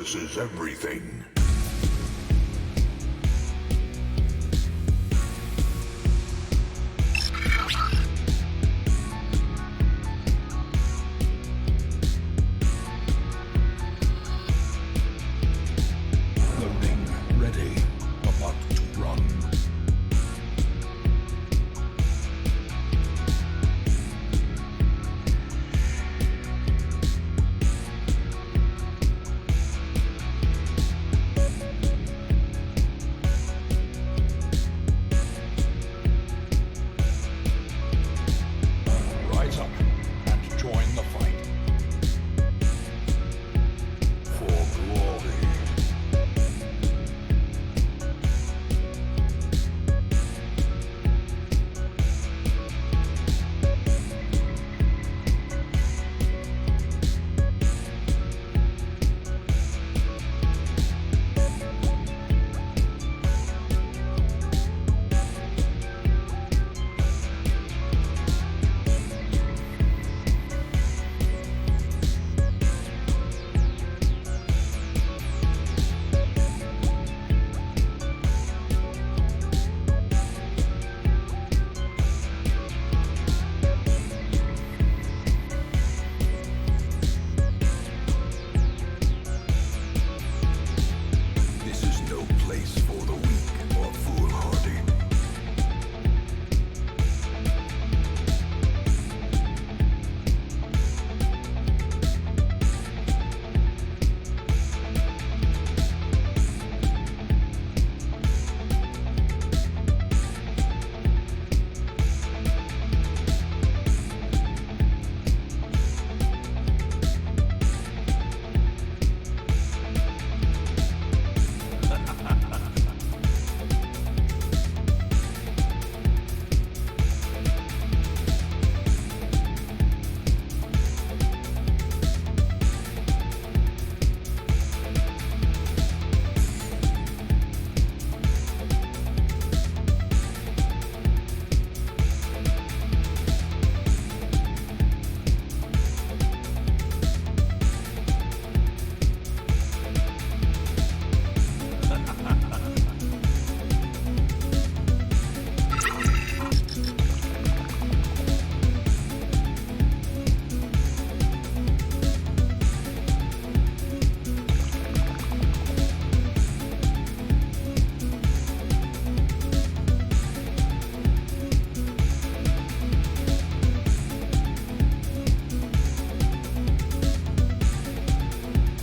versus everything. Loading ready. About to run. Rise up and join the fight. For glory. This is no place for the weak or foolhardy.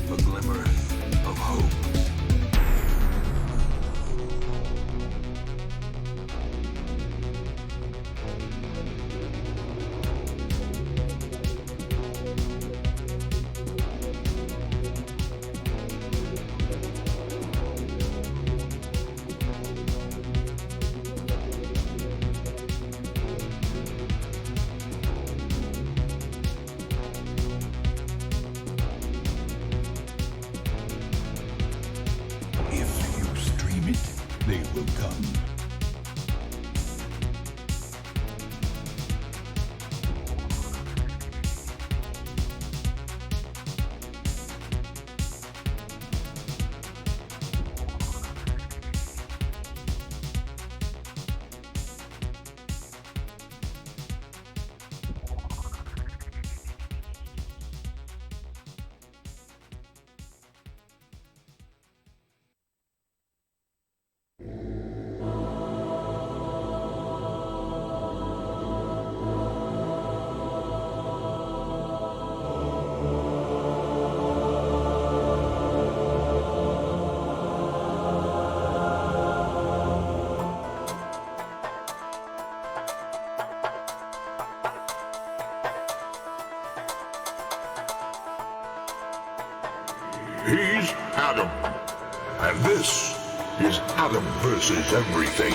A glimmer of hope. If you stream it, they will come. He's Adam, and this is Adam versus everything.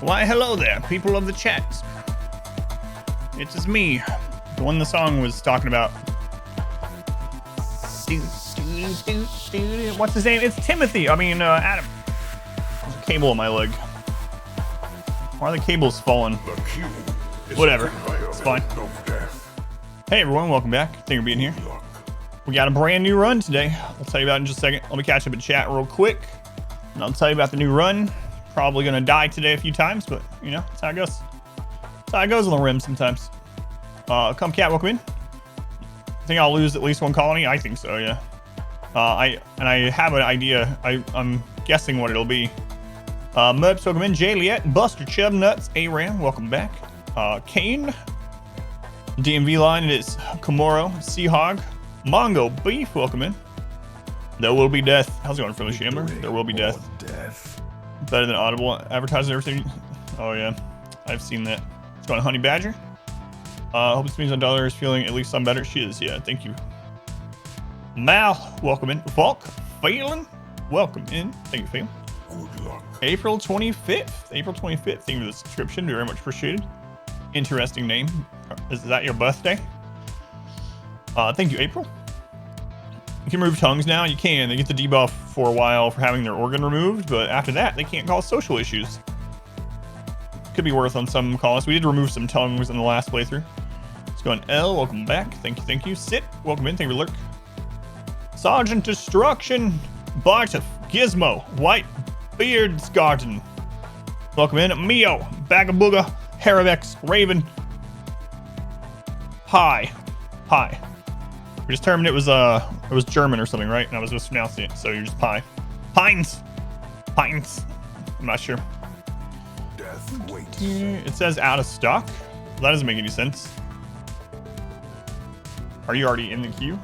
Why, hello there, people of the chat. It is me, the one the song was talking about. What's his name? It's Timothy. I mean, Adam. There's a cable on my leg. Why are the cables falling? The cube is Whatever. hidden by a It's fine. belt of death. Hey everyone, welcome back. Thank you for being here. Lurk. We got a brand new run today. I'll tell you about it in just a second. Let me catch up in chat real quick, and I'll tell you about the new run. Probably gonna die today a few times, but you know, that's how it goes. That's how it goes on the rim sometimes. Come cat, welcome in. I think I'll lose at least one colony. I think so, yeah. I have an idea. I'm guessing what it'll be. Merps, welcome in. Jayliet, Buster, Chub Nuts, Aram, welcome back. Kane, DMV line, it is Komoro, Seahog, Mongo Beef, welcome in. There will be death. How's it going, Philly Shammer? There will be death. Better than Audible advertising everything. Oh yeah, I've seen that. It's going Honey Badger. Hope this means my daughter is feeling at least some better. She is, yeah. Thank you. Mal, welcome in. Volk, Phelan, welcome in. Thank you, Phelan. Good luck. April 25th. April 25th. Thank you for the subscription. Very much appreciated. Interesting name. Is that your birthday? Thank you, April. You can remove tongues now. You can. They get the debuff for a while for having their organ removed, but after that, they can't cause social issues. Could be worth on some calls. We did remove some tongues in the last playthrough. Let's go on L. Welcome back. Thank you. Thank you. Sit. Welcome in. Thank you for lurk. Sergeant Destruction. Bartov. Gizmo. White Beard's Garden. Welcome in. Mio. Bagabooga. Haravex. Raven. Hi. Hi. We determined it was German or something, right? And I was mispronouncing it, so you're just Pie. Pines. Pines. I'm not sure. Death waits. It says out of stock. That doesn't make any sense. Are you already in the queue?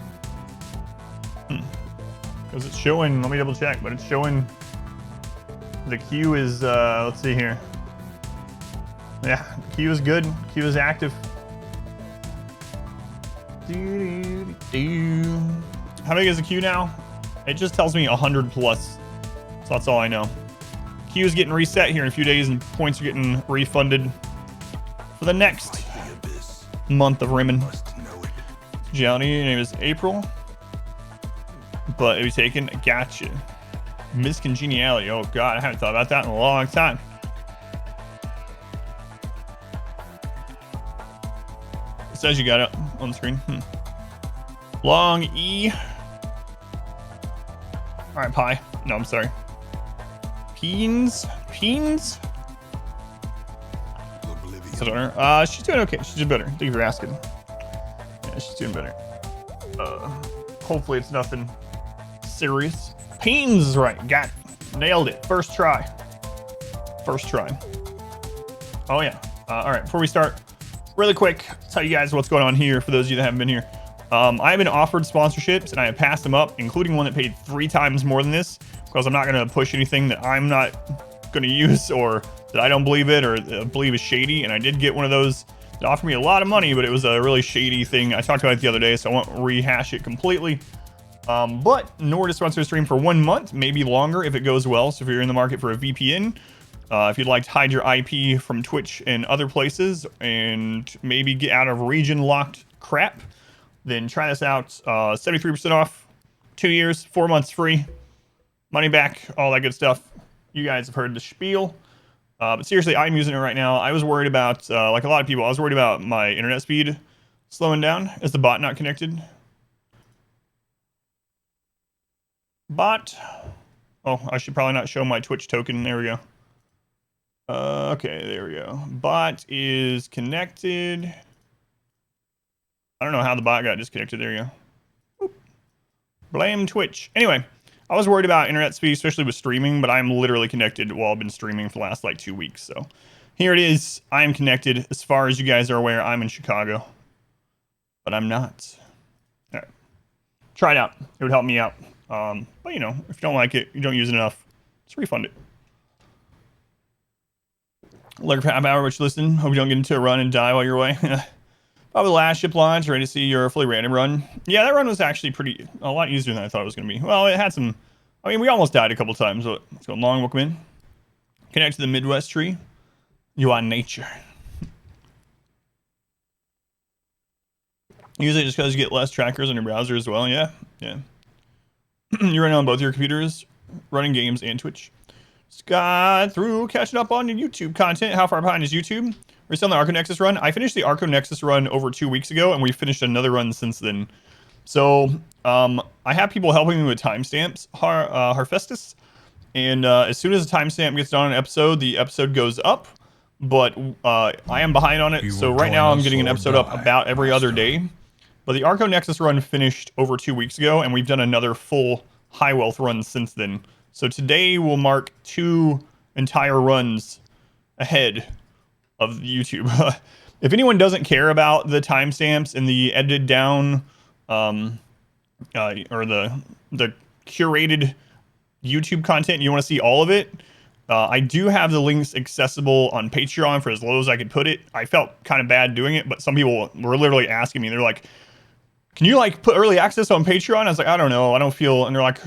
Because it's showing, let me double check, but it's showing the queue is, let's see here. Yeah, the queue is good. Queue is active. How big is the queue now? It just tells me 100 plus. So that's all I know. Queue is getting reset here in a few days, and points are getting refunded for the next month of rimming. Johnny, your name is April, but it was taken. Gotcha. Miscongeniality. Oh god, I haven't thought about that in a long time. It says you got it on the screen. Long E. All right, Pie. No, I'm sorry. Peens. She's doing okay. She's doing better. Thank you for asking. Yeah, she's doing better. Hopefully it's nothing serious. Peens is right. Got it. Nailed it. First try. Oh yeah. All right. Before we start, really quick, tell you guys what's going on here for those of you that haven't been here. I have been offered sponsorships and I have passed them up, including one that paid 3 times more than this, because I'm not going to push anything that I'm not going to use or that I don't believe it or believe is shady. And I did get one of those that offered me a lot of money, but it was a really shady thing. I talked about it the other day, so I won't rehash it completely. But Nord is sponsor stream for 1 month, maybe longer if it goes well. So if you're in the market for a VPN, if you'd like to hide your IP from Twitch and other places and maybe get out of region locked crap, then try this out. 73% off, 2 years, 4 months free, money back, all that good stuff. You guys have heard the spiel. But seriously, I'm using it right now. I was worried about, like a lot of people, I was worried about my internet speed slowing down. Is the bot not connected? Bot. Oh, I should probably not show my Twitch token. There we go. Okay, there we go. Bot is connected. I don't know how the bot got disconnected. There you go. Oop. Blame Twitch. Anyway, I was worried about internet speed, especially with streaming, but I'm literally connected while I've been streaming for the last like 2 weeks. So here it is. I am connected. As far as you guys are aware, I'm in Chicago, but I'm not. All right. Try it out. It would help me out. But you know, if you don't like it, you don't use it enough, just refund it. Lurk for half hour, which listen. Hope you don't get into a run and die while you're away. Probably the last ship launch, ready to see your fully random run. Yeah, that run was actually a lot easier than I thought it was going to be. Well, it had some, I mean, we almost died a couple times. So let's go long, welcome in. Connect to the Midwest tree. You are nature. Usually just because you get less trackers on your browser as well. Yeah. You're running on both your computers, running games and Twitch. Got through catching up on your YouTube content. How far behind is YouTube? We're still on the Arco Nexus run. I finished the Arco Nexus run over 2 weeks ago, and we finished another run since then. So I have people helping me with timestamps, Harfestus, and as soon as the timestamp gets done on an episode, the episode goes up. But I am behind on it, so right now I'm getting an episode up about every other day. But the Arco Nexus run finished over 2 weeks ago, and we've done another full high wealth run since then. So today will mark 2 entire runs ahead of YouTube. If anyone doesn't care about the timestamps and the edited down or the curated YouTube content, you want to see all of it, I do have the links accessible on Patreon for as low as I could put it. I felt kind of bad doing it, but some people were literally asking me, they're like, can you like put early access on Patreon? I was like, I don't know, I don't feel, and they're like,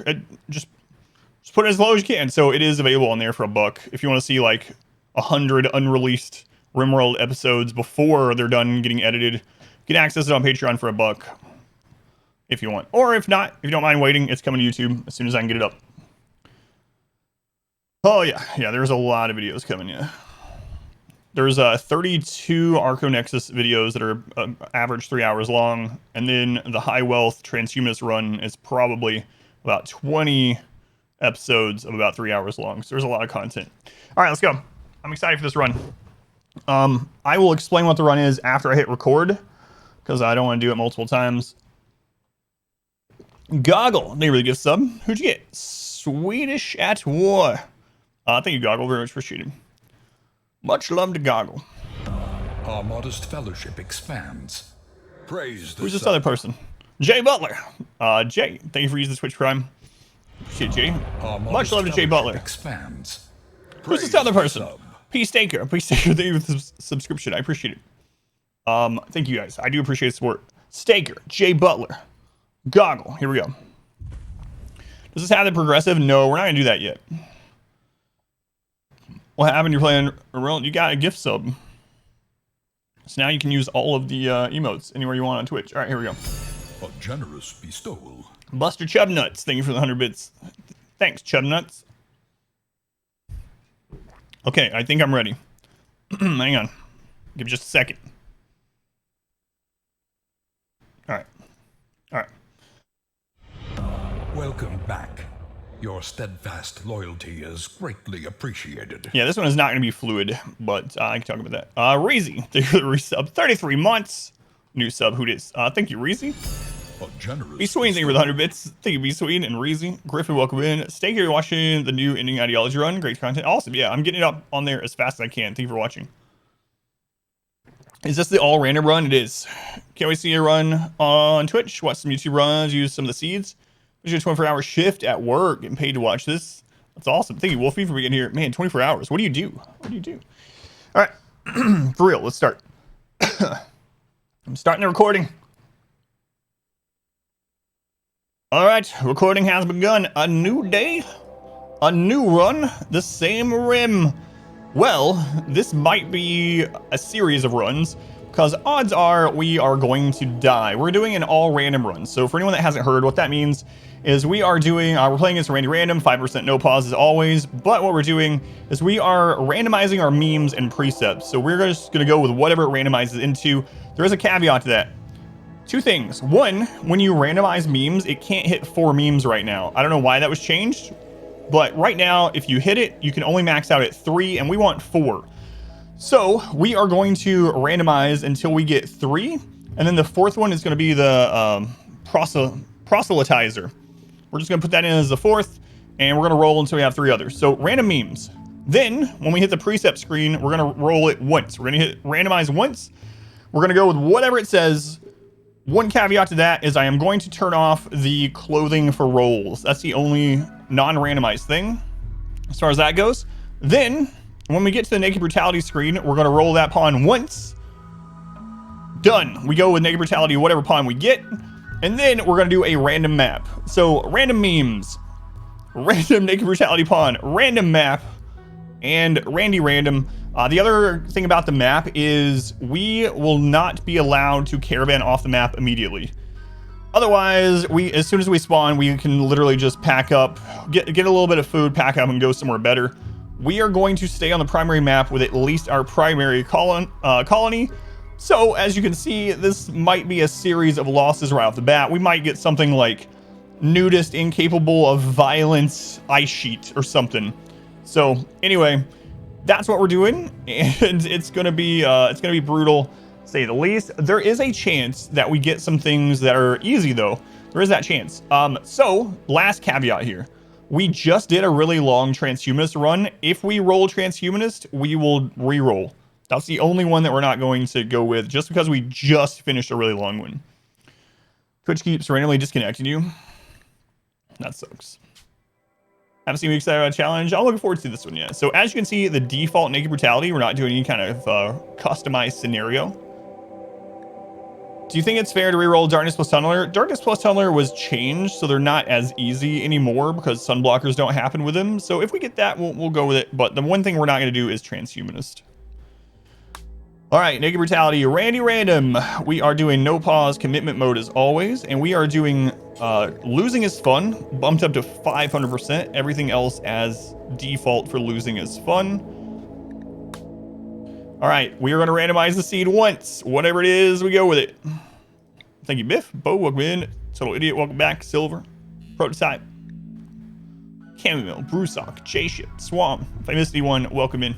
just put it as low as you can. So it is available on there for $1 if you want to see like 100 unreleased RimWorld episodes before they're done getting edited. You can access it on Patreon for $1 if you want, or if not, if you don't mind waiting, it's coming to YouTube as soon as I can get it up. Oh yeah, there's a lot of videos coming. Yeah, there's 32 Arco Nexus videos that are average 3 hours long, and then the high wealth transhumanist run is probably about 20 episodes of about 3 hours long. So there's a lot of content. All right, let's go. I'm excited for this run. I will explain what the run is after I hit record, because I don't want to do it multiple times. Goggle, they really give sub. Who'd you get? Swedish at War. Thank you, Goggle. Very much appreciated. Much love to Goggle. Our modest fellowship expands. Praise the Who's this sun. other person? Jay Butler. Jay, thank you for using the Twitch Prime. Appreciate it, Jay. Much love to Jay Butler. Expands. Who's this other person? P Staker. P Staker, thank you for the subscription. I appreciate it. Thank you guys. I do appreciate the support. Staker, Jay Butler, Goggle. Here we go. Does this have the progressive? No, we're not gonna do that yet. What happened? You're playing real? You got a gift sub. So now you can use all of the emotes anywhere you want on Twitch. All right, here we go. A generous bestowal. Buster Chubnuts, thank you for the 100 bits. Thanks, Chubnuts. Okay, I think I'm ready. Hang on. Give me just a second. All right. Welcome back. Your steadfast loyalty is greatly appreciated. Yeah, this one is not going to be fluid, but I can talk about that. Reezy, thank you for the resub. 33 months. New sub, who dis? Thank you, Reezy. Be Sweet, thank you for the 100 bits. Thank you, Be Sweet and Reezy. Griffin, welcome in. Stay here watching the new ending ideology run. Great content. Awesome. Yeah, I'm getting it up on there as fast as I can. Thank you for watching. Is this the all random run? It is. Can't wait to see a run on Twitch. Watch some YouTube runs. Use some of the seeds. There's a 24-hour shift at work. Getting paid to watch this. That's awesome. Thank you, Wolfie, for being here. Man, 24 hours. What do you do? What do you do? All right. For real, let's start. I'm starting the recording. All right, recording has begun. A new day, a new run, the same rim. Well, this might be a series of runs, because odds are we are going to die. We're doing an all random run. So for anyone that hasn't heard, what that means is we are doing, we're playing against Randy Random, 5% no pause as always. But what we're doing is we are randomizing our memes and precepts. So we're just gonna go with whatever it randomizes into. There is a caveat to that. 2 things. One, when you randomize memes, it can't hit 4 memes right now. I don't know why that was changed, but right now, if you hit it, you can only max out at 3, and we want 4. So we are going to randomize until we get 3, and then the 4th one is going to be the proselytizer. We're just going to put that in as the 4th, and we're going to roll until we have 3 others. So random memes. Then, when we hit the precept screen, we're going to roll it once. We're going to hit randomize once. We're going to go with whatever it says. One caveat to that is I am going to turn off the clothing for rolls. That's the only non-randomized thing as far as that goes. Then, when we get to the naked brutality screen, we're going to roll that pawn once. Done. We go with naked brutality, whatever pawn we get. And then we're going to do a random map. So, random memes, random naked brutality pawn, random map, and Randy Random. The other thing about the map is we will not be allowed to caravan off the map immediately. Otherwise, as soon as we spawn, we can literally just pack up, get a little bit of food, pack up, and go somewhere better. we are going to stay on the primary map with at least our primary colony. So as you can see, this might be a series of losses right off the bat. We might get something like nudist, incapable of violence, ice sheet or something. So anyway, that's what we're doing, and it's gonna be brutal, to say the least. There is a chance that we get some things that are easy though. There is that chance. So last caveat here. We just did a really long transhumanist run. If we roll transhumanist, we will re-roll. That's the only one that we're not going to go with, just because we just finished a really long one. Twitch keeps randomly disconnecting you. That sucks. Haven't seen me excited about a challenge. I'm looking forward to this one yet. So as you can see, the default naked brutality, we're not doing any kind of customized scenario. Do you think it's fair to reroll Darkness plus Tunneler? Darkness plus Tunneler was changed, so they're not as easy anymore because sunblockers don't happen with them. So if we get that, we'll go with it. But the one thing we're not going to do is Transhumanist. All right, Naked Brutality, Randy Random. We are doing no pause commitment mode as always, and we are doing losing is fun, bumped up to 500%. Everything else as default for losing is fun. All right, we are going to randomize the seed once. Whatever it is, we go with it. Thank you, Biff. Bo, welcome in. Total Idiot, welcome back. Silver. Prototype. Chamomile, Brewsock, J-Ship, Swamp. If I missed anyone, welcome in.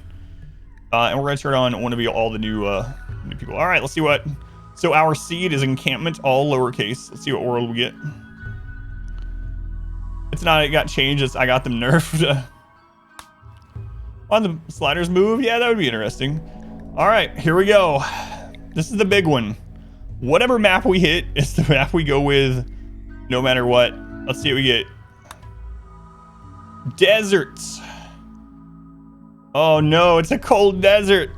And we're going to turn on one of you, all the new people. All right, let's see what. So our seed is encampment, all lowercase. Let's see what world we get. It's not, it got changed. It's, I got them nerfed. On the sliders move. Yeah, that would be interesting. All right, here we go. This is the big one. Whatever map we hit is the map we go with no matter what. Let's see what we get. Deserts. Oh no, it's a cold desert.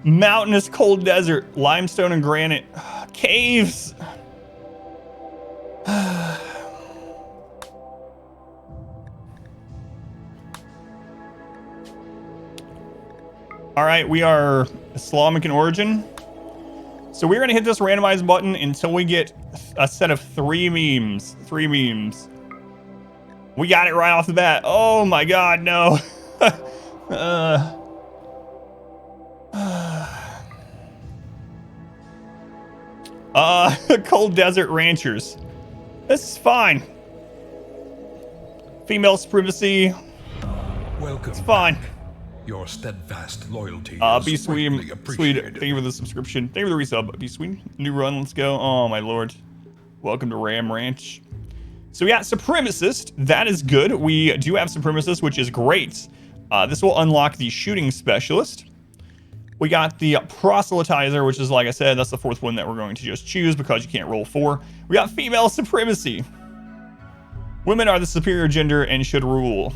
Mountainous cold desert. Limestone and granite. Caves. All right, we are Islamic in origin. So we're gonna hit this randomize button until we get a set of 3 memes. 3 memes. We got it right off the bat. Oh my God, no. Cold desert ranchers. This is fine. Female supremacy. Welcome. It's fine. Your steadfast loyalty Be is sweet, greatly sweet. appreciated. Thank you for the subscription. Thank you for the resub. Be sweet. New run. Let's go. Oh my lord. Welcome to Ram Ranch. So we got supremacist. That is good. We do have supremacist, which is great. This will unlock the shooting specialist. We got the proselytizer, which is, like I said, that's the 4th one that we're going to just choose because you can't roll 4. We got female supremacy. Women are the superior gender and should rule.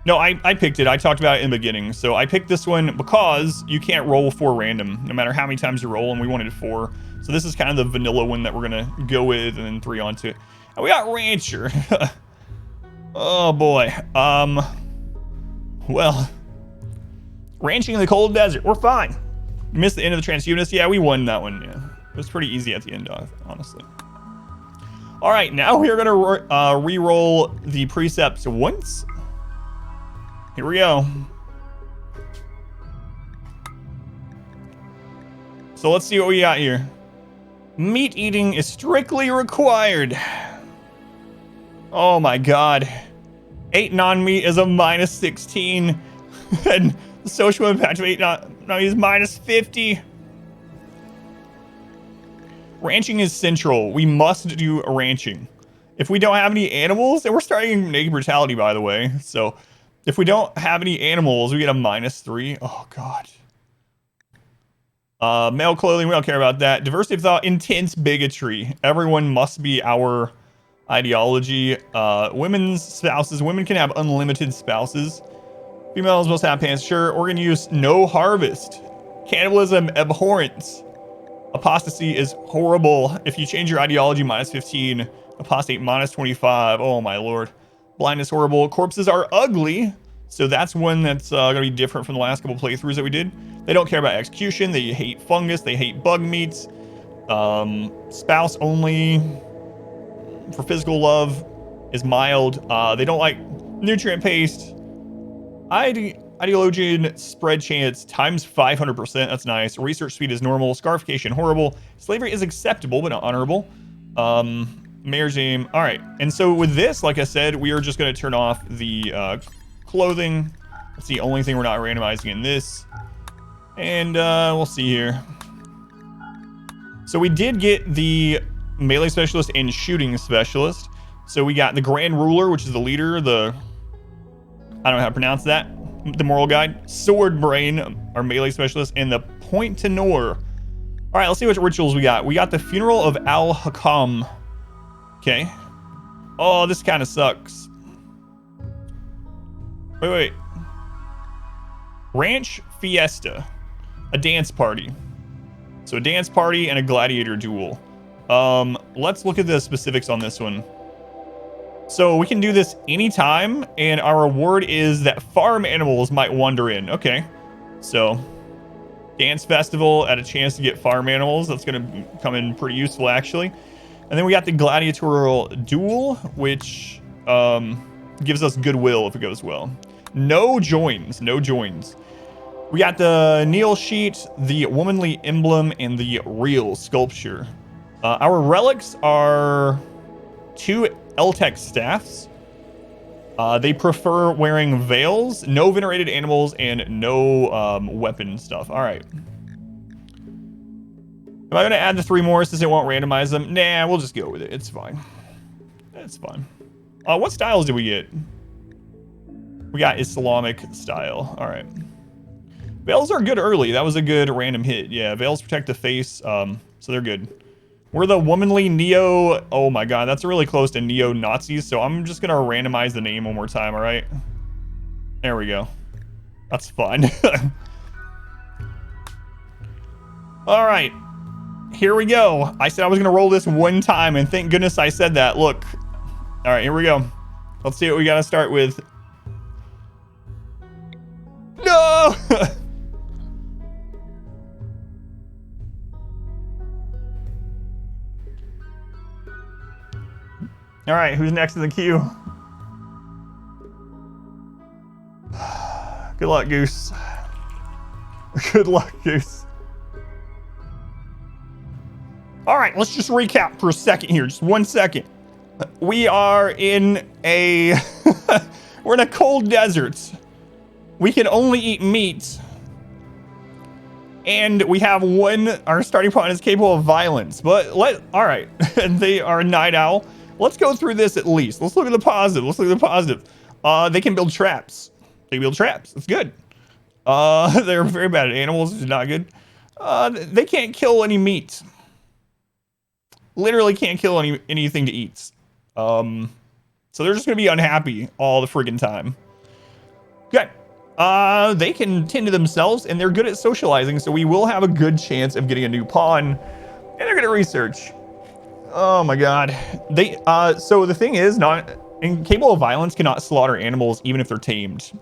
No, I picked it. I talked about it in the beginning. So I picked this one because you can't roll 4 random, no matter how many times you roll, and we wanted 4. So this is kind of the vanilla one that we're going to go with, and then 3 onto it. And we got rancher. Oh boy. Well, ranching in the cold desert. We're fine. Missed the end of the transhumanist. Yeah, we won that one. Yeah, it was pretty easy at the end, honestly. All right, now we are going to re-roll the precepts once. Here we go. So let's see what we got here. Meat eating is strictly required. Oh my God. 8 non-meat is a -16. And the social impact of 8 non-meat is -50. Ranching is central. We must do ranching. If we don't have any animals, and we're starting naked brutality, by the way. So if we don't have any animals, we get a -3. Oh God. Male clothing, we don't care about that. Diversity of thought, intense bigotry. Everyone must be our ideology. Women's spouses, women can have unlimited spouses. Females must have pants, sure. Organ use, no harvest. Cannibalism, abhorrent. Apostasy is horrible. If you change your ideology, -15. Apostate, -25. Oh my lord. Blindness, horrible. Corpses are ugly. So that's one that's gonna be different from the last couple playthroughs that we did. They don't care about execution. They hate fungus. They hate bug meats. Spouse only. for physical love is mild. They don't like nutrient paste. Ideologian spread chance times 500%. That's nice. Research speed is normal. Scarification horrible. Slavery is acceptable but not honorable. Mayor's aim. All right. And so with this, like I said, we are just going to turn off the clothing. That's the only thing we're not randomizing in this. And we'll see here. So we did get the melee specialist and shooting specialist. So we got the Grand Ruler, which is the leader, I don't know how to pronounce that, the moral guide, Sword Brain, our melee specialist, and the Point to Nor. All right, let's see what rituals we got. We got the Funeral of Al-Hakam. Okay. Oh, this kind of sucks. Wait. Ranch Fiesta, a dance party. So a dance party and a gladiator duel. Let's look at the specifics on this one. So we can do this anytime, and our reward is that farm animals might wander in. Okay. So dance festival at a chance to get farm animals. That's going to come in pretty useful, actually. And then we got the gladiatorial duel, which gives us goodwill if it goes well. No joins. We got the Neil sheet, the womanly emblem, and the real sculpture. Our relics are 2 Eltec staffs. They prefer wearing veils, no venerated animals, and no weapon stuff. All right. Am I going to add the 3 more since it won't randomize them? Nah, we'll just go with it. It's fine. It's fine. What styles did we get? We got Islamic style. All right. Veils are good early. That was a good random hit. Yeah, veils protect the face, so they're good. We're the womanly neo... Oh my god, that's really close to neo-Nazis, so I'm just going to randomize the name one more time, all right? There we go. That's fun. All right. Here we go. I said I was going to roll this one time, and thank goodness I said that. Look. All right, here we go. Let's see what we got to start with. No! All right, who's next in the queue? Good luck, Goose. Good luck, Goose. All right, let's just recap for a second here. Just 1 second. We are in a... we're in a cold desert. We can only eat meat. And we have our starting point is capable of violence. But all right, they are a night owl. Let's go through this at least. Let's look at the positive. They can build traps. That's good. They're very bad at animals, which is not good. They can't kill any meat. Literally can't kill anything to eat. So they're just gonna be unhappy all the friggin' time. Okay. They can tend to themselves, and they're good at socializing, so we will have a good chance of getting a new pawn. And they're good at research. Oh my god. So the thing is, incapable of violence cannot slaughter animals even if they're tamed.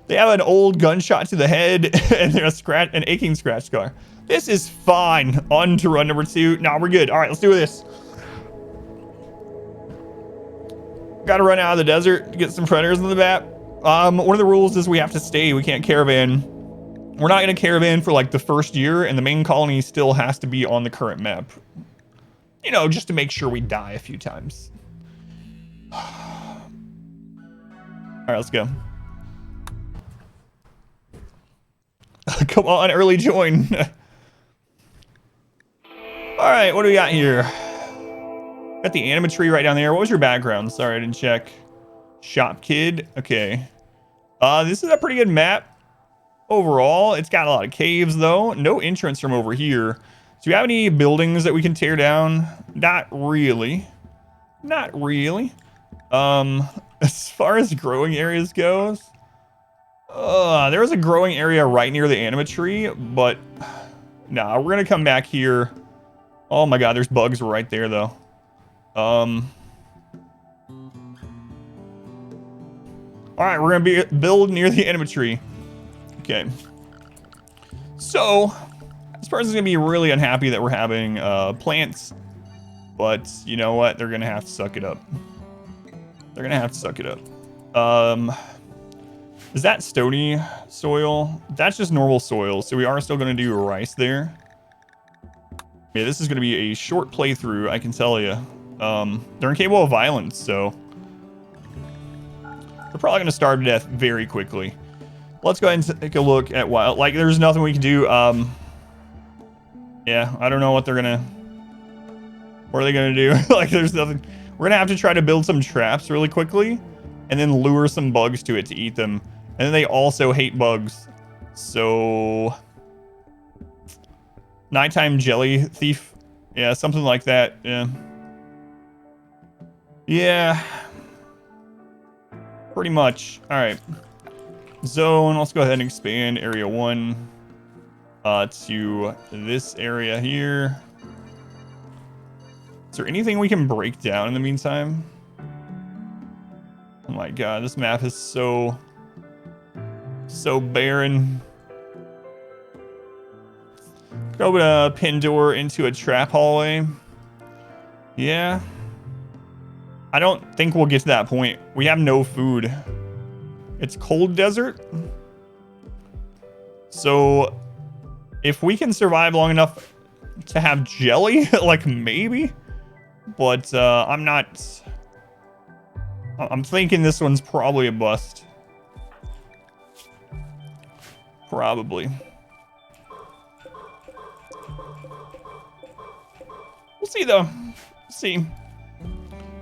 They have an old gunshot to the head and an aching scratch scar. This is fine. On to run number 2. Nah, we're good. All right, let's do this. Gotta run out of the desert to get some predators in the back. One of the rules is we have to stay. We can't caravan. We're not gonna caravan for like the first year, and the main colony still has to be on the current map. You know, just to make sure we die a few times. All right, let's go. Come on, early join. All right, what do we got here? Got the anima tree right down there. What was your background? Sorry, I didn't check. Shop kid. Okay. This is a pretty good map overall. It's got a lot of caves though. No entrance from over here. Do you have any buildings that we can tear down? Not really. Not really. As far as growing areas goes, there's a growing area right near the anima tree, but nah, we're gonna come back here. Oh my god, there's bugs right there though. All right, we're gonna build near the anima tree. Okay. So this person's gonna be really unhappy that we're having plants But you know what? They're gonna have to suck it up. They're gonna have to suck it up. Is that stony soil? That's just normal soil. So we are still gonna do rice there. Yeah, this is gonna be a short playthrough, I can tell you. They're incapable of violence, so they're probably gonna starve to death very quickly. Let's go ahead and take a look at wild. Like, there's nothing we can do. Yeah, I don't know what they're gonna. What are they gonna do? Like, there's nothing. We're gonna have to try to build some traps really quickly, and then lure some bugs to it to eat them. And then they also hate bugs, so nighttime jelly thief. Yeah, something like that. Yeah. Yeah. Pretty much. All right. Zone. Let's go ahead and expand area 1 to this area here. Is there anything we can break down in the meantime? Oh my god, this map is so barren. Could open a pin door into a trap hallway. Yeah. I don't think we'll get to that point. We have no food. It's cold desert. So if we can survive long enough to have jelly, like maybe. But I'm thinking this one's probably a bust. Probably. We'll see though. See.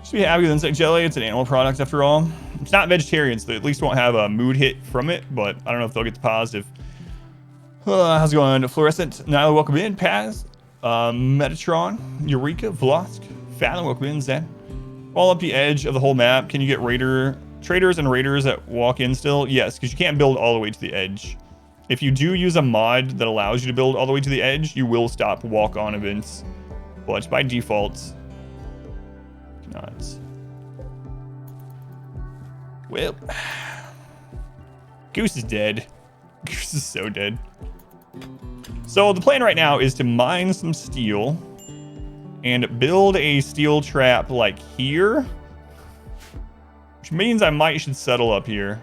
Should be happy with insect jelly. It's an animal product after all. It's not vegetarian, so they at least won't have a mood hit from it, but I don't know if they'll get the positive. How's it going? Fluorescent. Nyla, welcome in. Paz. Metatron. Eureka. Vlosk. Fallon, welcome in. Zen. All up the edge of the whole map. Can you get traders and raiders that walk in still? Yes, because you can't build all the way to the edge. If you do use a mod that allows you to build all the way to the edge, you will stop walk-on events. But by default, not. Well, Goose is dead. Goose is so dead. So the plan right now is to mine some steel and build a steel trap like here, which means I should settle up here.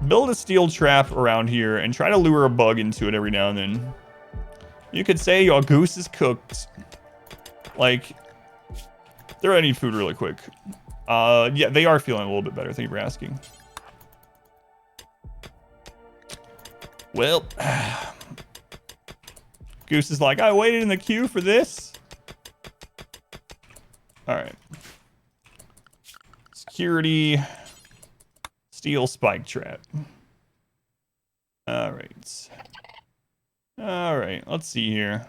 Build a steel trap around here and try to lure a bug into it every now and then. You could say your goose is cooked. Like, they're gonna need food really quick. Yeah, they are feeling a little bit better. Thank you for asking. Well, Goose is like, I waited in the queue for this. All right. Security. Steel spike trap. All right. All right. Let's see here.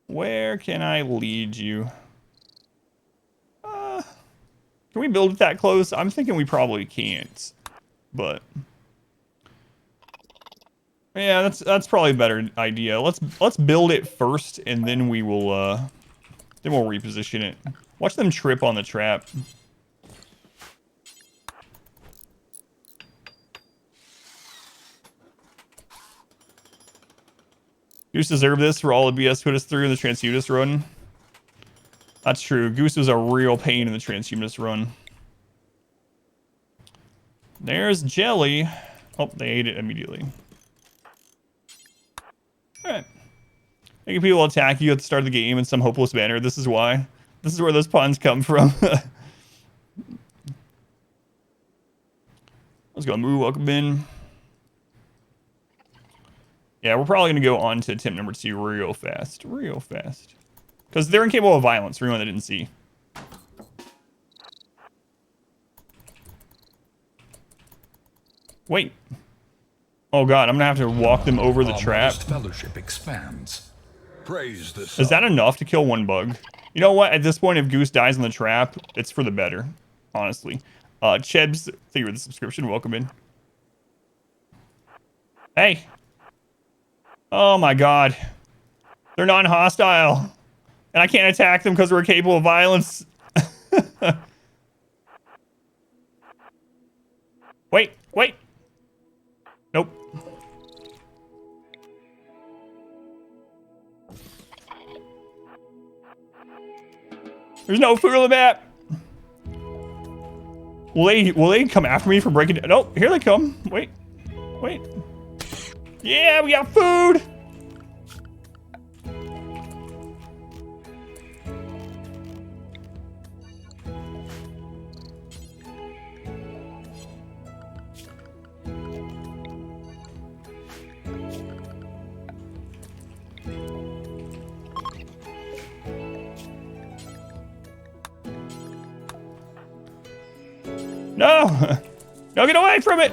Where can I lead you? Can we build it that close? I'm thinking we probably can't, but yeah, that's probably a better idea. Let's build it first, and then we will we'll reposition it. Watch them trip on the trap. Goose deserved this for all the BS put us through in the transhumanist run. That's true. Goose was a real pain in the transhumanist run. There's Jelly. Oh, they ate it immediately. Alright. Making people attack you at the start of the game in some hopeless manner. This is why. This is where those puns come from. Let's go. Moo, welcome in. Yeah, we're probably going to go on to attempt number 2 real fast. Real fast. Because they're incapable of violence, for anyone that didn't see. Wait. Oh god, I'm going to have to walk them over the trap. Fellowship expands. Praise the Is that enough to kill one bug? You know what? At this point, if Goose dies in the trap, it's for the better. Honestly. Chebs, thank you for the subscription. Welcome in. Hey. Oh my god. They're non-hostile. And I can't attack them because we're capable of violence. Wait. Nope. There's no food on the map. Will they come after me for breaking it? Oh, here they come. Wait. Yeah, we got food. No! No, get away from it!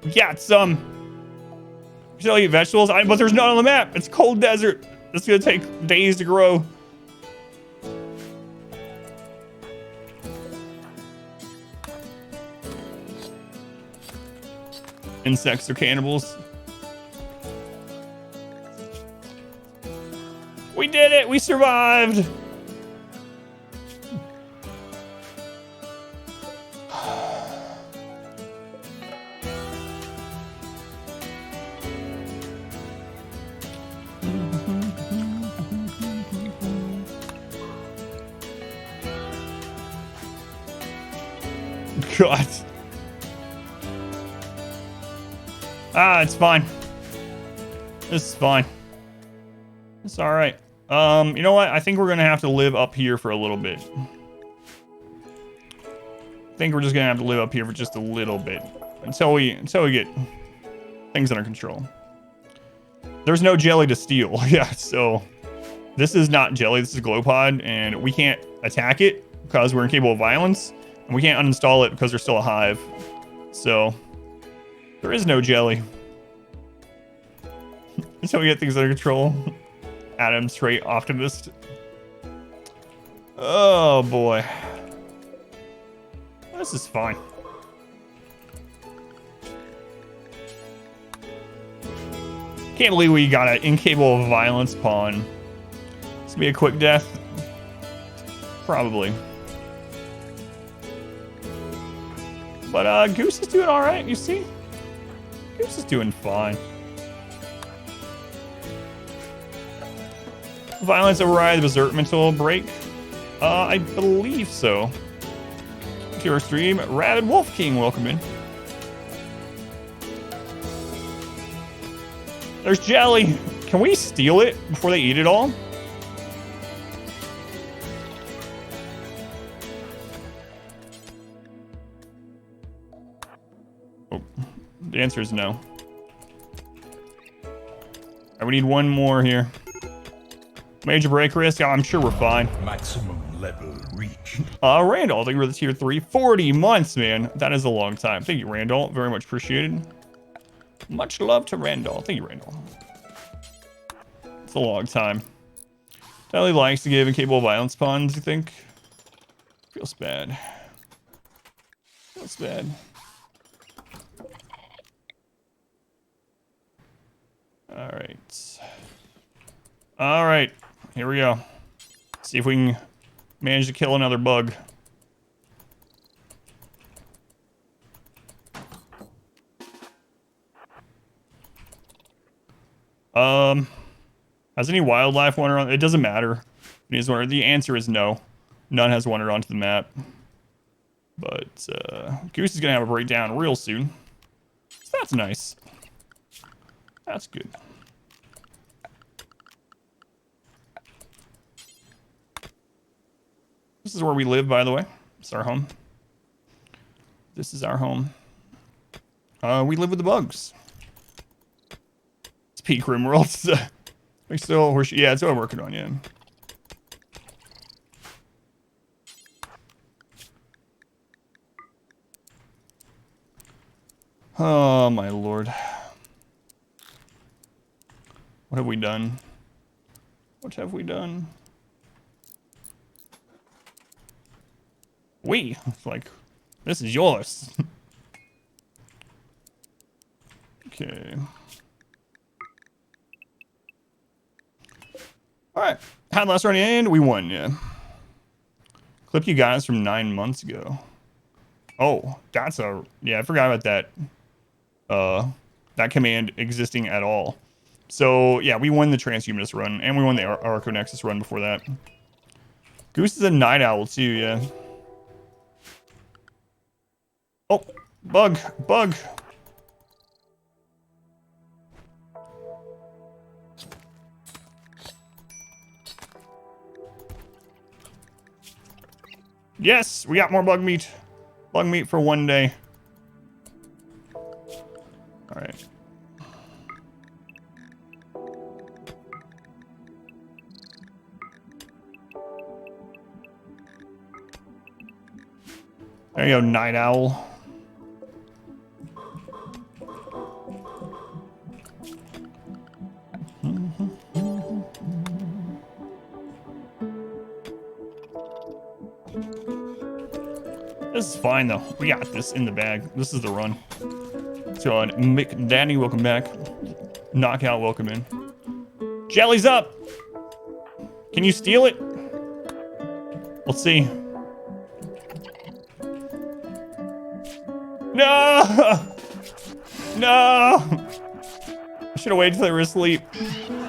We got some. We should all eat vegetables, but there's none on the map. It's cold desert. It's gonna take days to grow. Insects are cannibals. We did it! We survived! God. Ah, it's fine. This is fine. It's all right. You know what? I think we're gonna have to live up here for a little bit. I think we're just gonna have to live up here for just a little bit until we get things under control. There's no jelly to steal. Yeah, so this is not jelly. This is glow pod, and we can't attack it because we're incapable of violence. And we can't uninstall it because there's still a hive. So there is no jelly. That's how we get things under control. Adam's trait optimist. Oh boy. This is fine. Can't believe we got an incapable of violence pawn. This will be a quick death. Probably. But Goose is doing all right, you see? Goose is doing fine. Violence override the berserk mental break? I believe so. To our stream, Rabid Wolf King, welcome in. There's jelly. Can we steal it before they eat it all? Oh, the answer is no. Right, we need one more here. Major break risk? I'm sure we're fine. Maximum level reached. Randall, thank you for the tier 3. 40 months, man. That is a long time. Thank you, Randall. Very much appreciated. Much love to Randall. Thank you, Randall. It's a long time. Tally likes to give incapable violence puns, you think? Feels bad. Feels bad. All right. Here we go. See if we can manage to kill another bug. Has any wildlife wandered on? It doesn't matter. The answer is no. None has wandered onto the map. But Goose is gonna have a breakdown real soon. So that's nice. That's good. This is where we live, by the way. It's our home. This is our home. We live with the bugs. It's peak Rimworld. We still, yeah, it's what I'm working on, yeah. Oh my lord. What have we done? What have we done? It's like, this is yours. Okay. Alright. Had last round and we won, yeah. Clip you guys from 9 months ago. Oh, that's a, yeah, I forgot about that. That command existing at all. So yeah, we won the transhumanist run, and we won the Arconexus run before that. Goose is a night owl too, yeah. Oh, bug. Yes, we got more bug meat. Bug meat for one day. All right. There you go, night owl. This is fine though. We got this in the bag. This is the run. So Mick Danny, welcome back. Knockout, welcome in. Jelly's up. Can you steal it? Let's see. No! No! I should have waited till they were asleep.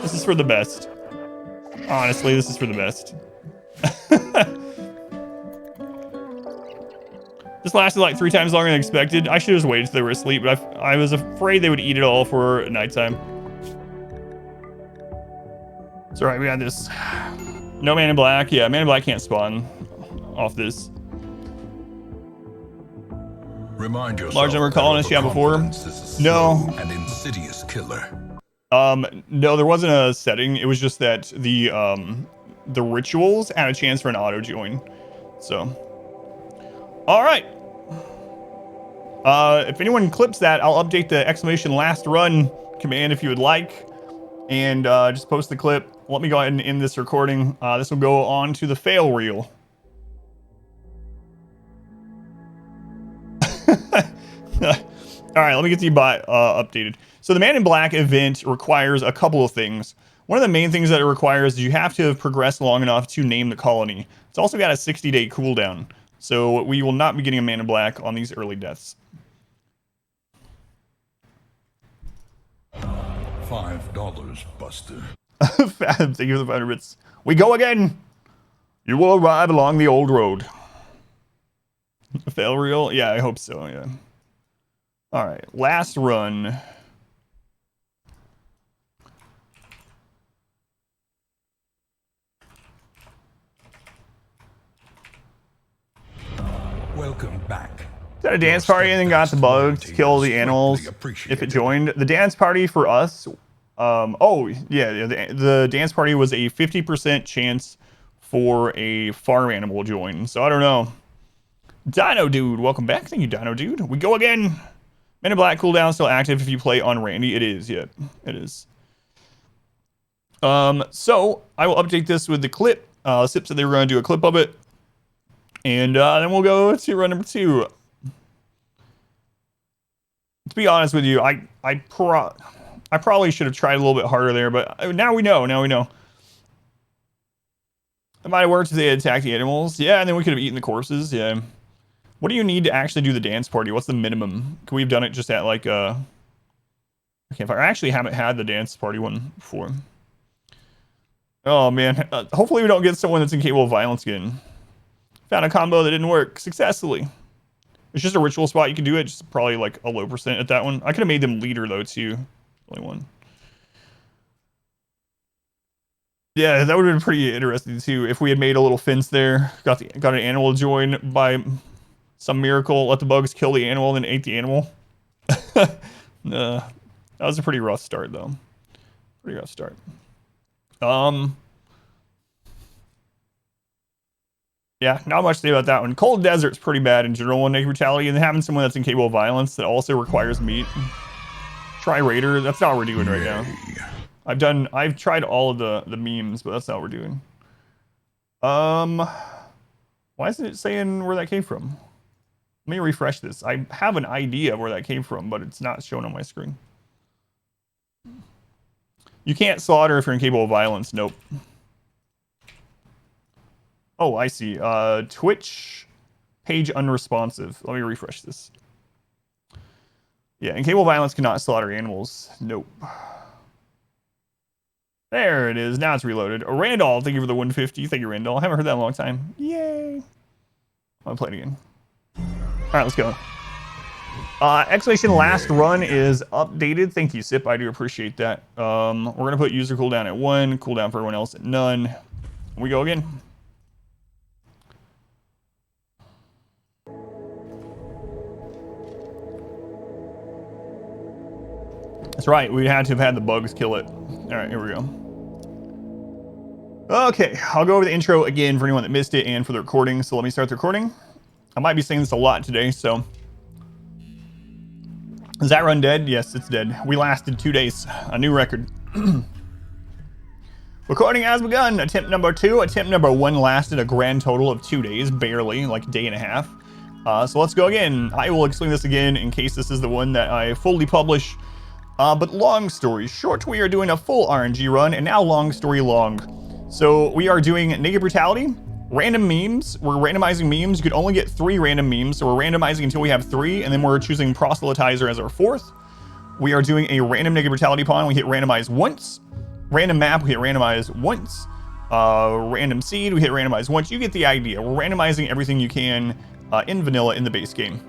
This is for the best. Honestly, this is for the best. This lasted like 3 times longer than expected. I should have just waited till they were asleep, but I was afraid they would eat it all for nighttime. It's alright, we got this. No Man in Black. Yeah, Man in Black can't spawn off this. Remind yourself. Large number of colonists, yeah, before. No. An insidious killer. No, there wasn't a setting. It was just that the rituals had a chance for an auto join. So, all right. If anyone clips that, I'll update the exclamation last run command if you would like, and just post the clip. Let me go ahead and end this recording. This will go on to the fail reel. All right, let me get the bot updated. So the Man in Black event requires a couple of things. One of the main things that it requires is you have to have progressed long enough to name the colony. It's also got a 60-day cooldown. So we will not be getting a Man in Black on these early deaths. $5, Buster. Thank you for the 500 bits. We go again. You will arrive along the old road. Fail reel? Yeah, I hope so, yeah. All right, last run. Welcome back. Is that a dance party and then got the bugs to kill the animals if it joined? The dance party for us, oh, yeah, the dance party was a 50% chance for a farm animal join. So I don't know. Dino Dude, welcome back. Thank you, Dino Dude. We go again. Men in Black cooldown still active if you play on Randy. It is, yeah, it is. So I will update this with the clip. Sip said they were going to do a clip of it. And then we'll go to run number 2. To be honest with you, I probably should have tried a little bit harder there, but now we know. It might have worked if they had attacked the animals. Yeah, and then we could have eaten the corpses. Yeah. What do you need to actually do the dance party? What's the minimum? Can we have done it just at like I actually haven't had the dance party one before. Oh man, hopefully we don't get someone that's incapable of violence again. Found a combo that didn't work successfully. It's just a ritual spot. You can do it. Just probably like a low % at that one. I could have made them leader though too. Only one. Yeah, that would have been pretty interesting too if we had made a little fence there. Got an animal join by some miracle. Let the bugs kill the animal, then ate the animal. That was a pretty rough start though. Pretty rough start. Yeah, not much to say about that one. Cold Desert's pretty bad in general in Naked Brutality, and having someone that's incapable of violence that also requires meat. Try Raider, that's not what we're doing right now. I've tried all of the memes, but that's not what we're doing. Why isn't it saying where that came from? Let me refresh this. I have an idea of where that came from, but it's not shown on my screen. You can't slaughter if you're incapable of violence. Nope. Oh, I see. Twitch page unresponsive. Let me refresh this. Yeah, incapable of violence cannot slaughter animals. Nope. There it is. Now it's reloaded. Randall, thank you for the 150. Thank you, Randall. I haven't heard that in a long time. Yay. I'll play it again. All right, let's go. Exclamation last run is updated. Thank you, Sip. I do appreciate that. We're going to put user cooldown at 1, cooldown for everyone else at none. We go again. That's right. We had to have had the bugs kill it. All right, here we go. Okay, I'll go over the intro again for anyone that missed it and for the recording. So let me start the recording. I might be saying this a lot today, so. Is that run dead? Yes, it's dead. We lasted 2 days. A new record. Recording has begun. Attempt number 2. Attempt number 1 lasted a grand total of 2 days, barely, like a day and a half. So let's go again. I will explain this again in case this is the one that I fully publish. But long story short, we are doing a full RNG run, and now long story long. So we are doing Naked Brutality, random memes. We're randomizing memes. You could only get 3 random memes, so we're randomizing until we have 3, and then we're choosing Proselytizer as our 4th. We are doing a random Naked Brutality pawn. We hit randomize once. Random map, we hit randomize once. Random seed, we hit randomize once. You get the idea. We're randomizing everything you can in vanilla in the base game.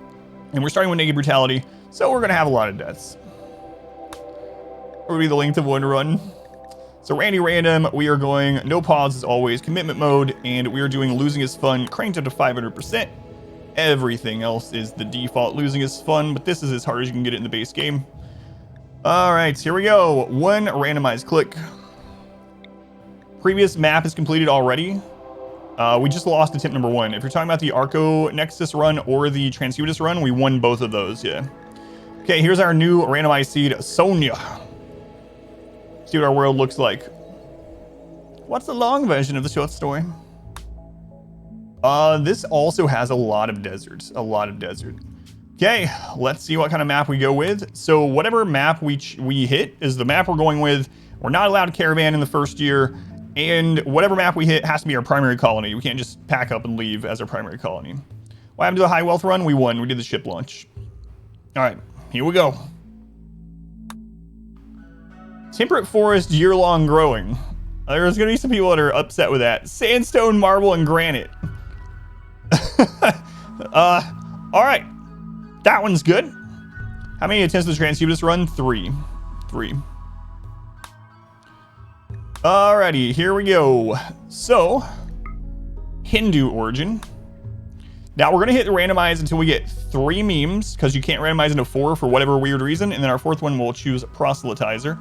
And we're starting with Naked Brutality, so we're gonna have a lot of deaths. What would be the length of one run? So Randy Random, we are going no pause as always, commitment mode, and we are doing losing is fun, cranked up to 500%. Everything else is the default losing is fun, but this is as hard as you can get it in the base game. All right, here we go. 1 randomized click. Previous map is completed already. We just lost attempt number 1. If you're talking about the Arco Nexus run or the Transhumanist run, we won both of those, yeah. Okay, here's our new randomized seed, Sonia. See what our world looks like. What's the long version of the short story? This also has a lot of deserts. Okay, let's see what kind of map we go with. So whatever map we hit is the map we're going with. We're not allowed to caravan in the first year, and whatever map we hit has to be our primary colony. We can't just pack up and leave as our primary colony. What happened to the high wealth run? We won. We did the ship launch. All right, here we go. Temperate forest year-long growing. There's gonna be some people that are upset with that. Sandstone, marble, and granite. All right, that one's good. How many attempts does Transhumanist run? 3. Alrighty, here we go. So, Hindu origin. Now we're gonna hit randomize until we get 3 memes, because you can't randomize into 4 for whatever weird reason, and then our 4th one we'll choose Proselytizer.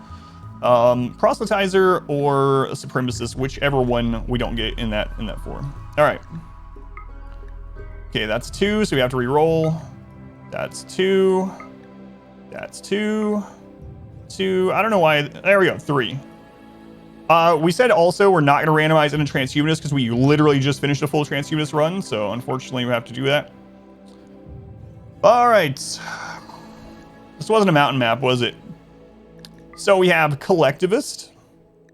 Proselytizer or a Supremacist, whichever one we don't get in that form. All right. Okay, that's 2, so we have to re-roll. That's 2. That's 2. 2. I don't know why. There we go. 3. We said also we're not going to randomize into Transhumanist because we literally just finished a full Transhumanist run, so unfortunately we have to do that. All right. This wasn't a mountain map, was it? So we have Collectivist,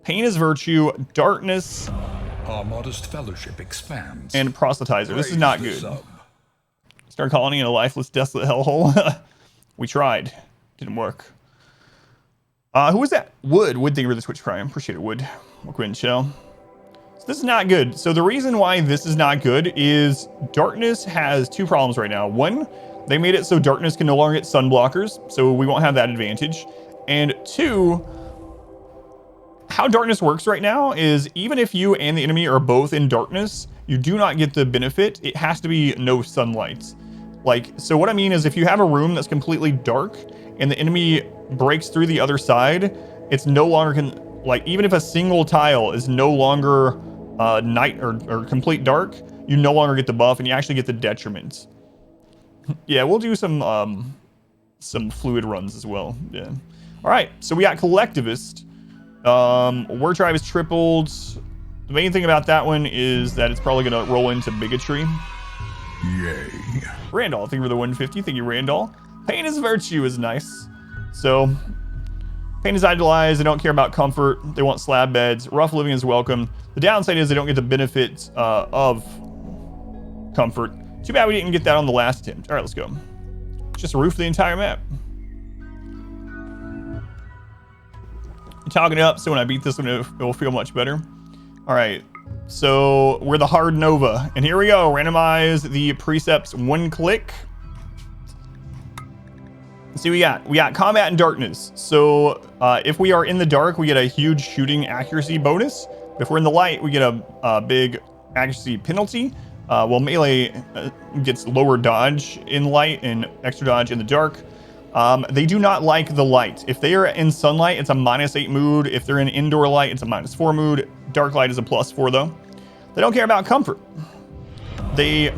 Pain is Virtue, Darkness, Our modest fellowship expands. and Proselytizer. This is not good. Start colony in a lifeless, desolate hellhole. We tried. Didn't work. Who was that? Wood. Wood, thank you for the Twitch Prime. Appreciate it, Wood. We'll go ahead and chill. So this is not good. So the reason why this is not good is Darkness has 2 problems right now. 1, they made it so Darkness can no longer get sun blockers, so we won't have that advantage. And 2, how Darkness works right now is even if you and the enemy are both in Darkness, you do not get the benefit. It has to be no sunlight. Like, so what I mean is if you have a room that's completely dark and the enemy breaks through the other side, it's no longer even if a single tile is no longer night or complete dark, you no longer get the buff and you actually get the detriment. Yeah, we'll do some fluid runs as well. Yeah. All right, so we got Collectivist. War Tribe is tripled. The main thing about that one is that it's probably gonna roll into bigotry. Yay. Randall, thank you for the 150. Thank you, Randall. Pain is Virtue is nice. So, Pain is idolized. They don't care about comfort. They want slab beds. Rough living is welcome. The downside is they don't get the benefits of comfort. Too bad we didn't get that on the last attempt. All right, let's go. Just roof the entire map. Talk it up so when I beat this one, it will feel much better. All right. So we're the hard Nova. And here we go. Randomize the precepts one click. See, we got combat and darkness. So if we are in the dark, we get a huge shooting accuracy bonus. If we're in the light, we get a big accuracy penalty. While melee gets lower dodge in light and extra dodge in the dark. They do not like the light. If they are in sunlight, it's a -8 mood. If they're in indoor light, it's a -4 mood. Dark light is a +4 though. They don't care about comfort. They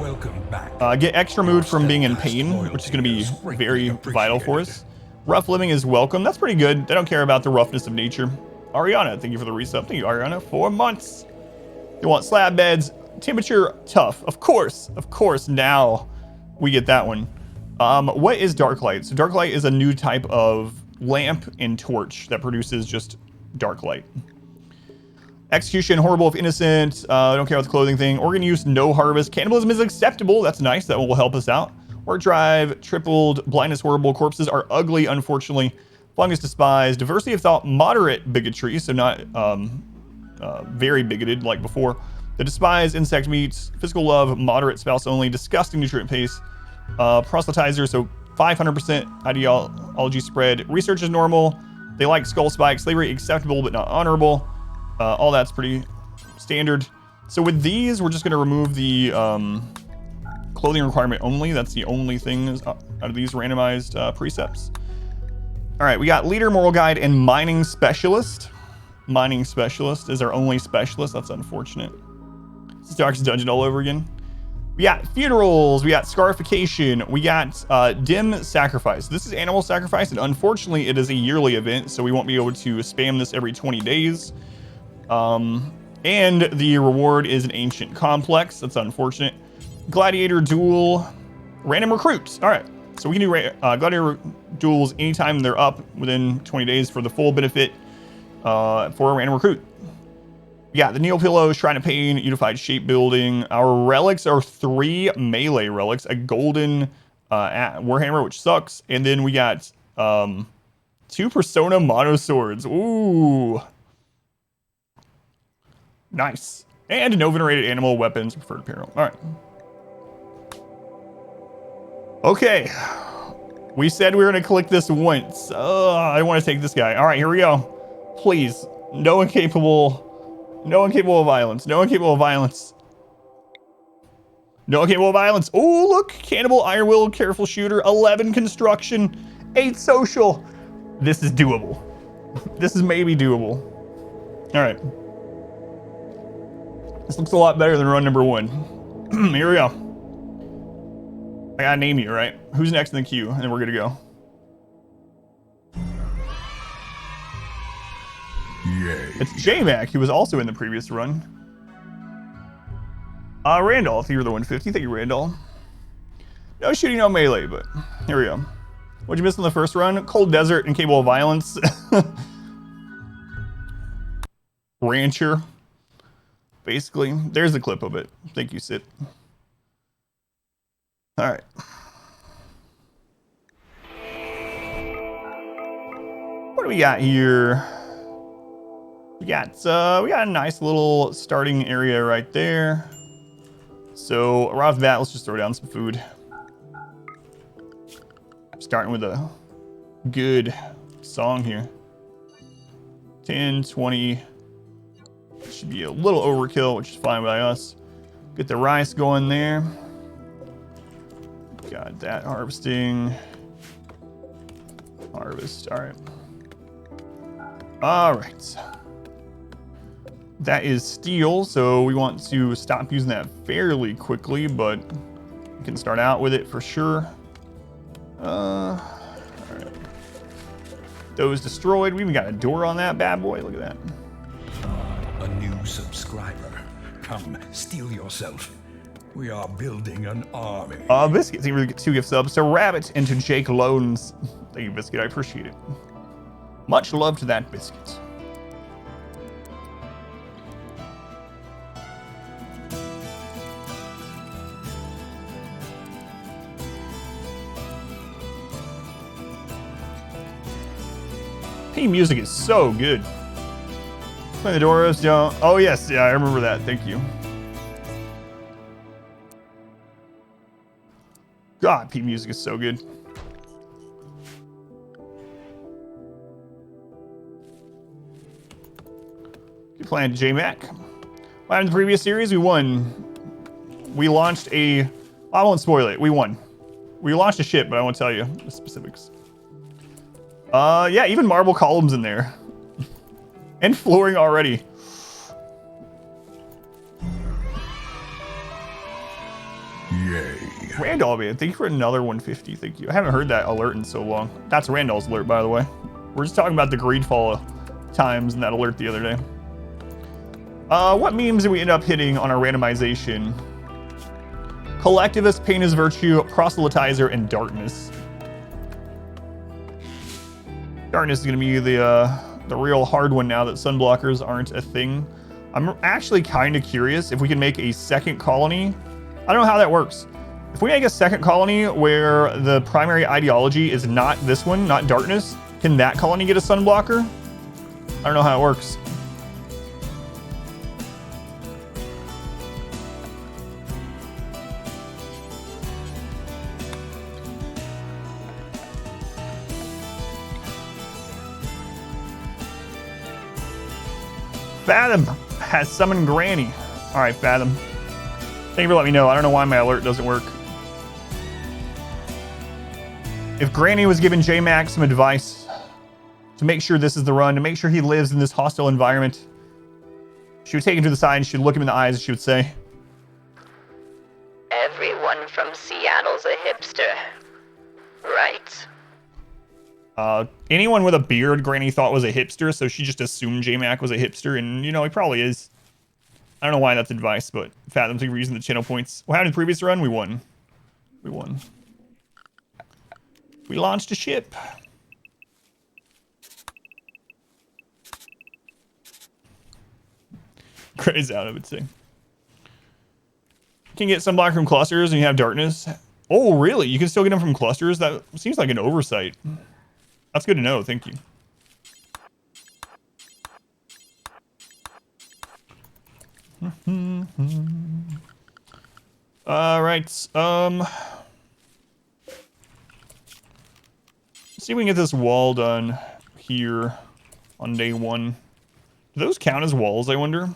get extra mood from being in pain, which is going to be very vital for us. Rough living is welcome. That's pretty good. They don't care about the roughness of nature. Ariana, thank you for the resub. Thank you, Ariana. 4 months. They want slab beds. Temperature tough. Of course. Now we get that one. What is dark light? So dark light is a new type of lamp and torch that produces just dark light. Execution, horrible if innocent. Don't care about the clothing thing. Organ use, no harvest. Cannibalism is acceptable. That's nice. That will help us out. Work drive, tripled. Blindness, horrible. Corpses are ugly, unfortunately. Fungus despised. Diversity of thought, moderate bigotry. So not very bigoted like before. The despise insect meats. Physical love, moderate. Spouse only. Disgusting nutrient pace. Proselytizer, so 500% ideology spread. Research is normal. They like skull spikes. Slavery acceptable but not honorable. All that's pretty standard. So with these, we're just going to remove the clothing requirement only. That's the only thing out of these randomized precepts. All right, we got leader, moral guide, and mining specialist. Mining specialist is our only specialist. That's unfortunate. This is Darkest Dungeon all over again. We got funerals, we got scarification, we got dim sacrifice. This is animal sacrifice, and unfortunately it is a yearly event, so we won't be able to spam this every 20 days. And the reward is an ancient complex. That's unfortunate. Gladiator duel, random recruits. All right, so we can do gladiator duels anytime they're up within 20 days for the full benefit for a random recruit. Yeah, the Neo Pillow, Shrine of Pain, Unified Shape Building. Our relics are 3 melee relics, a golden Warhammer, which sucks, and then we got 2 Persona Mono Swords. Ooh. Nice. And no venerated animal weapons, preferred apparel. All right. Okay. We said we were going to click this once. I want to take this guy. All right, here we go. Please. No incapable of violence. No incapable of violence. No incapable of violence. Oh, look. Cannibal, Iron Will, Careful Shooter, 11 Construction, 8 Social. This is doable. This is maybe doable. All right. This looks a lot better than run number 1. Here we go. I gotta name you, right? Who's next in the queue? And then we're good to go. Yay. It's J-Mac, who was also in the previous run. Randall, you're the 150. Thank you, Randall. No shooting, no melee, but here we go. What'd you miss on the first run? Cold Desert, Incapable of Violence. Rancher. Basically, there's the clip of it. Thank you, Sid. All right. What do we got here? We got a nice little starting area right there. So right off the bat, let's just throw down some food. Starting with a good song here. 10, 20. Should be a little overkill, which is fine by us. Get the rice going there. Got that harvesting. Harvest. All right. All right. That is steel, so we want to stop using that fairly quickly, but we can start out with it for sure. All right. Those destroyed. We even got a door on that bad boy. Look at that. A new subscriber. Come, steal yourself. We are building an army. Biscuit, thank you for 2 gift subs. So Rabbit and to Jake Loans. Thank you, Biscuit. I appreciate it. Much love to that Biscuit. Hey, music is so good. Play the doors, don't. Oh, yes. Yeah, I remember that. Thank you. God, P music is so good. Good plan, J-Mac. What happened in the previous series? We won. We launched a... I won't spoil it. We won. We launched a ship, but I won't tell you the specifics. Yeah, even marble columns in there. And flooring already. Yay. Randall, man, thank you for another 150. Thank you. I haven't heard that alert in so long. That's Randall's alert, by the way. We're just talking about the Greedfall times in that alert the other day. What memes did we end up hitting on our randomization? Collectivist, Pain is Virtue, Proselytizer, and Darkness. Darkness is going to be the real hard one now that sunblockers aren't a thing. I'm actually kind of curious if we can make a second colony. I don't know how that works. If we make a second colony where the primary ideology is not this one, not darkness, can that colony get a sunblocker? I don't know how it works. Fathom has summoned Granny. All right, Fathom. Thank you for letting me know. I don't know why my alert doesn't work. If Granny was giving J-Mac some advice to make sure this is the run, to make sure he lives in this hostile environment, she would take him to the side and she would look him in the eyes and she would say, "Everyone from Seattle's a hipster, right?" Anyone with a beard Granny thought was a hipster, so she just assumed J-Mac was a hipster, and you know, he probably is. I don't know why that's advice, but Fathom, thank you for using the channel points. What happened in the previous run? We won. We won. We launched a ship. Crazy out, I would say. You can get sunblock from clusters and you have darkness. Oh, really? You can still get them from clusters? That seems like an oversight. That's good to know. Thank you. All right. See if we can get this wall done here on day one. Do those count as walls, I wonder?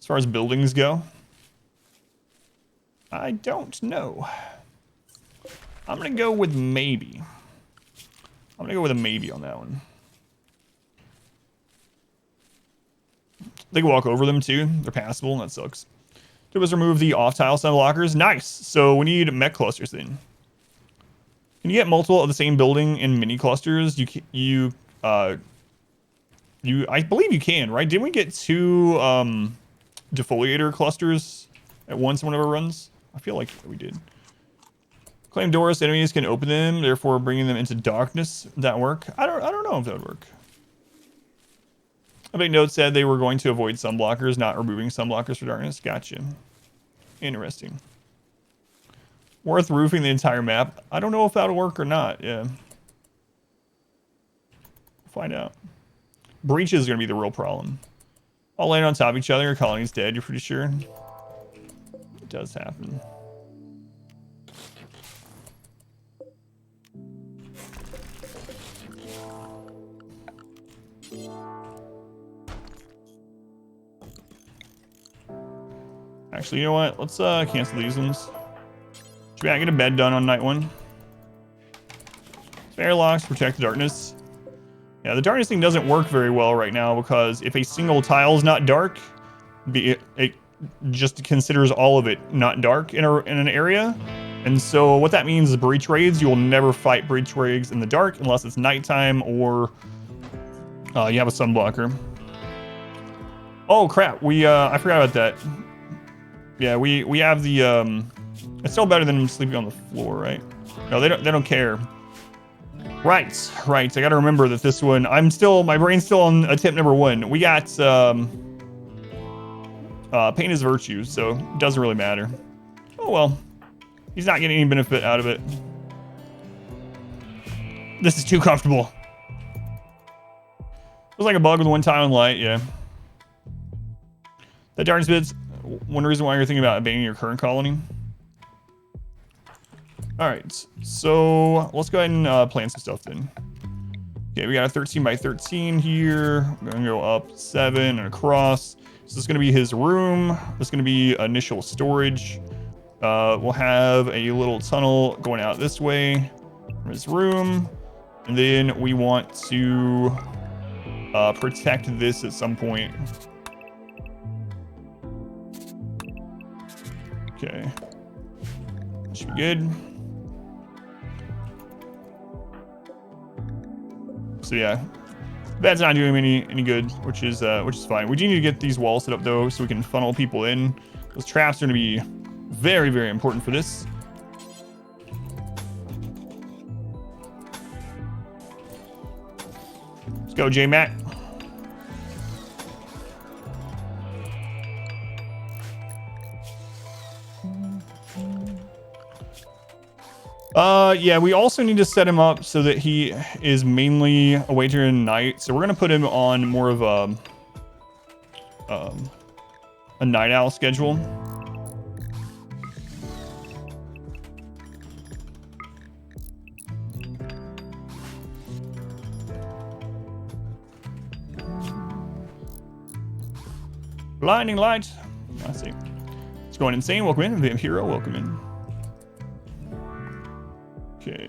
As far as buildings go? I don't know. I'm gonna go with maybe. I'm gonna go with a maybe on that one. They can walk over them too. They're passable, and that sucks. Did was remove the off-tile sun blockers. Nice. So we need mech clusters then. Can you get multiple of the same building in mini clusters? I believe you can, right? Didn't we get 2 defoliator clusters at once in one of our runs? I feel like we did. Claim doors, enemies can open them, therefore bringing them into darkness. Would that work? I don't know if that would work. I think note said they were going to avoid sunblockers, not removing sunblockers for darkness. Gotcha. Interesting. Worth roofing the entire map. I don't know if that'll work or not. Yeah. Find out. Breaches is going to be the real problem. All land on top of each other. Your colony's dead. You're pretty sure? It does happen. Actually, you know what? Let's cancel these ones. Should we get a bed done on night 1? Airlocks, protect the darkness. Yeah, the darkness thing doesn't work very well right now because if a single tile is not dark, it just considers all of it not dark in an area. And so what that means is breach raids, you will never fight breach raids in the dark unless it's nighttime or you have a sunblocker. Oh crap, I forgot about that. Yeah, we have the it's still better than sleeping on the floor, right? No, they don't care. Right. I gotta remember that this one, my brain's still on attempt number 1. We got pain is virtue, so it doesn't really matter. Oh well. He's not getting any benefit out of it. This is too comfortable. It was like a bug with one tile and light, yeah. That darn spits. One reason why you're thinking about abandoning your current colony. All right, so let's go ahead and plant some stuff then. Okay, we got a 13 by 13 here. We're gonna go up 7 and across. So this is gonna be his room. This is gonna be initial storage. We'll have a little tunnel going out this way from his room. And then we want to protect this at some point. Okay. Should be good. So yeah, that's not doing me any good, which is fine. We do need to get these walls set up though, so we can funnel people in. Those traps are going to be very, very important for this. Let's go, J-Mac. Yeah, we also need to set him up so that he is mainly awake during the night. So we're gonna put him on more of a night owl schedule. Blinding light. I see. It's going insane. Welcome in, Vim Hero. Welcome in. Okay.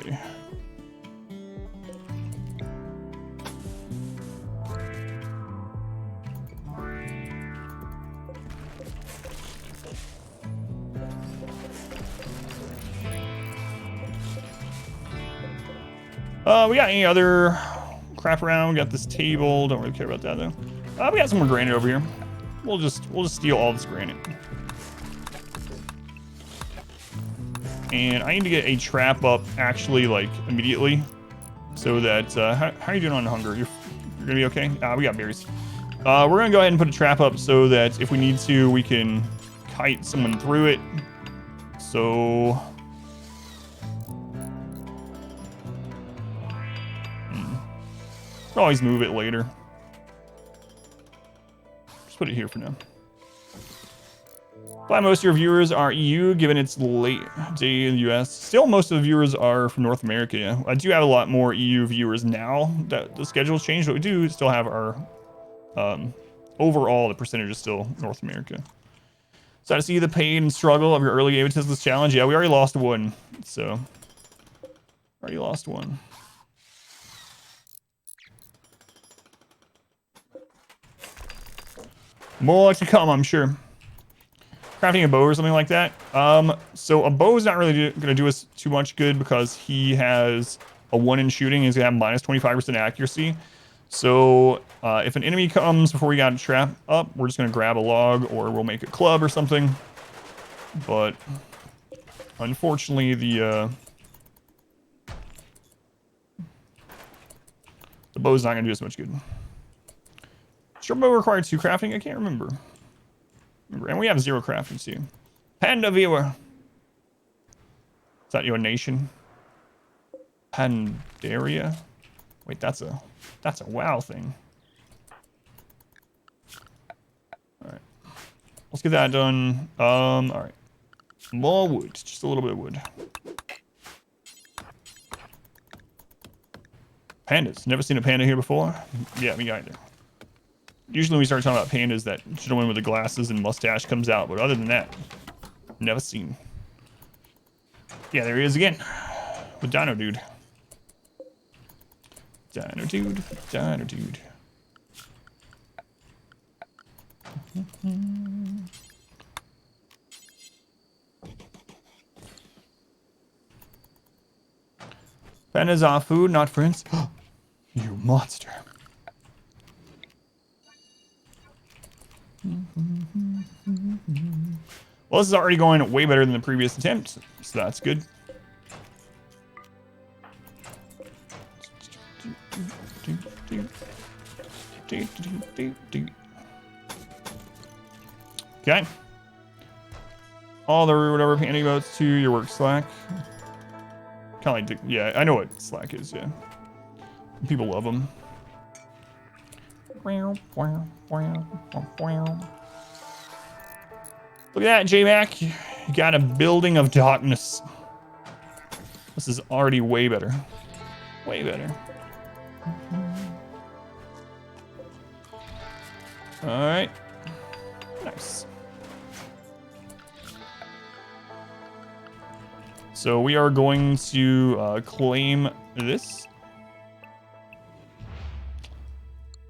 We got any other crap around? We got this table. Don't really care about that though. We got some more granite over here. We'll just steal all this granite. And I need to get a trap up actually like immediately, so that how are you doing on hunger? You're gonna be okay. We got berries. We're gonna go ahead and put a trap up so that if we need to, we can kite someone through it. So we'll always move it later. Just put it here for now. Why most of your viewers are EU, given it's late day in the US. Still, most of the viewers are from North America. Yeah. I do have a lot more EU viewers now that the schedule's changed, but we do still have our, overall, the percentage is still North America. So to see the pain and struggle of your early game into this challenge. Yeah, we already lost one. So, already lost one. More to come, I'm sure. Crafting a bow or something like that. So a bow is not really going to do us too much good because he has a 1 in shooting. He's going to have minus 25% accuracy. So if an enemy comes before we got a trap up, we're just going to grab a log or we'll make a club or something. But unfortunately, the bow's not going to do us much good. Short bow required 2 crafting? I can't remember. And we have 0 crafting too. Panda viewer. Is that your nation? Pandaria? Wait, that's a WoW thing. Alright. Let's get that done. Alright. More wood. Just a little bit of wood. Pandas. Never seen a panda here before? Yeah, me either. Usually when we start talking about pandas, that gentleman with the glasses and mustache comes out. But other than that, never seen. Yeah, there he is again. With Dino Dude. Dino Dude. Dino Dude. Pandas are food, not friends. You monster. Well, this is already going way better than the previous attempt, so that's good. Okay. All the whatever panda emotes to your work Slack. Kind of like, yeah, I know what Slack is, yeah. People love them. Look at that, J-Mac. You got a building of darkness. This is already way better. Way better. All right. Nice. So we are going to claim this.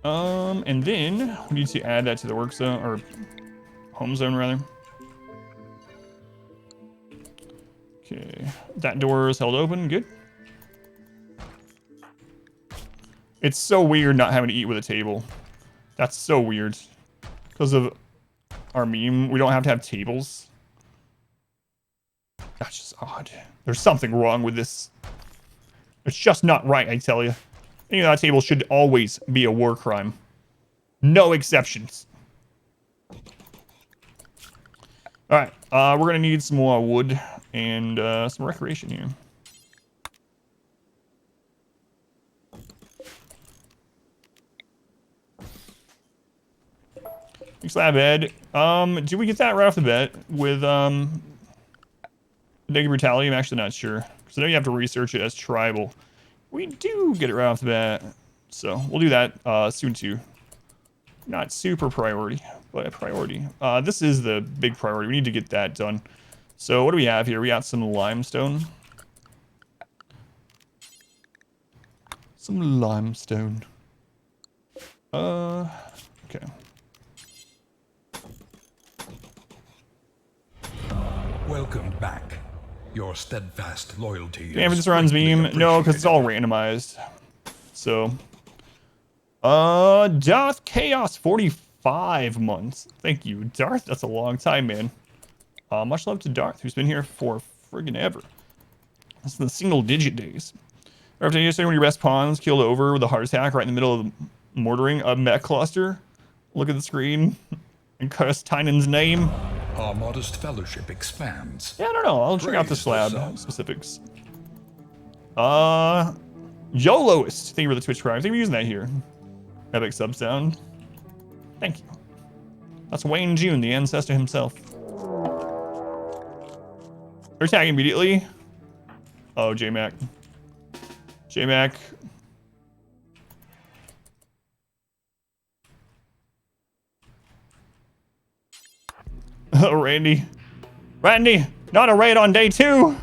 And then we need to add that to the work zone, or home zone rather. Okay, that door is held open, good. It's so weird not having to eat with a table. That's so weird. Because of our meme, we don't have to have tables. That's just odd. There's something wrong with this. It's just not right, I tell you. Eating on that table should always be a war crime. No exceptions. Alright, we're gonna need some more wood and some recreation here. Slab bed. Do we get that right off the bat with Negative Brutality? I'm actually not sure. Because I know you have to research it as tribal. We do get it right off the bat. So we'll do that soon too. Not super priority, but a priority. This is the big priority. We need to get that done. So what do we have here? We got some limestone. Some limestone. Okay. Welcome back. Your steadfast loyalty. Damn, this runs meme. No, because it's all randomized. So, Darth Chaos 45 months. Thank you, Darth. That's a long time, man. Much love to Darth, who's been here for friggin' ever. This is the single-digit days. After yesterday, one of your best pawns killed over with a heart attack right in the middle of mortaring a mech cluster. Look at the screen and cuss Tynan's name. Our modest fellowship expands. Yeah, I don't know. I'll check out the slab specifics. YOLOist. Thank you for the Twitch Prime. I think we're using that here. Epic sub sound. Thank you. That's Wayne June, the ancestor himself. They're tagging immediately. Oh, J-Mac. J-Mac. Oh, Randy. Randy, not a raid on day 2.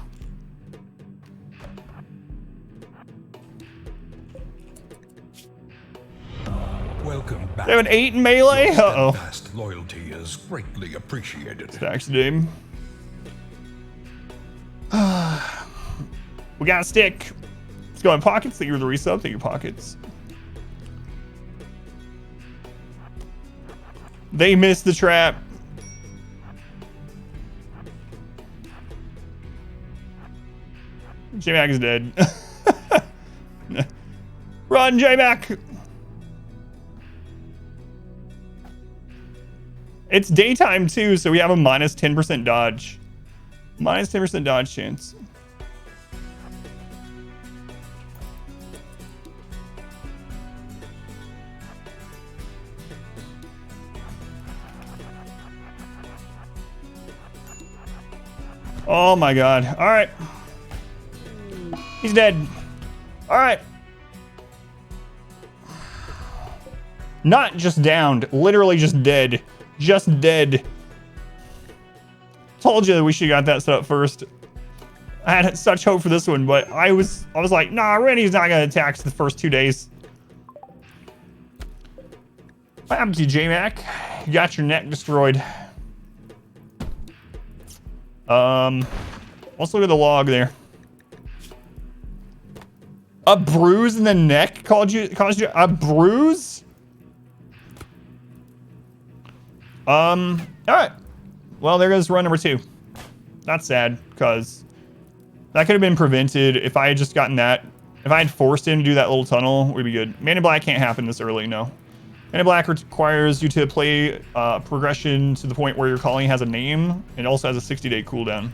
Welcome back. They have an 8 in melee? Uh-oh. Steadfast loyalty is greatly appreciated. Stacks name. We got a stick. Let's go in pockets. Thank you for the resub. Thank you, pockets. They missed the trap. J-Mac is dead. Run, J-Mac! It's daytime too, so we have a minus 10% dodge. Minus 10% dodge chance. Oh my god. Alright. He's dead. Alright. Not just downed. Literally just dead. Just dead. Told you we should have got that set up first. I had such hope for this one, but I was like, nah, Randy's not gonna attack the first 2 days. What happened to you, J-Mac? You got your neck destroyed. Let's look at the log there. A bruise in the neck caused you a bruise? All right. Well, there goes run number 2. That's sad, because that could have been prevented if I had just gotten that. If I had forced him to do that little tunnel, we'd be good. Man in Black can't happen this early, no. Man in Black requires you to play progression to the point where your calling has a name. It also has a 60-day cooldown.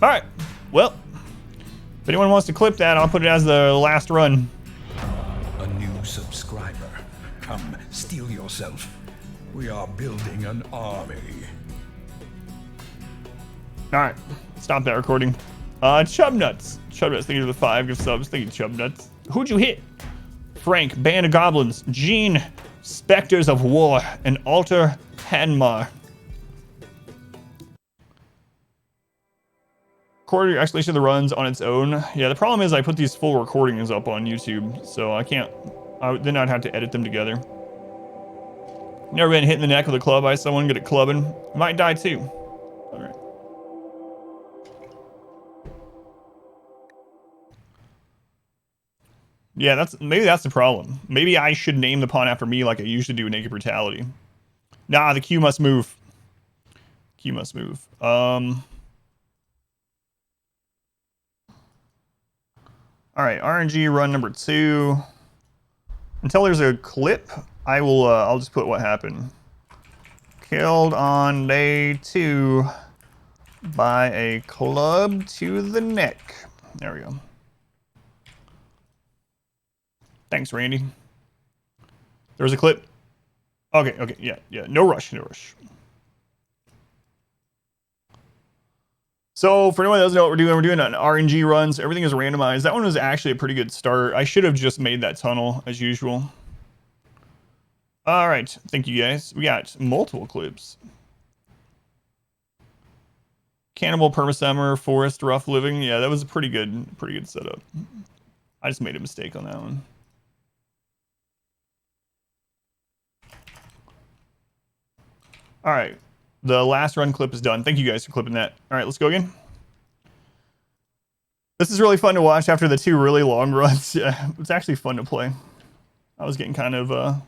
All right. Well, if anyone wants to clip that, I'll put it as the last run. A a new subscriber. Come, steel yourself. We are building an army. All right, stop that recording. Chubnuts. Chubnuts, thank you for the 5 gift subs. Thank you, Chubnuts. Who'd you hit? Frank, Band of Goblins, Gene, Spectres of War, and Alter Hanmar. Recording explanation of the runs on its own. Yeah, the problem is I put these full recordings up on YouTube, so I can't. Then I'd have to edit them together. Never been hit in the neck with a club by someone, good at clubbing. Might die too. All right. Yeah, maybe that's the problem. Maybe I should name the pawn after me like I usually do in Naked Brutality. Nah, the Q must move. Q must move. All right, RNG run number 2. Until there's a clip, I'll just put what happened. Killed on day 2 by a club to the neck. There we go. Thanks, Randy. There was a clip. Okay, yeah. No rush. So for anyone that doesn't know what we're doing an RNG run, so everything is randomized. That one was actually a pretty good start. I should have just made that tunnel as usual. All right, thank you guys. We got multiple clips. Cannibal, Permasummer, Forest, Rough Living. Yeah, that was a pretty good setup. I just made a mistake on that one. All right, the last run clip is done. Thank you guys for clipping that. All right, let's go again. This is really fun to watch after the 2 really long runs. Yeah, it's actually fun to play. I was getting kind of, the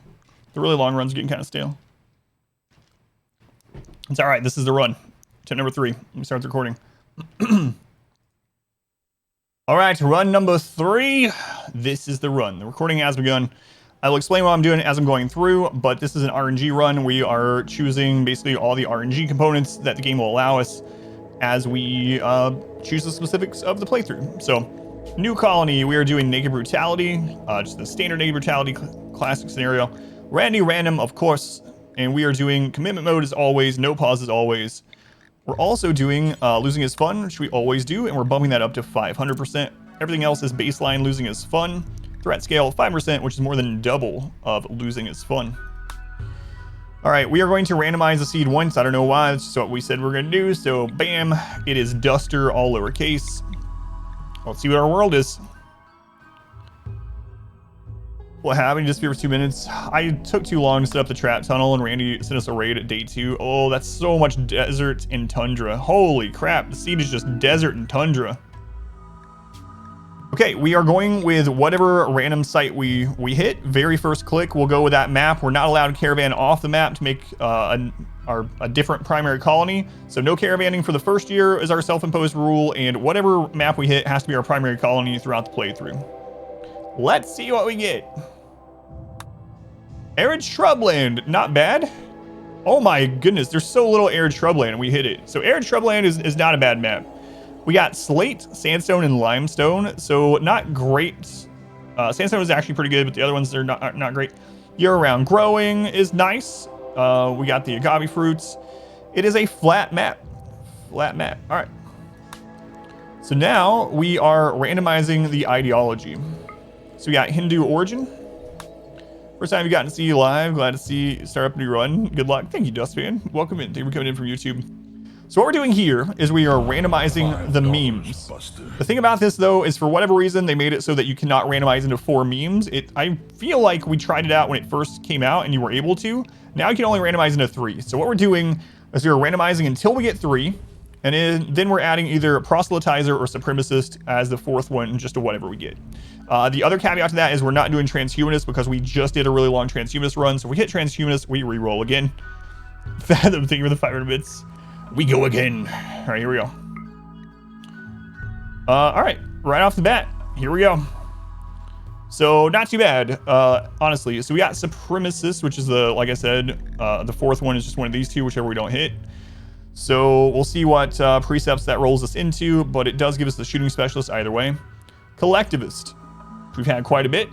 really long runs getting kind of stale. It's all right, this is the run. Tip number 3, let me start the recording. All right, run number 3. This is the run. The recording has begun. I will explain what I'm doing as I'm going through, but this is an RNG run. We are choosing basically all the RNG components that the game will allow us as we choose the specifics of the playthrough. So, new colony, we are doing Naked Brutality, just the standard Naked Brutality classic scenario. Randy Random, of course, and we are doing commitment mode as always, no pause as always. We're also doing losing is fun, which we always do, and we're bumping that up to 500%. Everything else is baseline losing is fun. Threat scale 5%, which is more than double of losing is fun. All right, we are going to randomize the seed once. I don't know why. That's just what we said we're going to do. So, bam, it is Duster, all lowercase. Let's see what our world is. What happened? Just for 2 minutes. I took too long to set up the trap tunnel, and Randy sent us a raid at day 2. Oh, that's so much desert and tundra. Holy crap, the seed is just desert and tundra. Okay, we are going with whatever random site we hit. Very first click, we'll go with that map. We're not allowed to caravan off the map to make a different primary colony. So no caravanning for the first year is our self-imposed rule, and whatever map we hit has to be our primary colony throughout the playthrough. Let's see what we get. Arid Shrubland, not bad. Oh my goodness, there's so little arid shrubland and we hit it. So arid shrubland is not a bad map. We got slate, sandstone, and limestone, so not great. Sandstone is actually pretty good, but the other ones are not great. Year-round growing is nice. We got the agave fruits. It is a flat map. Flat map. All right. So now we are randomizing the ideology. So we got Hindu origin. First time you've gotten to see you live. Glad to see you start up a new run. Good luck. Thank you, Dustfan. Welcome in. Thank you for coming in from YouTube. So what we're doing here is we are randomizing the memes. The thing about this though is for whatever reason they made it so that you cannot randomize into 4 memes. I feel like we tried it out when it first came out and you were able to. Now you can only randomize into 3. So what we're doing is we're randomizing until we get 3, and then we're adding either proselytizer or supremacist as the 4th one, just to whatever we get. The other caveat to that is we're not doing transhumanist because we just did a really long transhumanist run. So if we hit transhumanist, we re-roll again. Fathom, thank you for the 500 bits. We go again. All right, here we go. All right, right off the bat, here we go. So not too bad, honestly. So we got supremacist, which is the, like I said, the 4th one is just one of these 2, whichever we don't hit. So we'll see what precepts that rolls us into, but it does give us the shooting specialist either way. Collectivist, which we've had quite a bit.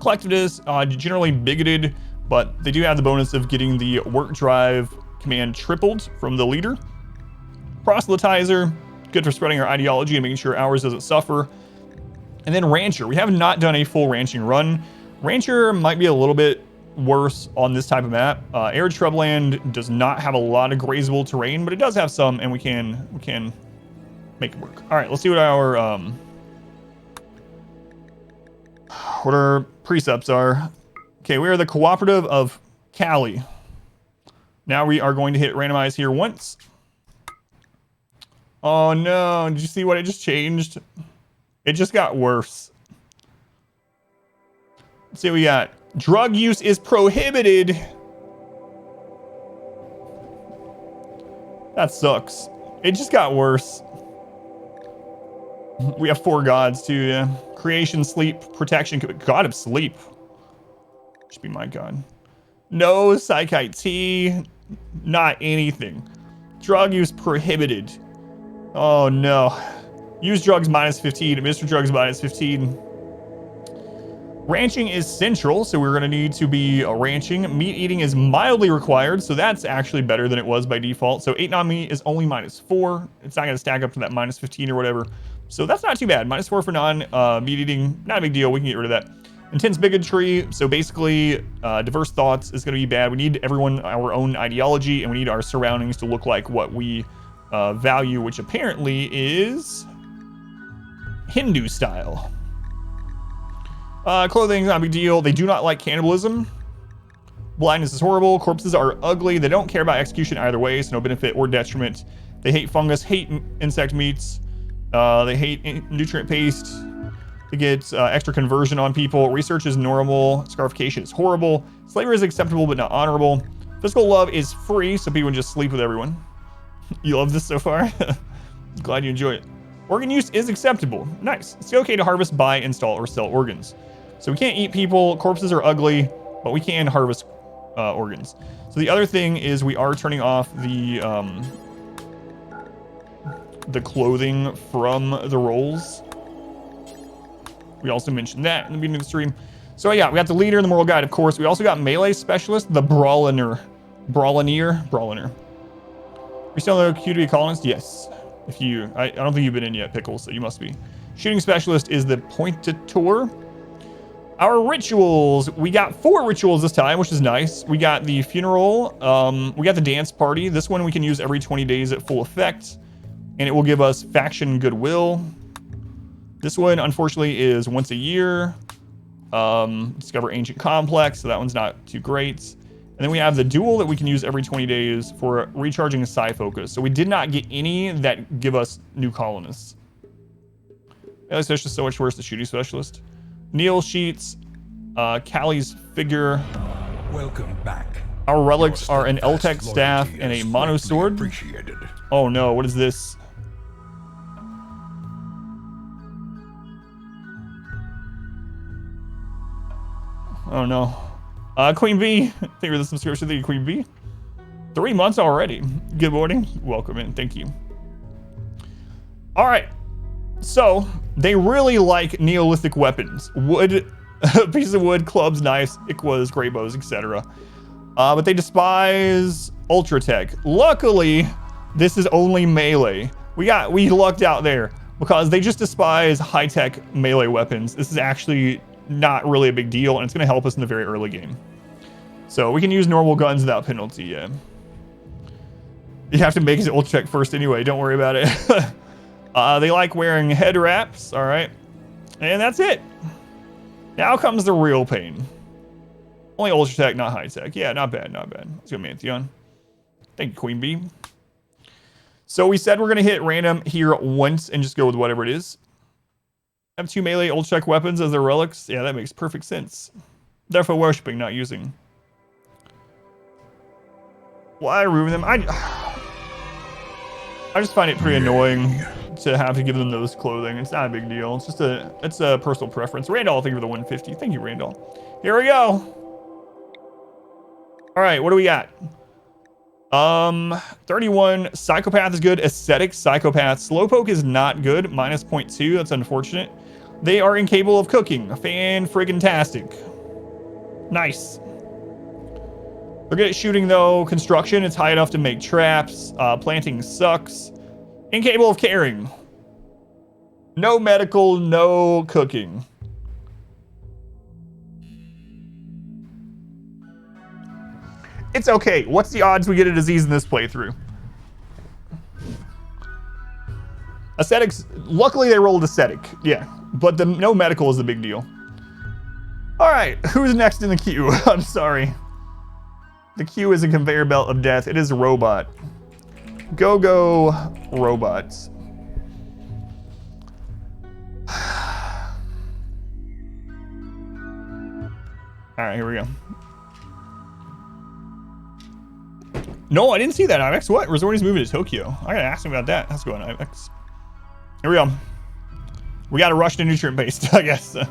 Collectivist, generally bigoted, but they do have the bonus of getting the work drive command tripled from the leader. Proselytizer, good for spreading our ideology and making sure ours doesn't suffer. And then Rancher, we have not done a full ranching run. Rancher might be a little bit worse on this type of map. Arid Shrubland does not have a lot of grazable terrain, but it does have some, and we can make it work. All right, let's see what our precepts are. Okay, we are the cooperative of Cali. Now we are going to hit randomize here once. Oh no, did you see what it just changed? It just got worse. Let's see what we got. Drug use is prohibited. That sucks. It just got worse. We have 4 gods too, yeah. Creation, sleep, protection, god of sleep. Should be my god. No Psychite T, not anything. Drug use prohibited. Oh no. Use drugs -15, administer drugs -15. Ranching is central, so we're gonna need to be ranching. Meat eating is mildly required, so that's actually better than it was by default. So 8 non-meat is only -4. It's not gonna stack up to that -15 or whatever. So that's not too bad. -4 for meat eating, not a big deal. We can get rid of that. Intense bigotry, so basically diverse thoughts is gonna be bad. We need everyone our own ideology, and we need our surroundings to look like what we value, which apparently is Hindu style. Clothing, not a big deal. They do not like cannibalism. Blindness is horrible. Corpses are ugly. They don't care about execution either way, so no benefit or detriment. They hate fungus, hate insect meats. They hate nutrient paste. They get extra conversion on people. Research is normal. Scarification is horrible. Slavery is acceptable but not honorable. Physical love is free, so people can just sleep with everyone. You love this so far? Glad you enjoy it. Organ use is acceptable. Nice. It's okay to harvest, buy, install, or sell organs. So we can't eat people. Corpses are ugly, but we can harvest organs. So the other thing is we are turning off the clothing from the rolls. We also mentioned that in the beginning of the stream. So yeah, we got the leader and the moral guide, of course. We also got melee specialist, the brawliner. We still know Q to be a colonist? Yes. I don't think you've been in yet, Pickles, so you must be. Shooting specialist is the pointator. Our rituals, we got 4 rituals this time, which is nice. We got the funeral, we got the dance party. This one we can use every 20 days at full effect, and it will give us faction goodwill. This one, unfortunately, is once a year. Discover ancient complex, so that one's not too great. And then we have the duel that we can use every 20 days for recharging psi focus. So we did not get any that give us new colonists. Melee specialist is so much worse than shooting specialist. Neil sheets, Callie's figure. Welcome back. Our relics are an Eltec staff and a mono sword. Appreciated. Oh no, what is this? Oh no. Queen Bee, thank you for the subscription. Thank you, Queen Bee. 3 months already. Good morning. Welcome in. Thank you. All right. So they really like Neolithic weapons. Wood, pieces of wood, clubs, knives, ikwas, great bows, etc. But they despise Ultra Tech. Luckily, this is only melee. We lucked out there because they just despise high-tech melee weapons. This is actually not really a big deal, and it's going to help us in the very early game. So we can use normal guns without penalty, yeah. You have to make his ult check first anyway, don't worry about it. They like wearing head wraps, all right. And that's it. Now comes the real pain. Only ultra tech, not high tech. Yeah, not bad, not bad. Let's go Mantheon. Thank you, Queen Bee. So we said we're going to hit random here once and just go with whatever it is. Have 2 melee ultra tech weapons as their relics. Yeah, that makes perfect sense. Therefore worshipping, not using. Why remove them? I just find it pretty annoying to have to give them those clothing. It's not a big deal. It's just a personal preference. Randall, thank you for the 150. Thank you, Randall. Here we go. All right, what do we got? 31 psychopath is good. Aesthetic psychopath. Slowpoke is not good. -0.2. That's unfortunate. They are incapable of cooking. Fan-friggin-tastic. Nice. They're good at shooting, though. Construction, it's high enough to make traps. Planting sucks. Incapable of caring. No medical, no cooking. It's okay. What's the odds we get a disease in this playthrough? Aesthetics, luckily they rolled aesthetic. Yeah, but the no medical is the big deal. All right, who's next in the queue? I'm sorry. The queue is a conveyor belt of death. It is a robot. Go robots. All right, here we go. No, I didn't see that, IMX. What? Resorty's moving to Tokyo. I gotta ask him about that. How's it going, IMX? Here we go. We gotta rush to nutrient based, I guess. I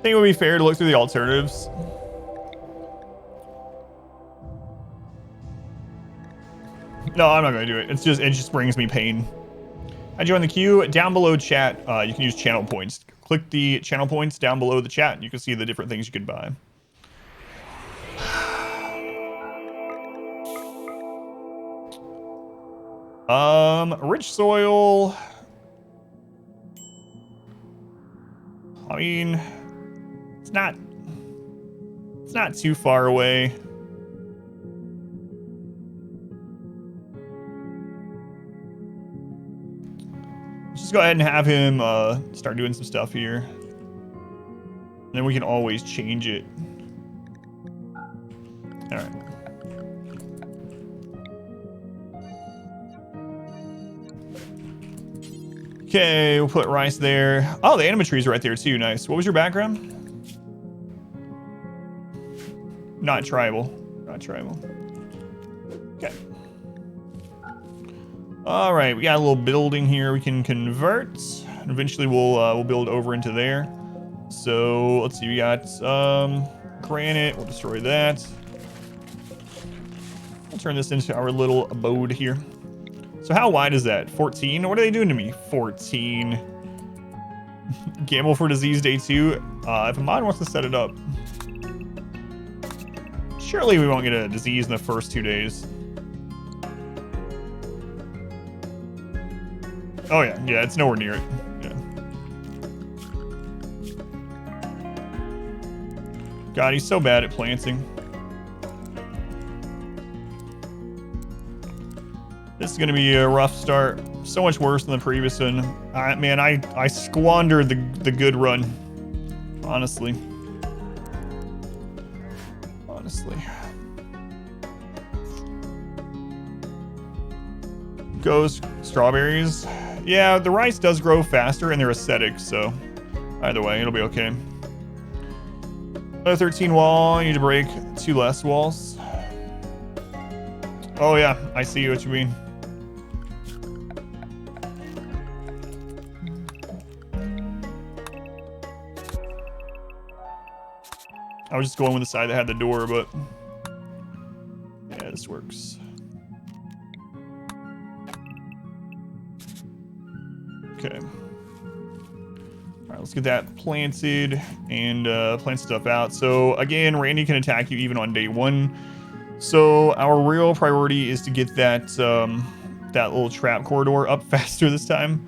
think it would be fair to look through the alternatives. No, I'm not gonna do it. It just brings me pain. I joined the queue. Down below chat, you can use channel points. Click the channel points down below the chat and you can see the different things you can buy. Rich soil. I mean, it's not too far away. Let's just go ahead and have him start doing some stuff here. And then we can always change it. All right. Okay, we'll put rice there. Oh, the animatry's right there too. Nice. What was your background? Not tribal. Not tribal. Okay. All right, we got a little building here we can convert. And eventually we'll build over into there. So let's see, we got granite. We'll destroy that. We'll turn this into our little abode here. So how wide is that? 14? What are they doing to me? 14. Gamble for disease day 2. If a mod wants to set it up. Surely we won't get a disease in the first 2 days. Oh yeah, it's nowhere near it. Yeah. God, he's so bad at planting. This is gonna be a rough start. So much worse than the previous one. Man, I squandered the good run. Honestly. Goes strawberries. Yeah, the rice does grow faster and they're acidic, so either way, it'll be okay. Another 13 wall, you need to break 2 less walls. Oh yeah, I see what you mean. I was just going with the side that had the door, but yeah, this works. Okay. All right, let's get that planted and plant stuff out. So again, Randy can attack you even on day 1. So our real priority is to get that that little trap corridor up faster this time.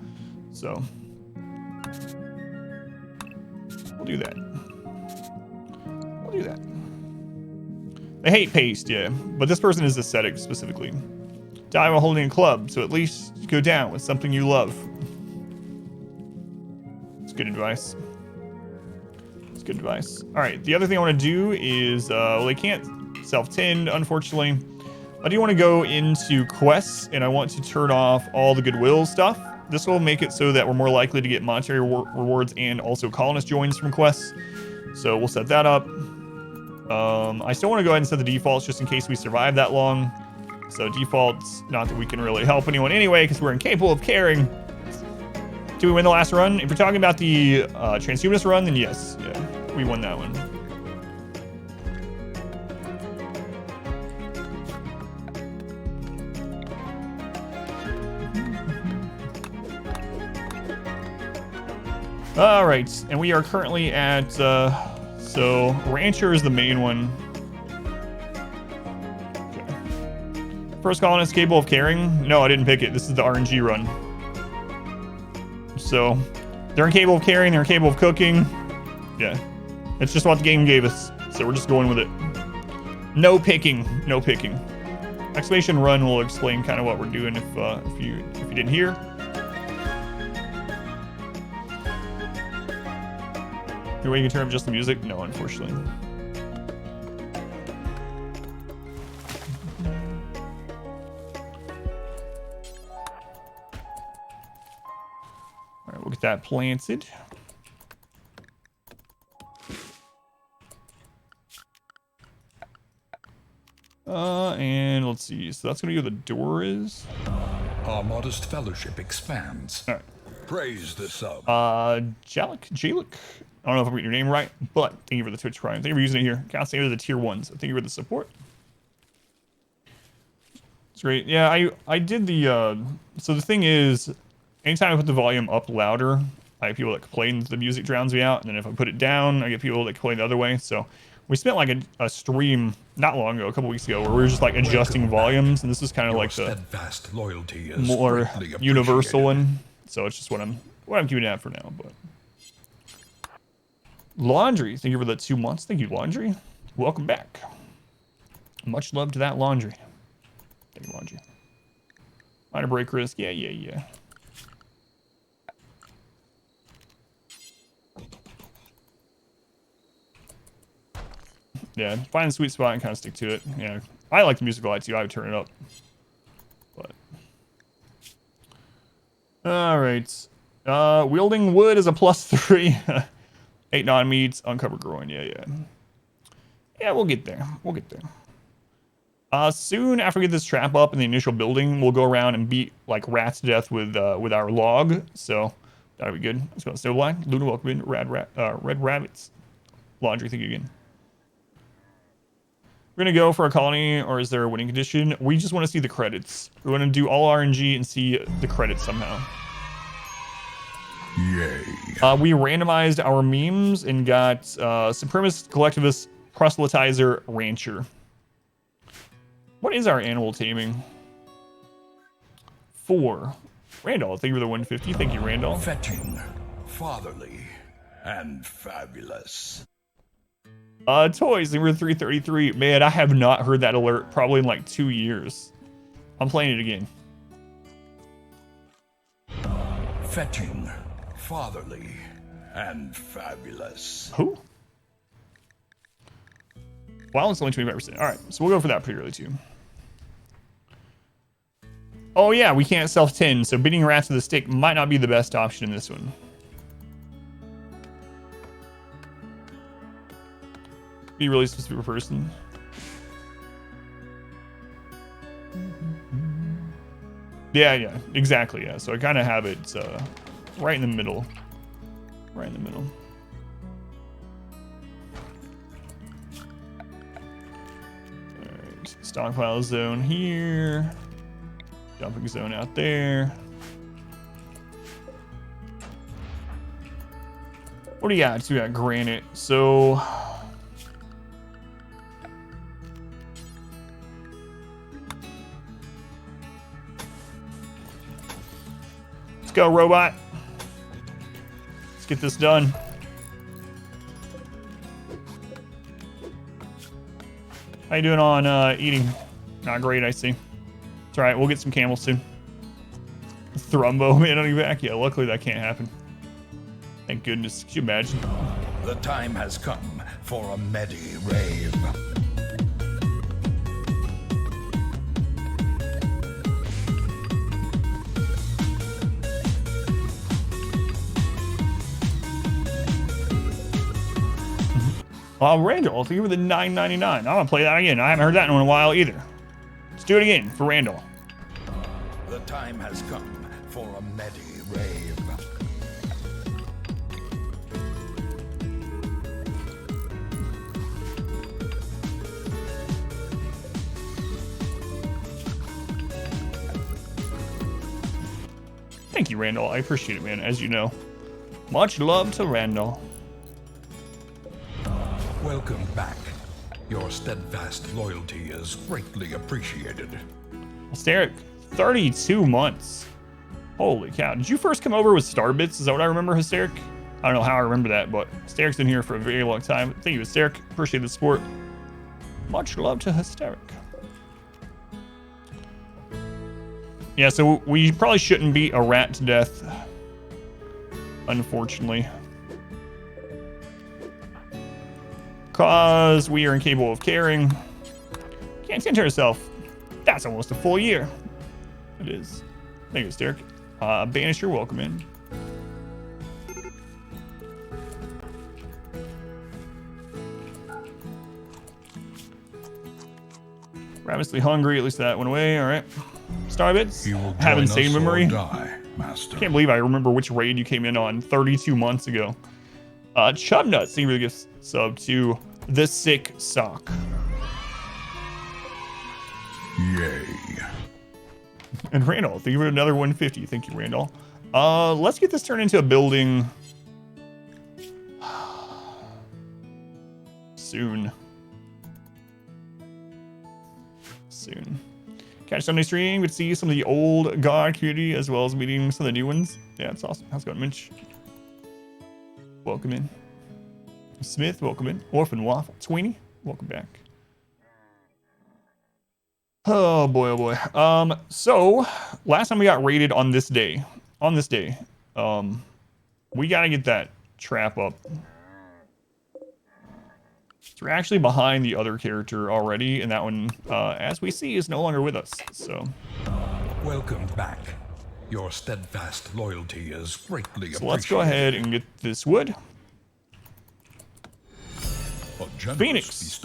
So we'll do that. They hate paste, yeah, but this person is aesthetic specifically. Die while holding a club, so at least go down with something you love. It's good advice. It's good advice. All right, the other thing I want to do is, well, they can't self-tend, unfortunately. I do want to go into quests, and I want to turn off all the goodwill stuff. This will make it so that we're more likely to get monetary rewards and also colonist joins from quests. So we'll set that up. I still want to go ahead and set the defaults just in case we survive that long. So defaults, not that we can really help anyone anyway, because we're incapable of caring. Did we win the last run? If you're talking about the transhumanist run, then yes, yeah, we won that one. All right, and we are currently at, so Rancher is the main one. Okay. First colonist capable of carrying? No, I didn't pick it. This is the RNG run. So they're incapable of carrying, they're incapable of cooking. Yeah, it's just what the game gave us. So we're just going with it. No picking, no picking. Exclamation run will explain kind of what we're doing if you didn't hear. Your way you can turn up just the music? No, unfortunately. All right, we'll get that planted. And let's see. So that's gonna be where the door is. Our modest fellowship expands. All right. Praise the sub. Jalik. I don't know if I'm getting your name right, but thank you for the Twitch Prime. Thank you for using it here. Can't say the tier 1s. Thank you for the support. It's great. Yeah, I did the so the thing is, anytime I put the volume up louder, I have people that complain the music drowns me out, and then if I put it down, I get people that complain the other way. So we spent like a stream not long ago, a couple weeks ago, where we were just like adjusting volumes, and this is kind of like the steadfast loyalty is more universal one. So it's just what I'm keeping it at for now. But Laundry, thank you for the 2 months. Thank you, Laundry. Welcome back. Much love to that Laundry. Thank you, Laundry. Minor break risk. Yeah. Yeah, find the sweet spot and kind of stick to it. Yeah, I like the music a lot too. I would turn it up. But all right, wielding wood is a +3. 8 non-meats, uncover groin. Yeah. We'll get there. Soon after we get this trap up in the initial building, we'll go around and beat like rats to death with our log. So that'll be good. Let's go to Snowblind. Luna, welcome in. Red Rabbits. Laundry, thank you again. We're gonna go for a colony, or is there a winning condition? We just want to see the credits. We want to do all RNG and see the credits somehow. Yay. We randomized our memes and got Supremacist, Collectivist, Proselytizer, Rancher. What is our animal taming? 4. Randall, thank you for the 150. Thank you, Randall. Fetching, fatherly, and fabulous. Toys, they were 333. Man, I have not heard that alert probably in like 2 years. I'm playing it again. Fetching, fatherly, and fabulous. Who? Wow, it's only 25%. All right, so we'll go for that pretty early too. Oh yeah, we can't self-tin, so beating rats with a stick might not be the best option in this one. Be really specific person. Yeah, exactly. Yeah, so I kind of have it right in the middle. Right in the middle. Alright, stockpile zone here. Dumping zone out there. What do you got? So we got granite. So let's go, robot. Let's get this done. How you doing on eating? Not great, I see. It's alright, we'll get some camels soon. Thrumbo man on your back? Yeah, luckily that can't happen. Thank goodness. Could you imagine? The time has come for a Medi rave. Randall, thank you for the $9.99. I'm gonna play that again. I haven't heard that one in a while either. Let's do it again for Randall. The time has come for a Medi rave. Thank you, Randall. I appreciate it, man, as you know. Much love to Randall. Welcome back. Your steadfast loyalty is greatly appreciated. Hysteric, 32 months. Holy cow. Did you first come over with Starbits? Is that what I remember, Hysteric? I don't know how I remember that, but Hysteric's been here for a very long time. Thank you, Hysteric. Appreciate the support. Much love to Hysteric. Yeah, so we probably shouldn't beat a rat to death, unfortunately. Because we are incapable of caring. Can't tend to herself. That's almost a full year. It is. Thank you, Hysteric. Banisher, welcome in. Ravenously hungry, at least that went away. All right. Starbits, have insane memory. Die, master. Can't believe I remember which raid you came in on 32 months ago. Chubnuts, thank you for the gift sub to the Sick Sock. Yay. And Randall, thank you for another 150. Thank you, Randall. Let's get this turned into a building soon. Catch Sunday stream, good to see some of the old God community as well as meeting some of the new ones. Yeah, it's awesome. How's it going, Minch? Welcome in. Smith, welcome in. Orphan Waffle. Sweeney, welcome back. Oh boy, oh boy. So last time we got raided on this day, we gotta get that trap up. So we're actually behind the other character already, and that one, as we see, is no longer with us. So welcome back. Your steadfast loyalty is greatly appreciated. Let's go ahead and get this wood. Phoenix.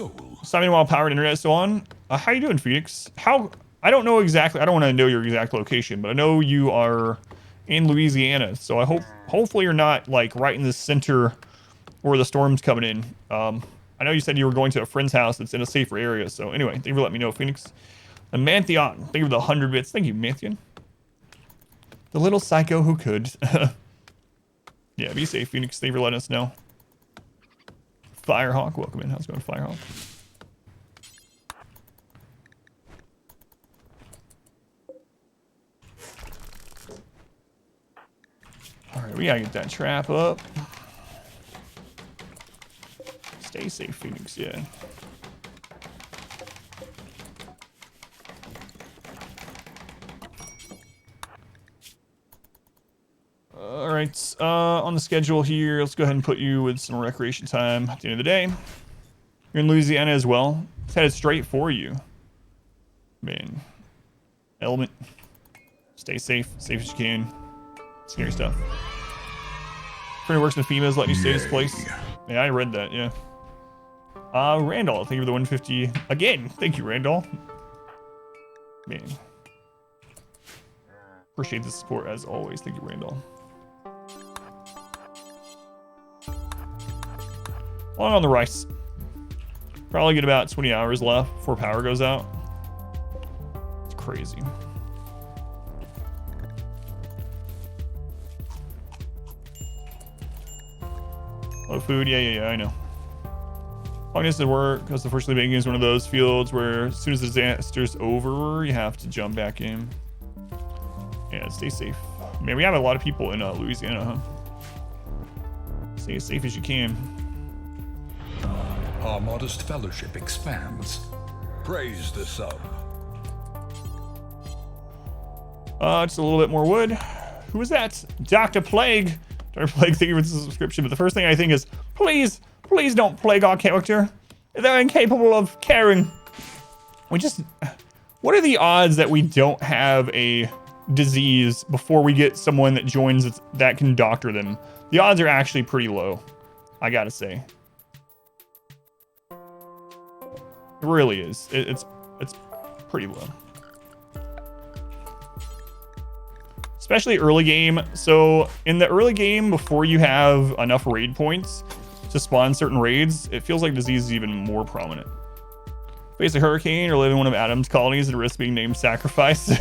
Signing while powered internet so on. How you doing, Phoenix? I don't know exactly. I don't want to know your exact location, but I know you are in Louisiana. So I hopefully you're not like right in the center where the storm's coming in. I know you said you were going to a friend's house that's in a safer area. So anyway, thank you for letting me know, Phoenix. And Mantheon, thank you for the 100 bits. Thank you, Mantheon. The little psycho who could. Yeah, be safe, Phoenix. Thank you for letting us know. Firehawk, welcome in. How's it going, Firehawk? All right, we gotta get that trap up. Stay safe, Phoenix, yeah. All right, on the schedule here, let's go ahead and put you with some recreation time at the end of the day. You're in Louisiana as well. It's headed straight for you. Man. Element. Stay safe as you can. Scary stuff. Friend who works in FEMA is letting you stay in this place. Yeah, I read that, yeah. Randall, thank you for the 150 again. Thank you, Randall. Man. Appreciate the support as always. Thank you, Randall. On the rice. Probably get about 20 hours left before power goes out. It's crazy. Low food, yeah, I know. Long distance work, because the first living is one of those fields where as soon as the disaster's over, you have to jump back in. Yeah, stay safe. Man, we have a lot of people in Louisiana, huh? Stay as safe as you can. Our modest fellowship expands. Praise the sub. Just a little bit more wood. Who is that? Dr. Plague. Dr. Plague, thank you for the subscription. But the first thing I think is, please don't plague our character. They're incapable of caring. What are the odds that we don't have a disease before we get someone that joins that can doctor them? The odds are actually pretty low, I gotta say. It really is. It's pretty low. Especially early game. So in the early game, before you have enough raid points to spawn certain raids, it feels like disease is even more prominent. Face a hurricane or live in one of Adam's colonies and risk being named sacrifice.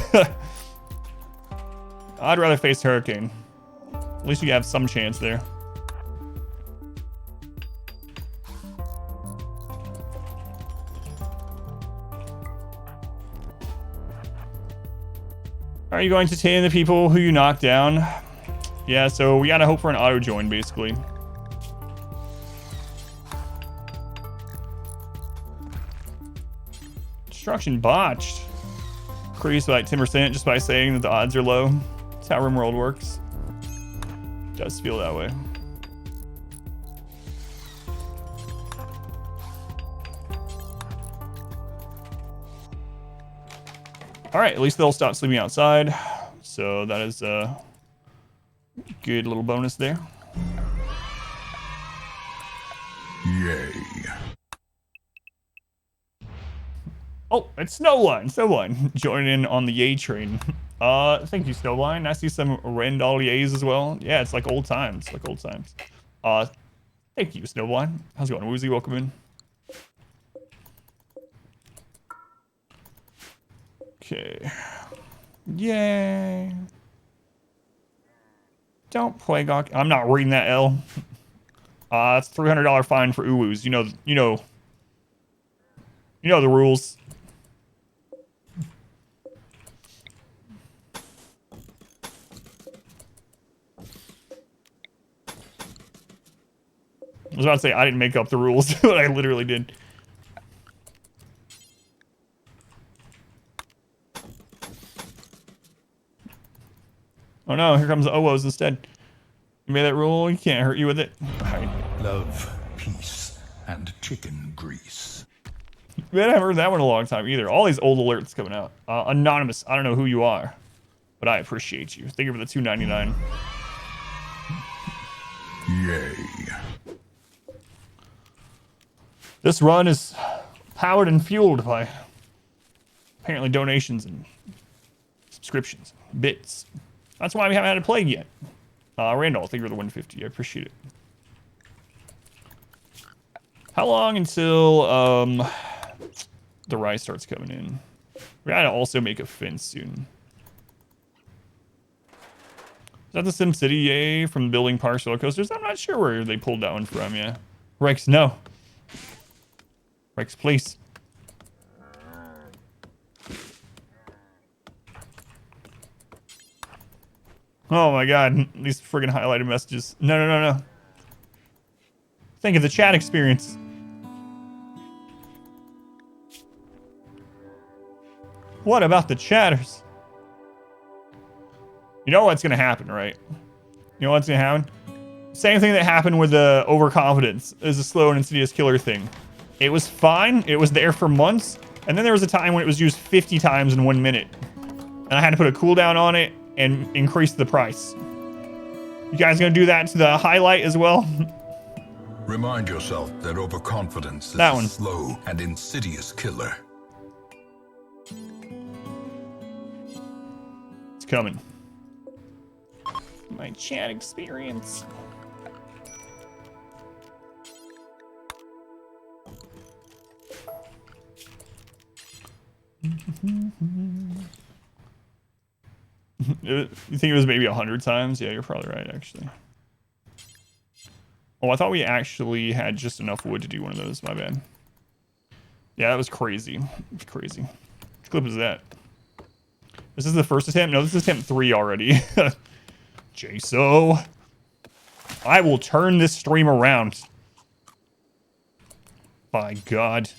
I'd rather face hurricane. At least you have some chance there. Are you going to tame the people who you knock down? Yeah, so we gotta hope for an auto join, basically. Destruction botched. Increased by 10% just by saying that the odds are low. That's how RimWorld works. It does feel that way. All right, at least they'll stop sleeping outside. So that is a good little bonus there. Yay. Oh, it's Snowline. Snowline joining in on the yay train. Thank you, Snowline. I see some Randall yays as well. Yeah, it's like old times. Like old times. Thank you, Snowline. How's it going? Woozy, welcome in. Okay. Yay. Don't play gawk. I'm not reading that L. It's $300 fine for uwus. You know the rules. I was about to say I didn't make up the rules, but I literally did. Oh no, here comes Owos instead. You made that rule, you can't hurt you with it. Right. Love, peace, and chicken grease. Man, I haven't heard that one in a long time either. All these old alerts coming out. Anonymous, I don't know who you are, but I appreciate you. Thank you for the $2.99. Yay. This run is powered and fueled by apparently donations and subscriptions, bits. That's why we haven't had a plague yet. Randall, thank you for the 150. I appreciate it. How long until the rye starts coming in? We gotta also make a fence soon. Is that the SimCity yay from building parks roller coasters? I'm not sure where they pulled that one from. Yeah, Rex, no. Rex, please. Oh my god, these friggin' highlighted messages. No. Think of the chat experience. What about the chatters? You know what's gonna happen, right? You know what's gonna happen? Same thing that happened with the overconfidence is a slow and insidious killer thing. It was fine, it was there for months, and then there was a time when it was used 50 times in 1 minute. And I had to put a cooldown on it and increase the price. You guys gonna do that to the highlight as well? Remind yourself that overconfidence is That a one. slow and insidious killer. It's coming. My chat experience. You think it was maybe 100 times? Yeah, you're probably right, actually. Oh, I thought we actually had just enough wood to do one of those. My bad. Yeah, that was crazy. It's crazy. Which clip is that? This is the first attempt? No, this is attempt 3 already. Jaso. I will turn this stream around. By God.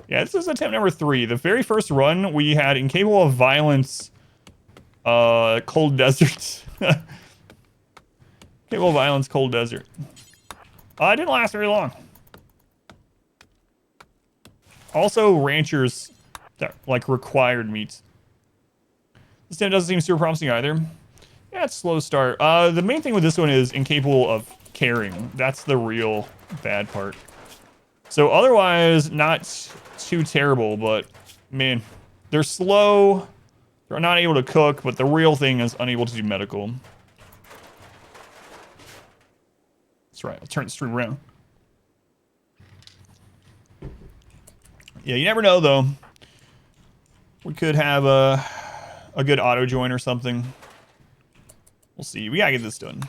Yeah, this is attempt number 3. The very first run we had Incapable of Violence, Cold Desert. Incapable of Violence, Cold Desert. It didn't last very long. Also, ranchers that like required meat. This attempt doesn't seem super promising either. Yeah, it's slow start. The main thing with this one is incapable of carrying. That's the real bad part. So otherwise, not too terrible, but man, they're slow. They're not able to cook, but the real thing is unable to do medical. That's right. I'll turn the stream around. Yeah, you never know though. We could have a good auto join or something. We'll see. We gotta get this done.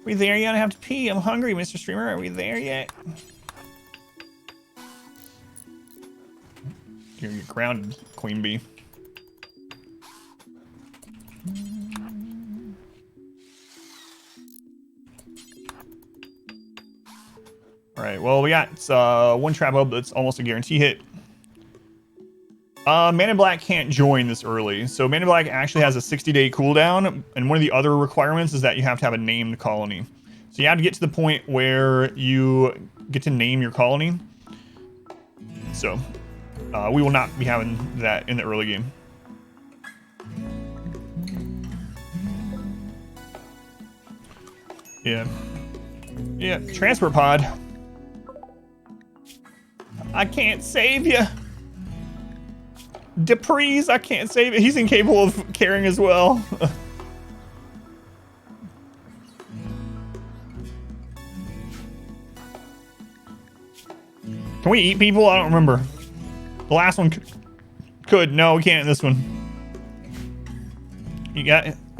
We there yet? I have to pee. I'm hungry, Mr. Streamer. Are we there yet? You're gonna get grounded, Queen Bee. Alright, well, we got one trap up that's almost a guarantee hit. Man in Black can't join this early. So Man in Black actually has a 60-day cooldown, and one of the other requirements is that you have to have a named colony. So you have to get to the point where you get to name your colony. So we will not be having that in the early game. Yeah, transport pod. I can't save you. Dupree's, I can't save it. He's incapable of carrying as well. Can we eat people? I don't remember. The last one could. No, we can't in this one.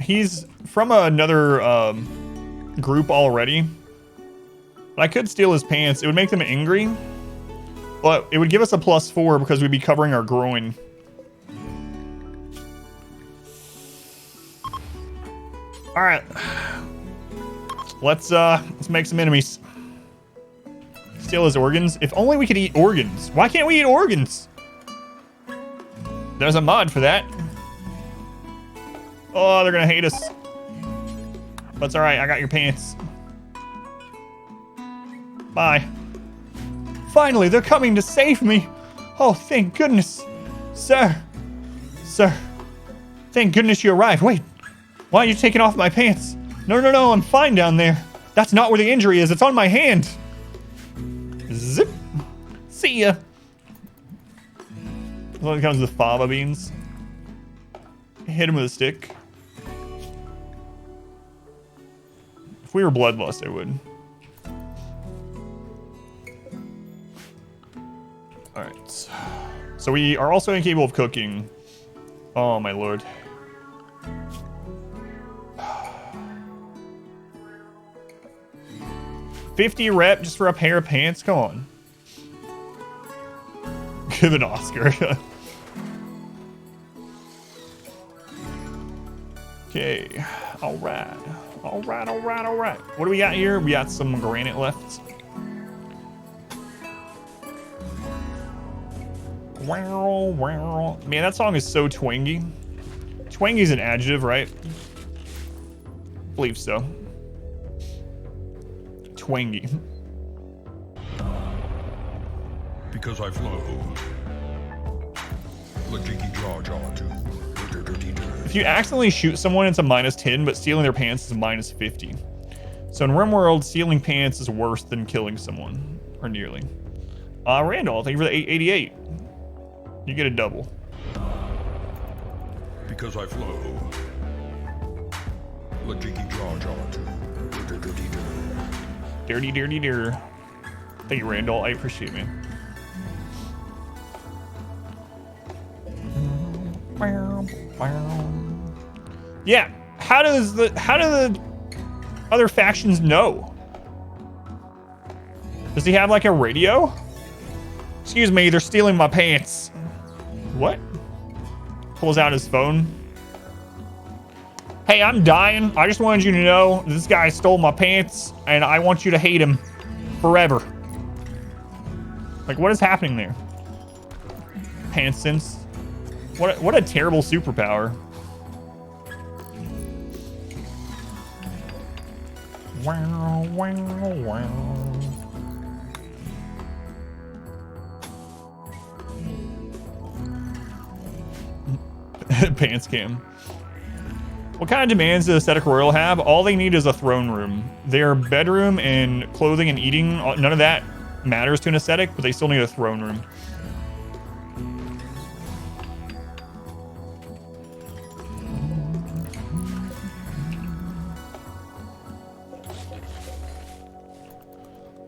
He's from another group already. But I could steal his pants. It would make them angry. But it would give us a +4 because we'd be covering our groin. All right, let's make some enemies. Steal his organs. If only we could eat organs. Why can't we eat organs? There's a mod for that. Oh, they're gonna hate us. That's all right. I got your pants. Bye. Finally, they're coming to save me. Oh, thank goodness, sir. Thank goodness you arrived. Wait. Why are you taking off my pants? No, I'm fine down there. That's not where the injury is. It's on my hand. Zip. See ya. When it comes to fava beans. Hit him with a stick. If we were bloodlust, I would. Alright. So we are also incapable of cooking. Oh my lord. $50 rep just for a pair of pants? Come on. Give an Oscar. Okay. Alright. What do we got here? We got some granite left. Man, that song is so twangy. Twangy's an adjective, right? I believe so. Twangy. Because I flow. Lajiki jaw jaw too. If you accidentally shoot someone, it's a -10, but stealing their pants is a -50. So in RimWorld, stealing pants is worse than killing someone, or nearly. Randall, thank you for the 888. You get a double. Because I flow. Lajiki jaw jaw too. Dirty. Thank you, Randall. I appreciate it, man. Yeah. How do the other factions know? Does he have like a radio? Excuse me, they're stealing my pants. What? Pulls out his phone. Hey, I'm dying. I just wanted you to know this guy stole my pants, and I want you to hate him forever. Like, what is happening there? Pants sense. What a terrible superpower. Wow. Pants cam. What kind of demands does Aesthetic Royal have? All they need is a throne room. Their bedroom and clothing and eating, none of that matters to an aesthetic, but they still need a throne room.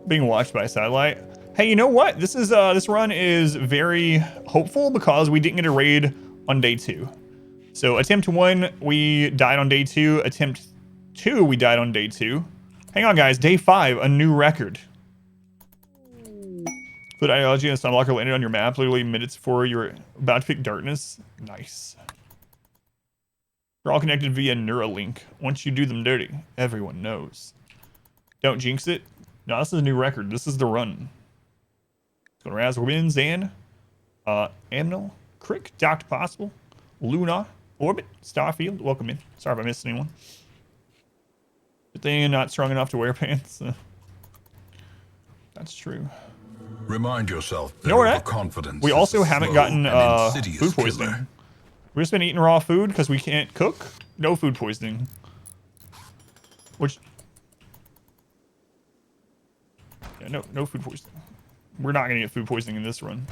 being watched by satellite. Hey, you know what? This run is very hopeful because we didn't get a raid on day 2. So attempt 1, we died on day 2. Attempt 2, we died on day 2. Hang on, guys. Day 5, a new record. Food ideology and Sunblocker landed on your map literally minutes before you were about to pick darkness. Nice. They're all connected via Neuralink. Once you do them dirty, everyone knows. Don't jinx it. No, this is a new record. This is the run. Let's go to Razorwin, Zan, Amnel, Crick, Dr. Possible, Luna, Orbit, Starfield. Welcome in. Sorry if I missed anyone. Good thing you're not strong enough to wear pants. That's true. Remind yourself that You know what? overconfidence We also is a haven't slow gotten and insidious food poisoning. killer. We've just been eating raw food because we can't cook. No food poisoning. Which... Yeah, no food poisoning. We're not going to get food poisoning in this run.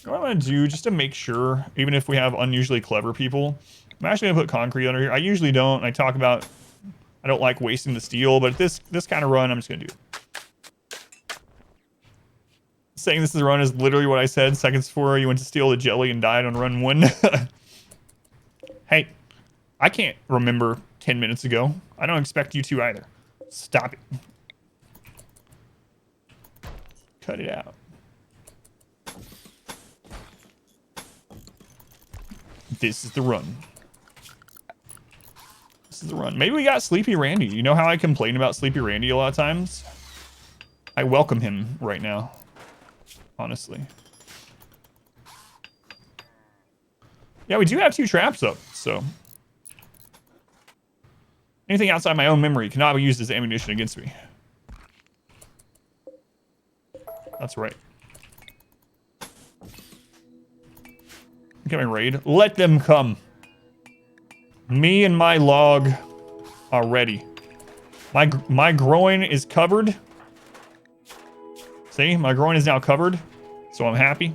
What I'm going to do, just to make sure, even if we have unusually clever people, I'm actually going to put concrete under here. I usually don't. I talk about... I don't like wasting the steel, but this kind of run, I'm just going to do it. Saying this is a run is literally what I said seconds before you went to steal the jelly and died on run 1. Hey, I can't remember 10 minutes ago. I don't expect you to either. Stop it. Cut it out. This is the run. This is the run. Maybe we got Sleepy Randy. You know how I complain about Sleepy Randy a lot of times? I welcome him right now. Honestly. Yeah, we do have 2 traps up, so. Anything outside my own memory cannot be used as ammunition against me. That's right. Incoming raid. Let them come. Me and my log are ready. My groin is covered. See, my groin is now covered, so I'm happy.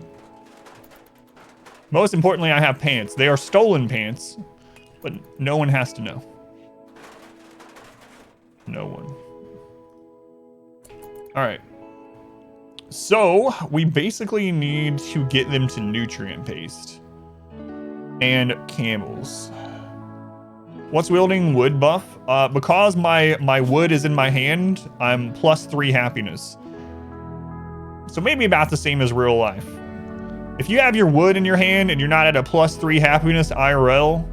Most importantly, I have pants. They are stolen pants, but no one has to know. No one. All right. So, we basically need to get them to nutrient paste. And camels. What's wielding wood buff? Because my wood is in my hand, I'm +3 happiness. So maybe about the same as real life. If you have your wood in your hand and you're not at a +3 happiness IRL,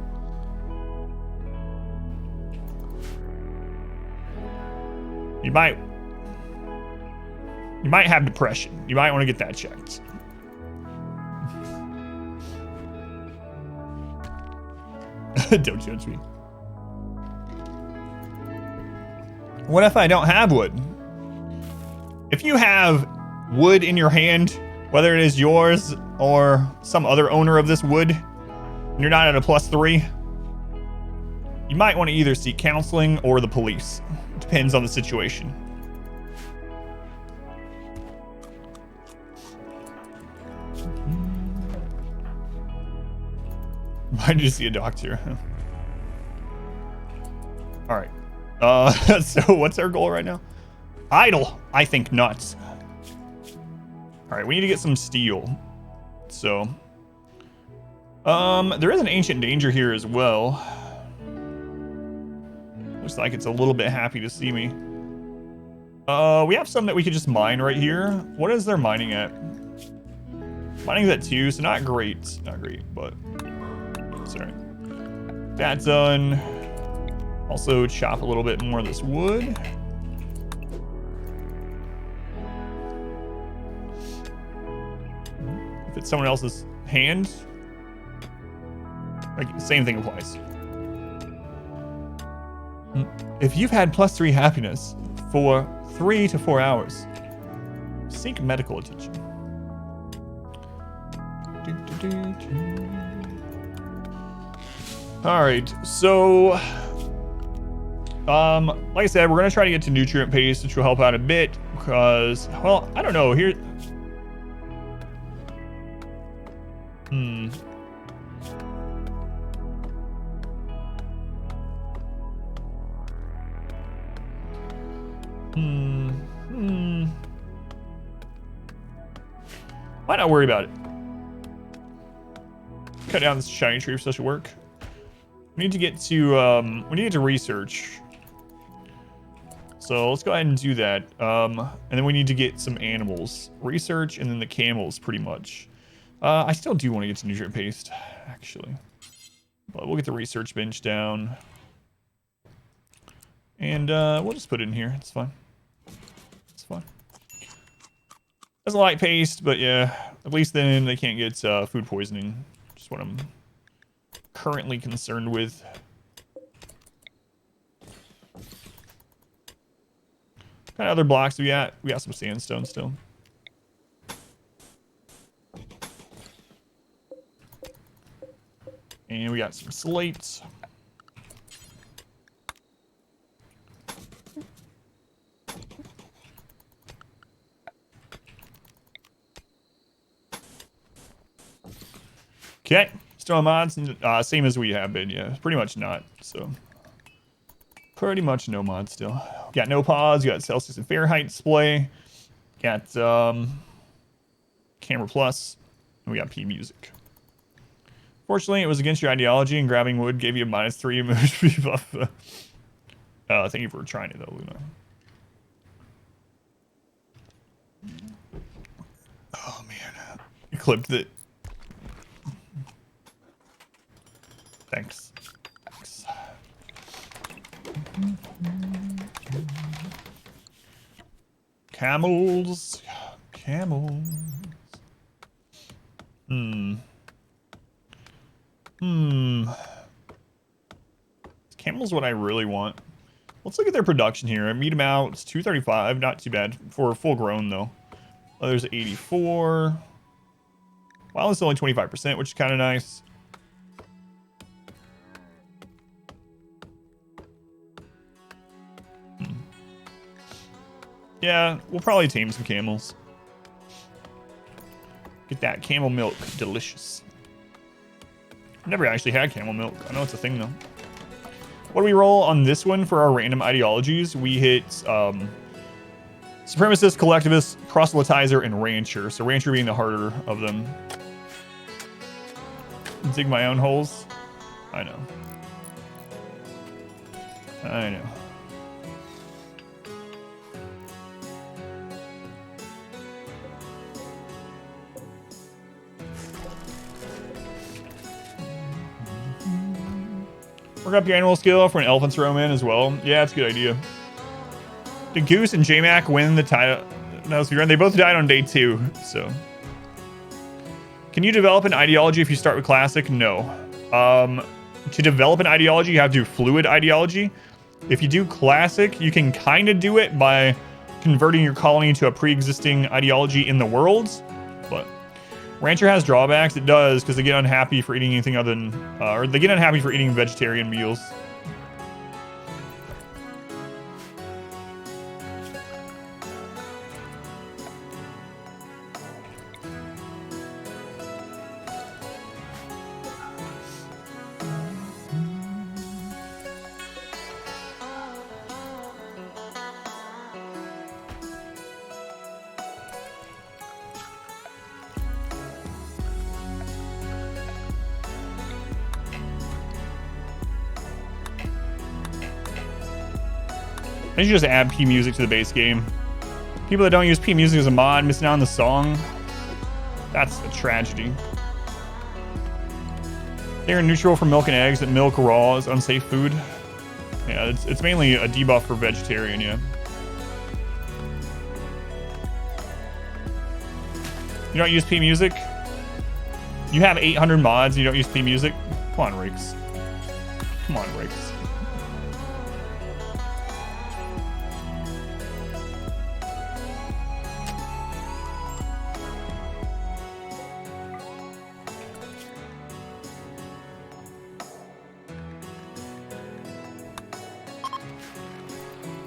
you might have depression. You might want to get that checked. Don't judge me. What if I don't have wood? If you have wood in your hand, whether it is yours or some other owner of this wood, and you're not at a +3, you might want to either seek counseling or the police. Depends on the situation. Why did you see a doctor? All right. So what's our goal right now? Idle. I think nuts. All right, we need to get some steel. So, there is an ancient danger here as well. Looks like it's a little bit happy to see me. We have some that we could just mine right here. What is their mining at? Mining's at 2, so not great. Not great, but sorry. That's done. Also chop a little bit more of this wood. If it's someone else's hand, like, same thing applies. If you've had +3 happiness for 3 to 4 hours, seek medical attention. All right, so like I said, we're gonna try to get to nutrient paste, which will help out a bit because, well, I don't know here. Might not worry about it. Cut down this shiny tree for social work. We need to get to research. So let's go ahead and do that. And then we need to get some animals. Research and then the camels pretty much. I still do want to get to nutrient paste, actually. But we'll get the research bench down. And we'll just put it in here. It's fine. It's fine. Doesn't like paste, but yeah. At least then they can't get food poisoning. Just what I'm currently concerned with. What kind of other blocks do we got? We got some sandstone still. And we got some slates. Okay, still on mods, same as we have been, yeah, pretty much not, so. Pretty much no mods still. Got no pods, got Celsius and Fahrenheit display, got Camera Plus, and we got P Music. Fortunately, it was against your ideology, and grabbing wood gave you a -3 emotion buff. Thank you for trying it though, Luna. Oh man, you clipped it. Thanks. Thanks. Camels. Camels. Camels what I really want. Let's look at their production here. I meet them out. It's 235. Not too bad for full grown though. Oh, there's 84. Wow, it's only 25%, which is kind of nice. Yeah, we'll probably tame some camels. Get that camel milk. Delicious. Never actually had camel milk. I know it's a thing though. What do we roll on this one for our random ideologies? We hit supremacist, collectivist, proselytizer, and rancher. So rancher being the harder of them. Dig my own holes. I know. I know. Work up your animal skill for an elephant's roman as well. Yeah, that's a good idea. Did Goose and J-Mac win the title? No, they both died on day 2, so. Can you develop an ideology if you start with classic? No. To develop an ideology, you have to do fluid ideology. If you do classic, you can kind of do it by converting your colony to a pre-existing ideology in the worlds, but rancher has drawbacks. It does, because they get unhappy for eating anything other than, or they get unhappy for eating vegetarian meals. They should just add P music to the base game. People that don't use P music as a mod missing out on the song. That's a tragedy. They're neutral for milk and eggs, that milk raw is unsafe food. Yeah, it's mainly a debuff for vegetarian, yeah. You don't use P music? You have 800 mods and you don't use P music? Come on, Riggs. Come on, Riggs.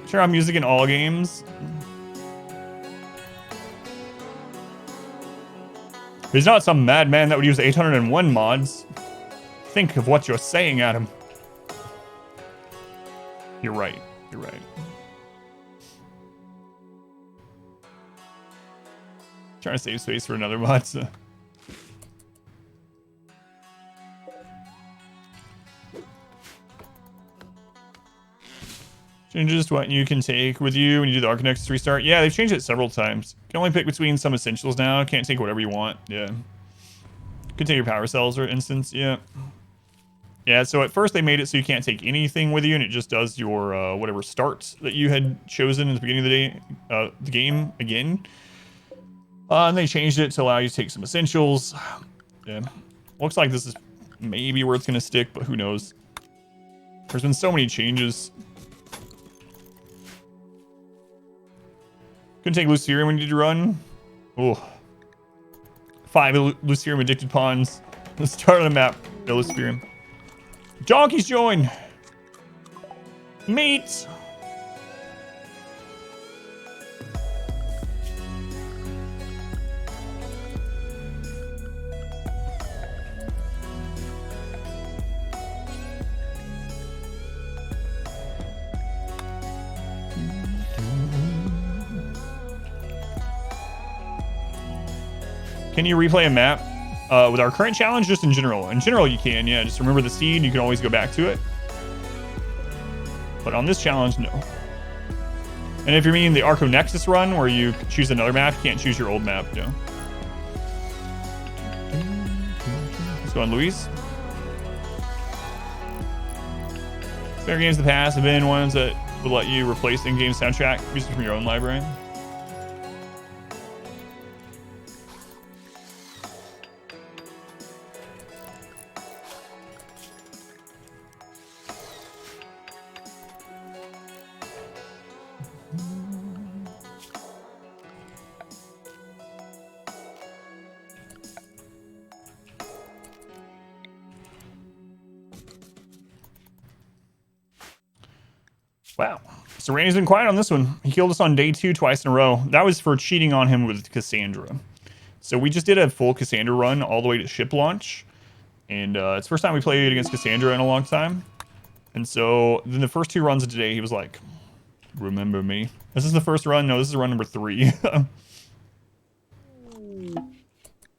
Sure, I'm music in all games. He's not some madman that would use 801 mods. Think of what you're saying, Adam. You're right. You're right. Trying to save space for another mod. So. Changes to what you can take with you when you do the Arcanexus restart. Yeah, they've changed it several times. You can only pick between some essentials now. Can't take whatever you want. Yeah. You can take your power cells, for instance. Yeah. Yeah, so at first they made it so you can't take anything with you, and it just does your whatever starts that you had chosen in the beginning of the game again. And they changed it to allow you to take some essentials. Yeah. Looks like this is maybe where it's going to stick, but who knows. There's been so many changes. Couldn't take Lucerium when you did your run. Oh. 5 Lucerium addicted pawns. Let's start on the map. No Lucerium. Donkeys join. Meat. Can you replay a map with our current challenge? Just in general. In general, you can. Yeah, just remember the seed. You can always go back to it. But on this challenge, no. And if you mean the Arcanexus run, where you choose another map, you can't choose your old map. No. Let's go on Luis. Spare games in the past have been ones that would let you replace in-game soundtrack music from your own library. Wow. So Randy's been quiet on this one. He killed us on day 2 twice in a row. That was for cheating on him with Cassandra. So we just did a full Cassandra run all the way to ship launch. And it's the first time we played against Cassandra in a long time. And so then the first 2 runs of today, he was like, remember me? This is the first run? No, this is run number 3.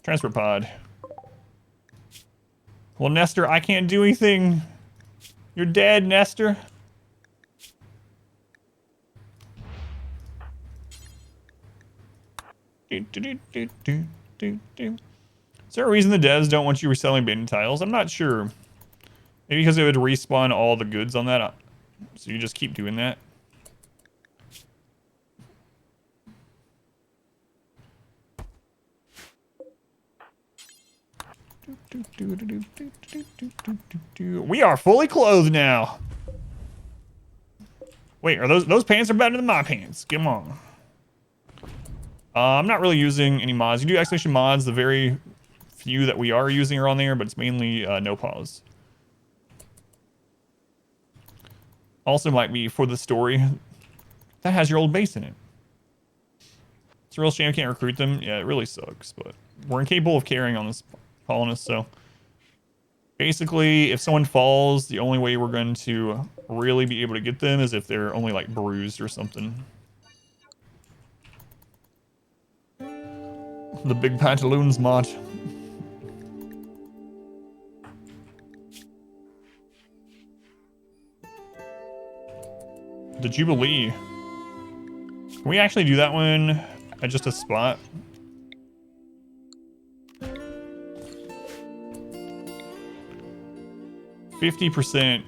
Transfer pod. Well, Nestor, I can't do anything. You're dead, Nestor. Is there a reason the devs don't want you reselling abandoned tiles? I'm not sure. Maybe because it would respawn all the goods on that. So you just keep doing that. We are fully clothed now. Wait, are those pants are better than my pants? Come on. I'm not really using any mods. You do exclamation mods. The very few that we are using are on there, but it's mainly no pause. Also might be for the story. That has your old base in it. It's a real shame I can't recruit them. Yeah, it really sucks, but we're incapable of carrying on this colonist, so basically if someone falls, the only way we're going to really be able to get them is if they're only like bruised or something. The big pantaloons mod. The Jubilee. Can we actually do that one at just a spot? %.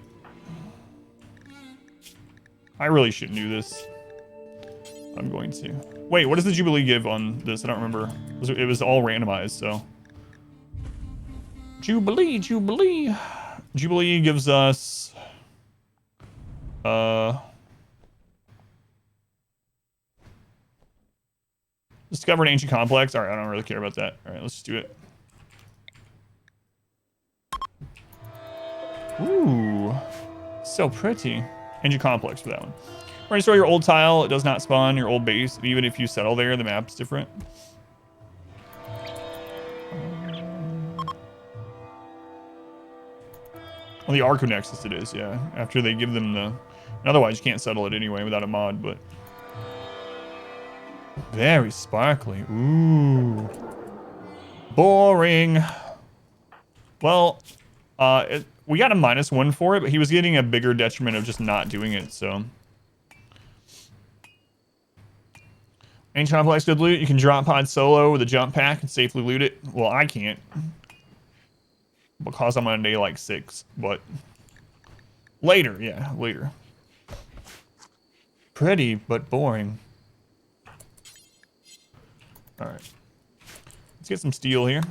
I really shouldn't do this. I'm going to. Wait, what does the Jubilee give on this? I don't remember. It was all randomized, so. Jubilee, Jubilee. Jubilee gives us... Discover an ancient complex. All right, I don't really care about that. All right, let's just do it. Ooh, so pretty. Ancient complex for that one. When you restore your old tile, it does not spawn your old base. Even if you settle there, the map's different. Well, the Arcanexus it is, yeah. After they give them the... Otherwise, you can't settle it anyway without a mod, but... Very sparkly. Ooh. Boring. Well, we got a -1 for it, but he was getting a bigger detriment of just not doing it, so. Ancient complex good loot. You can drop pod solo with a jump pack and safely loot it. Well, I can't. Because I'm on day like 6, but later, yeah, later. Pretty, but boring. All right. Let's get some steel here.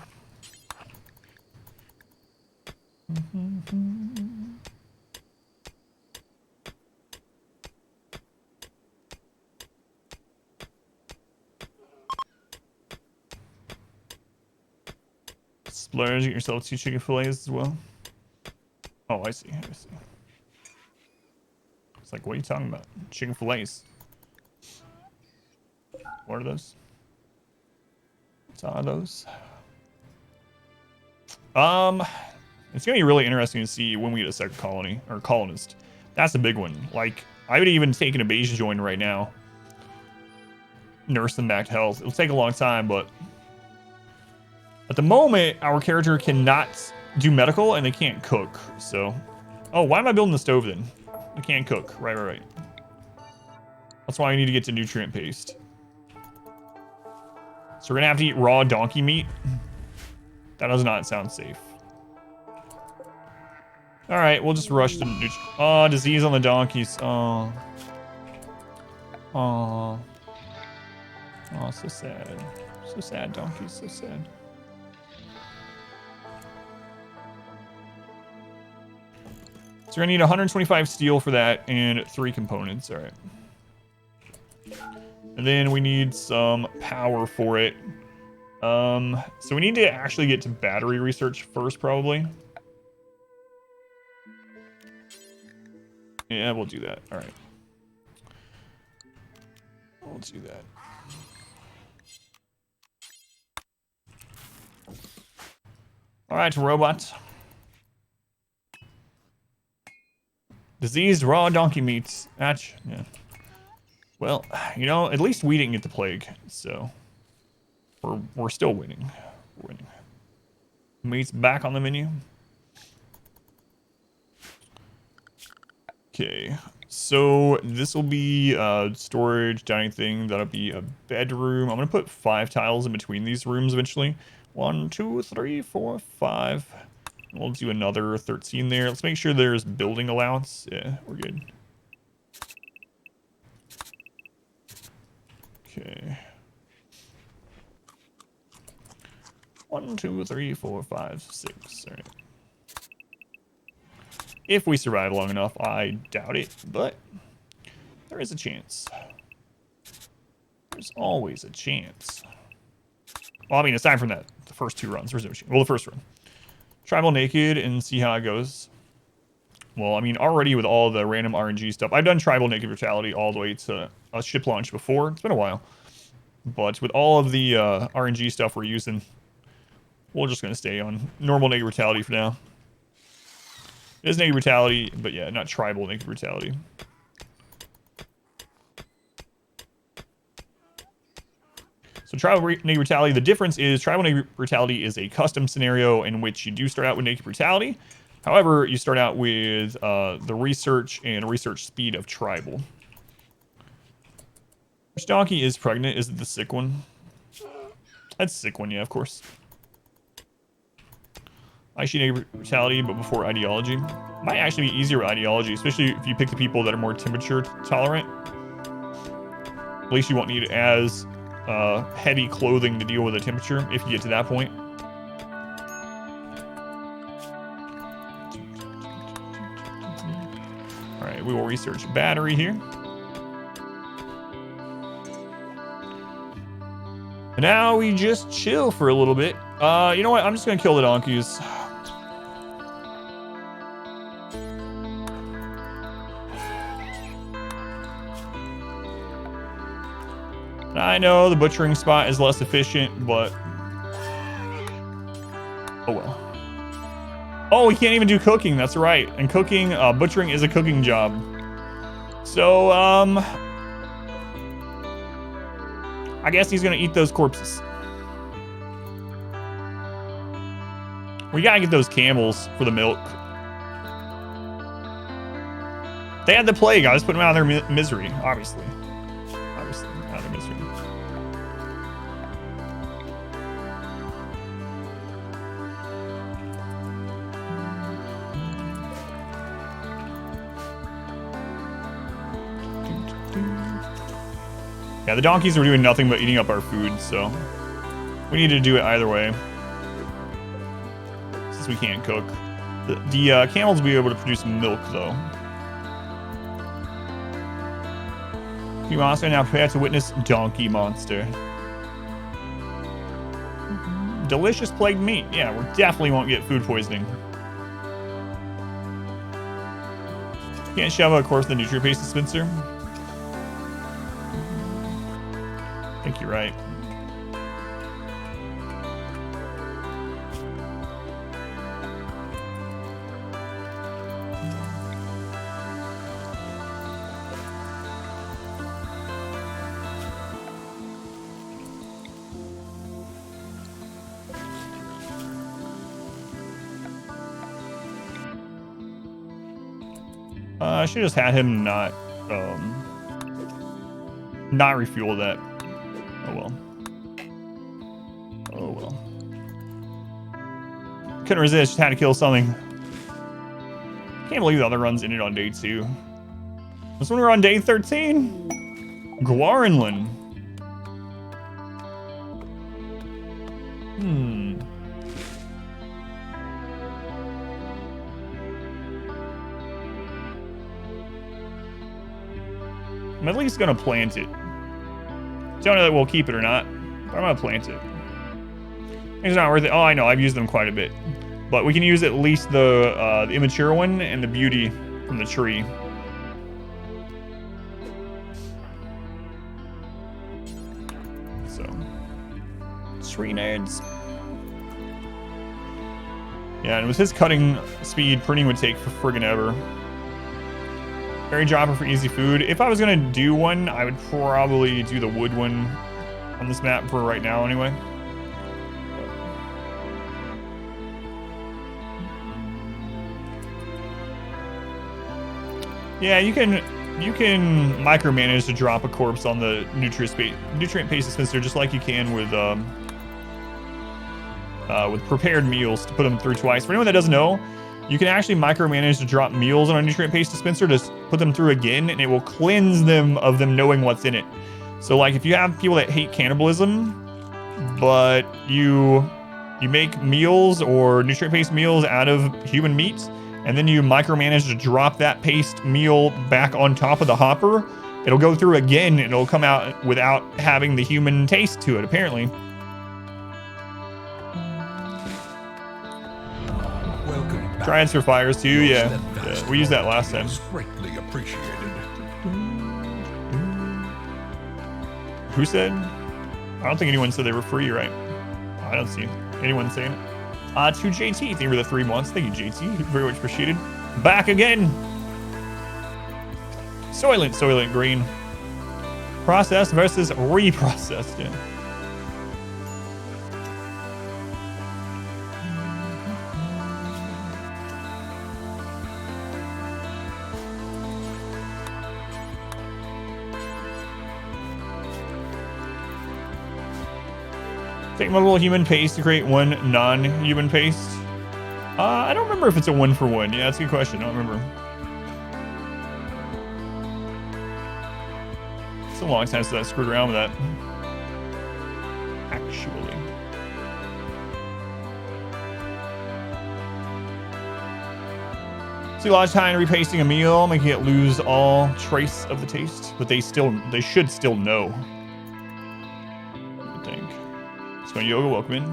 Splurge, get yourself 2 chicken fillets as well. Oh, I see. It's like, what are you talking about? Chicken fillets. What are those? What are those? It's gonna be really interesting to see when we get a second colony or colonist. That's a big one. Like, I would even take an invasion join right now. Nurse them back to health. It'll take a long time, but at the moment, our character cannot do medical and they can't cook. So, oh, why am I building the stove then? They can't cook. Right. That's why I need to get to nutrient paste. So we're gonna have to eat raw donkey meat. That does not sound safe. All right, we'll just rush to oh, disease on the donkeys. Oh, so sad. So sad, donkeys. So sad. So we're gonna need 125 steel for that and 3 components. All right. And then we need some power for it. So we need to actually get to battery research first, probably. Yeah, we'll do that. All right. We'll do that. All right, robots. Diseased raw donkey meats. Yeah. Well, you know, at least we didn't get the plague, so we're still winning. We're winning. Meat's back on the menu. Okay, so this will be storage, dining thing. That'll be a bedroom. I'm gonna put 5 tiles in between these rooms eventually. 1, 2, 3, 4, 5. We'll do another 13 there. Let's make sure there's building allowance. Yeah, we're good. Okay. 1, 2, 3, 4, 5, 6. All right. If we survive long enough, I doubt it, but there is a chance. There's always a chance. Well, I mean, aside from that, the first 2 runs, there's no chance. Well, the first run. Tribal naked and see how it goes. Well, I mean, already with all the random RNG stuff, I've done tribal naked brutality all the way to a ship launch before. It's been a while. But with all of the RNG stuff we're using, we're just going to stay on normal naked brutality for now. It is naked brutality, but yeah, not tribal naked brutality. So tribal naked brutality, the difference is tribal naked brutality is a custom scenario in which you do start out with naked brutality. However, you start out with the research and research speed of tribal. Which donkey is pregnant? Is it the sick one? That's the sick one, yeah, of course. I should naked brutality, but before ideology. Might actually be easier with ideology, especially if you pick the people that are more temperature tolerant. At least you won't need as heavy clothing to deal with the temperature if you get to that point. All right, we will research battery here. And now we just chill for a little bit. You know what? I'm just gonna kill the donkeys. I know the butchering spot is less efficient, but oh well. Oh, we can't even do cooking. That's right. And cooking, butchering is a cooking job. So, I guess he's gonna eat those corpses. We gotta get those camels for the milk. They had the plague. I was putting them out of their misery, obviously. Obviously, out of their misery. Yeah, the donkeys were doing nothing but eating up our food, so we need to do it either way. Since we can't cook. The camels will be able to produce milk, though. Donkey monster now prepare to witness donkey monster. Delicious plagued meat. Yeah, we definitely won't get food poisoning. Can't shove a corpse in the nutrient paste dispenser. I think you're right. I should just had him not refuel that. Oh well. Oh well. Couldn't resist, just had to kill something. Can't believe the other runs ended on day 2. This one we're on day 13. Guarinland. I'm at least gonna plant it. Don't know that we'll keep it or not, but I'm gonna plant it. It's not worth it. Oh, I know, I've used them quite a bit. But we can use at least the immature one and the beauty from the tree. So, tree nerds. Yeah, and with his cutting speed, pruning would take for friggin' ever. Berry dropper for easy food. If I was gonna do one, I would probably do the wood one on this map for right now anyway. Yeah, you can micromanage to drop a corpse on the nutrient paste dispenser just like you can with prepared meals to put them through twice. For anyone that doesn't know, you can actually micromanage to drop meals on a nutrient paste dispenser to put them through again, and it will cleanse them of them knowing what's in it. So like if you have people that hate cannibalism, but you make meals or nutrient paste meals out of human meat, and then you micromanage to drop that paste meal back on top of the hopper, it'll go through again and it'll come out without having the human taste to it, apparently. Dryads for fires too, yeah. We used that last time. Greatly appreciated. Who said? I don't think anyone said they were free, right? I don't see anyone saying it. To JT, thank you for the 3 months. Thank you, JT. Very much appreciated. Back again. Soylent Green. Processed versus reprocessed. Yeah. Take multiple human paste to create one non-human paste. I don't remember if it's a 1-for-1. Yeah, that's a good question. I don't remember. It's a long time since I screwed around with that. Actually. See a lot of time repasting a meal, making it lose all trace of the taste, but they should still know. Yoga, welcome in.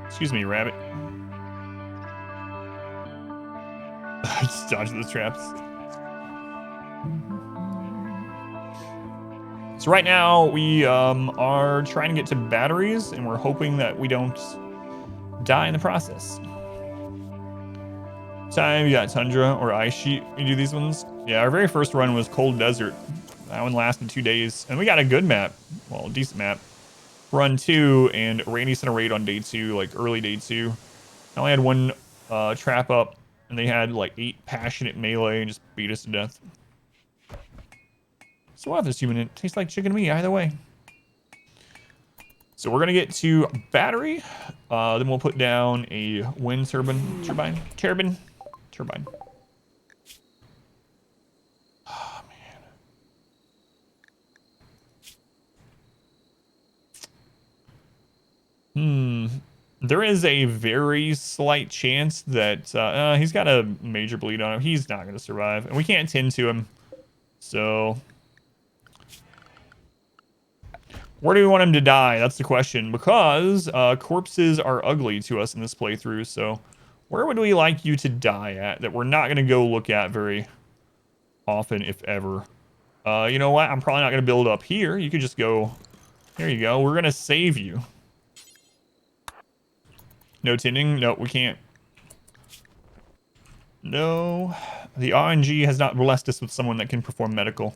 Excuse me, rabbit. Just dodge those traps. So right now we are trying to get to batteries, and we're hoping that we don't die in the process. Time you got tundra or ice sheet. We do these ones. Yeah, our very first run was cold desert. That one lasted 2 days. And we got a good map. Well, decent map. Run 2, and Randy sent a raid on day 2, like early day 2. I only had one trap up, and they had like 8 passionate melee and just beat us to death. So we'll have this human. It tastes like chicken to me either way. So we're gonna get to battery. Then we'll put down a wind turbine. Oh man. There is a very slight chance that he's got a major bleed on him. He's not gonna survive, and we can't tend to him. So where do we want him to die? That's the question, because corpses are ugly to us in this playthrough. So where would we like you to die at that we're not going to go look at very often, if ever? You know what? I'm probably not going to build up here. You could just go... There you go. We're going to save you. No tending? No, we can't. No. The RNG has not blessed us with someone that can perform medical.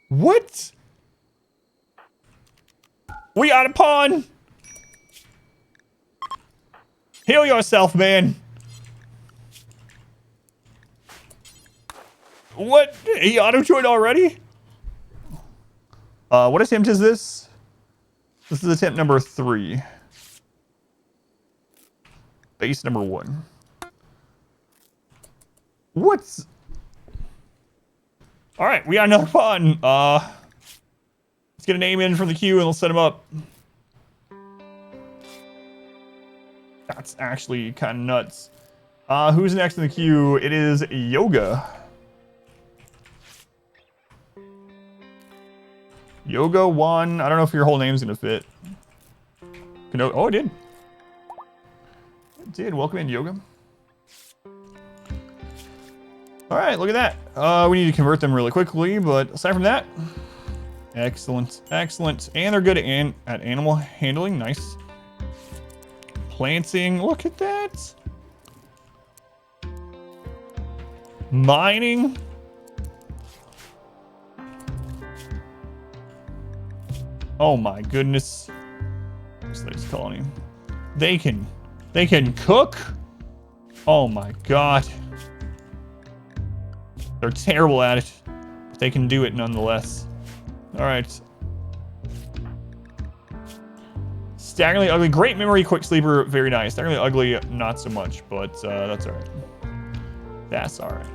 What? We got a pawn. Heal yourself, man. What? He auto-joined already? What attempt is this? This is attempt number 3. Base number 1. What's... All right, we got another pawn. Let's get a name in from the queue and let's set him up. That's actually kind of nuts. Who's next in the queue? It is Yoga. Yoga 1. I don't know if your whole name's gonna fit. Oh, it did. It did. Welcome in, Yoga. All right, look at that. We need to convert them really quickly, but aside from that, excellent, excellent. And they're good at animal handling. Nice. Planting. Look at that. Mining. Oh my goodness. Slave's colony. They can cook. Oh my god. They're terrible at it, but they can do it nonetheless. All right. Staggeringly ugly. Great memory, quick sleeper. Very nice. Staggeringly ugly, not so much, but that's all right. That's all right.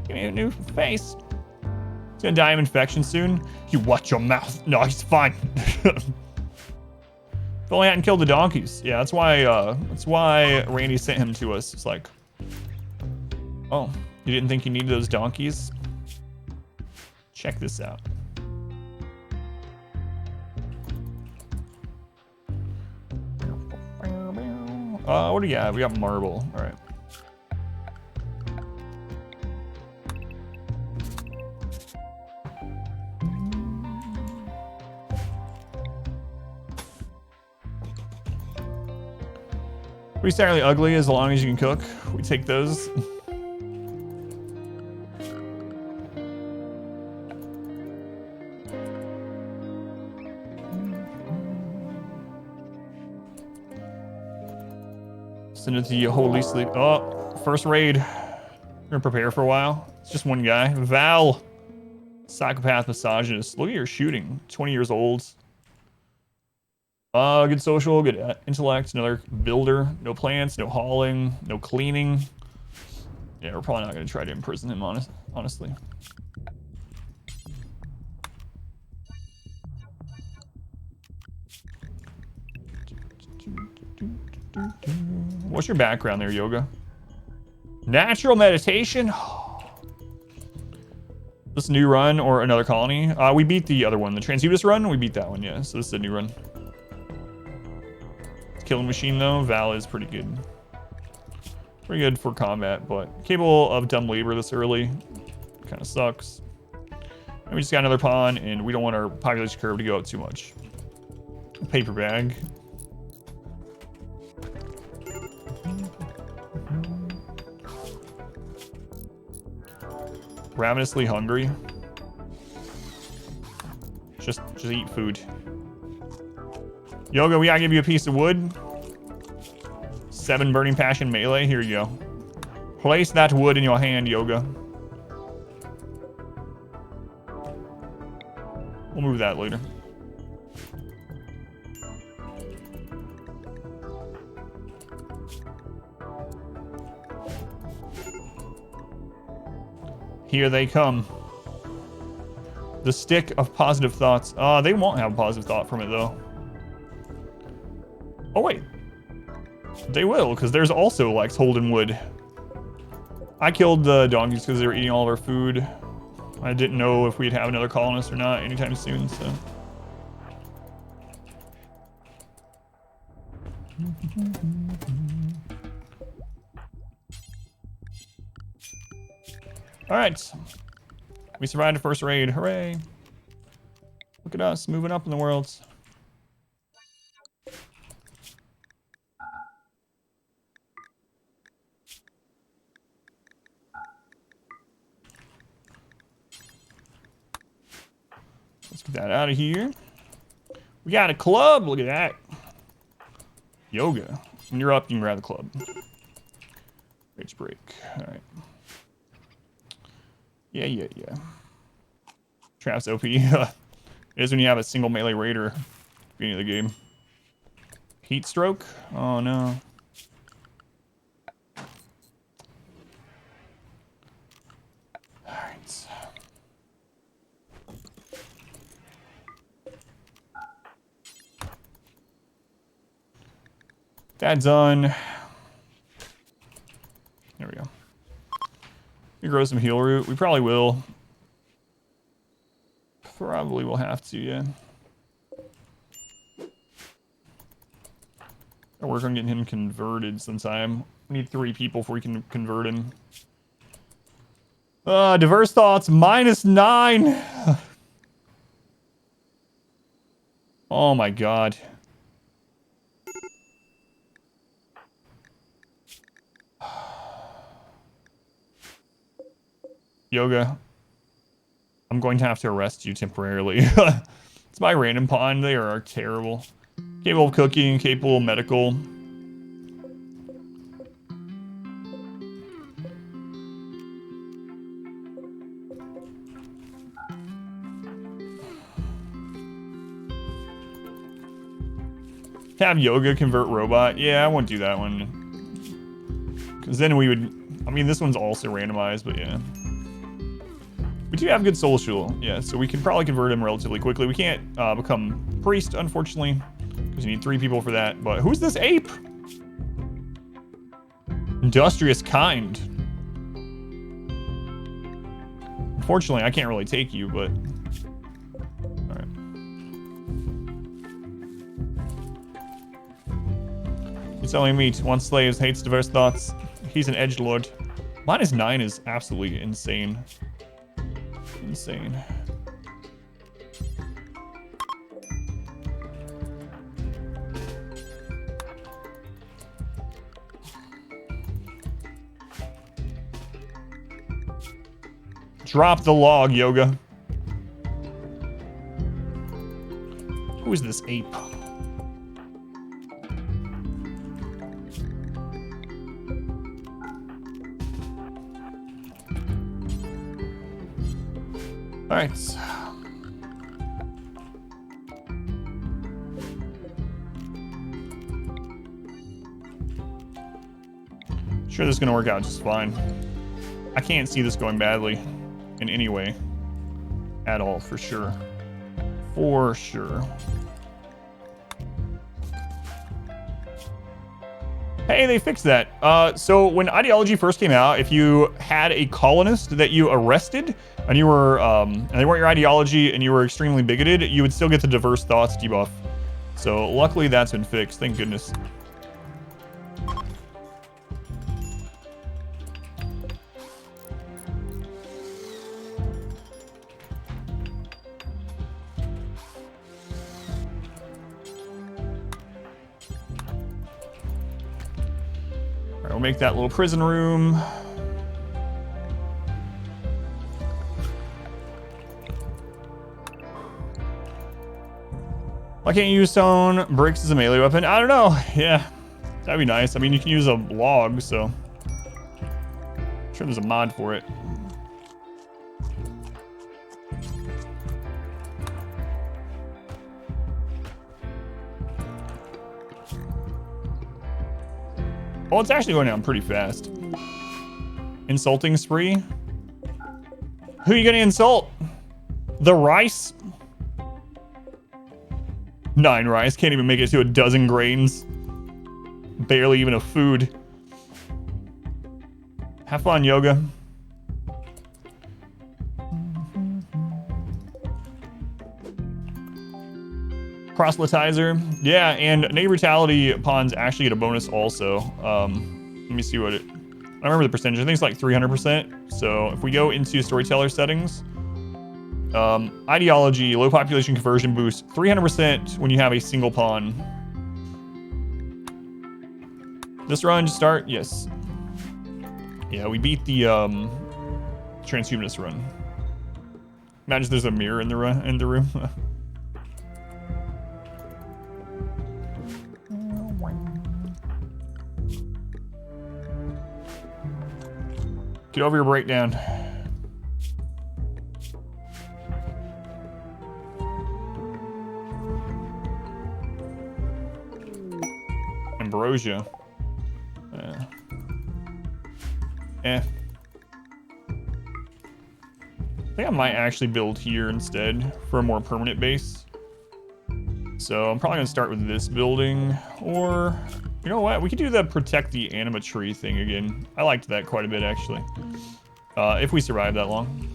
Give me a new face. He's gonna die of infection soon. You watch your mouth. No, he's fine. If only I hadn't killed the donkeys. Yeah, that's why Randy sent him to us. It's like, oh, you didn't think you needed those donkeys? Check this out. What do you have? We got marble. All right. Pretty staggeringly ugly as long as you can cook. We take those. Send it to you. Holy sleep. Oh, first raid. We're gonna prepare for a while. It's just one guy. Val. Psychopath misogynist. Look at your shooting. 20 years old. Good social, good intellect, another builder. No plants, no hauling, no cleaning. Yeah, we're probably not going to try to imprison him, honestly. What's your background there, Yoga? Natural meditation? This new run or another colony? We beat the other one. The Transhumanist run, we beat that one, yeah. So this is a new run. Killing machine though, Val is pretty good. Pretty good for combat, but capable of dumb labor this early. Kind of sucks. And we just got another pawn, and we don't want our population curve to go up too much. Paper bag. Ravenously hungry. Just eat food. Yoga, we gotta give you a piece of wood. 7 burning passion melee. Here you go. Place that wood in your hand, Yoga. We'll move that later. Here they come. The stick of positive thoughts. They won't have a positive thought from it, though. Oh, wait. They will, because there's also Lex holding wood. I killed the donkeys because they were eating all of our food. I didn't know if we'd have another colonist or not anytime soon, so... Alright. We survived the first raid. Hooray. Look at us, moving up in the world. Let's get that out of here. We got a club. Look at that. Yoga. When you're up, you can grab the club. Rage break. Alright. Yeah. Traps OP. It is when you have a single melee raider at the beginning of the game. Heat stroke? Oh no. Alright. That's done. There we go. We grow some heal root. We probably will. Probably will have to, yeah. I'll work on getting him converted sometime. We need 3 people before we can convert him. Diverse thoughts, -9. Oh my god. Yoga, I'm going to have to arrest you temporarily. It's my random pawn. They are terrible. Capable of cooking, capable of medical. Have Yoga convert robot. Yeah, I won't do that one. Because then we would... I mean, this one's also randomized, but yeah. We do have good social, yeah, so we can probably convert him relatively quickly. We can't become priest, unfortunately, because you need 3 people for that. But who's this ape? Industrious kind. Unfortunately, I can't really take you, but... Alright. It's only meat. One slaves, hates diverse thoughts. He's an edgelord. -9 is absolutely insane. Insane. Drop the log, Yoga. Who is this ape? All right. Sure, this is gonna work out just fine. I can't see this going badly in any way at all, for sure. For sure. Hey, they fixed that. So when ideology first came out, if you had a colonist that you arrested and you were, and they weren't your ideology and you were extremely bigoted, you would still get the diverse thoughts debuff. So luckily that's been fixed, thank goodness. we'll make that little prison room. Why can't you use stone bricks as a melee weapon? I don't know. Yeah, that'd be nice. I mean, you can use a log, so I'm sure there's a mod for it. Oh, it's actually going down pretty fast. Insulting spree? Who are you gonna insult? The rice? 9 rice, can't even make it to a dozen grains. Barely even a food. Have fun, yoga. Proselytizer. Yeah, and Native Brutality pawns actually get a bonus also. Let me see what it... I don't remember the percentage. I think it's like 300%. So if we go into storyteller settings, ideology, low population conversion boost, 300% when you have a single pawn. This run start, yes. Yeah, we beat the transhumanist run. Imagine if there's a mirror in the room. Get over your breakdown. Ambrosia. I think I might actually build here instead for a more permanent base. So I'm probably gonna start with this building, or you know what? We could do the protect the anima tree thing again. I liked that quite a bit actually. If we survive that long.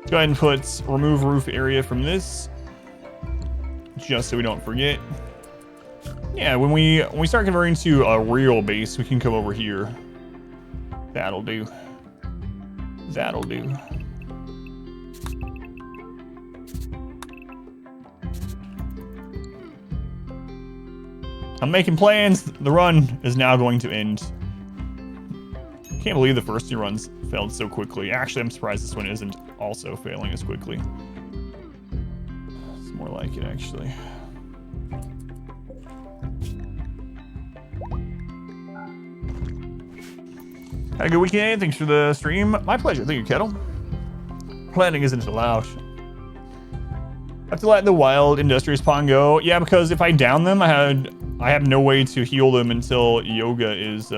Go ahead and put remove roof area from this, just so we don't forget. Yeah, when we start converting to a real base, we can come over here. That'll do. That'll do. I'm making plans. The run is now going to end. Can't believe the first 2 runs failed so quickly. Actually, I'm surprised this one isn't also failing as quickly. It's more like it, actually. Had a good weekend. Thanks for the stream. My pleasure. Thank you, Kettle. Planning isn't allowed. I have to let the wild industrious pawn go. Yeah, because if I down them, I have no way to heal them until yoga is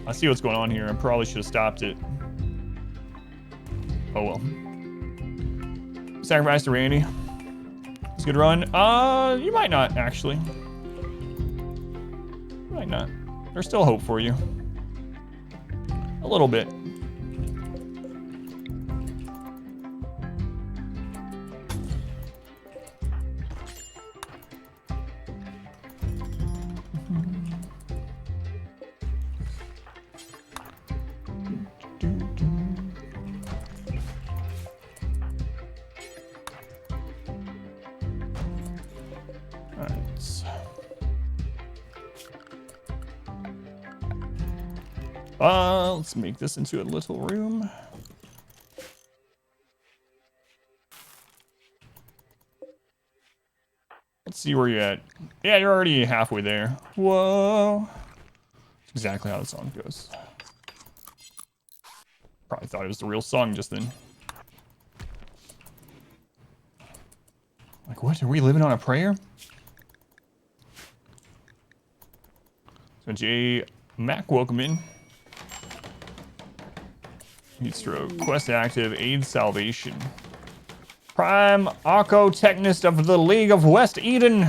I see what's going on here. I probably should have stopped it. Oh well. Sacrifice to Randy. It's a good run. You might not actually. You might not. There's still hope for you. A little bit. Let's make this into a little room. Let's see where you're at. Yeah, you're already halfway there. Whoa. That's exactly how the song goes. Probably thought it was the real song just then. Like, what? Are we living on a prayer? So J Mac, welcome in. Heat stroke. Quest active. Aid salvation. Prime Archotechnist of the League of West Eden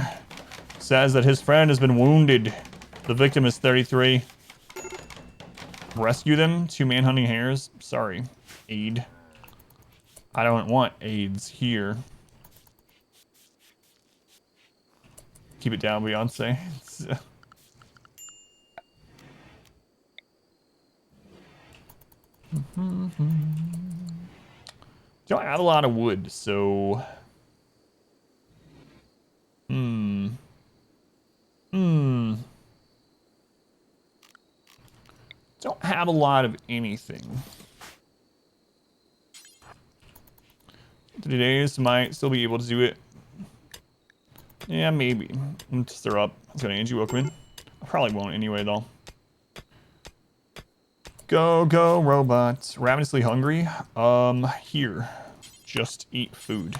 says that his friend has been wounded. The victim is 33. Rescue them. 2 manhunting hares. Sorry. Aid. I don't want aids here. Keep it down, Beyonce. Don't have a lot of wood, so... Don't have a lot of anything. Today's might still be able to do it. Yeah, maybe. Let's throw up. Let's go to Angie. Welcome in. I probably won't anyway, though. Go, go, robots. Ravenously hungry. Here. Just eat food.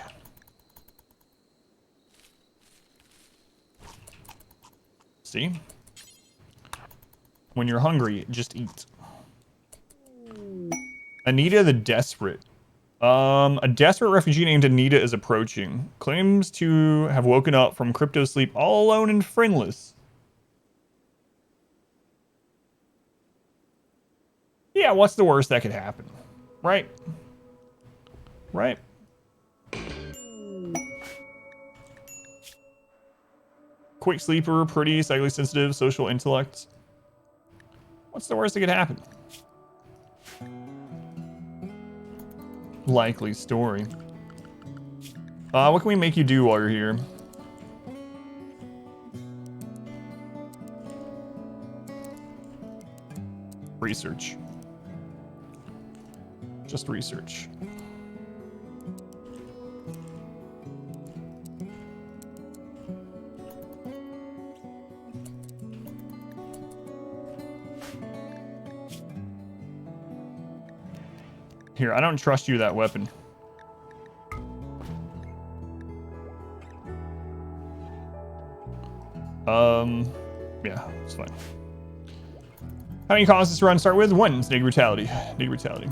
See? When you're hungry, just eat. Anita the Desperate. A desperate refugee named Anita is approaching. Claims to have woken up from crypto sleep all alone and friendless. Yeah, what's the worst that could happen? Right? Right? Quick sleeper, pretty, psychically sensitive, social intellect. What's the worst that could happen? Likely story. What can we make you do while you're here? Research. Just research. Here, I don't trust you that weapon. Yeah, it's fine. How many causes to run start with? 1, it's negative brutality. Negative brutality.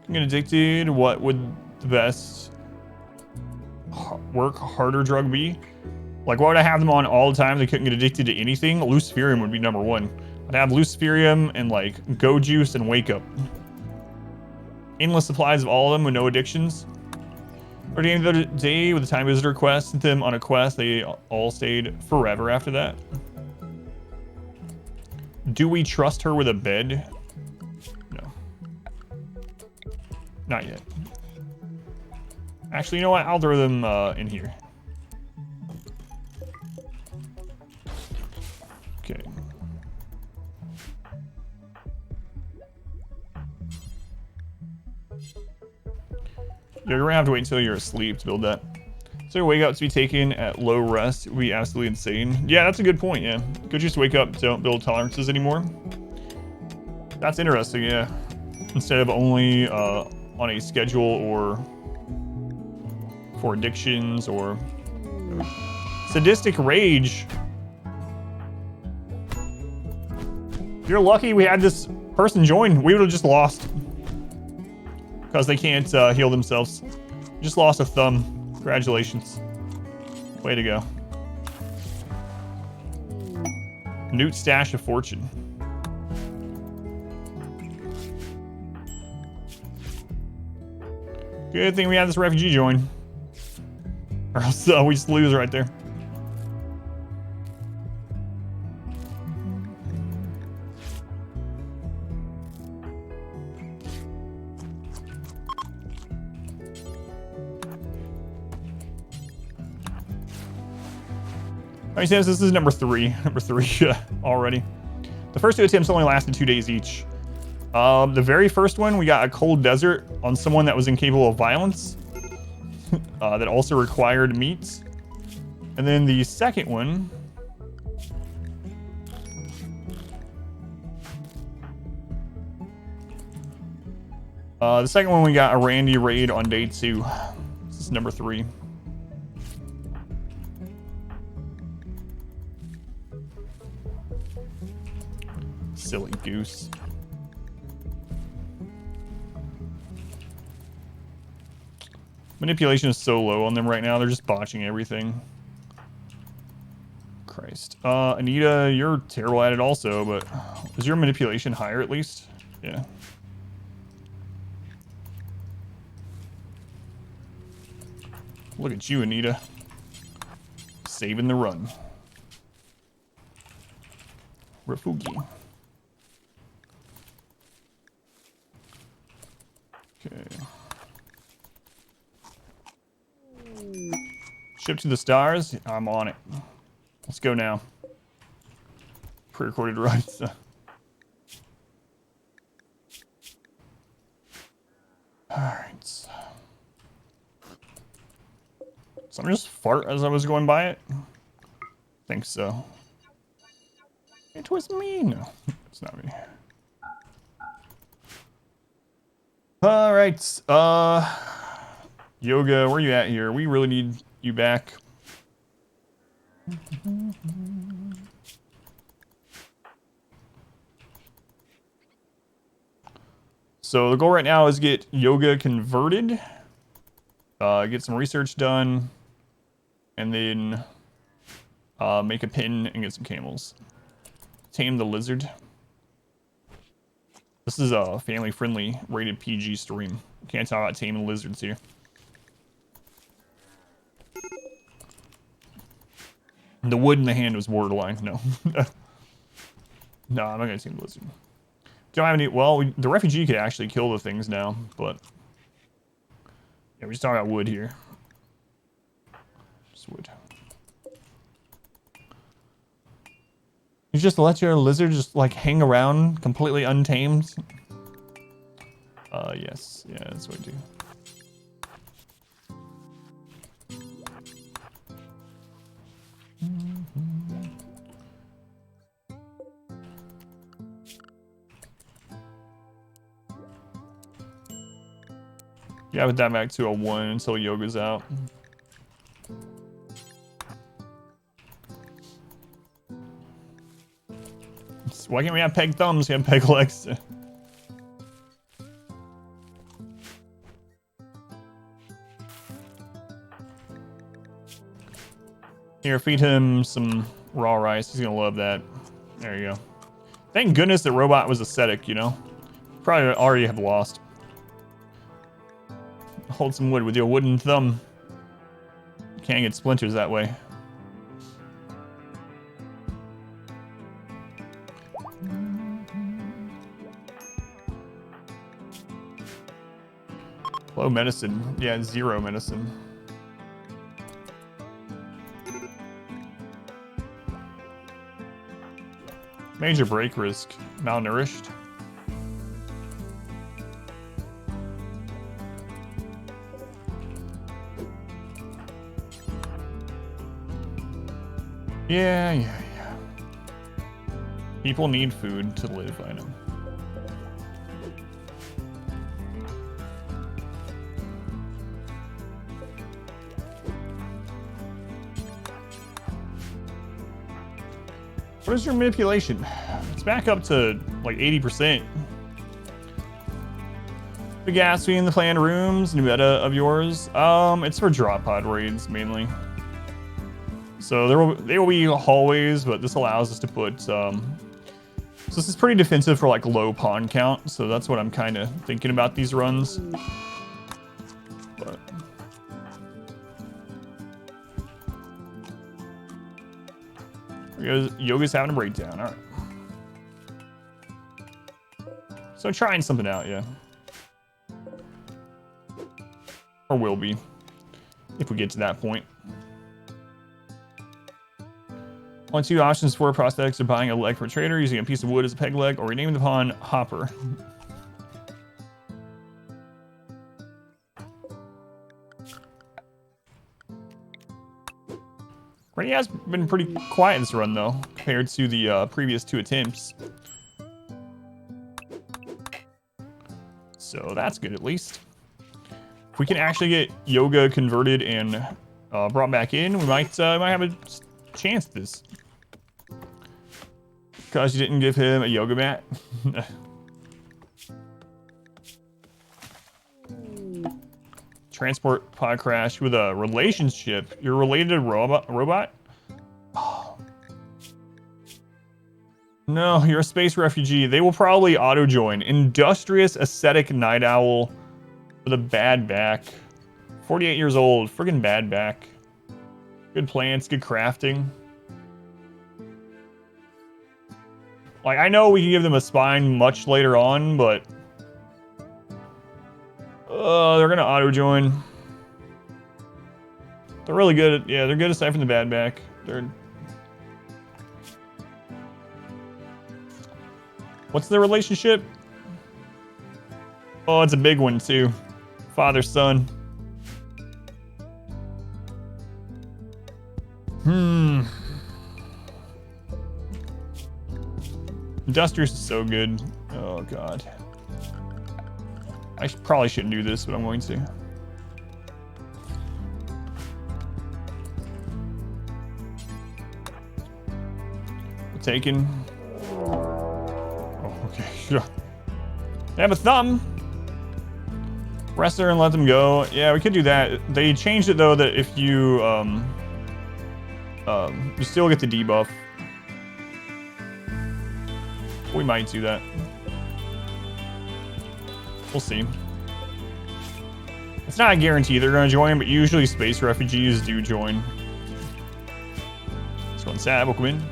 I'm get addicted. What would the best work harder drug be? Like, why would I have them on all the time? They couldn't get addicted to anything. Luciferium would be number 1. I'd have Luciferium and like Go Juice and Wake Up. Endless supplies of all of them with no addictions. Or the end of the day with the time visitor quest, sent them on a quest. They all stayed forever after that. Do we trust her with a bed? No. Not yet. Actually, you know what? I'll throw them in here. Okay. You're gonna have to wait until you're asleep to build that. So your wake up to be taken at low rest would be absolutely insane. Yeah, that's a good point, yeah. Could you just wake up, don't build tolerances anymore? That's interesting, yeah. Instead of only on a schedule or for addictions or sadistic rage. You're lucky we had this person join. We would have just lost. Because they can't heal themselves. Just lost a thumb. Congratulations. Way to go. Newt Stash of Fortune. Good thing we had this refugee join. Or else we just lose right there. Alright, so this is number 3. Number 3 already. The first 2 attempts only lasted 2 days each. The very first one, we got a cold desert on someone that was incapable of violence. That also required meat. And then the second one... the second one, we got a Randy raid on day 2. This is number 3. Silly goose. Manipulation is so low on them right now. They're just botching everything. Christ. Anita, you're terrible at it also, but is your manipulation higher at least? Yeah. Look at you, Anita. saving the run. Refugi. Okay. Ship to the stars. I'm on it. Let's go now. Pre-recorded rights. Alright. So I'm just fart as I was going by it? Think so. It was me. No, it's not me. Alright. Yoga, where you at here? We really need you back. So the goal right now is get Yoga converted, get some research done, and then make a pin and get some camels. Tame the lizard. This is a family-friendly, rated PG stream. Can't talk about taming lizards here. The wood in the hand was borderline. No. No, I'm not gonna tame the lizard. Don't have any. Well, the refugee could actually kill the things now, but yeah, we're just talking about wood here. Just wood. You just let your lizard just like hang around completely untamed? Yes. Yeah, that's what I do. Yeah, with that back to a 1 until Yoga's out. Why can't we have peg thumbs? We have peg legs. Here, feed him some raw rice. He's gonna love that. There you go. Thank goodness the robot was ascetic, you know? Probably already have lost. Hold some wood with your wooden thumb. You can't get splinters that way. Low medicine. Yeah, 0 medicine. Major break risk. Malnourished. Yeah. People need food to live, I know. What is your manipulation? It's back up to like 80%. The gas fee in the planned rooms, new meta of yours. It's for drop pod raids mainly. So they will be hallways, but this allows us to put so this is pretty defensive for like low pawn count. So that's what I'm kind of thinking about these runs. But Yoga's having a breakdown. All right. So trying something out, yeah. Or will be, if we get to that point. Only 2 options for prospects are buying a leg for a trader, using a piece of wood as a peg leg, or renaming the pawn Hopper. Rennie has been pretty quiet this run, though, compared to the previous 2 attempts. So that's good, at least. If we can actually get Yoga converted and brought back in, we might have a chance at this. Because you didn't give him a yoga mat. Transport pod crash with a relationship. You're related to robot? Oh. No, you're a space refugee. They will probably auto-join. Industrious ascetic night owl with a bad back. 48 years old. Friggin' bad back. Good plants, good crafting. Like, I know we can give them a spine much later on, but... they're gonna auto-join. They're really good at... Yeah, they're good aside from the bad back. They're... What's the relationship? Oh, it's a big one, too. Father-son. Industrious is so good. Oh, God. I probably shouldn't do this, but I'm going to. Taken. Oh, okay, sure. They have a thumb. Rest her and let them go. Yeah, we could do that. They changed it, though, that if you, you still get the debuff. We might do that. We'll see. It's not a guarantee they're going to join, but usually space refugees do join. Let's go inside. We'll come in.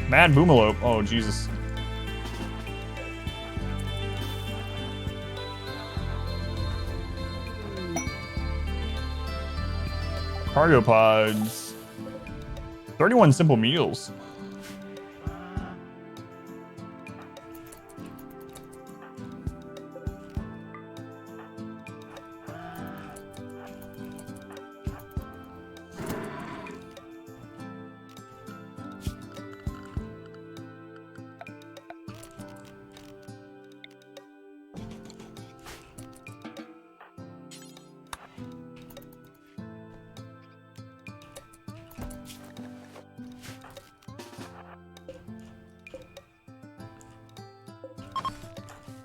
Mad Boomalope. Oh, Jesus. Cargo pods. 31 simple meals.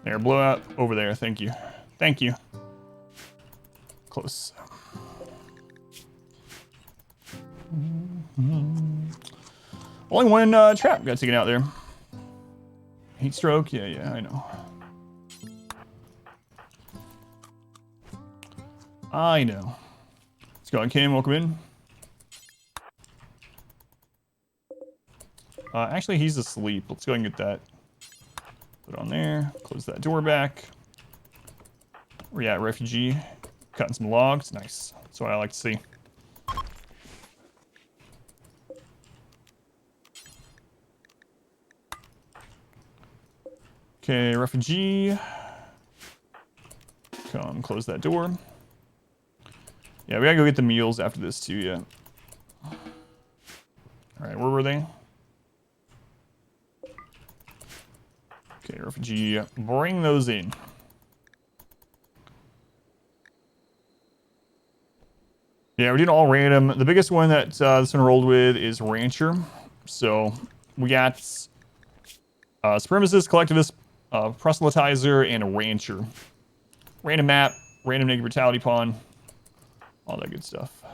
There, blowout over there. Thank you. Thank you. Close. Only one trap got taken out there. Heat stroke. Yeah, I know. I know. Let's go on, Kim. Welcome in. Actually, he's asleep. Let's go and get that. Put it on there. Close that door back. Where you at, refugee? Cutting some logs. Nice. That's what I like to see. Okay, refugee. Come close that door. Yeah, we gotta go get the meals after this too, yeah. Alright, where were they? Okay, refugee, bring those in. Yeah, we did all random. The biggest one that this one rolled with is Rancher. So we got Supremacist, Collectivist, Proselytizer, and a Rancher. Random map, random negative brutality pawn, all that good stuff.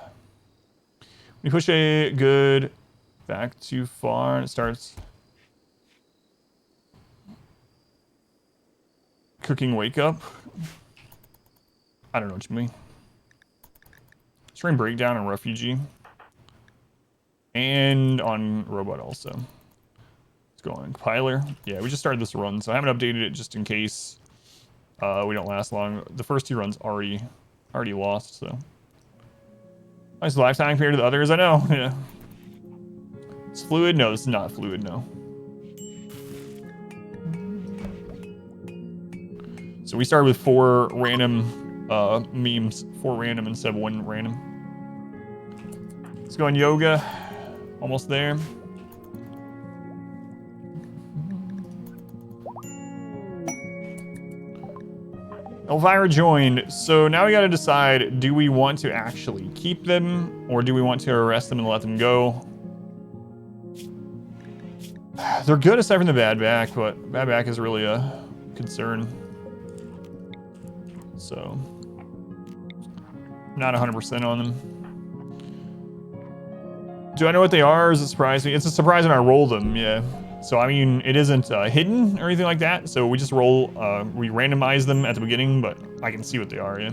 We push a good back too far and it starts cooking wake up. I don't know what you mean. Stream breakdown on refugee. And on robot also. Let's go on compiler. Yeah, we just started this run, so I haven't updated it just in case we don't last long. The first two runs already lost, so. Nice lifetime compared to the others, I know. Yeah. It's fluid? No, this is not fluid, no. So we started with 4 random memes, 4 random instead of 1 random. Let's go on yoga. Almost there. Elvira joined. So now we got to decide, do we want to actually keep them or do we want to arrest them and let them go? They're good aside from the bad back, but bad back is really a concern. So, not 100% on them. Do I know what they are? Is it surprising? It's a surprise when I roll them, yeah. So, I mean, it isn't hidden or anything like that. So we just roll, we randomize them at the beginning, but I can see what they are, yeah.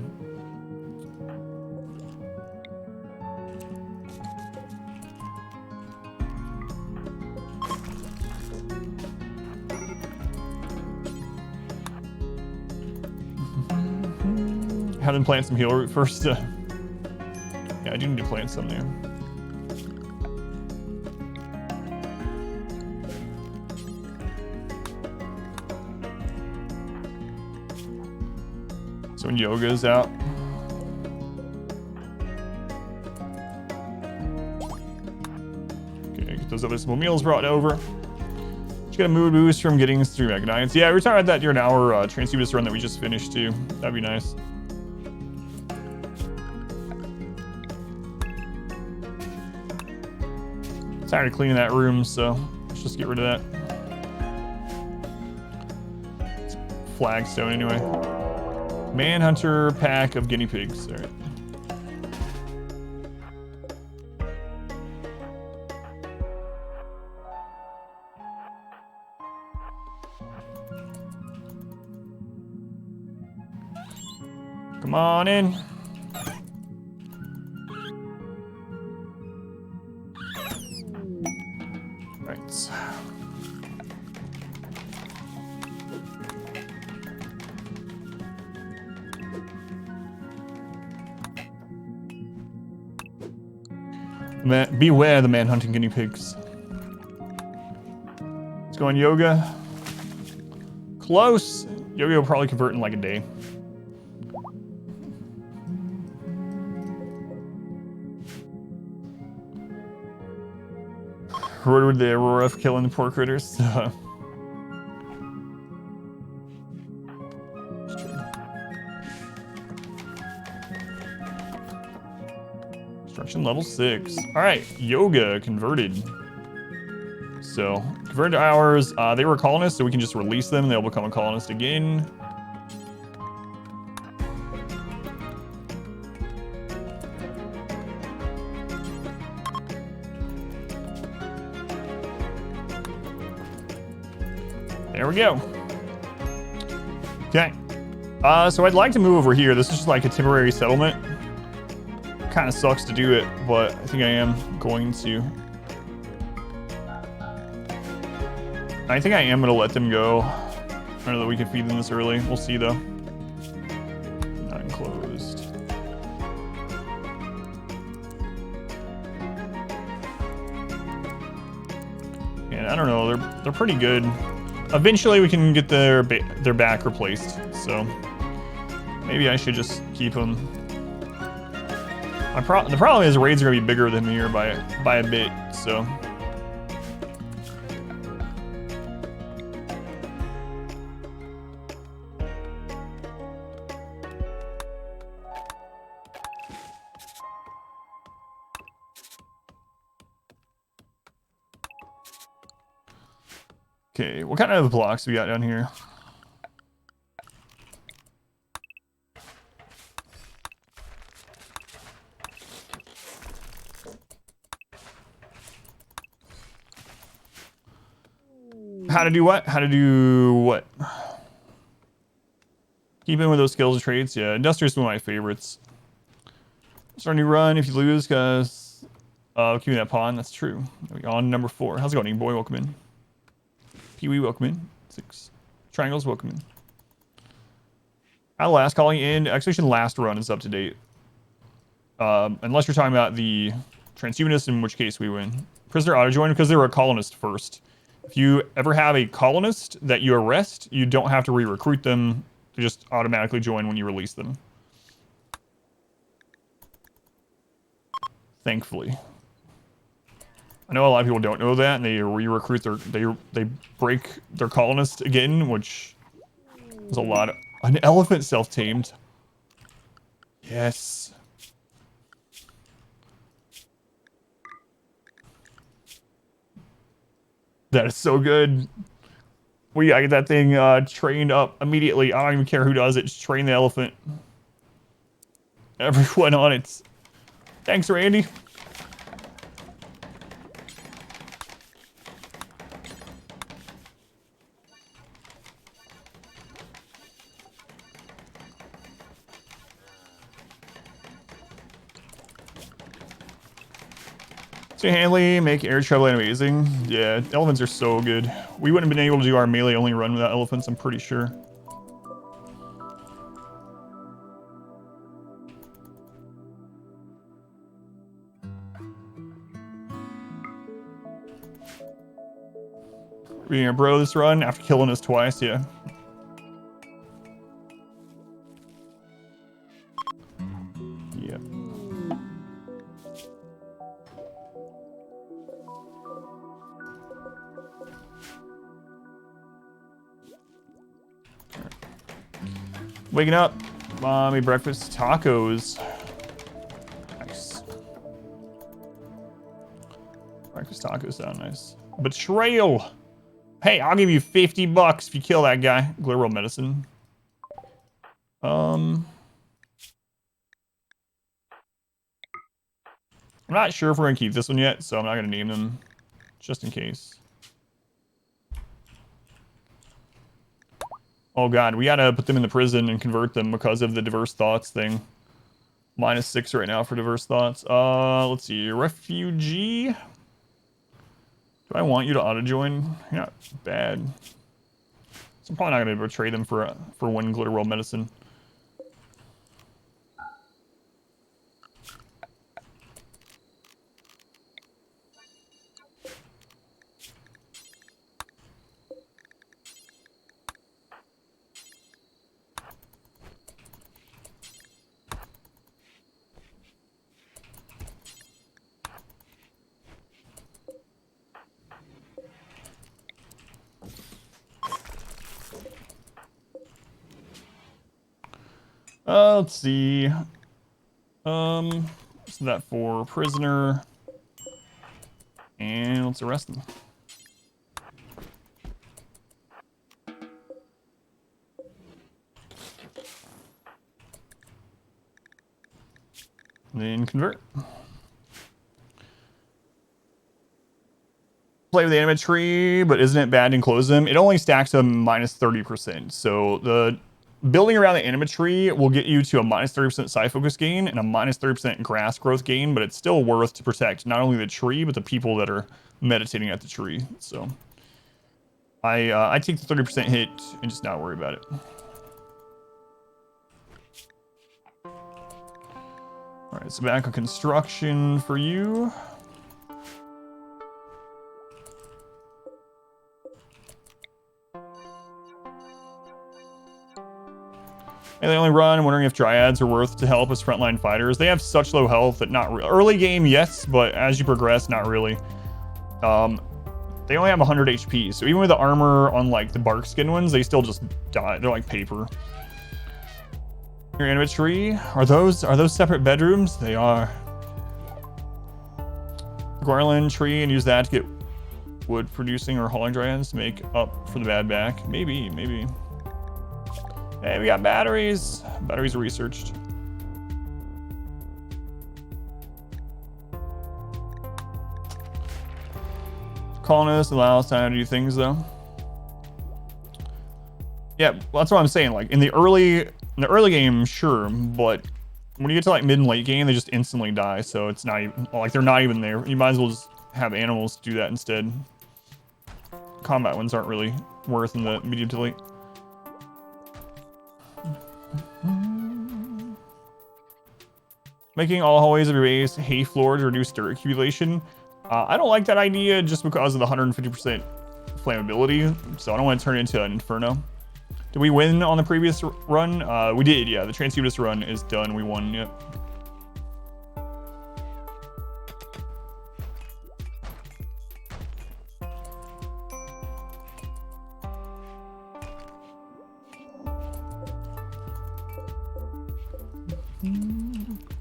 Have them plant some heal root first. Yeah, I do need to plant some there. So when yoga's out. Okay, get those other small meals brought over. Just get a mood boost from getting 3 Mega-Knights. Yeah, we were talking about that during our Transhumanist run that we just finished too. That'd be nice. Tired of cleaning that room, so let's just get rid of that. It's flagstone anyway. Manhunter pack of guinea pigs. All right. Come on in. Right. Beware the man-hunting guinea pigs. Let's go on yoga. Close. Yoga will probably convert in like a day. Rewarded the Aurora for killing the poor critters. Construction level 6. All right, yoga converted. So converted to ours. They were colonists, so we can just release them. They'll become a colonist again. There we go. Okay. So I'd like to move over here. This is just like a temporary settlement. Kind of sucks to do it, but I think I am going to. I think I am going to let them go. I don't know that we can feed them this early. We'll see though. Not enclosed. And I don't know. They're pretty good. Eventually we can get their back replaced, so maybe I should just keep them. The problem is raids are gonna be bigger than here by a bit, so. Okay, what kind of blocks we got down here? How to do what? How to do what? Keep in with those skills and traits. Yeah, Industrious is one of my favorites. Start a new run if you lose, because keeping that pawn. That's true. On number 4. How's it going, boy? Welcome in. Pee-wee, welcome in. 6. Triangles, welcome in. Last calling in. Exhibition last run is up to date. Unless you're talking about the Transhumanist, in which case we win. Prisoner auto-join because they were a colonist first. If you ever have a colonist that you arrest, you don't have to re-recruit them. They just automatically join when you release them. Thankfully. I know a lot of people don't know that, and they re-recruit they break their colonist again, which is a lot of... An elephant self-tamed. Yes. That is so good. We gotta get that thing trained up immediately. I don't even care who does it. Just train the elephant. Everyone on it. Thanks, Randy. Hanley, make air traveling amazing. Yeah, elephants are so good. We wouldn't have been able to do our melee only run without elephants, I'm pretty sure. We're gonna bro this run after killing us twice, yeah. Yep. Waking up, mommy breakfast, tacos. Nice. Breakfast tacos sound nice. Betrayal. Hey, I'll give you $50 if you kill that guy. Global medicine. I'm not sure if we're gonna keep this one yet, so I'm not gonna name them, just in case. Oh god, we gotta put them in the prison and convert them because of the diverse thoughts thing. -6 right now for diverse thoughts. Let's see, refugee. Do I want you to auto-join? You're not bad. So I'm probably not gonna betray them for one glitter world medicine. Let's see. What's that for? Prisoner. And let's arrest them. Then convert. Play with the animate tree, but isn't it bad to enclose them? It only stacks a -30%. So the building around the animate tree will get you to a -30% side focus gain and a -30% grass growth gain, but it's still worth to protect not only the tree, but the people that are meditating at the tree. So I take the 30% hit and just not worry about it. All right, so back on construction for you. And they only run. I'm wondering if dryads are worth to help as frontline fighters. They have such low health that not early game, yes, but as you progress, not really. They only have 100 HP, so even with the armor on like the bark skin ones, they still just die. They're like paper. Your animate tree, are those separate bedrooms? They are. Garland tree and use that to get wood producing or hauling dryads to make up for the bad back. Maybe. Hey, we got batteries. Batteries are researched. Colonists allow us time to do things though. Yeah, well, that's what I'm saying. Like in the early game, sure, but when you get to like mid and late game, they just instantly die. So it's not even like they're not even there. You might as well just have animals do that instead. Combat ones aren't really worth in the medium to late. Making all hallways of your base hay floor to reduce dirt accumulation. I don't like that idea just because of the 150% flammability. So I don't want to turn it into an inferno. Did we win on the previous run? We did, yeah. The Transhumanist run is done. We won, yep.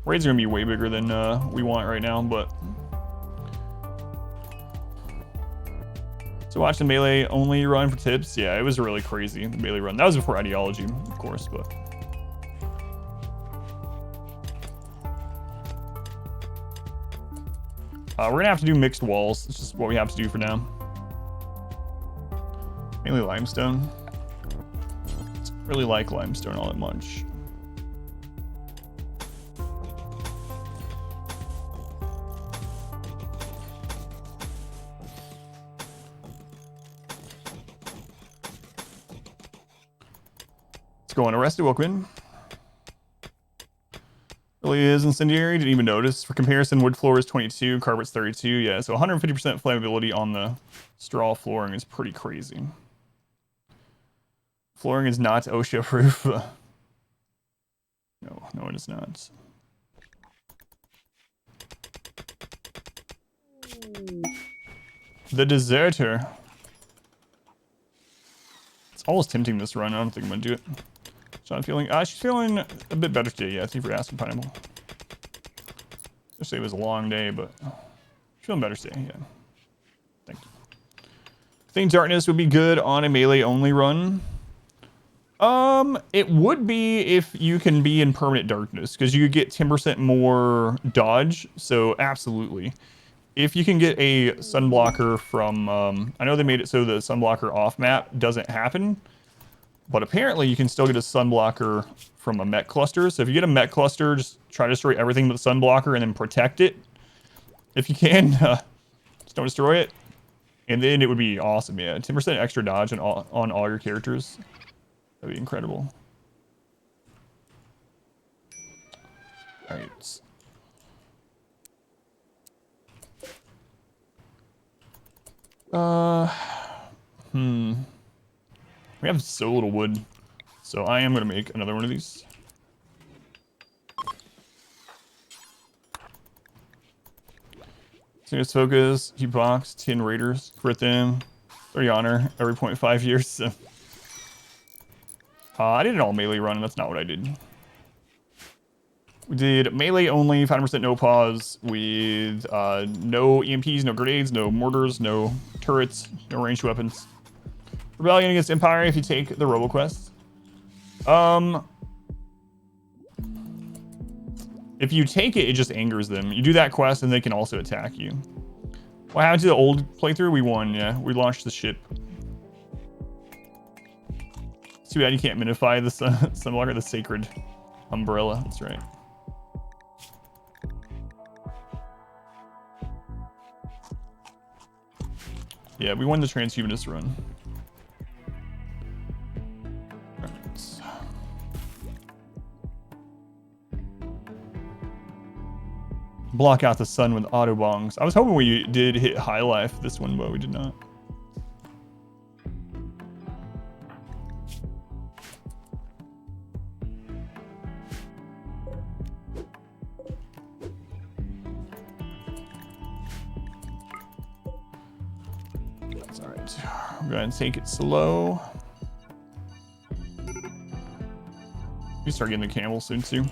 Raids are gonna be way bigger than we want right now, but. So watch the melee only run for tips. Yeah, it was really crazy, the melee run. That was before ideology, of course, but. We're gonna have to do mixed walls. It's just what we have to do for now. Mainly limestone. Don't really like limestone all that much. Let's go on. Arrested. Welcome in. Really is incendiary. Didn't even notice. For comparison, wood floor is 22, carpet's 32. Yeah, so 150% flammability on the straw flooring is pretty crazy. Flooring is not OSHA proof. No, it is not. The deserter. It's always tempting this run. I don't think I'm gonna do it. She's feeling a bit better today. Yeah, thank you for asking, Pineapple. I say it was a long day, but feeling better today. Yeah, thank you. I think darkness would be good on a melee only run. It would be if you can be in permanent darkness, because you get 10% more dodge. So absolutely. If you can get a sunblocker from, I know they made it so the sunblocker off map doesn't happen, but apparently you can still get a sunblocker from a mech cluster. So if you get a mech cluster, just try to destroy everything but the sunblocker and then protect it. If you can, just don't destroy it. And then it would be awesome, yeah. 10% extra dodge on all your characters. That'd be incredible. All right. We have so little wood, so I am gonna make another one of these. Serious focus, heat box, 10 raiders, crit them, 30 honor every 0.5 years. So. I did an all melee run, and that's not what I did. We did melee only, 5% no pause, with no EMPs, no grenades, no mortars, no turrets, no ranged weapons. Rebellion against Empire if you take the RoboQuest. If you take it, it just angers them. You do that quest and they can also attack you. What happened to the old playthrough? We won, yeah. We launched the ship. It's too bad you can't minify the sunblocker, the sacred umbrella. That's right. Yeah, we won the transhumanist run. Block out the sun with auto bongs. I was hoping we did hit high life this one, but we did not. That's all right. We're going to take it slow. We start getting the camel soon too.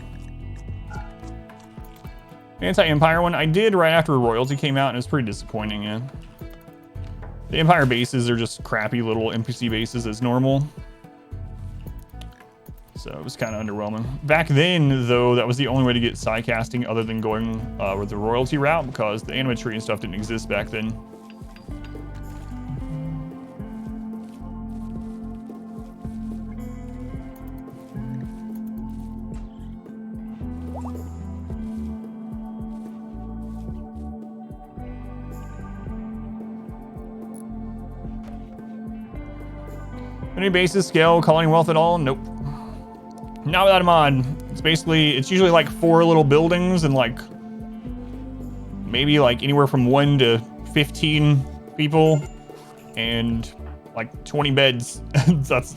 Anti-Empire one, I did right after Royalty came out, and it was pretty disappointing, yeah. The Empire bases are just crappy little NPC bases as normal. So it was kind of underwhelming. Back then, though, that was the only way to get side casting other than going with the Royalty route, because the animatree and stuff didn't exist back then. Any bases scale colony wealth at all? Nope. Not without a mod. It's usually like 4 little buildings and like maybe like anywhere from 1 to 15 people and like 20 beds. That's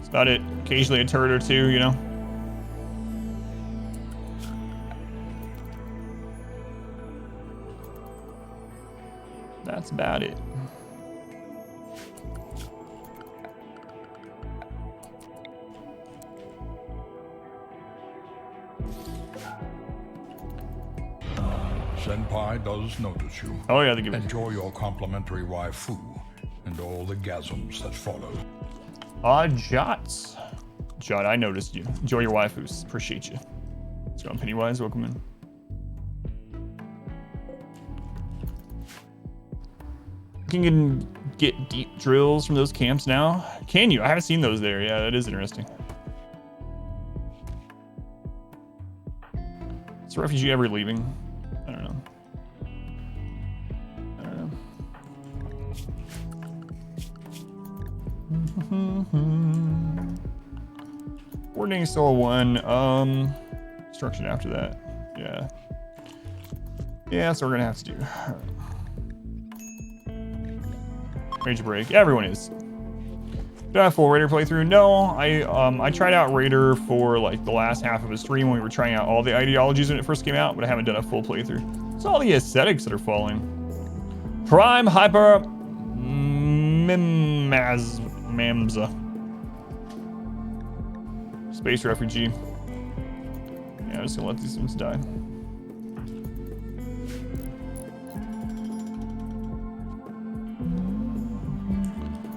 about it. Occasionally a turret or 2, you know. That's about it. Senpai does notice you. Oh yeah, they give it. Enjoy your complimentary waifu and all the gasms that follow. Jots. Jot, I noticed you. Enjoy your waifus. Appreciate you. Let's go on Pennywise. Welcome in. You can get deep drills from those camps now. Can you? I haven't seen those there. Yeah, that is interesting. Is the refugee ever leaving? I don't know. Coordinating still a 1. Instruction after that. Yeah. Yeah, that's what we're gonna have to do. Rage break. Everyone is. Do I have full Raider playthrough? No, I tried out Raider for like the last half of a stream when we were trying out all the ideologies when it first came out, but I haven't done a full playthrough. It's all the aesthetics that are falling. Prime Hyper Mamza. Space refugee. Yeah, I'm just gonna let these things die.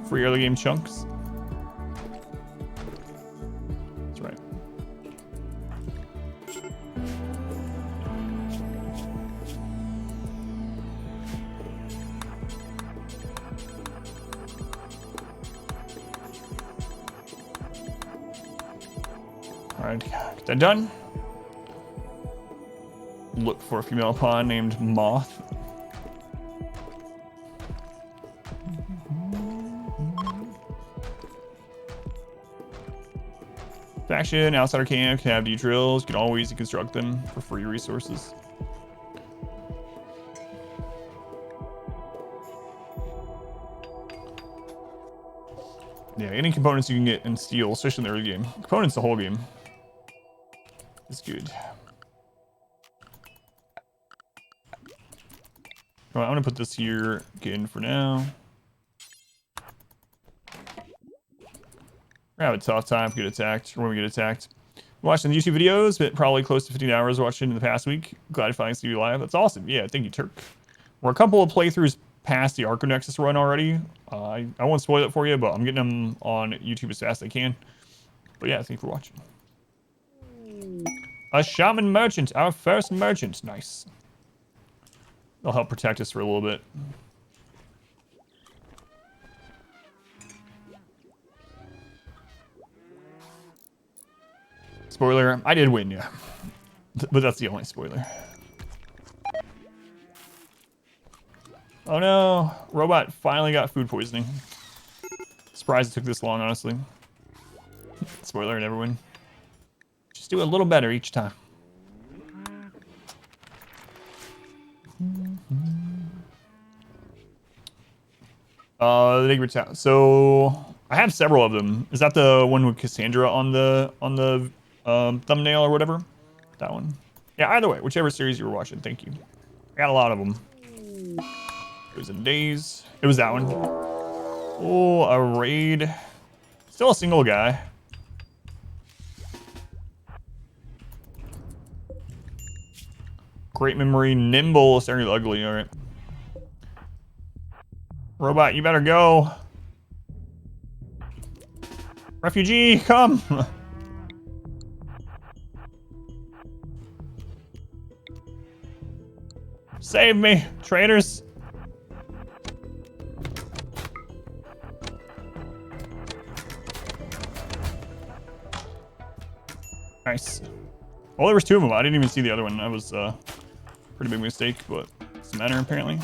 Free early game chunks. That's right. All right, get that done. Look for a female pawn named Moth. Faction, outsider camp, can have drills. You can always deconstruct them for free resources. Yeah, any components you can get and steal, especially in the early game. Components the whole game. It's good. Well, I'm gonna put this here again for now. We're gonna have a tough time if we get attacked, or when we get attacked. Watching the YouTube videos, but probably close to 15 hours watching in the past week. Glad to finally see you live. That's awesome. Yeah, thank you, Turk. We're a couple of playthroughs past the Arco Nexus run already. I won't spoil it for you, but I'm getting them on YouTube as fast as I can. But yeah, thanks for watching. A shaman merchant, our first merchant. Nice. They'll help protect us for a little bit. Spoiler, I did win, yeah. But that's the only spoiler. Oh no, robot finally got food poisoning. Surprised it took this long, honestly. Spoiler, I never win. Just do a little better each time. The Nigger Town. So I have several of them. Is that the one with Cassandra on the thumbnail or whatever? That one. Yeah, either way, whichever series you were watching. Thank you. I got a lot of them. It was in days. It was that one. Oh, a raid. Still a single guy. Great memory. Nimble. Staring ugly. All right. Robot, you better go. Refugee, come. Save me, traitors. Nice. Well, there was two of them. I didn't even see the other one. That was a pretty big mistake, but it doesn't matter apparently.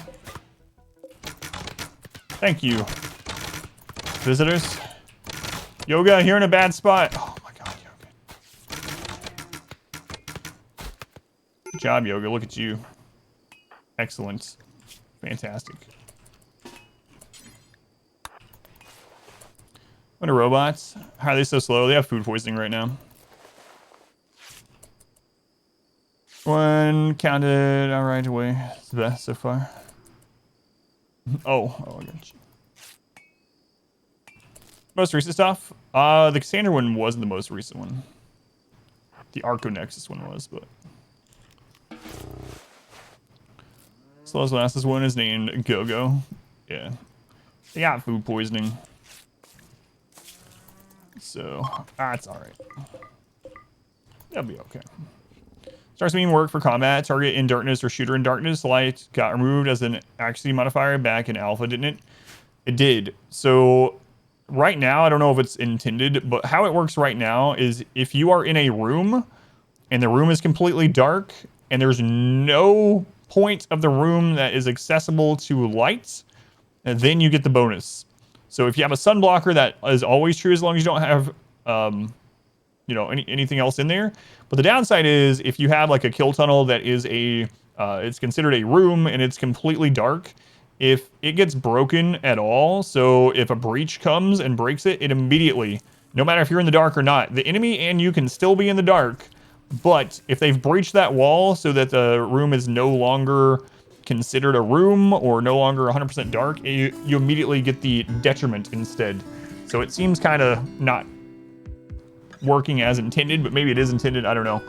Thank you, visitors. Yoga, you're in a bad spot. Oh my god, Yoga. Good job, Yoga. Look at you. Excellent. Fantastic. What are robots? How are they so slow? They have food poisoning right now. One counted. All right, away. It's the best so far. Oh, I got you. Most recent stuff? The Cassandra one wasn't the most recent one. The Arco Nexus one was, but. Slow's lastest one is named Go-Go. Yeah. They got food poisoning. So, that's alright. That'll be okay. Starts mean work for combat, target in darkness or shooter in darkness. Light got removed as an accuracy modifier back in alpha, didn't it? It did. So right now, I don't know if it's intended, but how it works right now is if you are in a room and the room is completely dark and there's no point of the room that is accessible to lights, and then you get the bonus. So if you have a sun blocker, that is always true as long as you don't have anything else in there. But the downside is if you have like a kill tunnel that is it's considered a room and it's completely dark, if it gets broken at all, so if a breach comes and breaks it, it immediately, no matter if you're in the dark or not, the enemy and you can still be in the dark, but if they've breached that wall so that the room is no longer considered a room or no longer 100% dark, you immediately get the detriment instead. So it seems kind of not working as intended, but maybe it is intended. I don't know.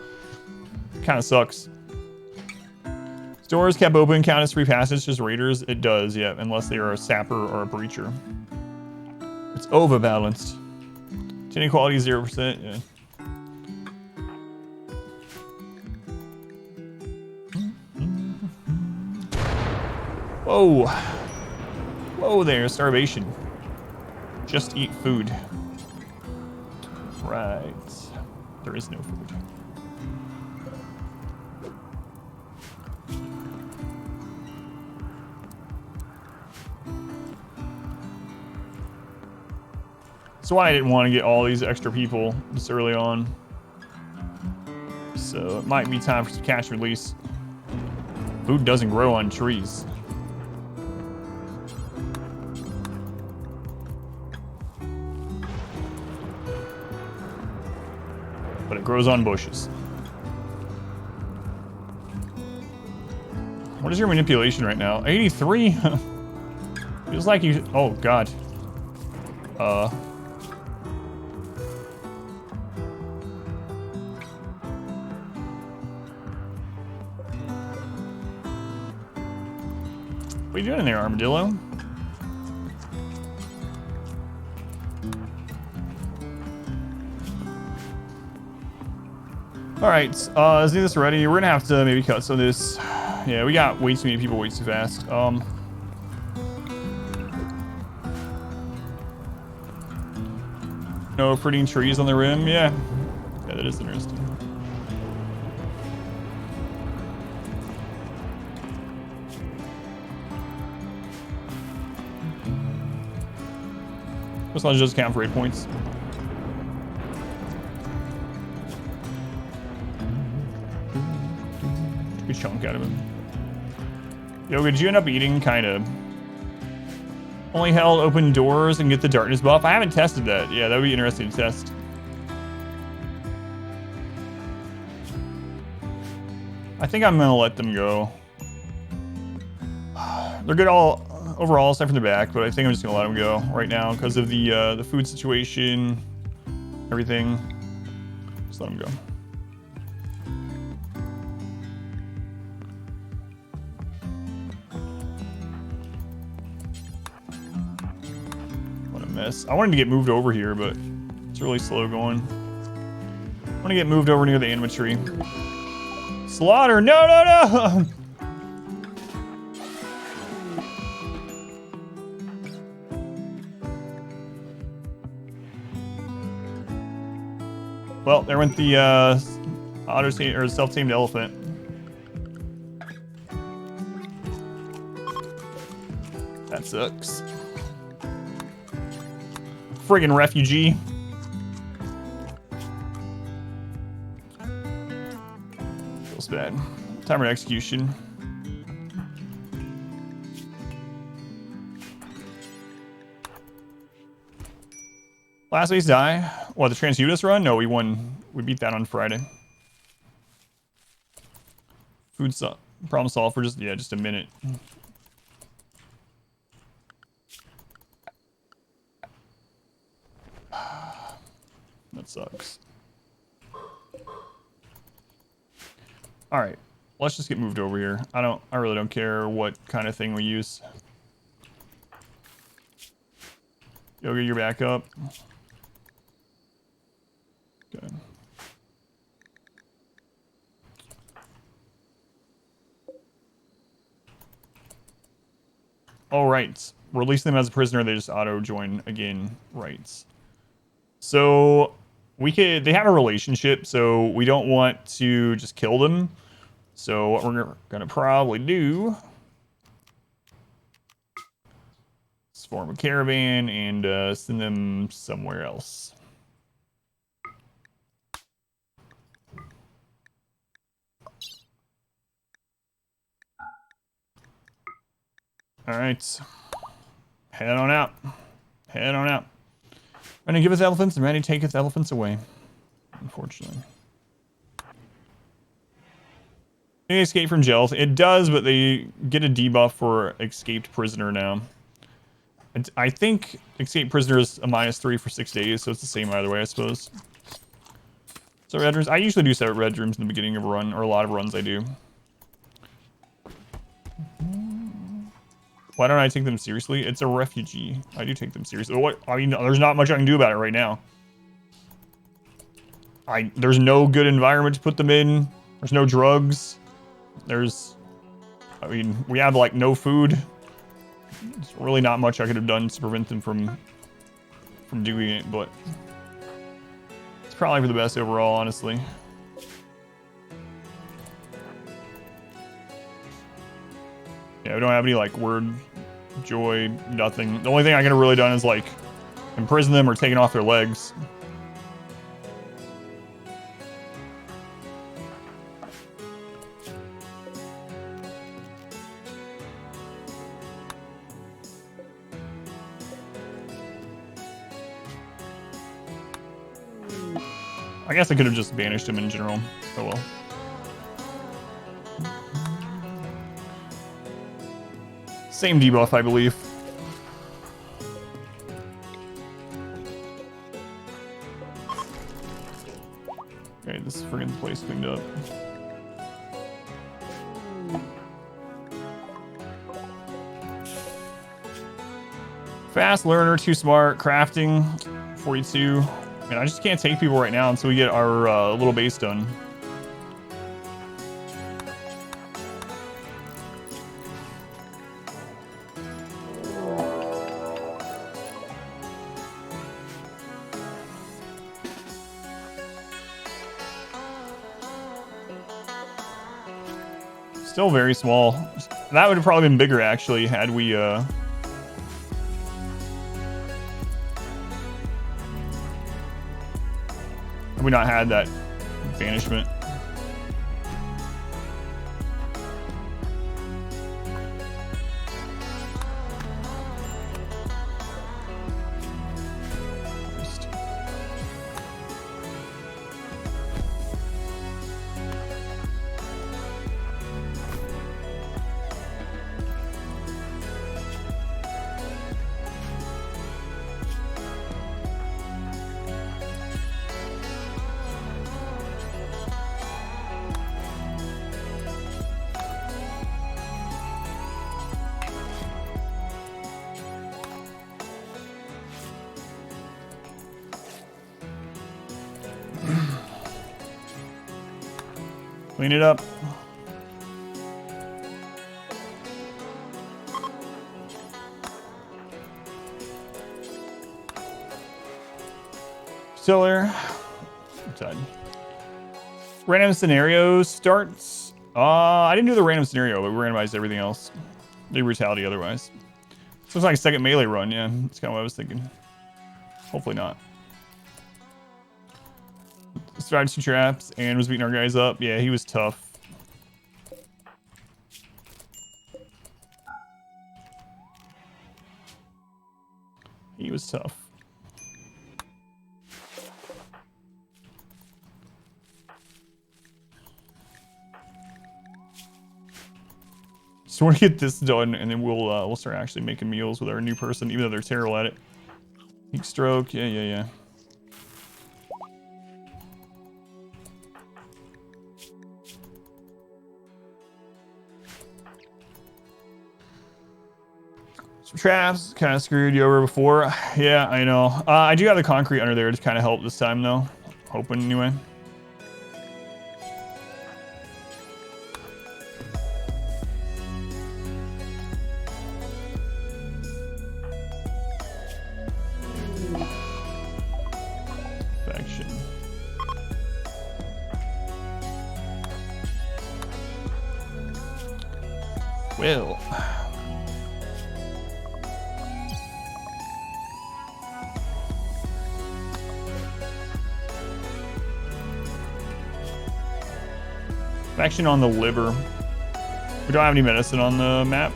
Kind of sucks. Doors kept open, count as free passage, just raiders. It does, yeah, unless they are a sapper or a breacher. It's overbalanced. Inequality 0%, yeah. Whoa. Whoa there, starvation. Just eat food. Right. There is no food. That's why I didn't want to get all these extra people this early on. So it might be time for some catch release. Food doesn't grow on trees. But it grows on bushes. What is your manipulation right now? 83? Feels like you... Oh, God. What are you doing in there, armadillo? All right, let's do this ready. We're gonna have to maybe cut some of this. Yeah, we got way too many people way too fast. No fruiting trees on the rim. Yeah, that is interesting. This one just count for 8 points. Good chunk out of him. Yo, did you end up eating kind of only held open doors and get the darkness buff? I haven't tested that. Yeah, that would be interesting to test. I think I'm gonna let them go. They're good all overall, aside from the back, but I think I'm just gonna let them go right now because of the food situation, everything. Just let them go. What a mess. I wanted to get moved over here, but it's really slow going. I want to get moved over near the anima tree. Slaughter! No, no, no! Well, there went the auto-tamed or self-tamed elephant. That sucks. Friggin' refugee. Feels bad. Timer execution. Last week's die. What, the Transudus run? No, we won. We beat that on Friday. Food problem solved for just a minute. That sucks. All right, let's just get moved over here. I really don't care what kind of thing we use. Yoga, you're back up. Good. All right, release them as a prisoner. They just auto join again. Right. So they have a relationship, so we don't want to just kill them. So what we're gonna probably do is form a caravan and send them somewhere else. All right. Head on out. Head on out. Many giveth elephants, and many taketh elephants away. Unfortunately. They escape from jails. It does, but they get a debuff for escaped prisoner now. I think escaped prisoner is a -3 for 6 days, so it's the same either way, I suppose. So red rooms. I usually do set red rooms in the beginning of a run, or a lot of runs I do. Why don't I take them seriously? It's a refugee. I do take them seriously. What? I mean, there's not much I can do about it right now. There's no good environment to put them in. There's no drugs. I mean, we have like no food. There's really not much I could have done to prevent them from doing it, but it's probably for the best overall, honestly. Yeah, we don't have any like word, joy, nothing. The only thing I could have really done is like imprison them or taken off their legs. I guess I could have just banished him in general. Oh well. Same debuff, I believe. Okay, this friggin' place cleaned up. Fast learner, too smart, crafting, 42. Man, I just can't take people right now until we get our little base done. Still very small. That would have probably been bigger, actually, had we not had that banishment. Clean it up. Still there. Done. Random scenario starts. I didn't do the random scenario, but we randomized everything else. The brutality otherwise. This looks like a second melee run, yeah. That's kind of what I was thinking. Hopefully not. Started 2 traps and was beating our guys up. Yeah, he was tough. He was tough. So we're gonna get this done, and then we'll start actually making meals with our new person, even though they're terrible at it. Heat stroke, yeah. Some traps kind of screwed you over before. Yeah, I know. I do have the concrete under there to kind of help this time, though. Hoping anyway. Well. Action on the liver. We don't have any medicine on the map.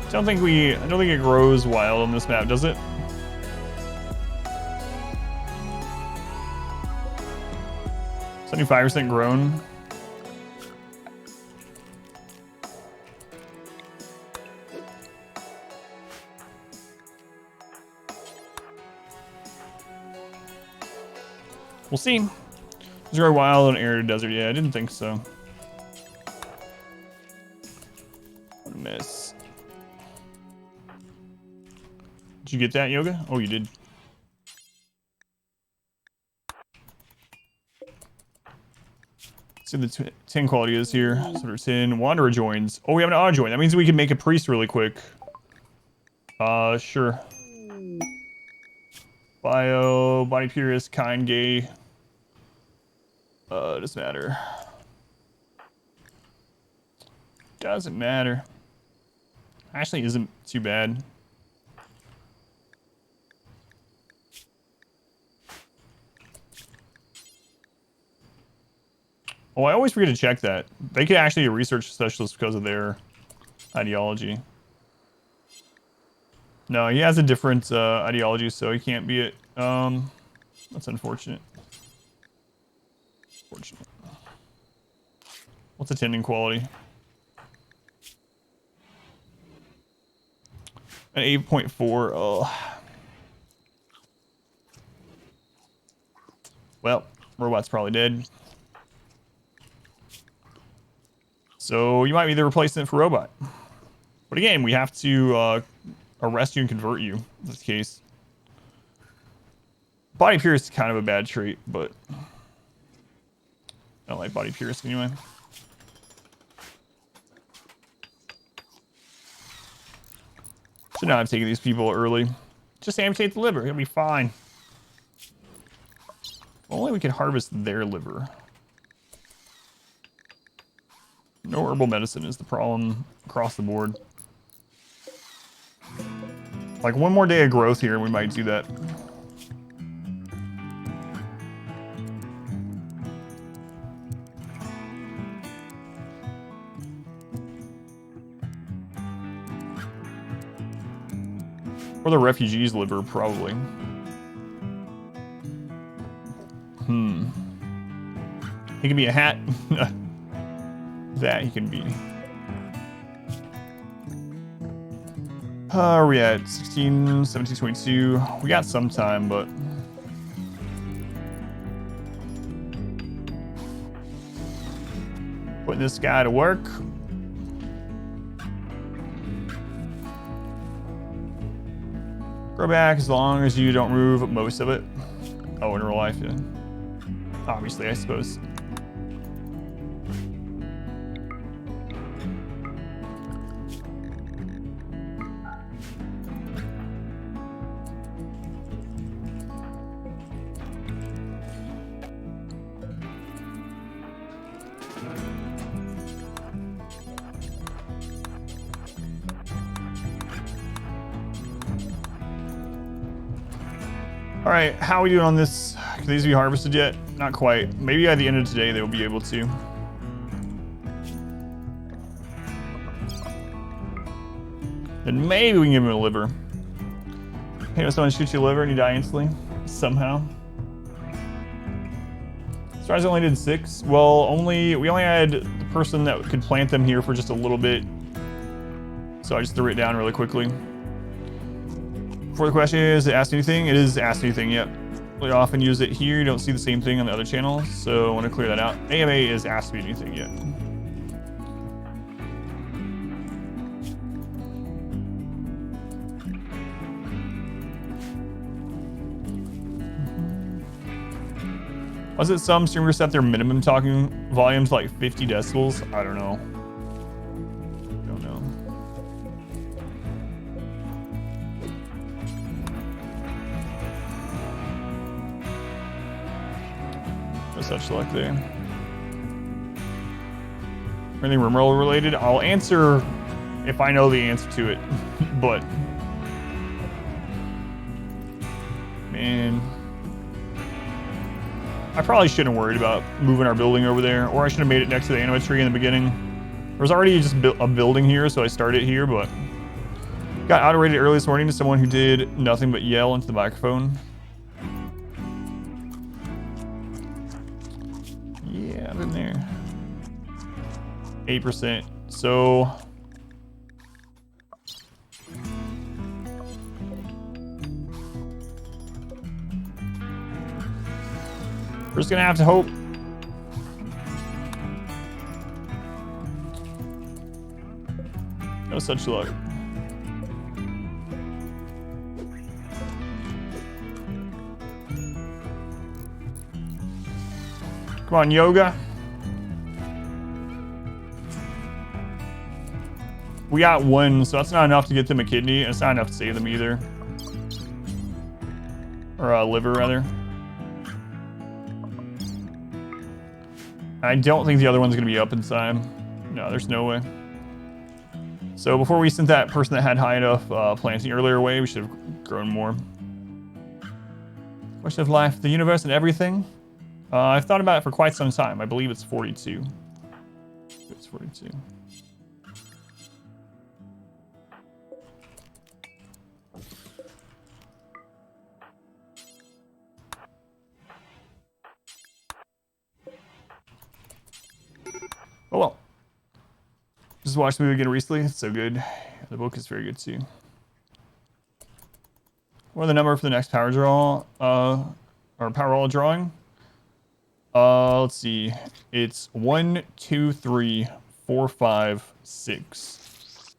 I don't think it grows wild on this map, does it? It's 75% grown. We'll see. Does it grow wild in arid desert? Yeah, I didn't think so. What a miss. Did you get that, Yoga? Oh, you did. See the 10 quality is here. So there's 10. Wanderer joins. Oh, we have an auto join. That means we can make a priest really quick. Sure. Bio, body purist, kind, gay. Doesn't matter. Doesn't matter. Actually isn't too bad. Oh, I always forget to check that. They could actually be a research specialist because of their ideology. No, he has a different ideology, so he can't be it. That's unfortunate. Fortunate. What's attending quality? An 8.4. Oh. Well, robot's probably dead. So you might be the replacement for robot. But again, we have to arrest you and convert you, in this case. Body purist is kind of a bad trait, but I don't like body purist anyway. Should not have taken these people early. Just amputate the liver, it'll be fine. Only we can harvest their liver. No herbal medicine is the problem across the board. Like one more day of growth here, we might do that. Or the refugees' liver, probably. He can be a hat. That he can be. Are we at 16, 17, 22? We got some time, but... Putting this guy to work. Grow back as long as you don't remove most of it. Oh, in real life, yeah. Obviously, I suppose. All right, how are we doing on this? Can these be harvested yet? Not quite. Maybe at the end of today they will be able to. Then maybe we can give him a liver. Hey, when someone shoots your liver and you die instantly, somehow. Stars only did 6. Well, we only had the person that could plant them here for just a little bit. So I just threw it down really quickly. Before the question is it Ask Anything? It is Ask Anything, yep. We often use it here. You don't see the same thing on the other channels, so I want to clear that out. AMA is Ask Me Anything, yet. Was it some streamers set their minimum talking volume to like 50 decibels? I don't know. Don't know. No such luck there. Anything Rimroll related? I'll answer if I know the answer to it, but man. I probably shouldn't have worried about moving our building over there, or I should have made it next to the anima tree in the beginning. There was already just a building here, so I started here, but Got auto-rated early this morning to someone who did nothing but yell into the microphone. Yeah, I've been there. 8%. So we're just gonna have to hope. No such luck. Come on, yoga. We got one, so that's not enough to get them a kidney, and it's not enough to save them either. Or a liver, rather. I don't think the other one's gonna be up in time. No, there's no way. So before we sent that person that had high enough planting earlier away, we should have grown more. Question of life, the universe, and everything. I've thought about it for quite some time. I believe it's 42. It's 42. Oh well. Just watched the movie again recently. It's so good. The book is very good too. What are the number for the next power draw? Or power roll drawing? Let's see. It's 1, 2, 3, 4, 5, 6.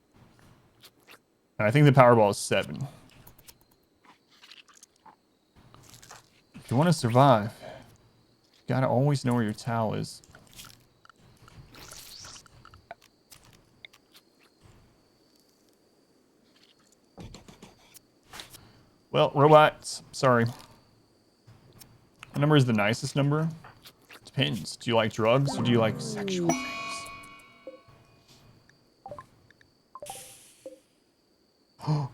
And I think the Powerball is 7. If you want to survive, you gotta always know where your towel is. Well, robots, sorry. What number is the nicest number? Depends. Do you like drugs or do you like sexual things? Oh,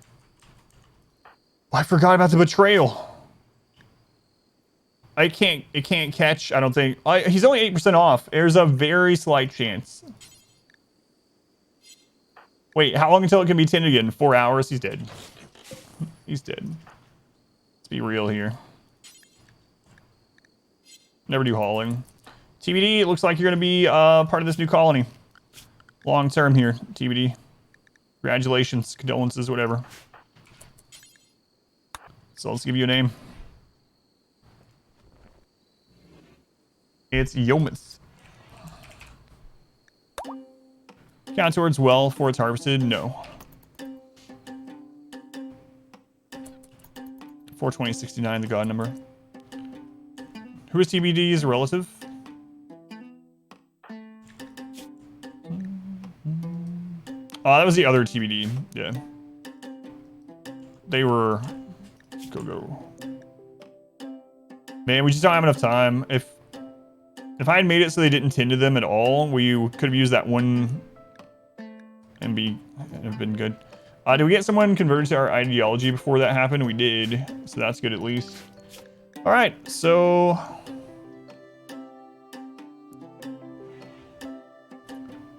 I forgot about the betrayal. It can't catch, I don't think. He's only 8% off. There's a very slight chance. Wait, how long until it can be tinned again? 4 hours? He's dead. He's dead. Let's be real here. Never do hauling. TBD, it looks like you're going to be part of this new colony. Long term here, TBD. Congratulations, condolences, whatever. So let's give you a name. It's Yomith. Count towards well before it's harvested? No. 42069, the god number. Who is TBD's relative? That was the other TBD. Yeah. They were... Go. Man, we just don't have enough time. If I had made it so they didn't tend to them at all, we could have used that one and have been good. Did we get someone converted to our ideology before that happened? We did, so that's good at least. All right, so...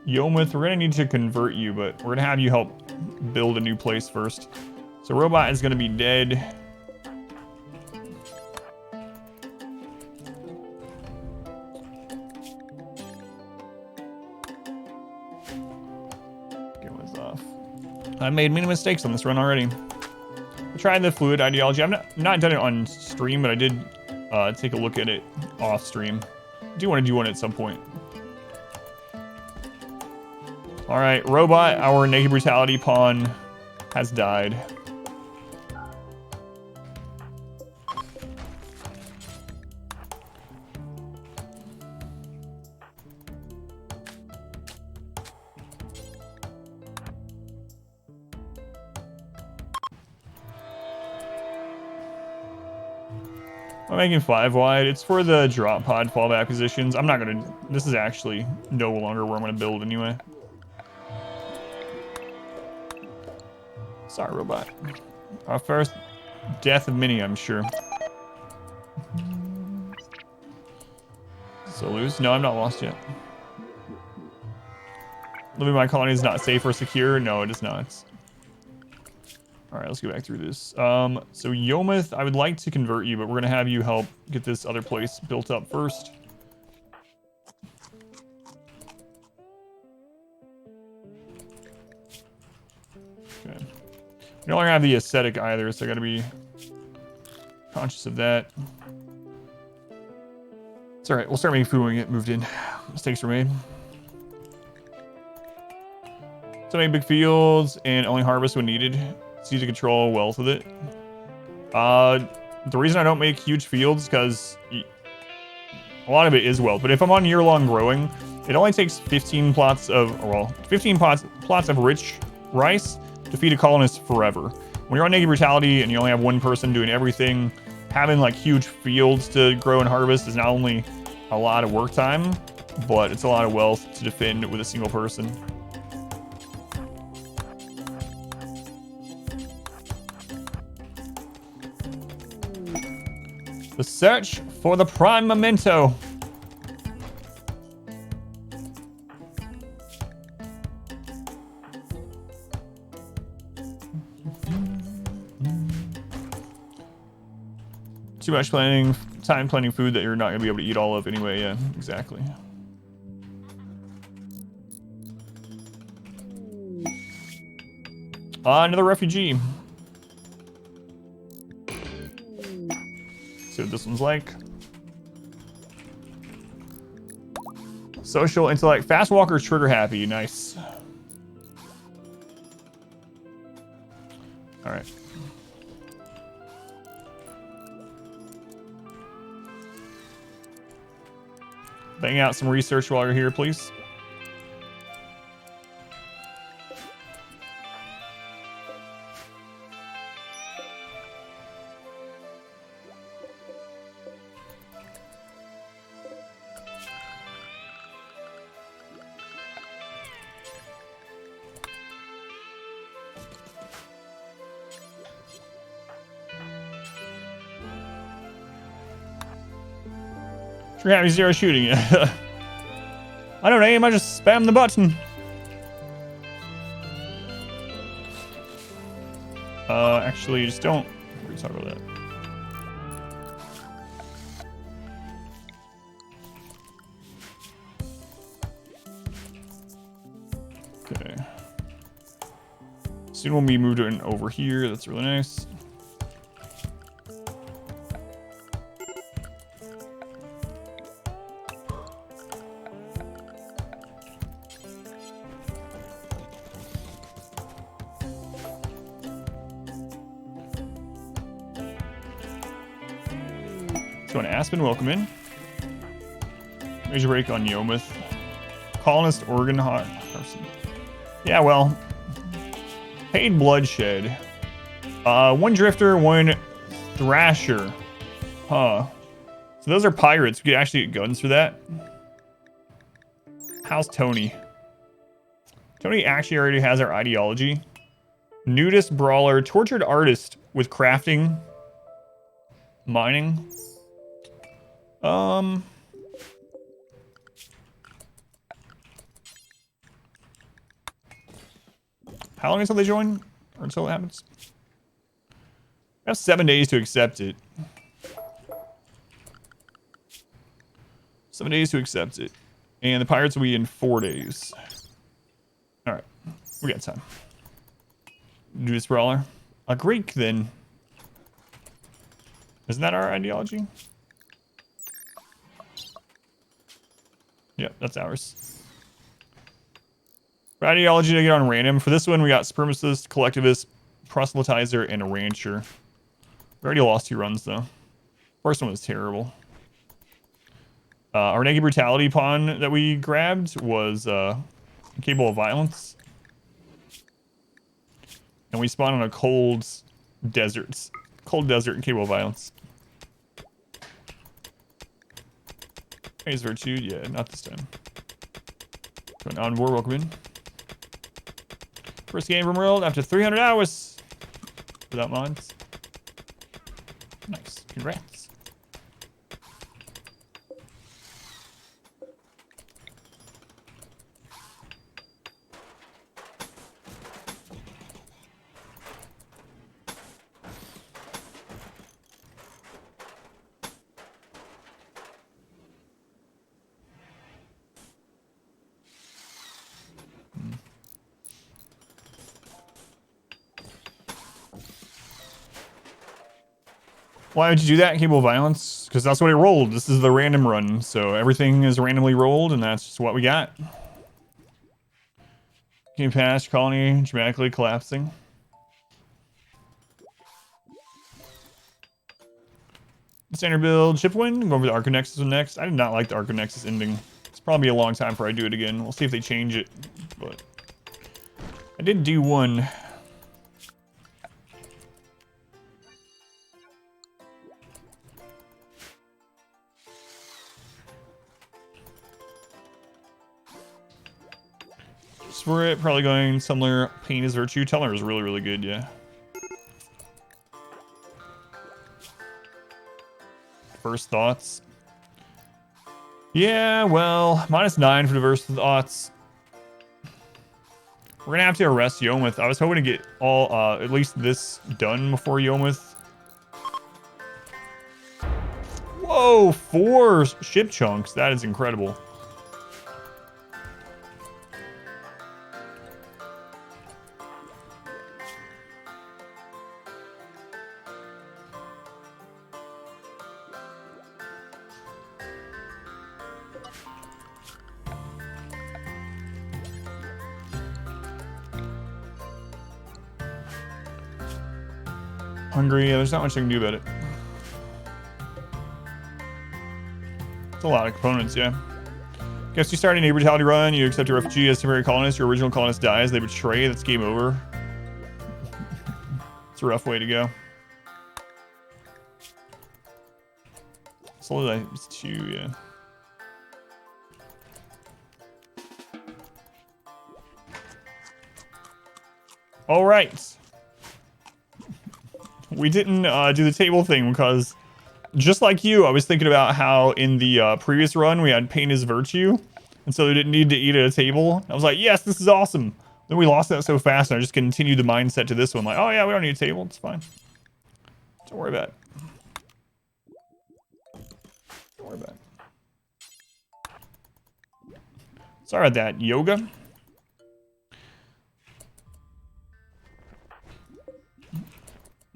Yomith, we're gonna need to convert you, but we're gonna have you help build a new place first. So robot is gonna be dead. I made many mistakes on this run already. I tried the fluid ideology. I've not done it on stream, but I did take a look at it off stream. I do want to do one at some point. All right, robot, our naked brutality pawn has died. I'm making 5 wide. It's for the drop pod fallback positions. I'm not gonna... This is actually no longer where I'm gonna build anyway. Sorry, robot. Our first death of many, I'm sure. So lose? No, I'm not lost yet. Living my colony is not safe or secure? No, it is not. All right, let's go back through this. So Yomith, I would like to convert you, but we're gonna have you help get this other place built up first. Okay. We no longer have the aesthetic either, so I gotta be conscious of that. It's all right. We'll start making food when we get moved in. Mistakes were made. So many big fields and only harvest when needed. It's easy to control wealth with it. The reason I don't make huge fields is because a lot of it is wealth. But if I'm on year-long growing, it only takes 15 plots of, well, 15 plots of rich rice to feed a colonist forever. When you're on negative brutality and you only have one person doing everything, having like huge fields to grow and harvest is not only a lot of work time, but it's a lot of wealth to defend with a single person. The search for the prime memento. Too much time planning food that you're not gonna be able to eat all of anyway. Yeah, exactly. Another refugee. See what this one's like. Social intellect, fast walker, trigger happy. Nice. All right. Bang out some research while you're here, please. You're having zero shooting. I don't aim, I just spam the button. Actually, just don't. We're gonna talk about that. Okay. Soon we'll be moved in over here. That's really nice. So an Aspen, welcome in. Major break on Yomith. Colonist Organ Hot. Yeah, well. Paid bloodshed. One drifter, one thrasher. Huh. So those are pirates. We could actually get guns for that. How's Tony? Tony actually already has our ideology. Nudist brawler, tortured artist with crafting, mining. How long until they join? Or until it happens? I have 7 days to accept it. 7 days to accept it. And the pirates will be in 4 days. Alright. We got time. Do this brawler. A Greek, then. Isn't that our ideology? Yep, that's ours. For ideology to get on random. For this one, we got supremacist, collectivist, proselytizer, and a rancher. We already lost 2 runs, though. First one was terrible. Our negative brutality pawn that we grabbed was capable of violence. And we spawned on a cold desert. Cold desert and capable of violence. Praise virtue? Yeah, not this time. Going on board, welcome in. First game from world after 300 hours. Without mods. Nice. Congrats. Why would you do that, Capable of Violence? Because that's what it rolled. This is the random run, so everything is randomly rolled, and that's just what we got. Game past, colony dramatically collapsing. Standard build, Chipwind. Go over the Arconexus next. I did not like the Arconexus ending. It's probably a long time before I do it again. We'll see if they change it, but I did do one. For it, probably going similar. Pain is Virtue. Teller is really, really good, yeah. First thoughts. Yeah, well, -9 for the first thoughts. We're gonna have to arrest Yomith. I was hoping to get all, at least this done before Yomith. Whoa, 4 ship chunks. That is incredible. Hungry, yeah, there's not much I can do about it. It's a lot of components, yeah. Guess you start a brutality run, you accept a refugee as temporary colonist, your original colonist dies, they betray, that's game over. It's a rough way to go. Slowly, it's 2, yeah. All right. We didn't do the table thing because, just like you, I was thinking about how in the previous run we had pain is virtue, and so they didn't need to eat at a table. I was like, yes, this is awesome. Then we lost that so fast, and I just continued the mindset to this one. Like, oh yeah, we don't need a table. It's fine. Don't worry about it. Don't worry about it. Sorry about that, yoga.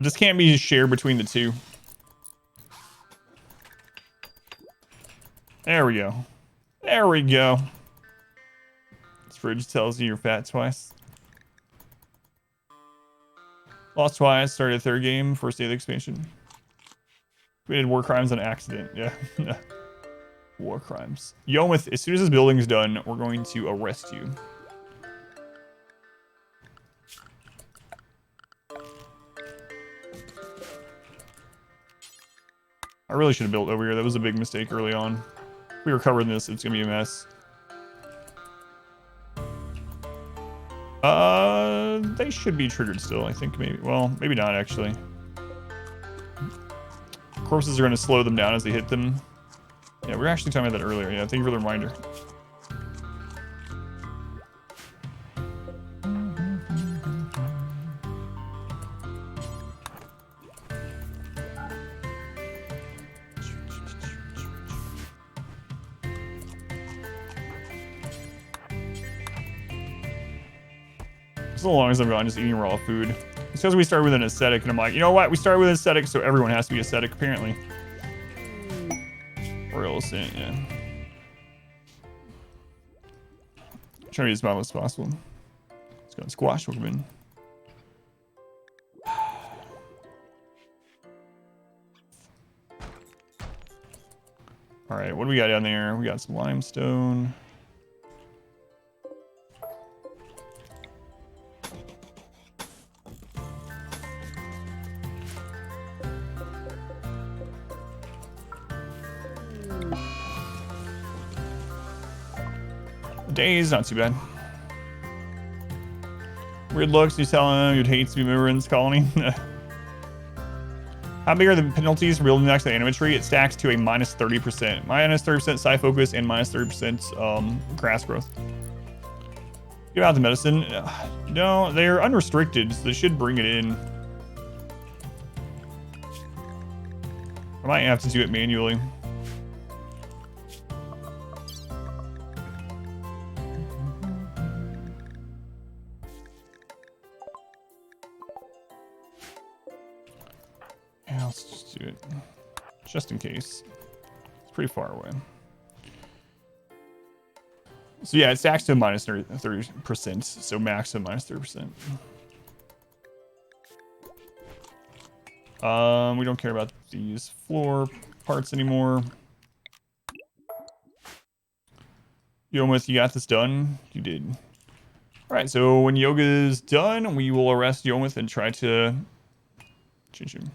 This can't be shared between the two. There we go. There we go. This fridge tells you you're fat twice. Lost twice, started a 3rd game, first day of the expansion. Committed war crimes on accident, yeah. War crimes. Yomith, as soon as this building's done, we're going to arrest you. I really should have built over here. That was a big mistake early on. If we were covering this, it's gonna be a mess. They should be triggered still, I think maybe. Well, maybe not actually. Corpses are gonna slow them down as they hit them. Yeah, we were actually talking about that earlier. Yeah, thank you for the reminder. So long as I'm gone just eating raw food. It's because we started with an aesthetic, and I'm like, you know what? We started with an aesthetic, so everyone has to be aesthetic, apparently. Or else, yeah. Try to be as mindless as possible. Let's go and squash. Welcome in. All right, what do we got down there? We got some limestone. Days, not too bad. Weird looks, you tell him you'd hate to be a member in this colony. How big are the penalties for building next to the animatry? It stacks to a -30%. -30% psi focus and -30% grass growth. Give out the medicine. No, they're unrestricted, so they should bring it in. I might have to do it manually. Yeah, let's just do it. Just in case. It's pretty far away. So yeah, it stacks to minus 30%. So max to minus 30%. We don't care about these floor parts anymore. Yomith, you got this done? You did. Alright, so when yoga is done, we will arrest Yomith and try to change him.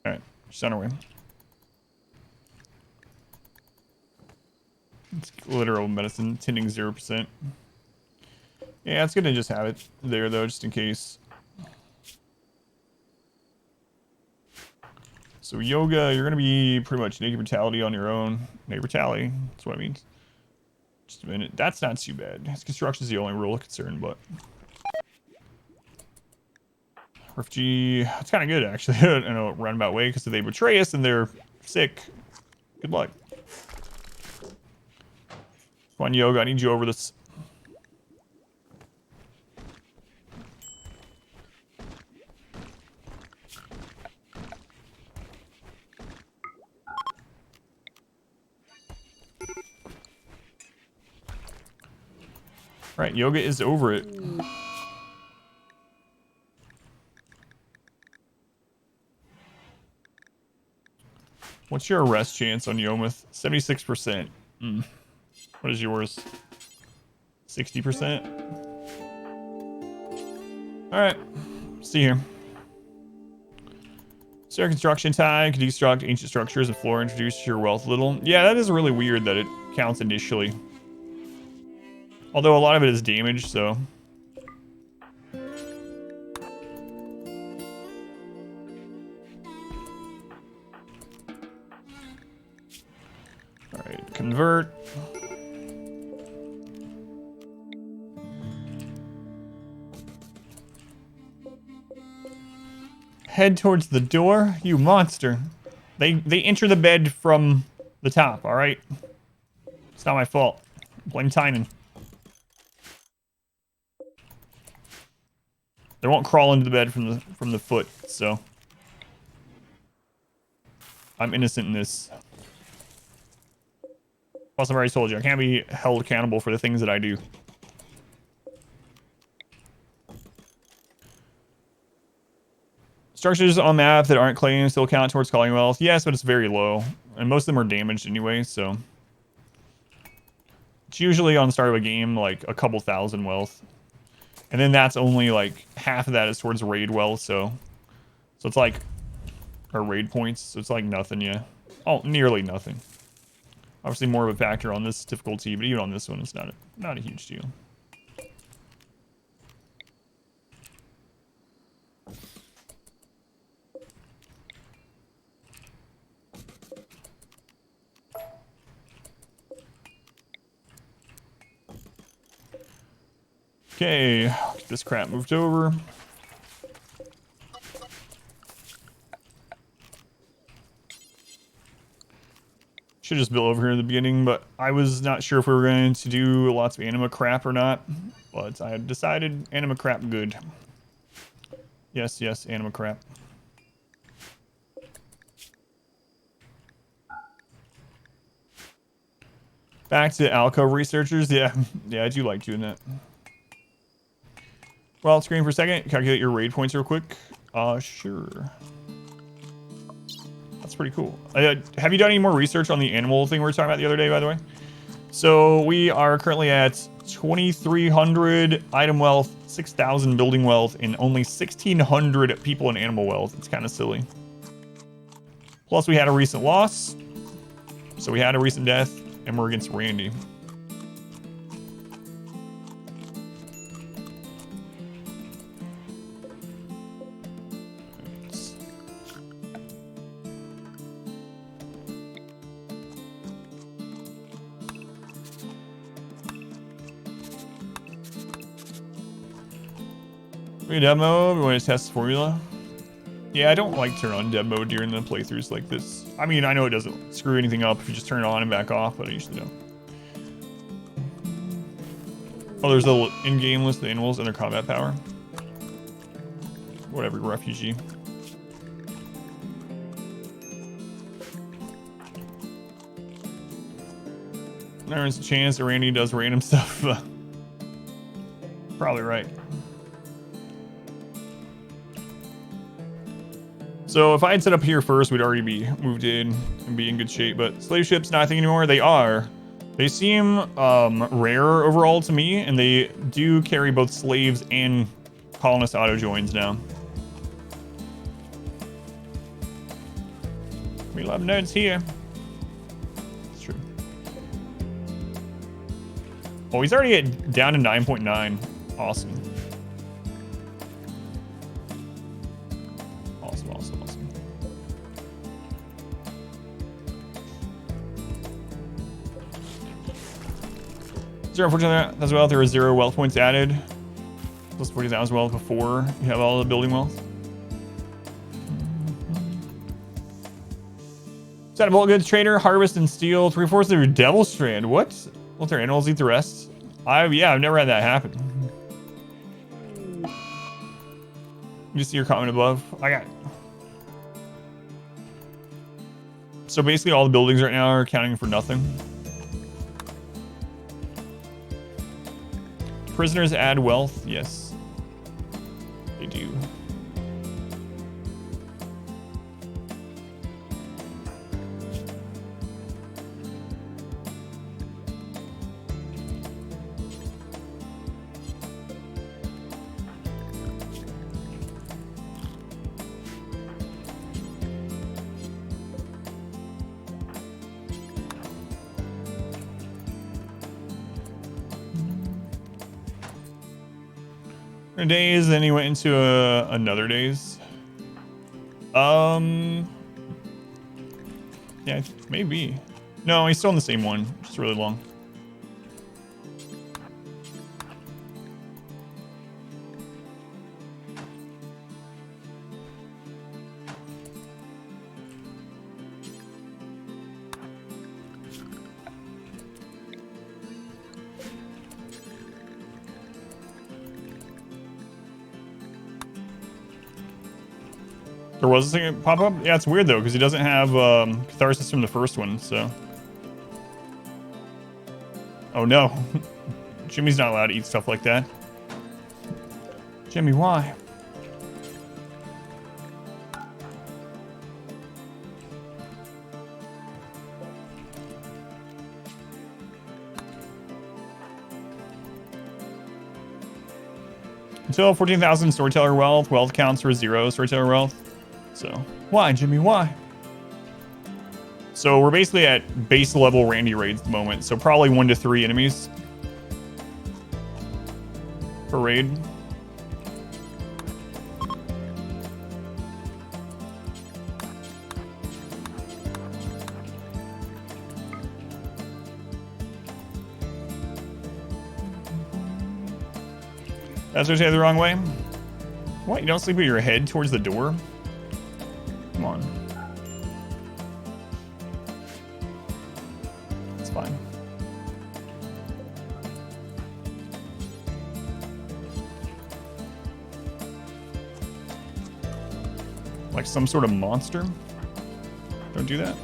Alright, she's on her way. It's literal medicine, tending 0%. Yeah, it's gonna just have it there though, just in case. So yoga, you're gonna be pretty much naked brutality on your own. Naked brutality, that's what it means. Just a minute, that's not too bad. His construction is the only real concern, but refugee, it's kind of good actually in a roundabout way because if they betray us and they're sick, good luck. Come on, yoga, I need you over this. Right, yoga is over it. What's your arrest chance on Yomith? 76%. What is yours? 60%? Alright. See here. Stair construction time. Can deconstruct ancient structures and floor introduce your wealth a little. Yeah, that is really weird that it counts initially. Although a lot of it is damaged, so. Alright, convert. Head towards the door, you monster. They enter the bed from the top, alright? It's not my fault. Blame Tynan. They won't crawl into the bed from the foot, so I'm innocent in this. Plus, I've already told you, I can't be held accountable for the things that I do. Structures on map that aren't claimed still count towards calling wealth. Yes, but it's very low. And most of them are damaged anyway, so. It's usually on the start of a game, like a couple thousand wealth. And then that's only like half of that is towards raid wealth, so. So it's like, or raid points, so it's like nothing, yeah. Oh, nearly nothing. Obviously more of a factor on this difficulty, but even on this one, it's not a huge deal. Okay, get this crap moved over. Should just build over here in the beginning, but I was not sure if we were going to do lots of anima crap or not. But I had decided anima crap good. Yes, yes, anima crap. Back to alcove researchers. Yeah, I do like doing that. Well, screen for a second. Calculate your raid points real quick. Sure. That's pretty cool. Have you done any more research on the animal thing we were talking about the other day, by the way? So we are currently at 2,300 item wealth, 6,000 building wealth, and only 1,600 people in animal wealth. It's kind of silly. Plus, we had a recent loss. So we had a recent death, and we're against Randy. Free demo, we want to test the formula. Yeah, I don't like to run dev mode during the playthroughs like this. I mean, I know it doesn't screw anything up if you just turn it on and back off, but I usually don't. Oh, there's the in-game list of animals and their combat power. Whatever, refugee. There's a chance that Randy does random stuff. Probably right. So if I had set up here first, we'd already be moved in and be in good shape. But slave ships, not a thing anymore. They are. They seem rare overall to me, and they do carry both slaves and colonist auto joins now. We love nerds here. It's true. Oh, he's already down to 9.9. Awesome. Awesome, awesome, awesome. Zero fortune as well. There are 0 wealth points added. Plus 40,000 wealth before you have all the building wealth. Set of all goods trader, harvest and steal 3/4 of your devil strand. What? Let their animals eat the rest? I've never had that happen. You see your comment above? I got it. So basically all the buildings right now are accounting for nothing. Prisoners add wealth? Yes. They do. Days, then he went into another days. Yeah, maybe. No, he's still in the same one, just really long. There was a second pop-up? Yeah, it's weird though, because he doesn't have catharsis from the first one, so. Oh no. Jimmy's not allowed to eat stuff like that. Jimmy, why? Until 14,000 storyteller wealth, wealth counts for 0 storyteller wealth. So, why, Jimmy, why? So we're basically at base level Randy raids at the moment. So probably 1 to 3 enemies per raid. That's what you say the wrong way? What, you don't sleep with your head towards the door? Come on. It's fine. Like some sort of monster? Don't do that.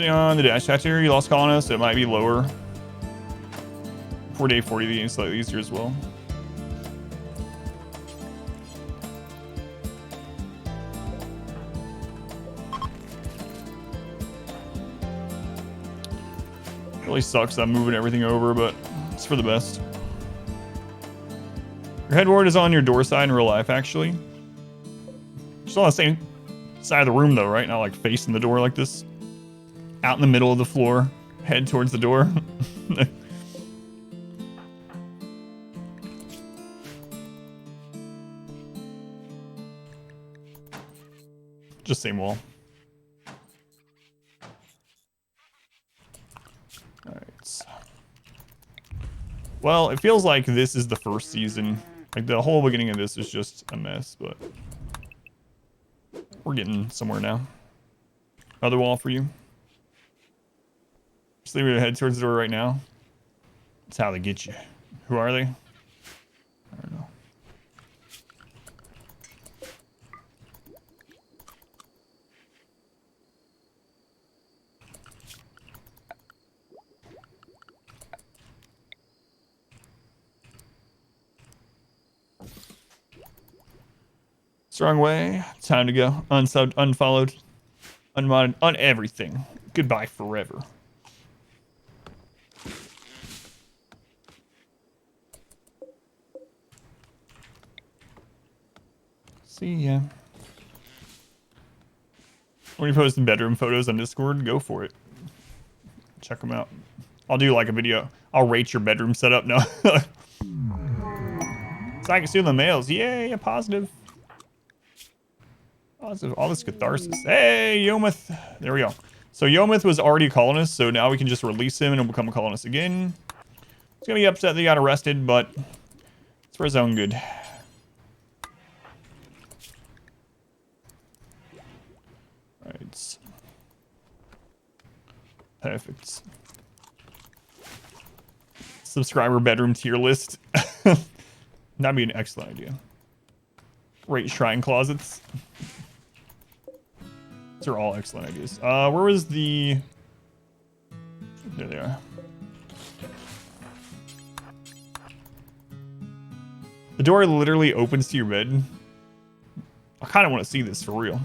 On the dash factor, you lost colonists, so it might be lower. For day 40, the game's slightly easier as well. Really sucks that I'm moving everything over, but it's for the best. Your headboard is on your door side in real life, actually. Just on the same side of the room, though, right? Not like facing the door like this. Out in the middle of the floor, head towards the door. Just same wall. Alright. Well, it feels like this is the first season Like the whole beginning of this is just a mess, but we're getting somewhere now. Other wall for you. Just leave your head towards the door right now. That's how they get you. Who are they? I don't know. Strong way. Time to go. Unsubbed, unfollowed, unmodded, on everything. Goodbye forever. See ya. When you post bedroom photos on Discord, go for it. Check them out. I'll do like a video. I'll rate your bedroom setup. No. It's like stealing the mails. Yay, a positive. Positive. All this catharsis. Hey, Yomith. There we go. So Yomith was already a colonist, so now we can just release him and he'll become a colonist again. He's gonna be upset that he got arrested, but it's for his own good. Alright. Perfect. Subscriber bedroom tier list. That'd be an excellent idea. Rate shrine closets. These are all excellent ideas. Where was the... There they are. The door literally opens to your bed. I kind of want to see this for real.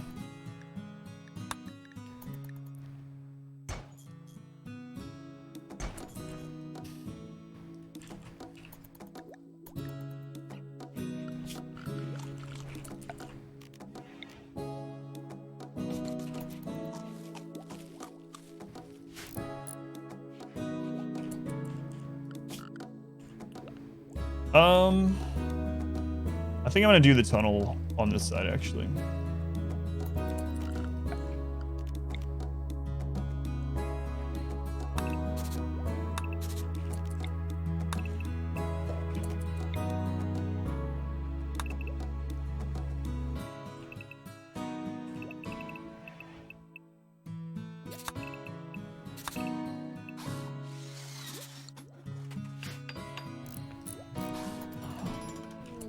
I think I'm gonna do the tunnel on this side actually.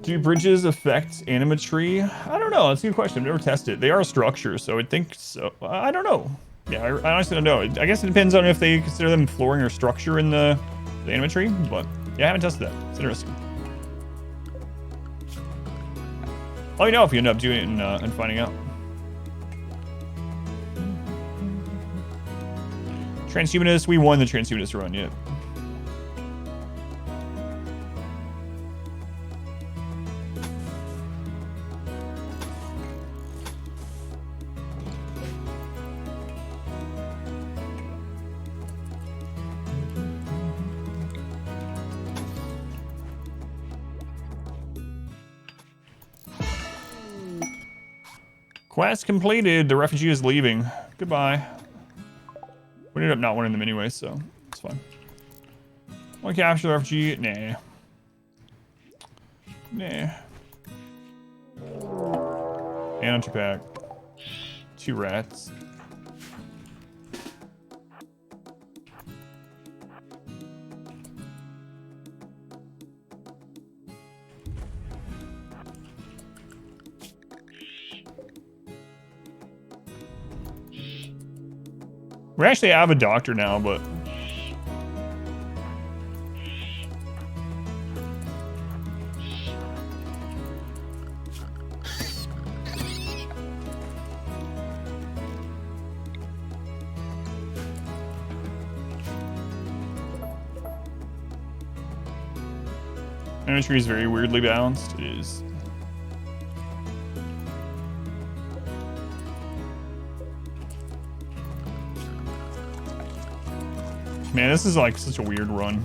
Do bridges affect animatry? I don't know. That's a good question. I've never tested it. They are a structure, so I think so. I don't know. Yeah, I honestly don't know. I guess it depends on if they consider them flooring or structure in the animatry, but yeah, I haven't tested that. It's interesting. Let me know if you end up doing it and finding out. Transhumanist, we won the Transhumanist run, yeah. Quest completed. The refugee is leaving. Goodbye. We ended up not winning them anyway, so it's fine. Want to capture the refugee? Nah. Nah. Energy pack. 2 rats. We actually have a doctor now, but... Imagery is very weirdly balanced. It is. Man, this is like such a weird run.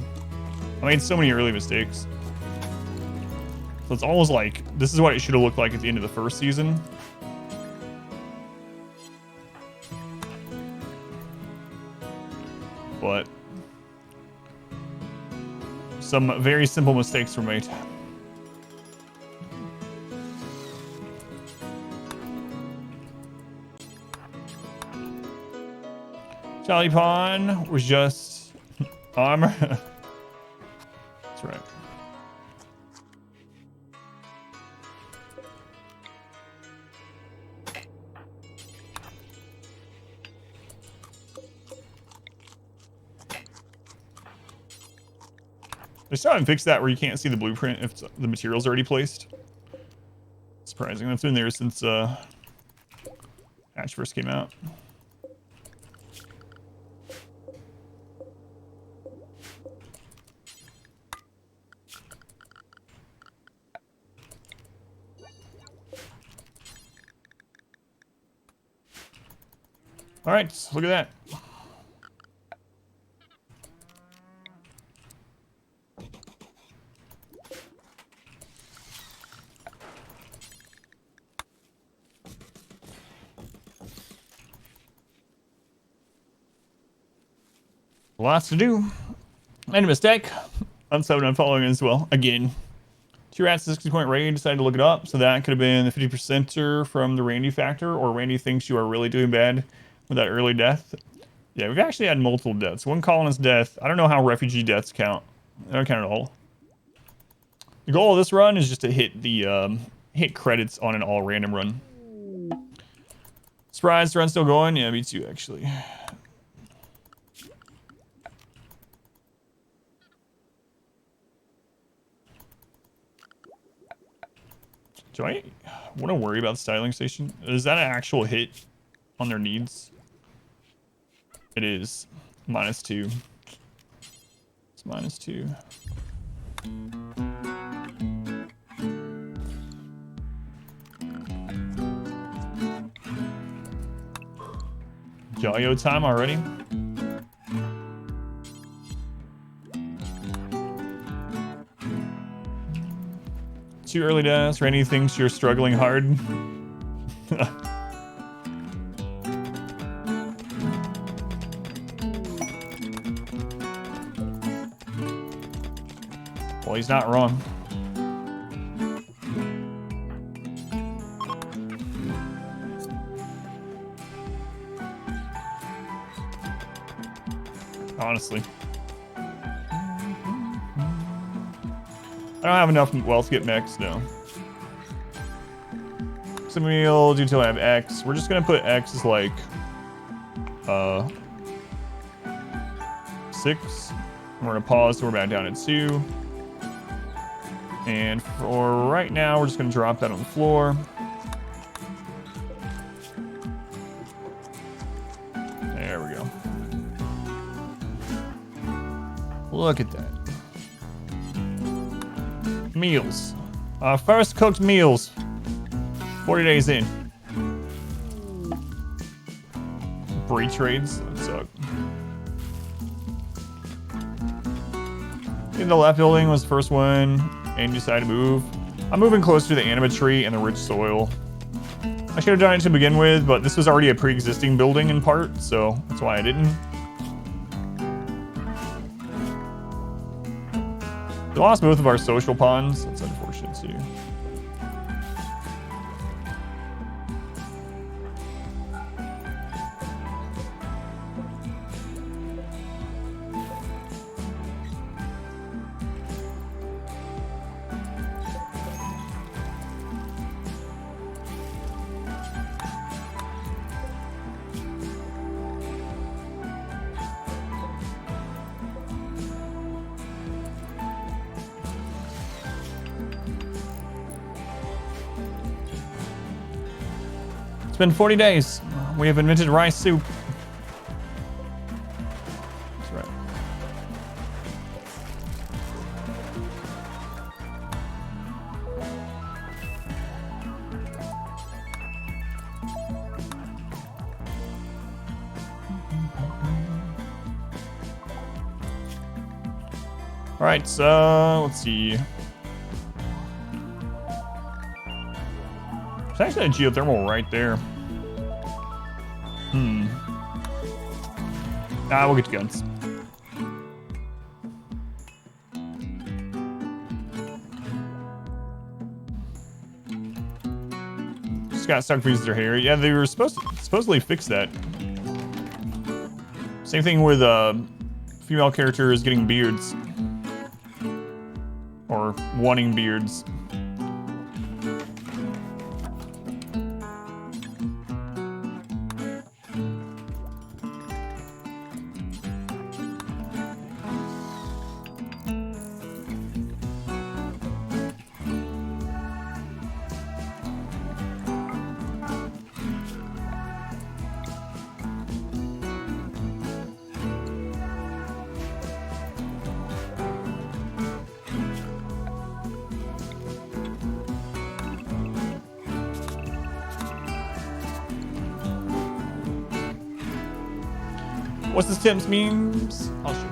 I made so many early mistakes. So it's almost like this is what it should have looked like at the end of the first season. But some very simple mistakes were made. Charlie Pawn was just armor. That's right. They still haven't fixed that where you can't see the blueprint if the material's already placed. Surprising. That's been there since Hatch first came out. All right, look at that. Lots to do. Made a mistake. Unsubbed and unfollowing as well. Again. 2 rats, 60-point raid. Decided to look it up. So that could have been the 50%er from the Randy factor, or Randy thinks you are really doing bad with that early death. Yeah, we've actually had multiple deaths. 1 colonist death. I don't know how refugee deaths count. They don't count at all. The goal of this run is just to hit the hit credits on an all random run. Surprised the run's still going? Yeah, me too, actually. Do I want to worry about the styling station? Is that an actual hit on their needs? It is. -2. It's -2. Jalio time already? Too early to ask. Randy thinks you're struggling hard. Well, he's not wrong. Honestly. I don't have enough wealth to get mechs, no. So we'll do until I have X. We're just gonna put X as like 6. We're gonna pause so we're back down at 2. And for right now, we're just gonna drop that on the floor. There we go. Look at that. Meals. First cooked meals. 40 days in. Breed trades. That suck. In the left building was the first one, and you decided to move. I'm moving closer to the anima tree and the rich soil. I should have done it to begin with, but this was already a pre-existing building in part, so that's why I didn't. We lost both of our social pawns. That's unfortunate too. It's been 40 days. We have invented rice soup. That's right. All right, so let's see. There's actually a geothermal right there. We'll get to guns. Just got stuck freezing their hair. Yeah, they were supposedly fix that. Same thing with female characters getting beards. Or wanting beards. What's this Tim's memes? I'll show you.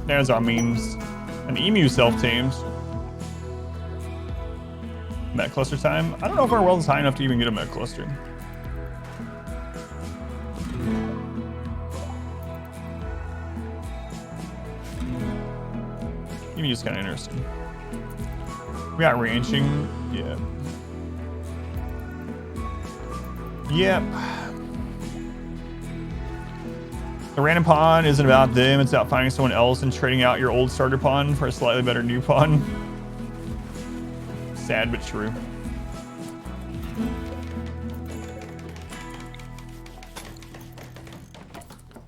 There's our memes. An emu self-tamed. Met cluster time. I don't know if our world is high enough to even get a met cluster. Emu's kind of interesting. We got ranching. Yeah. Yep. The random pawn isn't about them, it's about finding someone else and trading out your old starter pawn for a slightly better new pawn. Sad but true.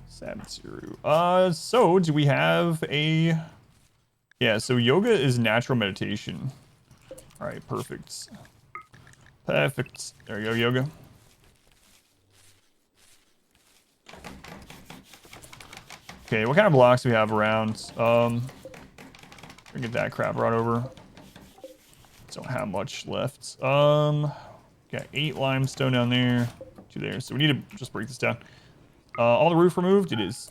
Sad but true. So do we have a... Yeah, so yoga is natural meditation. Alright, perfect. Perfect. There you go, yoga. Okay, what kind of blocks do we have around? We get that crap right over. Don't have much left. Got 8 limestone down there, 2 there. So we need to just break this down. All the roof removed? It is.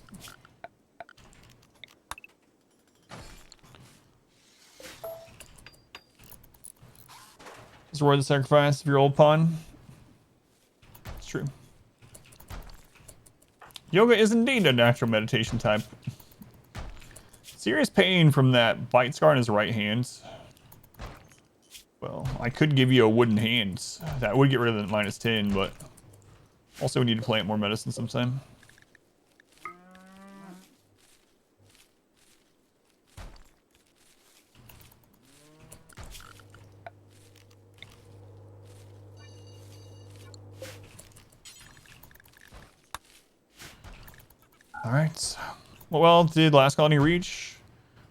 Is worth the sacrifice of your old pawn? It's true. Yoga is indeed a natural meditation type. Serious pain from that bite scar in his right hand. Well, I could give you a wooden hand. That would get rid of the -10, but also we need to plant more medicine sometime. All right. Well, did last colony reach?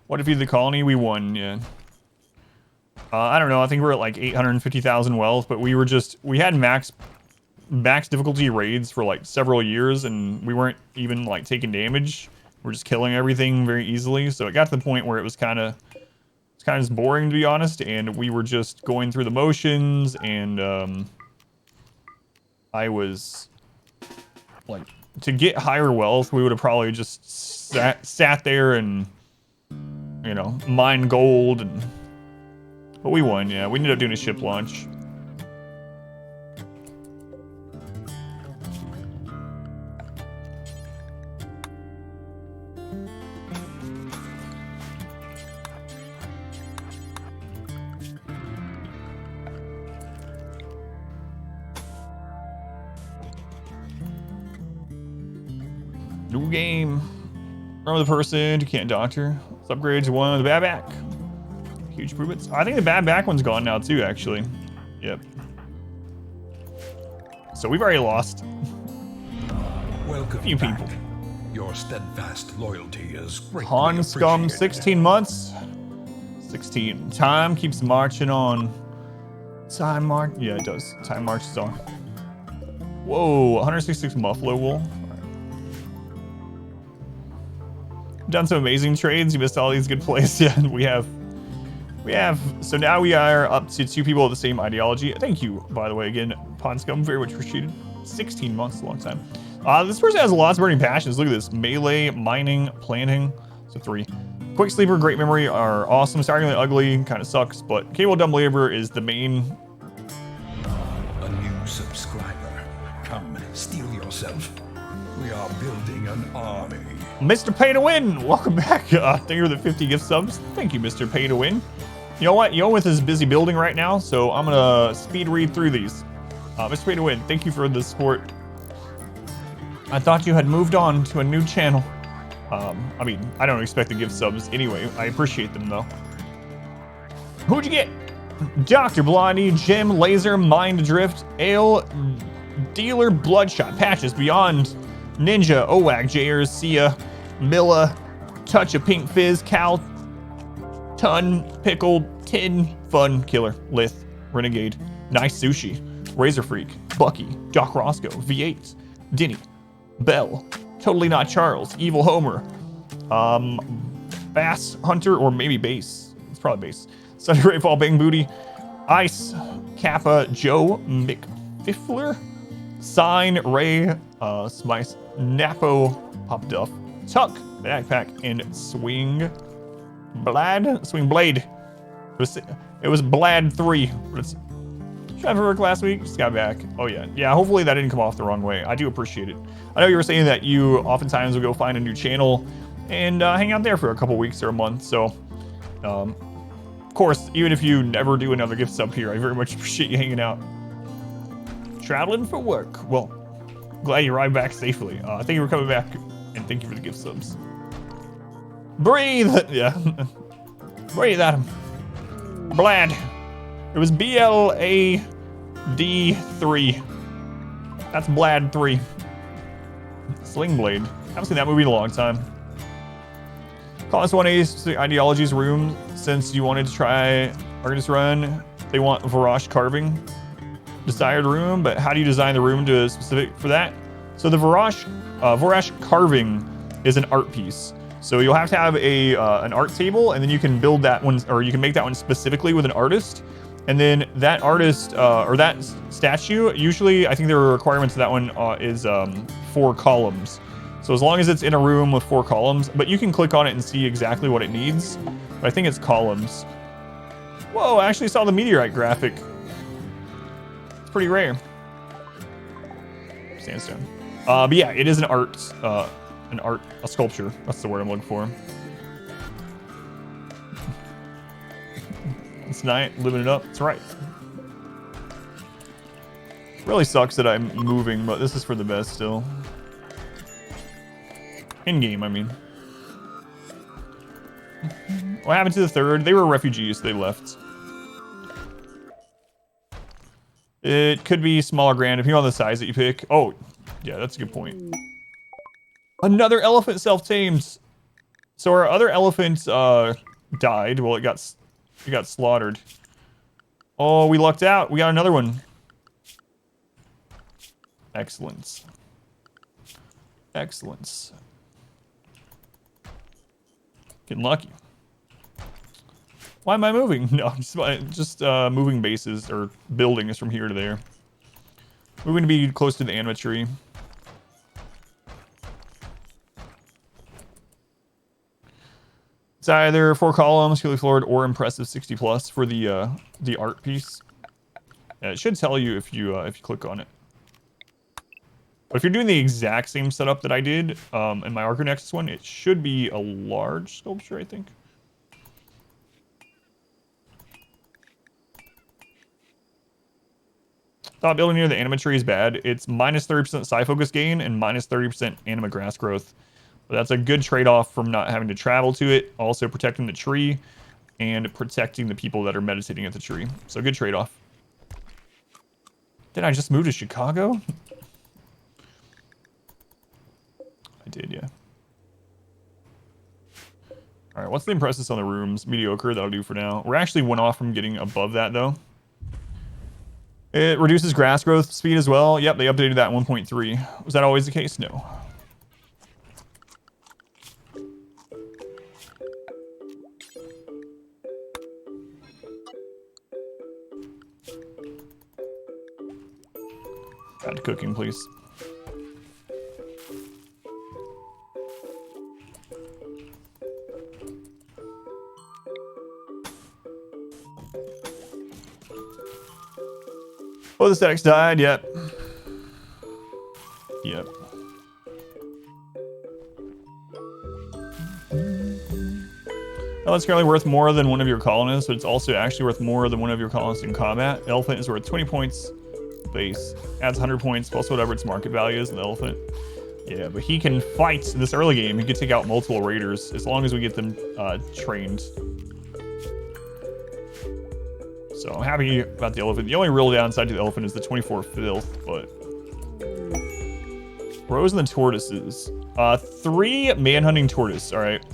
What defeated the colony? We won, yeah. I don't know. I think we're at like 850,000 wealth, but we had max difficulty raids for like several years, and we weren't even like taking damage. We're just killing everything very easily. So it got to the point where it was kind of just boring, to be honest, and we were just going through the motions, and I was like, to get higher wealth, we would have probably just sat there and, you know, mine gold, and but we won. Yeah, we ended up doing a ship launch. New game. Remember the person who can't doctor. Let's upgrade to one with a bad back. Huge improvements. I think the bad back one's gone now too, actually. Yep. So we've already lost. Welcome a few back. people. Your steadfast loyalty is greatly Han scum, appreciated. 16 months. 16. Time keeps marching on. Time march. Yeah, it does. Time marches on. Whoa, 166 muffalo wool. Done some amazing trades. You missed all these good plays. Yeah, we have. So now we are up to 2 people with the same ideology. Thank you, by the way, again, Pawn Scum, very much appreciated. 16 months, a long time. This person has lots of burning passions. Look at this: melee, mining, planting. So 3. Quick sleeper, great memory are awesome. Startingly ugly, kind of sucks, but capable dumb labor is the main. A new subscriber. Come, steel yourself. We are building an army. Mr. Pay to Win, welcome back. Thank you for the 50 gift subs. Thank you, Mr. Pay to Win. You know what? Yo with is busy building right now, so I'm gonna speed read through these. Mr. Pay to Win, thank you for the support. I thought you had moved on to a new channel. I mean, I don't expect to give subs anyway. I appreciate them though. Who'd you get? Dr. Blondie, Jim, Laser, Mind Drift, Ale, Dealer, Bloodshot, Patches, Beyond, Ninja, Owag, Jayers, Sia, Milla, Touch of Pink Fizz, Cal, Ton, Pickle, Tin, Fun, Killer, Lith, Renegade, Nice Sushi, Razor Freak, Bucky, Doc Roscoe, V8, Dinny, Bell, Totally Not Charles, Evil Homer, Bass Hunter, or maybe Bass. It's probably Bass. Sunny Rayfall, Bang Booty, Ice, Kappa, Joe, McFiffler, Sign, Ray, Smice, Napo, Pop Duff, Tuck, Backpack, and Swing Blade. It was Blad 3. Tried to work last week, just got back. Oh yeah. Yeah, hopefully that didn't come off the wrong way. I do appreciate it. I know you were saying that you oftentimes will go find a new channel and hang out there for a couple weeks or a month. So, of course, even if you never do another gift sub here, I very much appreciate you hanging out. Traveling for work. Well, glad you arrived back safely. Thank you for coming back, and thank you for the gift subs. Breathe! Yeah. Breathe at him. Blad. It was BLAD3. That's Blad 3. Sling Blade. Haven't seen that movie in a long time. Class 1A Ideology's room, since you wanted to try Artist Run, they want Varash carving. Desired room, but how do you design the room to specific for that? So the Varash carving is an art piece. So you'll have to have an art table, and then you can build that one, or you can make that one specifically with an artist. And then that artist, or that statue, usually I think the requirements of that one is 4 columns. So as long as it's in a room with 4 columns, but you can click on it and see exactly what it needs. But I think it's columns. Whoa, I actually saw the meteorite graphic. It's pretty rare. Sandstone. But yeah, it is a sculpture. That's the word I'm looking for. It's night, living it up. It's right. Really sucks that I'm moving, but this is for the best still. In-game, I mean. What happened to the 3rd? They were refugees, so they left. It could be small or grand, depending on the size that you pick. Oh, yeah, that's a good point. Another elephant self-tamed. So our other elephant died. Well, it got slaughtered. Oh, we lucked out. We got another one. Excellence. Excellence. Getting lucky. Why am I moving? No, just moving bases or buildings from here to there. Moving to be close to the anima tree. It's either 4 columns, fully floored, or impressive 60+ for the art piece. Yeah, it should tell you if you click on it. But if you're doing the exact same setup that I did in my Arco Nexus one, it should be a large sculpture, I think. Thought building near the anima tree is bad. It's minus 30% psi focus gain and minus 30% anima grass growth. But that's a good trade-off from not having to travel to it, also protecting the tree and protecting the people that are meditating at the tree. So good trade-off. Did I just move to Chicago? I did, yeah. All right, what's the impressiveness on the rooms? Mediocre, that'll do for now. We're actually 1 off from getting above that, though. It reduces grass growth speed as well. Yep, they updated that 1.3. Was that always the case? No. Add cooking, please. Oh, the statics died. Yep. Yep. Well, it's currently worth more than one of your colonists, but it's also actually worth more than one of your colonists in combat. Elephant is worth 20 points. base. Adds 100 points plus whatever its market value is in the elephant. Yeah, but he can fight in this early game. He can take out multiple raiders as long as we get them trained. So I'm happy about the elephant. The only real downside to the elephant is the 24 filth, but... Crows and the tortoises. 3 manhunting tortoise, alright.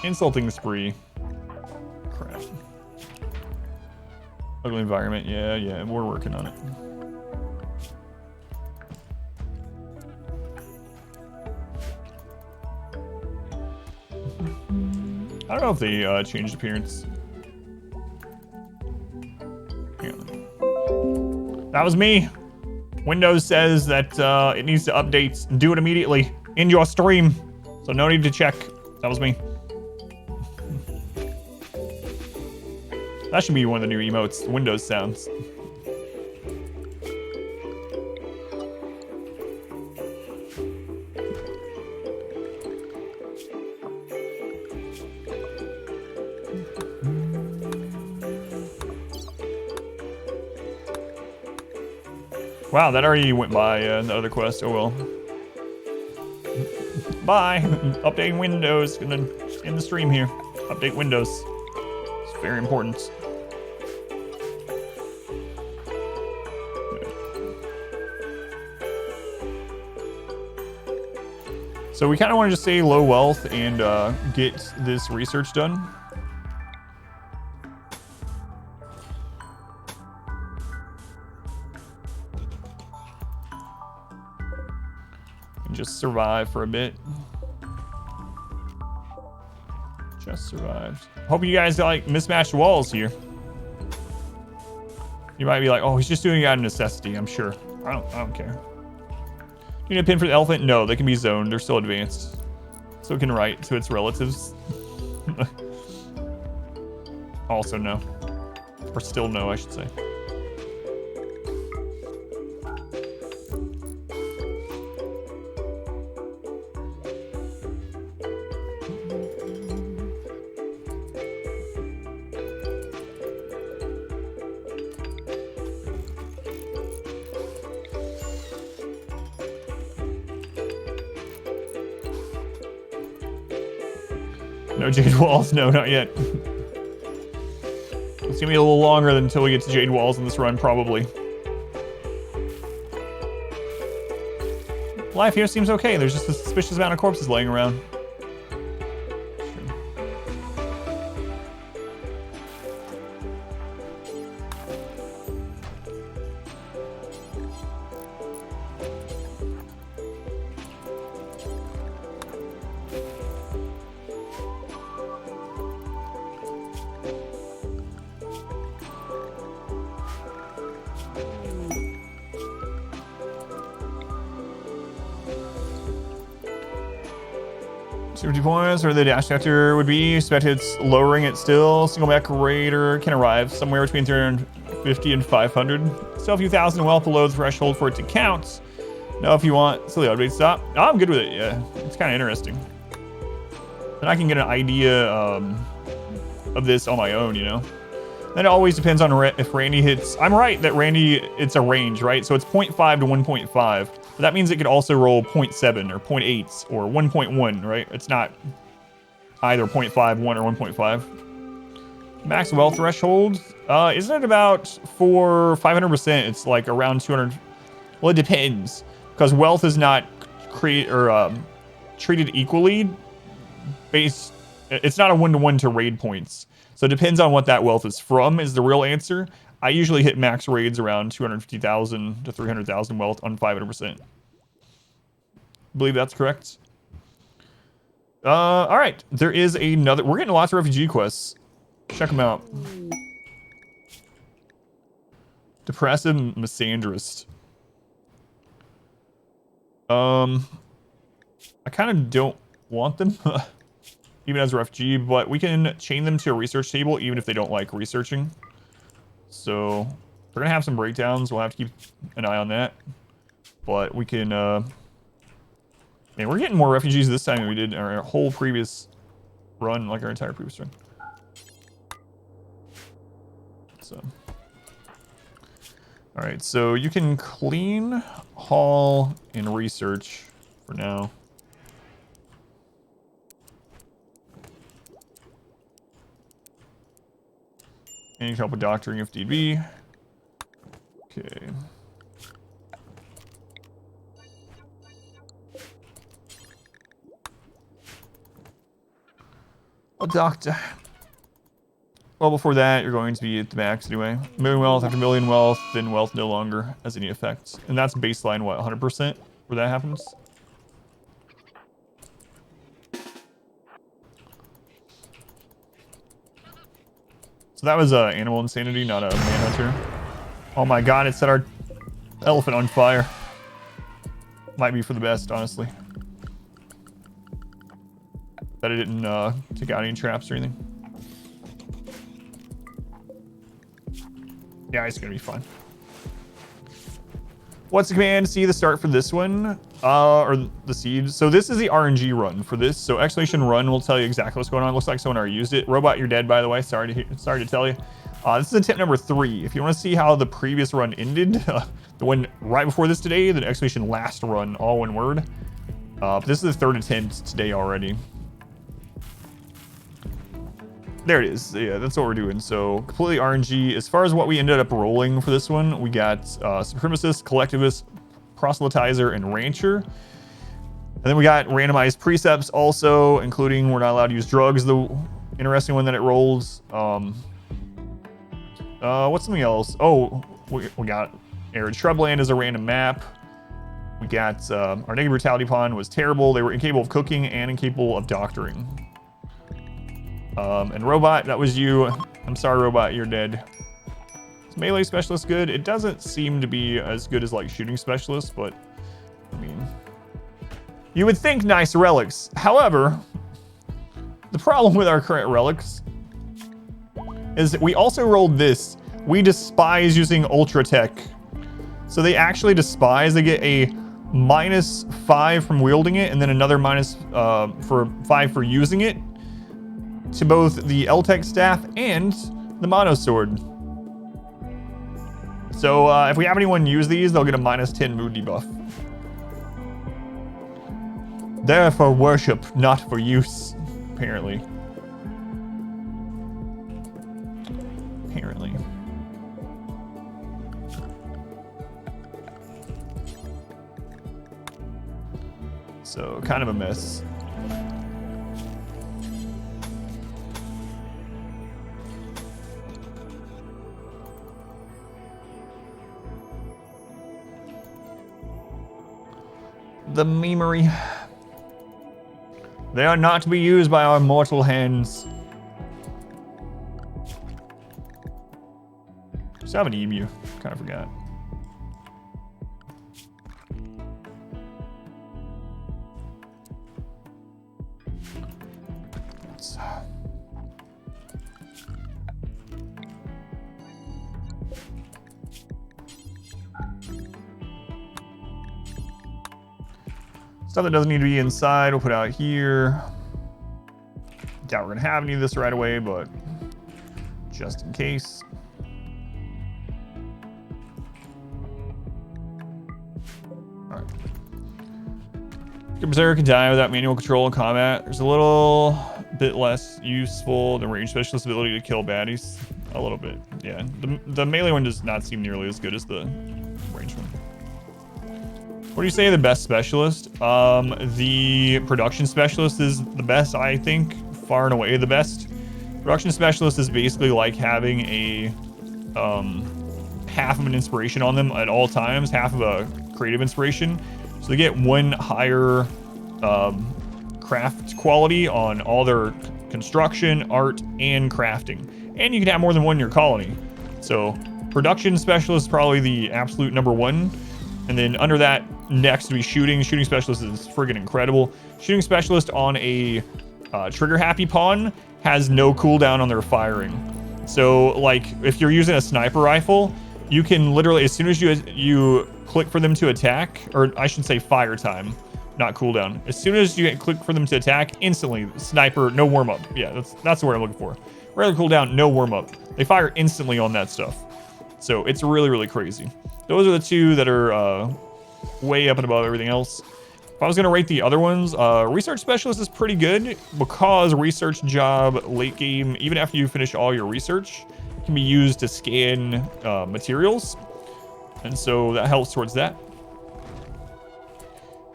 Insulting spree. Crap. Ugly environment, yeah, we're working on it. I don't know if they changed appearance. That was me. Windows says that it needs to update and do it immediately in your stream. So no need to check. That was me. That should be one of the new emotes, Windows sounds. Wow, that already went by in the other quest. Oh well. Bye. Updating Windows. Gonna end the stream here. Update Windows. It's very important. So we kind of want to just stay low wealth and get this research done. And just survive for a bit. Just survived. Hope you guys like mismatched walls here. You might be like, oh, he's just doing it out of necessity, I'm sure. I don't care. You need a pin for the elephant? No, they can be zoned. They're still advanced. So it can write to its relatives. Also no. Or still no, I should say. No Jade Walls? No, not yet. It's gonna be a little longer until we get to Jade Walls in this run, probably. Life here seems okay. There's just a suspicious amount of corpses laying around. Points or the dash factor would be. Expect it's lowering it still. Single back raider can arrive somewhere between 350 and 500. Still a few thousand wealth below the threshold for it to count. Now, if you want, so the update stop. Oh, I'm good with it. Yeah, it's kind of interesting. And I can get an idea of this on my own, you know. Then it always depends on if Randy hits. I'm right that Randy, it's a range, right? So it's 0.5 to 1.5. But that means it could also roll 0.7 or 0.8 or 1.1, right? It's not either 0.5, 1, or 1.5. Max wealth threshold. Isn't it about for 500%? It's like around 200. Well, it depends. Because wealth is not treated equally. It's not a 1-to-1 to raid points. So it depends on what that wealth is from is the real answer. I usually hit max raids around 250,000 to 300,000 wealth on 500%. Believe that's correct. All right, there is another. We're getting lots of refugee quests. Check them out. Depressive misandrist. I kind of don't want them. Even as a refugee, but we can chain them to a research table even if they don't like researching. So they're gonna have some breakdowns. We'll have to keep an eye on that. But we can, man, we're getting more refugees this time than we did in our whole previous run, like our entire previous run. So, all right, so you can clean, haul, and research for now. And you can help with doctoring if need be. Okay. A doctor. Well, before that, you're going to be at the max anyway. Million wealth after million wealth, then wealth no longer has any effect. And that's baseline, what, 100% where that happens? So that was animal insanity, not a manhunter. Oh my god, it set our elephant on fire. Might be for the best, honestly. Bet it didn't take out any traps or anything. Yeah, it's gonna be fine. What's the command? See the start for this one, or the seeds. So this is the RNG run for this. So exclamation run will tell you exactly what's going on. It looks like someone already used it. Robot, you're dead, by the way. Sorry to tell you. This is a tip number 3. If you want to see how the previous run ended, the one right before this today, the exclamation last run, all one word. This is the 3rd attempt today already. There it is. Yeah, that's what we're doing. So completely RNG. As far as what we ended up rolling for this one, we got supremacist, collectivist, proselytizer, and rancher. And then we got randomized precepts also, including we're not allowed to use drugs. The interesting one that it rolls. What's something else? Oh, we got arid shrubland as a random map. We got our negative brutality pawn was terrible. They were incapable of cooking and incapable of doctoring. And robot, that was you. I'm sorry, robot, you're dead. Is melee specialist good? It doesn't seem to be as good as like shooting specialist, but I mean, you would think nice relics. However, the problem with our current relics is that we also rolled this. We despise using ultra tech. So they actually despise. They get a -5 from wielding it, and then another -5 for using it, to both the L-Tech staff and the Mono Sword. So if we have anyone use these, they'll get a -10 mood debuff. They're for worship, not for use, apparently. Apparently. So kind of a mess. The memory. They are not to be used by our mortal hands. Just have an emu. Kind of forgot. Stuff that doesn't need to be inside, we'll put out here. Doubt we're gonna have any of this right away, but just in case. All right. Berserker can die without manual control in combat. There's a little bit less useful than range specialist ability to kill baddies. A little bit, yeah. The melee one does not seem nearly as good as the range one. What do you say the best specialist? The production specialist is the best, I think, far and away the best. Production specialist is basically like having a half of an inspiration on them at all times, half of a creative inspiration. So they get one higher craft quality on all their construction, art, and crafting. And you can have more than one in your colony. So production specialist is probably the absolute #1. And then under that, next to be shooting. Shooting specialist is friggin' incredible. Shooting specialist on a trigger happy pawn has no cooldown on their firing. So like if you're using a sniper rifle, you can literally, as soon as you click for them to attack, or I should say fire time, not cooldown. As soon as you click for them to attack, instantly sniper, no warm up. Yeah, that's the word I'm looking for. Rarely cooldown, no warm up. They fire instantly on that stuff. So it's really, really crazy. Those are the two that are way up and above everything else. If I was gonna rate the other ones, Research Specialist is pretty good because research job late game, even after you finish all your research, can be used to scan materials. And so that helps towards that.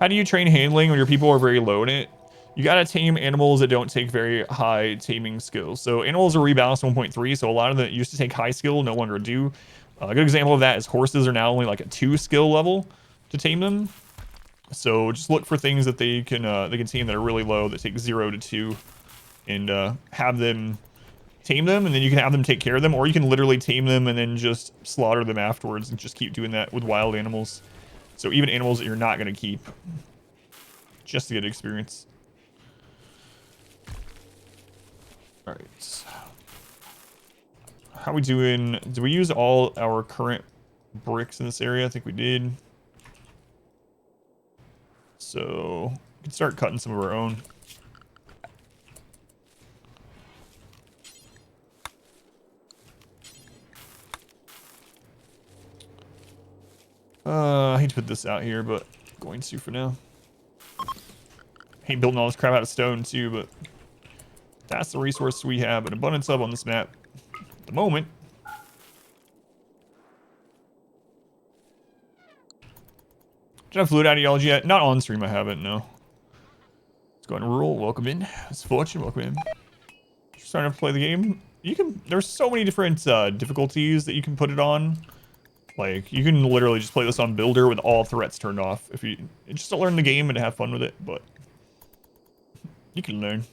How do you train handling when your people are very low in it? You gotta tame animals that don't take very high taming skills. So animals are rebalanced 1.3, so a lot of them that used to take high skill no longer do. A good example of that is horses are now only like a 2 skill level to tame them. So just look for things that they can tame that are really low, that take 0 to 2, and have them tame them, and then you can have them take care of them, or you can literally tame them and then just slaughter them afterwards and just keep doing that with wild animals. So even animals that you're not going to keep, just to get experience. All right. How we doing? Did we use all our current bricks in this area? I think we did. So we can start cutting some of our own. I hate to put this out here, but I'm going to for now. Hate building all this crap out of stone too, but that's the resource we have an abundance of on this map at the moment. Did I have fluid ideology yet? Not on stream, I haven't, no. Let's go ahead and rule. Welcome in. It's Fortune, welcome in. Just starting to play the game. You can, there's so many different difficulties that you can put it on. Like, you can literally just play this on Builder with all threats turned off. If you just to learn the game and have fun with it, but you can learn.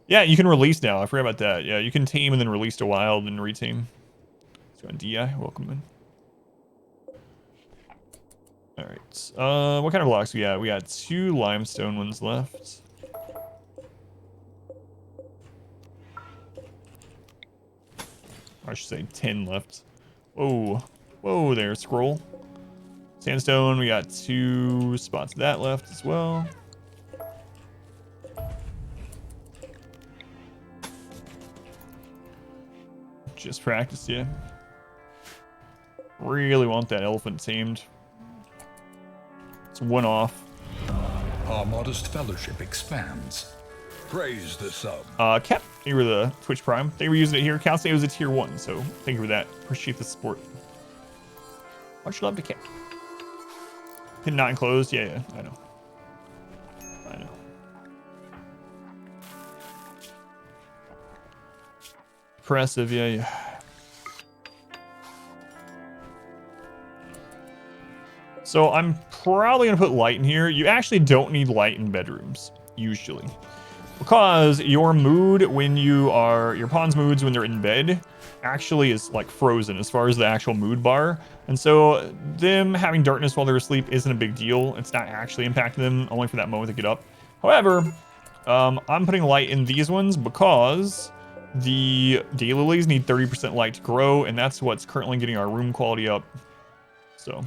Yeah, you can release now. I forgot about that. Yeah, you can tame and then release to wild and retame. Let's go on DI. Welcome in. All right. What kind of blocks we got? We got 2 limestone ones left. I should say 10 left. Whoa. Whoa there, scroll. Sandstone, we got 2 spots of that left as well. Just practice, yeah. Really want that elephant tamed. It's one off. Our modest fellowship expands. Praise the sub. Cap, you were the Twitch Prime. They were using it here. Count say it was a tier 1, so thank you for that. Appreciate the support. Much love to Cap. Pin not enclosed? Yeah, yeah, I know. I know. Impressive, yeah, yeah. So I'm probably gonna put light in here. You actually don't need light in bedrooms, usually. Because your mood when your pawn's moods when they're in bed actually is like frozen as far as the actual mood bar. And so them having darkness while they're asleep isn't a big deal. It's not actually impacting them, only for that moment to get up. However, I'm putting light in these ones because the daylilies need 30% light to grow, and that's what's currently getting our room quality up. So,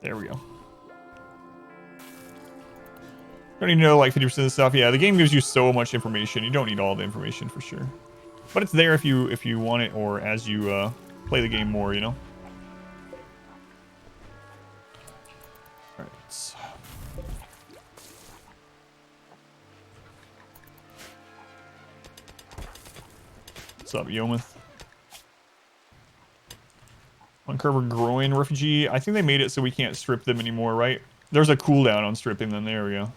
there we go. Don't need to know like 50% of the stuff. Yeah, the game gives you so much information. You don't need all the information for sure. But it's there if you want it, or as you play the game more, you know. All right. What's up, Yomith? Uncover growing refugee. I think they made it so we can't strip them anymore, right? There's a cooldown on stripping them. There we go.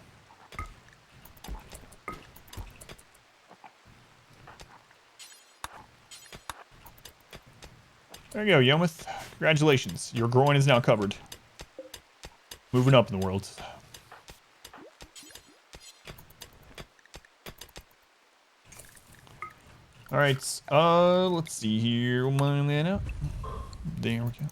There you go, Yomith. Congratulations. Your groin is now covered. Moving up in the world. Alright, let's see here. We'll mine that out. There we go.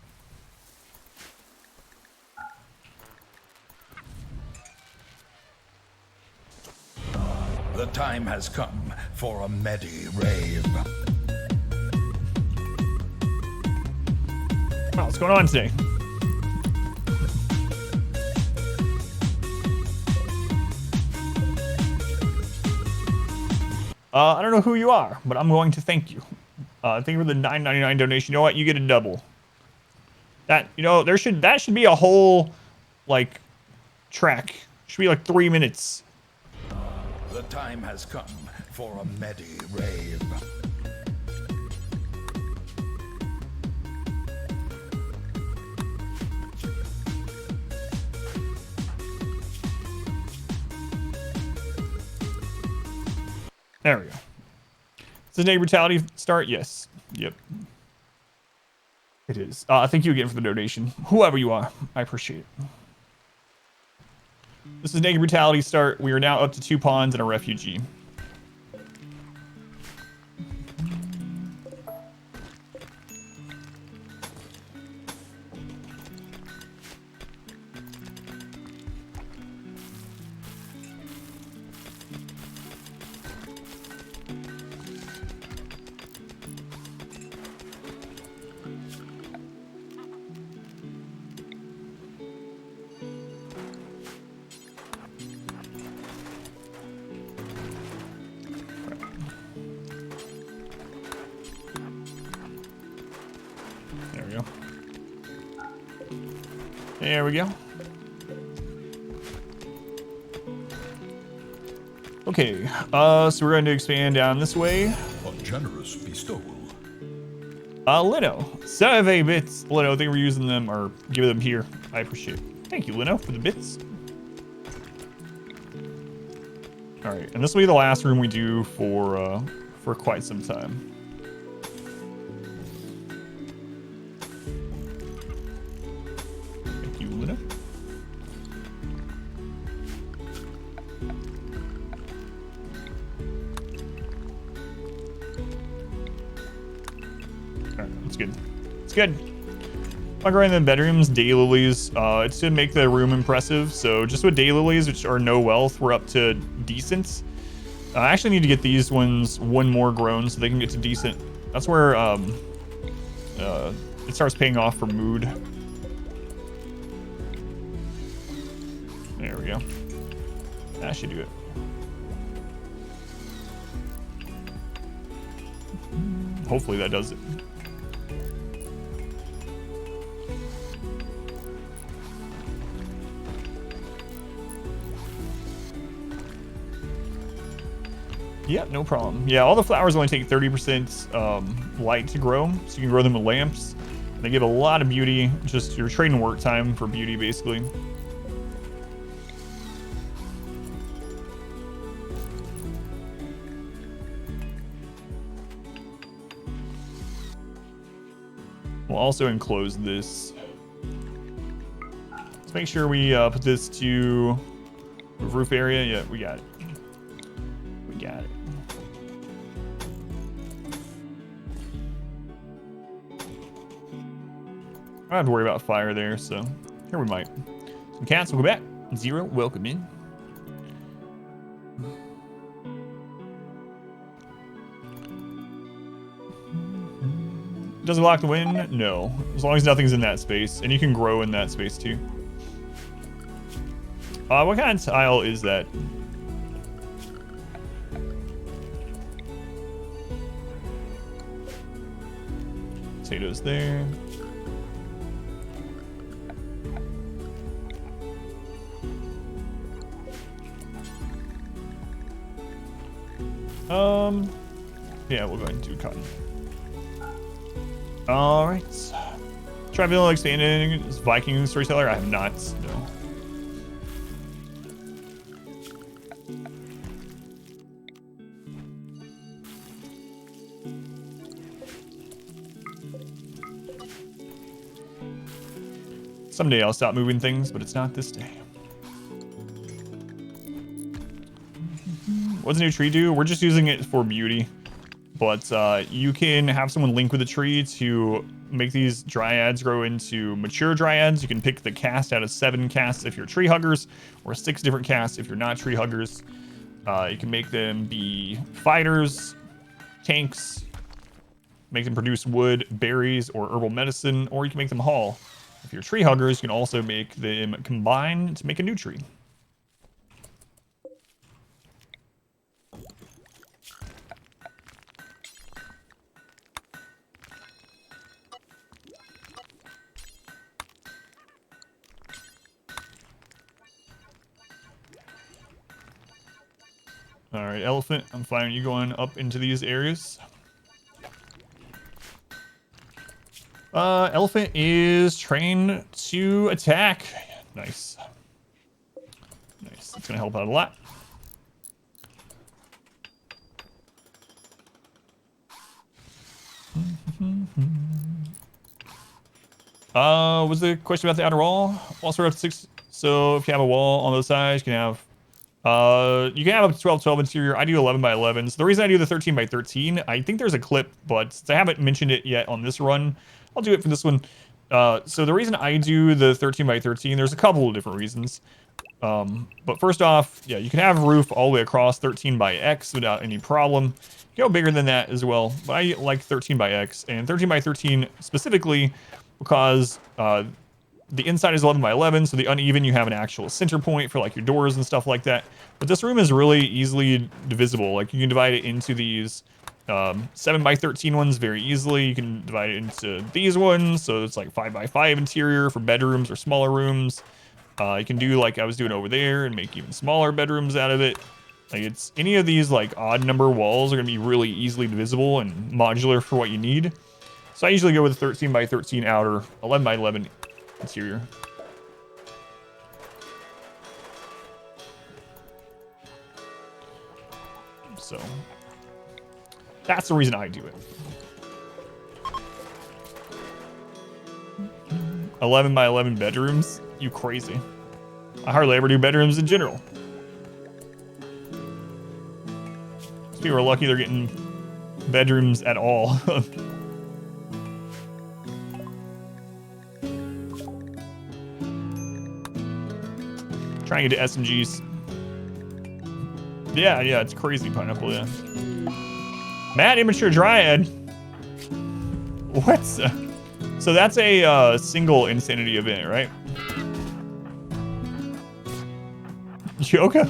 The time has come for a Medi rave. Wow, what's going on today? I don't know who you are, but I'm going to thank you. Thank you for the $9.99 donation. You know what? You get a double. That, you know, that should be a whole, like, track. Should be like 3 minutes. The time has come for a Medi rave. There we go. Does the name brutality start? Yes. Yep. It is. Thank you again for the donation. Whoever you are, I appreciate it. This is Naked Brutality start. We are now up to 2 pawns and a refugee. There we go. There we go. Okay, so we're going to expand down this way. A generous bestowal. Lino. 7 bits. Lino, I think we're using them or giving them here. I appreciate it. Thank you, Lino, for the bits. Alright, and this will be the last room we do for quite some time. Thank you, Lino. Alright, that's good. It's good. I'll go in the bedrooms, daylilies. It's to make the room impressive. So just with daylilies, which are no wealth, we're up to decent. I actually need to get these ones one more grown so they can get to decent. That's where it starts paying off for mood. There we go. That should do it. Hopefully that does it. Yeah, no problem. Yeah, all the flowers only take 30% light to grow, so you can grow them with lamps. They give a lot of beauty. Just you're trading work time for beauty, basically. We'll also enclose this. Let's make sure we put this to roof area. Yeah, we got it. We got it. I don't have to worry about fire there, so here we might. Some cats will go back. Zero, welcome in. Does it block the wind? No. As long as nothing's in that space. And you can grow in that space too. What kind of tile is that? Potatoes there. Yeah, we'll go ahead and do cotton. All right. Try vanilla expanding as Viking storyteller. I have not. No. Someday I'll stop moving things, but it's not this day. What's a new tree do? We're just using it for beauty. But you can have someone link with a tree to make these dryads grow into mature dryads. You can pick the cast out of 7 casts if you're tree huggers, or 6 different casts if you're not tree huggers. You can make them be fighters, tanks, make them produce wood, berries, or herbal medicine, or you can make them haul. If you're tree huggers, you can also make them combine to make a new tree. All right, elephant. I'm finding you going up into these areas. Elephant is trained to attack. Nice. Nice. It's gonna help out a lot. Was the question about the outer wall? Also up to 6. So if you have a wall on those sides, you can have you can have a 12-12 interior. I do 11 by 11. So the reason I do the 13 by 13, I think there's a clip, but since I haven't mentioned it yet on this run, I'll do it for this one. So the reason I do the 13 by 13, there's a couple of different reasons. But first off, yeah, you can have a roof all the way across 13 by X without any problem. You can go bigger than that as well, but I like 13 by X and 13 by 13 specifically because the inside is 11 by 11, so the uneven, you have an actual center point for like your doors and stuff like that. But this room is really easily divisible. Like you can divide it into these 7 by 13 ones very easily. You can divide it into these ones, so it's like 5 by 5 interior for bedrooms or smaller rooms. You can do like I was doing over there and make even smaller bedrooms out of it. Like it's any of these like odd number walls are gonna be really easily divisible and modular for what you need. So I usually go with a 13 by 13 outer, 11 by 11 interior. So that's the reason I do it. 11 by 11 bedrooms? You crazy. I hardly ever do bedrooms in general. These people are lucky they're getting bedrooms at all. Trying to get to SMGs. Yeah, it's crazy, Pineapple, yeah. Mad Immature Dryad. What? So that's a single insanity event, right? Yoga?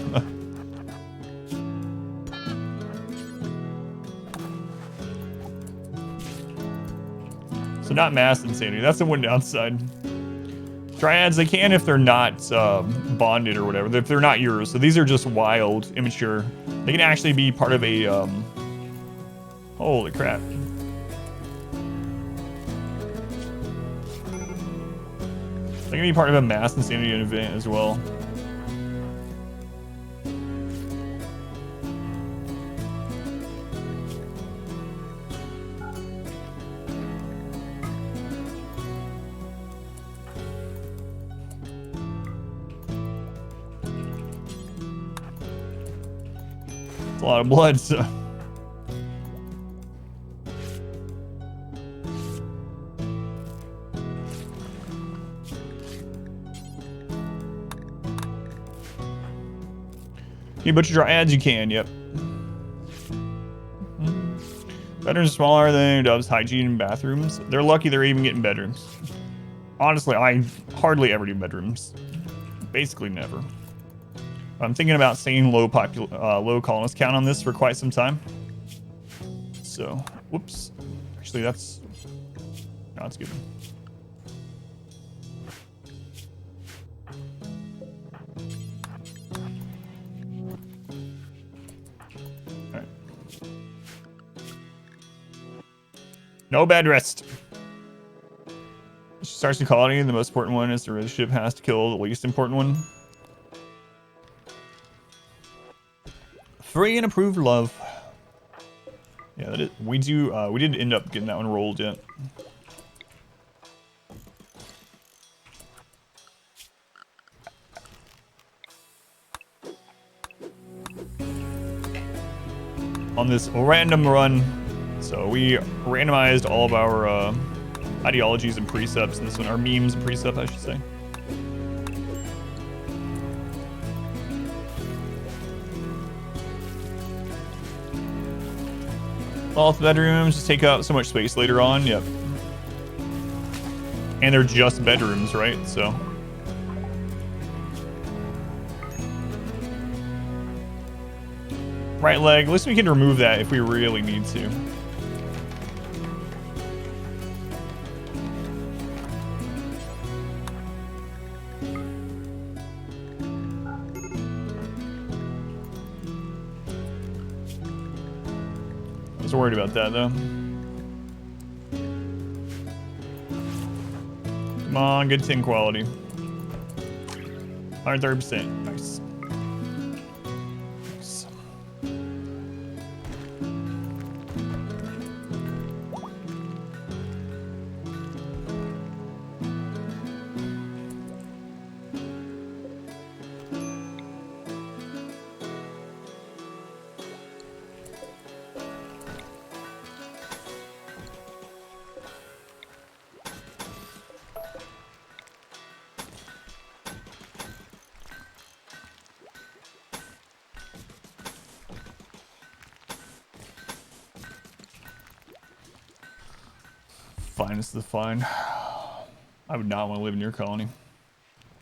So not mass insanity. That's the one downside. Dryads, they can if they're not bonded or whatever. If they're not yours. So these are just wild, immature. They can actually be part of a... holy crap. They can be part of a mass insanity event as well. It's a lot of blood, so... Can you butcher dryads? You can, yep. Bedrooms are smaller than Dove's hygiene and bathrooms. They're lucky they're even getting bedrooms. Honestly, I hardly ever do bedrooms. Basically never. I'm thinking about staying low colonist count on this for quite some time. So, whoops. Actually, that's... No, that's good. Alright. No bed rest. She starts the colony. The most important one is the relationship has to kill the least important one. Free and approved love. Yeah, that is, we did end up getting that one rolled yet. On this random run, so we randomized all of our ideologies and precepts, and this one, our memes and precepts, I should say. All the bedrooms just take up so much space later on. Yep. And they're just bedrooms, right? So. Right leg. At least we can remove that if we really need to. Was worried about that though. Come on, good tin quality. 130%. Nice. Nice. Finest of the fine. I would not want to live in your colony.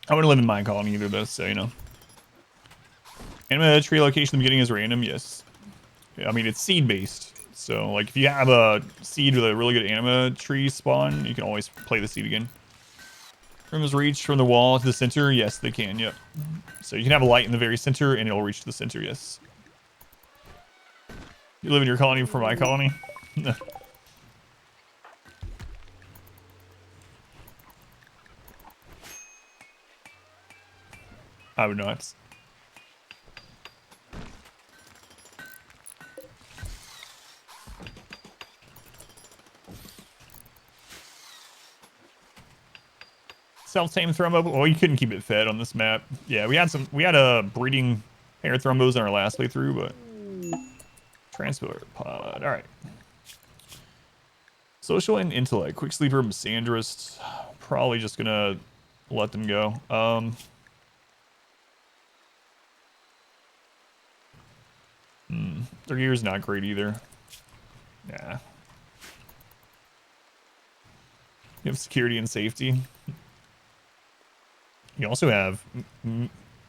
I wouldn't live in my colony either, though, so you know. Anima tree location in the beginning is random, yes. I mean, it's seed based. So, like, if you have a seed with a really good anima tree spawn, you can always play the seed again. Rooms reach from the wall to the center, yes, they can, yep. So you can have a light in the very center, and it'll reach to the center, yes. You live in your colony for my colony? I would not. Self-tame thrombo. Oh, you couldn't keep it fed on this map. Yeah, we had a breeding hair thrombos in our last playthrough, but transport pod. All right. Social and intellect. Quick sleeper, misandrist. Probably just gonna let them go. Their gear's not great either. Yeah. You have security and safety. You also have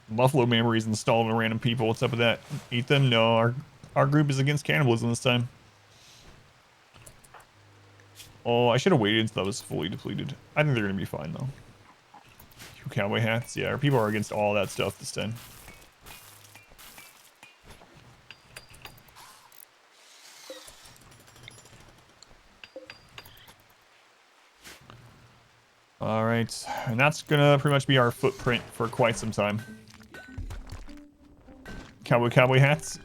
Buffalo memories installed on random people. What's up with that? Eat them? No, our group is against cannibalism this time. Oh, I should have waited until that was fully depleted. I think they're gonna be fine though. Cowboy hats. Yeah, our people are against all that stuff this time. All right, and that's gonna pretty much be our footprint for quite some time. Cowboy hats.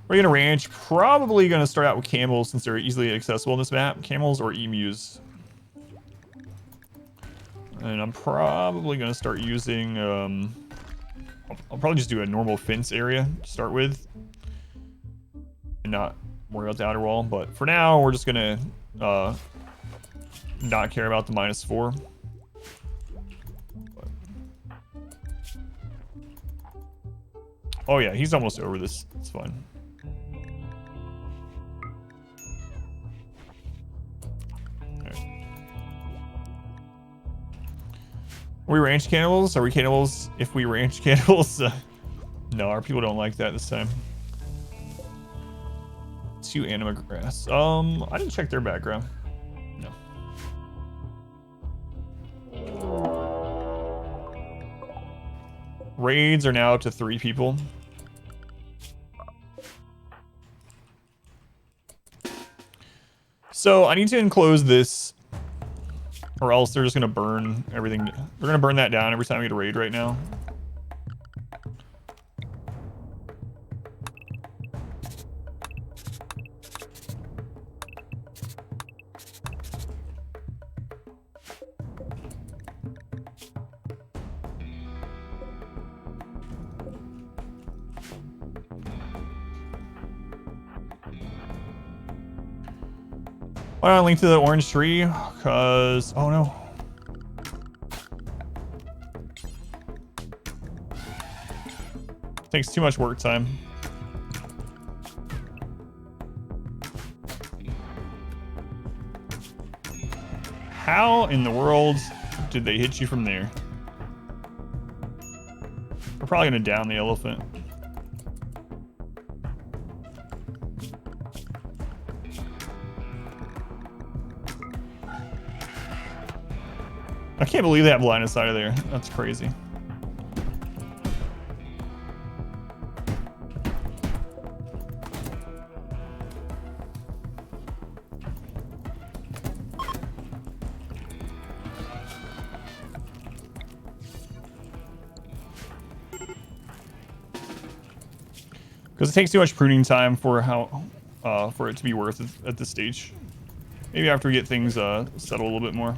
We're gonna ranch. Probably gonna start out with camels since they're easily accessible in this map. Camels or emus. And I'm probably gonna start using. I'll probably just do a normal fence area to start with, and not worry about the outer wall. But for now, we're just gonna not care about the -4. But... Oh yeah, he's almost over this. It's fine. Are we ranch cannibals? Are we cannibals if we ranch cannibals? No, our people don't like that this time. 2 anima grass. I didn't check their background. No. Raids are now up to 3 people. So I need to enclose this, or else they're just gonna burn everything. They're gonna burn that down every time we get a raid right now. Why don't I link to the orange tree? Cause, oh no. Takes too much work time. How in the world did they hit you from there? We're probably gonna down the elephant. I can't believe they have line of sight of there. That's crazy. Because it takes too much pruning time for for it to be worth it at this stage. Maybe after we get things settled a little bit more.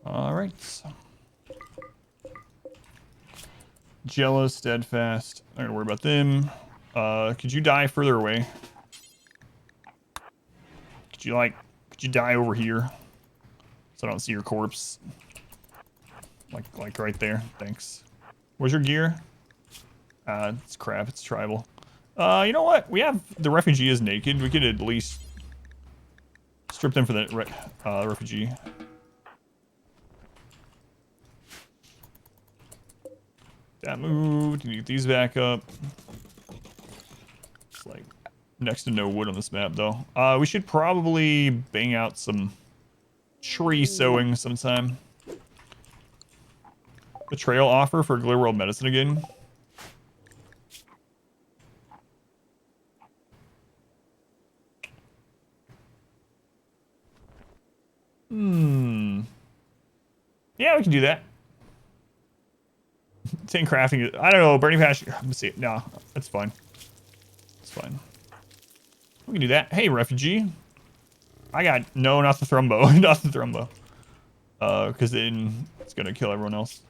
All right. Jealous, steadfast. I'm not gonna worry about them. Could you die further away? Could you die over here? So I don't see your corpse. Like right there. Thanks. Where's your gear? It's crap. It's tribal. You know what? We have the refugee is naked. We could at least strip them for the refugee. That moved. You get these back up. It's like next to no wood on this map, though. We should probably bang out some tree sowing sometime. Betrayal offer for Glitter World Medicine again. Yeah, we can do that. 10 crafting. I don't know. Burning Passion. Let me see. No, that's fine. It's fine. We can do that. Hey, refugee. I got no, not the thrombo. Not the thrombo. Because then it's gonna kill everyone else.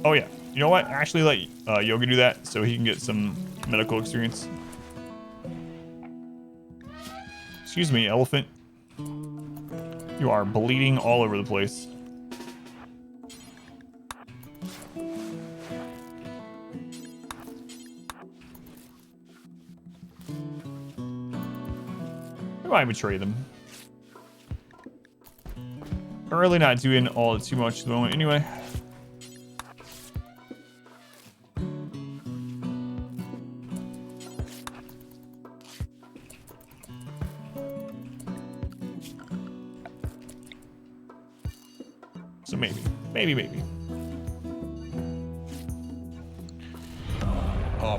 Oh yeah. You know what? Actually, let Yoga do that so he can get some medical experience. Excuse me, elephant. You are bleeding all over the place. I betray them. I'm really not doing all too much at the moment anyway. So maybe.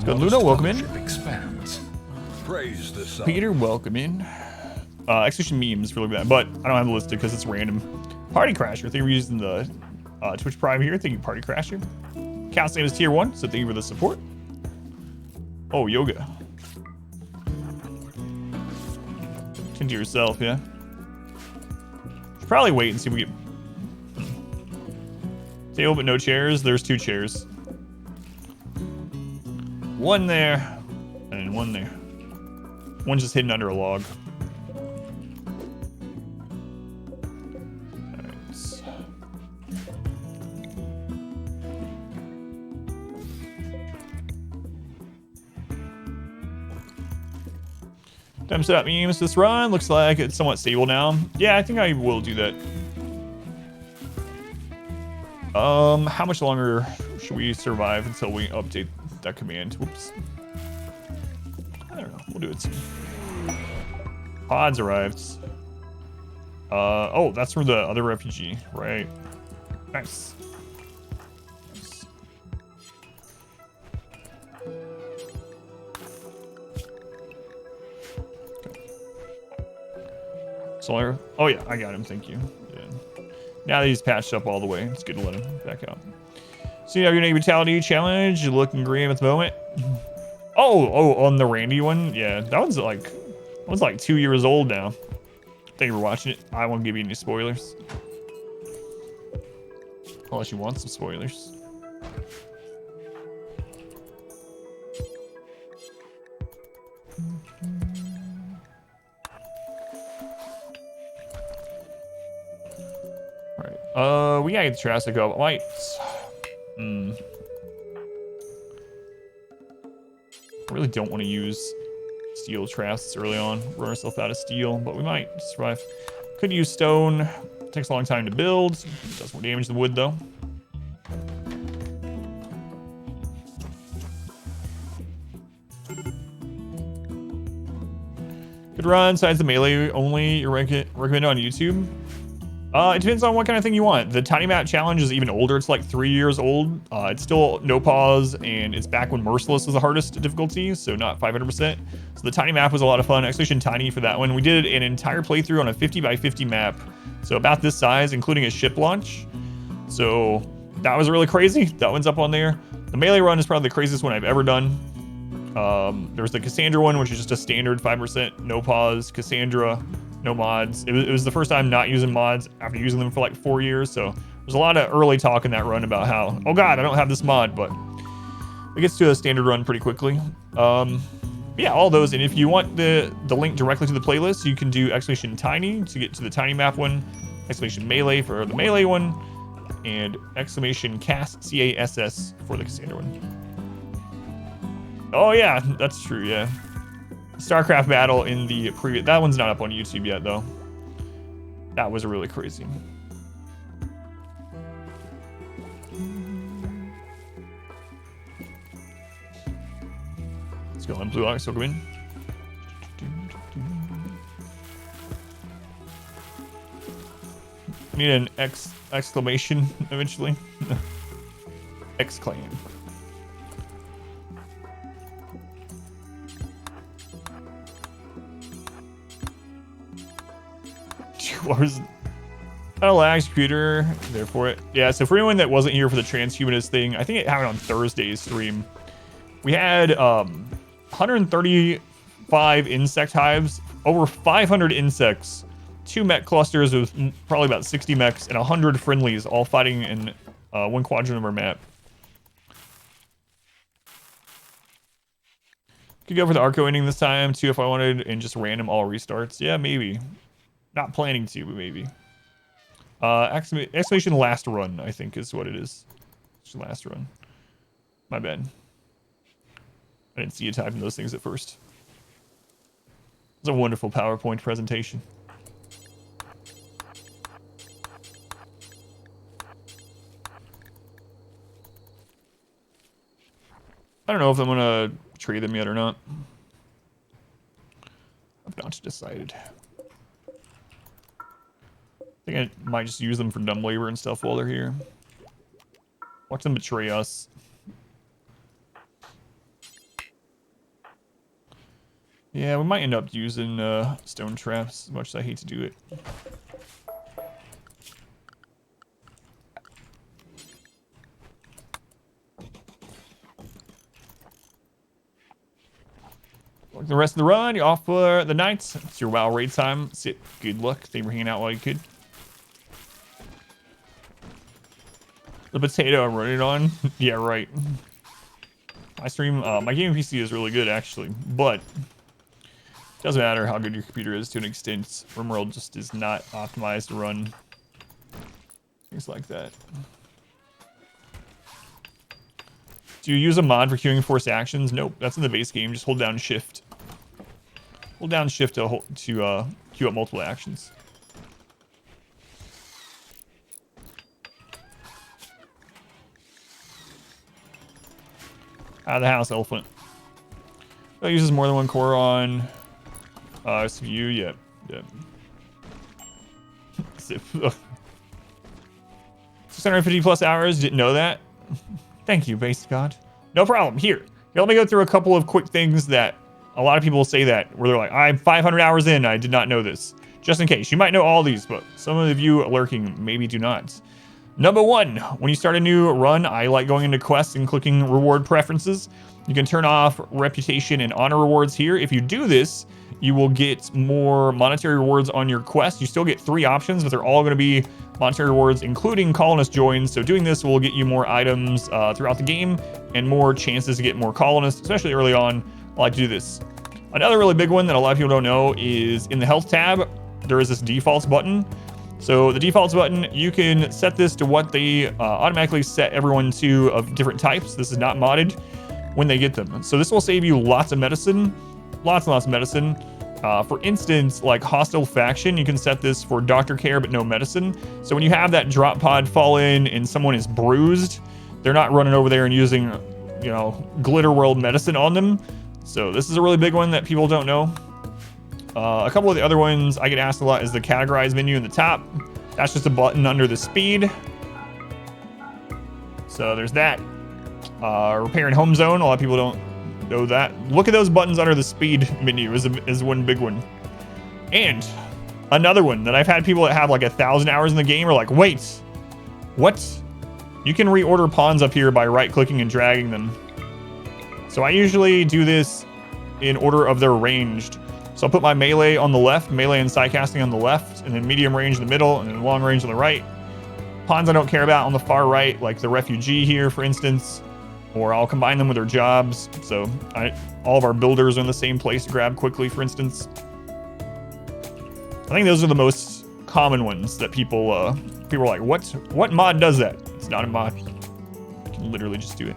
Good, Luna, welcome in. Expands. Praise the sun. Peter, welcome in. Exhibition memes for looking at that, but I don't have it listed because it's random. Party Crasher, thank you for using the Twitch Prime here. Thank you, Party Crasher. Cast name is tier 1, so thank you for the support. Oh, Yoga. Tend to yourself, yeah. Should probably wait and see if we get table, but no chairs. There's 2 chairs. One there, and one there. One's just hidden under a log. Time to set up memes this run. Looks like it's somewhat stable now. Yeah, I think I will do that. How much longer should we survive until we update that command? Whoops. I don't know. We'll do it soon. Pods arrived. Oh, that's for the other refugee, right? Nice. Solar. Oh yeah, I got him. Thank you. Yeah. Now that he's patched up all the way, it's good to let him back out. So you have your negative brutality challenge. You're looking green at the moment. Oh, on the Randy one. Yeah, that one's like 2 years old now. Thank you for watching it. I won't give you any spoilers, unless you want some spoilers. We gotta get the trash to go. I might. I really don't want to use steel traps early on. Run ourselves out of steel, but we might survive. Could use stone. Takes a long time to build. Does more damage than wood, though. Good run. Besides the melee only, you recommend on YouTube. It depends on what kind of thing you want. The Tiny Map Challenge is even older. It's like 3 years old. It's still no pause, and it's back when Merciless was the hardest difficulty, so not 500%. So the Tiny Map was a lot of fun. Expedition Tiny for that one. We did an entire playthrough on a 50 by 50 map So about this size, including a ship launch. So that was really crazy. That one's up on there. The melee run is probably the craziest one I've ever done. There's the Cassandra one, which is just a standard 5%, no pause, Cassandra, no mods. It was the first time not using mods after using them for like 4 years. So there's a lot of early talk in that run about how, oh God, I don't have this mod, but it gets to a standard run pretty quickly. Yeah, all those. And if you want the link directly to the playlist, you can do !tiny to get to the tiny map one, !melee for the melee one, and !cass, C-A-S-S for the Cassandra one. Oh yeah, that's true, yeah. StarCraft battle in the previous, that one's not up on YouTube yet though. That was really crazy. Let's go on Blue Ox, we'll go in. I need an exclamation eventually. Exclaim. 2 hours. I don't lag computer, therefore it. Yeah, so for anyone that wasn't here for the transhumanist thing, I think it happened on Thursday's stream. We had 135 insect hives, over 500 insects, 2 mech clusters with probably about 60 mechs, and 100 friendlies all fighting in one quadrant of our map. Could go for the Arco ending this time too if I wanted, and just random all restarts. Yeah, maybe. Not planning to, but maybe. Exclamation last run, I think is what it is. Last run. My bad. I didn't see you typing those things at first. It's a wonderful PowerPoint presentation. I don't know if I'm gonna trade them yet or not. I've not decided. I think I might just use them for dumb labor and stuff while they're here. Watch them betray us. Yeah, we might end up using stone traps, as much as I hate to do it. Like the rest of the run, you're off for the night. It's your WoW raid time. Sit. Good luck. Thank you for hanging out while you could. The potato I'm running on? Yeah, right. My stream, my gaming PC is really good actually, but it doesn't matter how good your computer is to an extent. RimWorld just is not optimized to run things like that. Do you use a mod for queuing forced actions? Nope, that's in the base game. Just hold down shift. Hold down shift to queue up multiple actions. Out of the house, elephant. That uses more than one core on CPU. Yep. Yep. 650 plus hours. Didn't know that. Thank you, base god. No problem. Here, let me go through a couple of quick things that a lot of people say that where they're like, I'm 500 hours in. I did not know this. Just in case, you might know all these, but some of you lurking maybe do not. Number 1, when you start a new run, I like going into quests and clicking reward preferences. You can turn off reputation and honor rewards here. If you do this, you will get more monetary rewards on your quest. You still get 3 options, but they're all going to be monetary rewards, including colonist joins. So doing this will get you more items throughout the game and more chances to get more colonists, especially early on. I like to do this. Another really big one that a lot of people don't know is in the health tab, there is this defaults button. So the defaults button, you can set this to what they automatically set everyone to of different types. This is not modded when they get them. So this will save you lots of medicine, lots and lots of medicine. For instance, like hostile faction, you can set this for doctor care but no medicine. So when you have that drop pod fall in and someone is bruised, they're not running over there and using, you know, glitter world medicine on them. So this is a really big one that people don't know. A couple of the other ones I get asked a lot is the categorize menu in the top. That's just a button under the speed. So there's that. Repair and home zone. A lot of people don't know that. Look at those buttons under the speed menu is one big one. And Another one that I've had people that have like 1,000 hours in the game are like, wait, what? You can reorder pawns up here by right-clicking and dragging them. So I usually do this in order of their ranged. So I'll put my melee on the left, melee and sidecasting on the left, and then medium range in the middle, and then long range on the right. Pawns I don't care about on the far right, like the refugee here, for instance, or I'll combine them with their jobs. So all of our builders are in the same place to grab quickly, for instance. I think those are the most common ones that people are like, what mod does that? It's not a mod. You can literally just do it.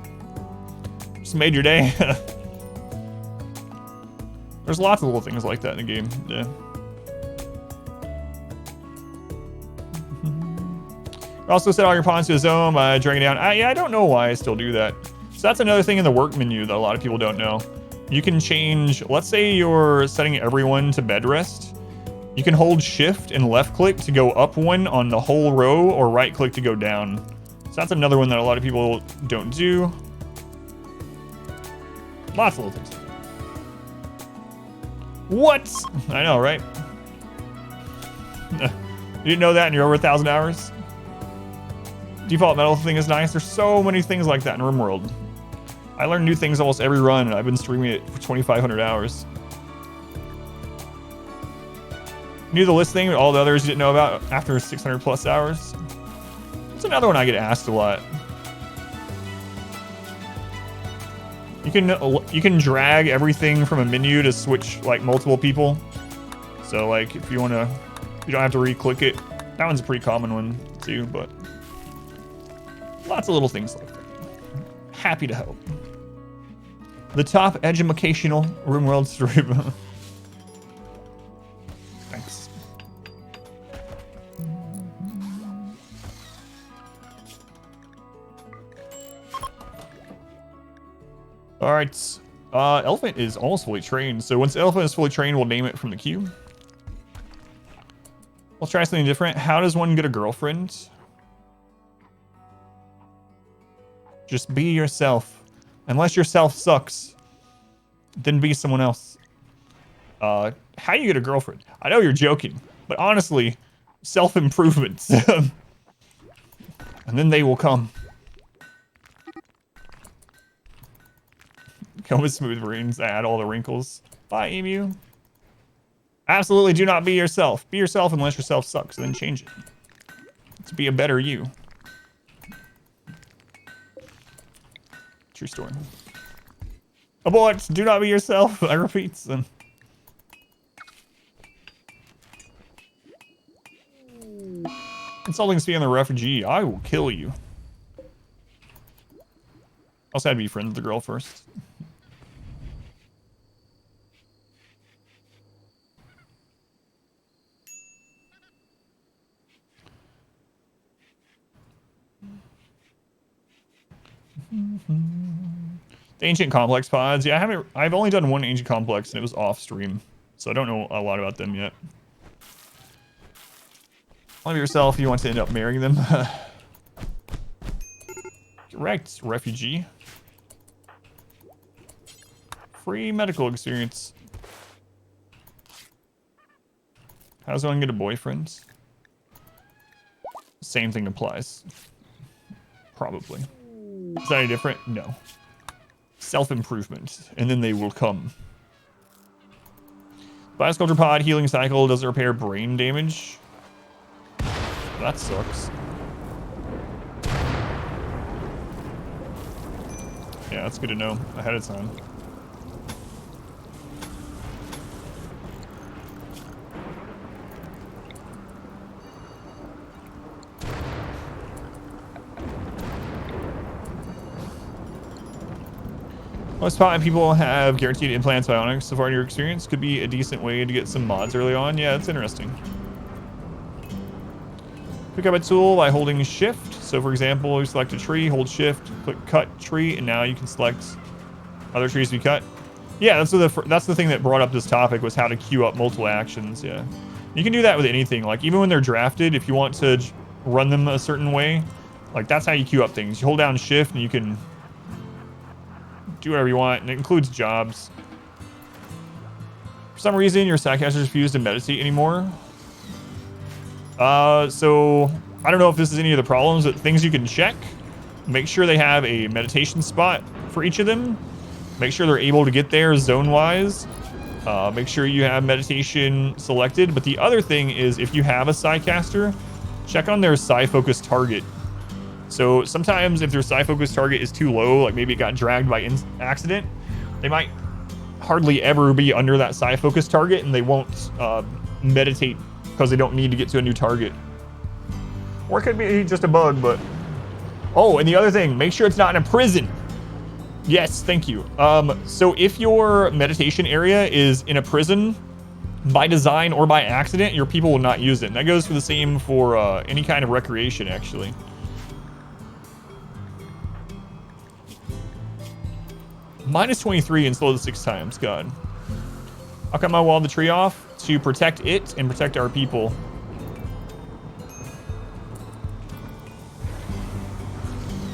Just made your day. There's lots of little things like that in the game. Yeah. Also set all your pawns to a zone by dragging down. Yeah, I don't know why I still do that. So that's another thing in the work menu that a lot of people don't know. You can change, let's say you're setting everyone to bed rest. You can hold shift and left click to go up one on the whole row, or right click to go down. So that's another one that a lot of people don't do. Lots of little things. What? I know, right? You didn't know that and you're over 1,000 hours? Default metal thing is nice. There's so many things like that in RimWorld. I learn new things almost every run, and I've been streaming it for 2,500 hours. Knew the list thing, but all the others you didn't know about after 600 plus hours. It's another one I get asked a lot. You can drag everything from a menu to switch like multiple people. So like if you want to, you don't have to re-click it. That one's a pretty common one too, but lots of little things like that. Happy to help. The top educational RimWorld stream. Thanks. All right. Elephant is almost fully trained. So once Elephant is fully trained, we'll name it from the queue. We'll try something different. How does one get a girlfriend? Just be yourself. Unless yourself sucks, then be someone else. How do you get a girlfriend? I know you're joking, but honestly, self-improvement. And then they will come. Come with smooth brains, add all the wrinkles. Bye, Emu. Absolutely do not be yourself. Be yourself unless yourself sucks, then change it. To be a better you. True story. Abort! Do not be yourself. I repeat. Insulting speak on the refugee. I will kill you. Also had to be friends with the girl first. The ancient complex pods. Yeah, I've only done one ancient complex and it was off stream. So I don't know a lot about them yet. Love yourself if you want to end up marrying them. Correct, refugee. Free medical experience. How does one get a boyfriend? Same thing applies. Probably. Is that any different? No. Self-improvement. And then they will come. Biosculpture pod healing cycle doesn't repair brain damage. That sucks. Yeah, that's good to know ahead of time. Most part people have guaranteed implants bionics. So far in your experience, could be a decent way to get some mods early on. Yeah, that's interesting. Pick up a tool by holding shift. So for example, you select a tree, hold shift, click cut tree, and now you can select other trees to be cut. Yeah, that's the thing that brought up this topic, was how to queue up multiple actions. Yeah, you can do that with anything. Like even when they're drafted, if you want to run them a certain way, like that's how you queue up things. You hold down shift and you can do whatever you want, and it includes jobs. For some reason, your sidecasters refuse to meditate anymore. So I don't know if this is any of the problems, but things you can check. Make sure they have a meditation spot for each of them. Make sure they're able to get there zone-wise. Make sure you have meditation selected. But the other thing is if you have a psi caster, check on their psi focus target. So sometimes if their psi focus target is too low, like maybe it got dragged by accident, they might hardly ever be under that psi focus target and they won't meditate because they don't need to get to a new target. Or it could be just a bug, but... Oh, and the other thing, make sure it's not in a prison. Yes, thank you. So if your meditation area is in a prison, by design or by accident, your people will not use it. And that goes for the same for any kind of recreation, actually. Minus 23 and slowed 6 times, God. I'll cut my wall of the tree off to protect it and protect our people.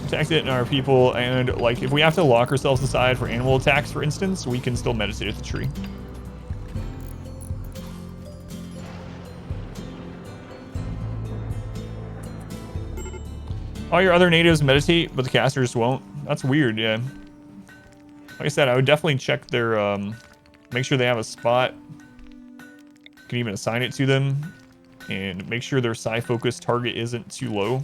Protect it and our people, and like if we have to lock ourselves aside for animal attacks, for instance, we can still meditate at the tree. All your other natives meditate, but the casters won't. That's weird, yeah. Like I said, I would definitely check their, make sure they have a spot. You can even assign it to them. And make sure their psi focus target isn't too low.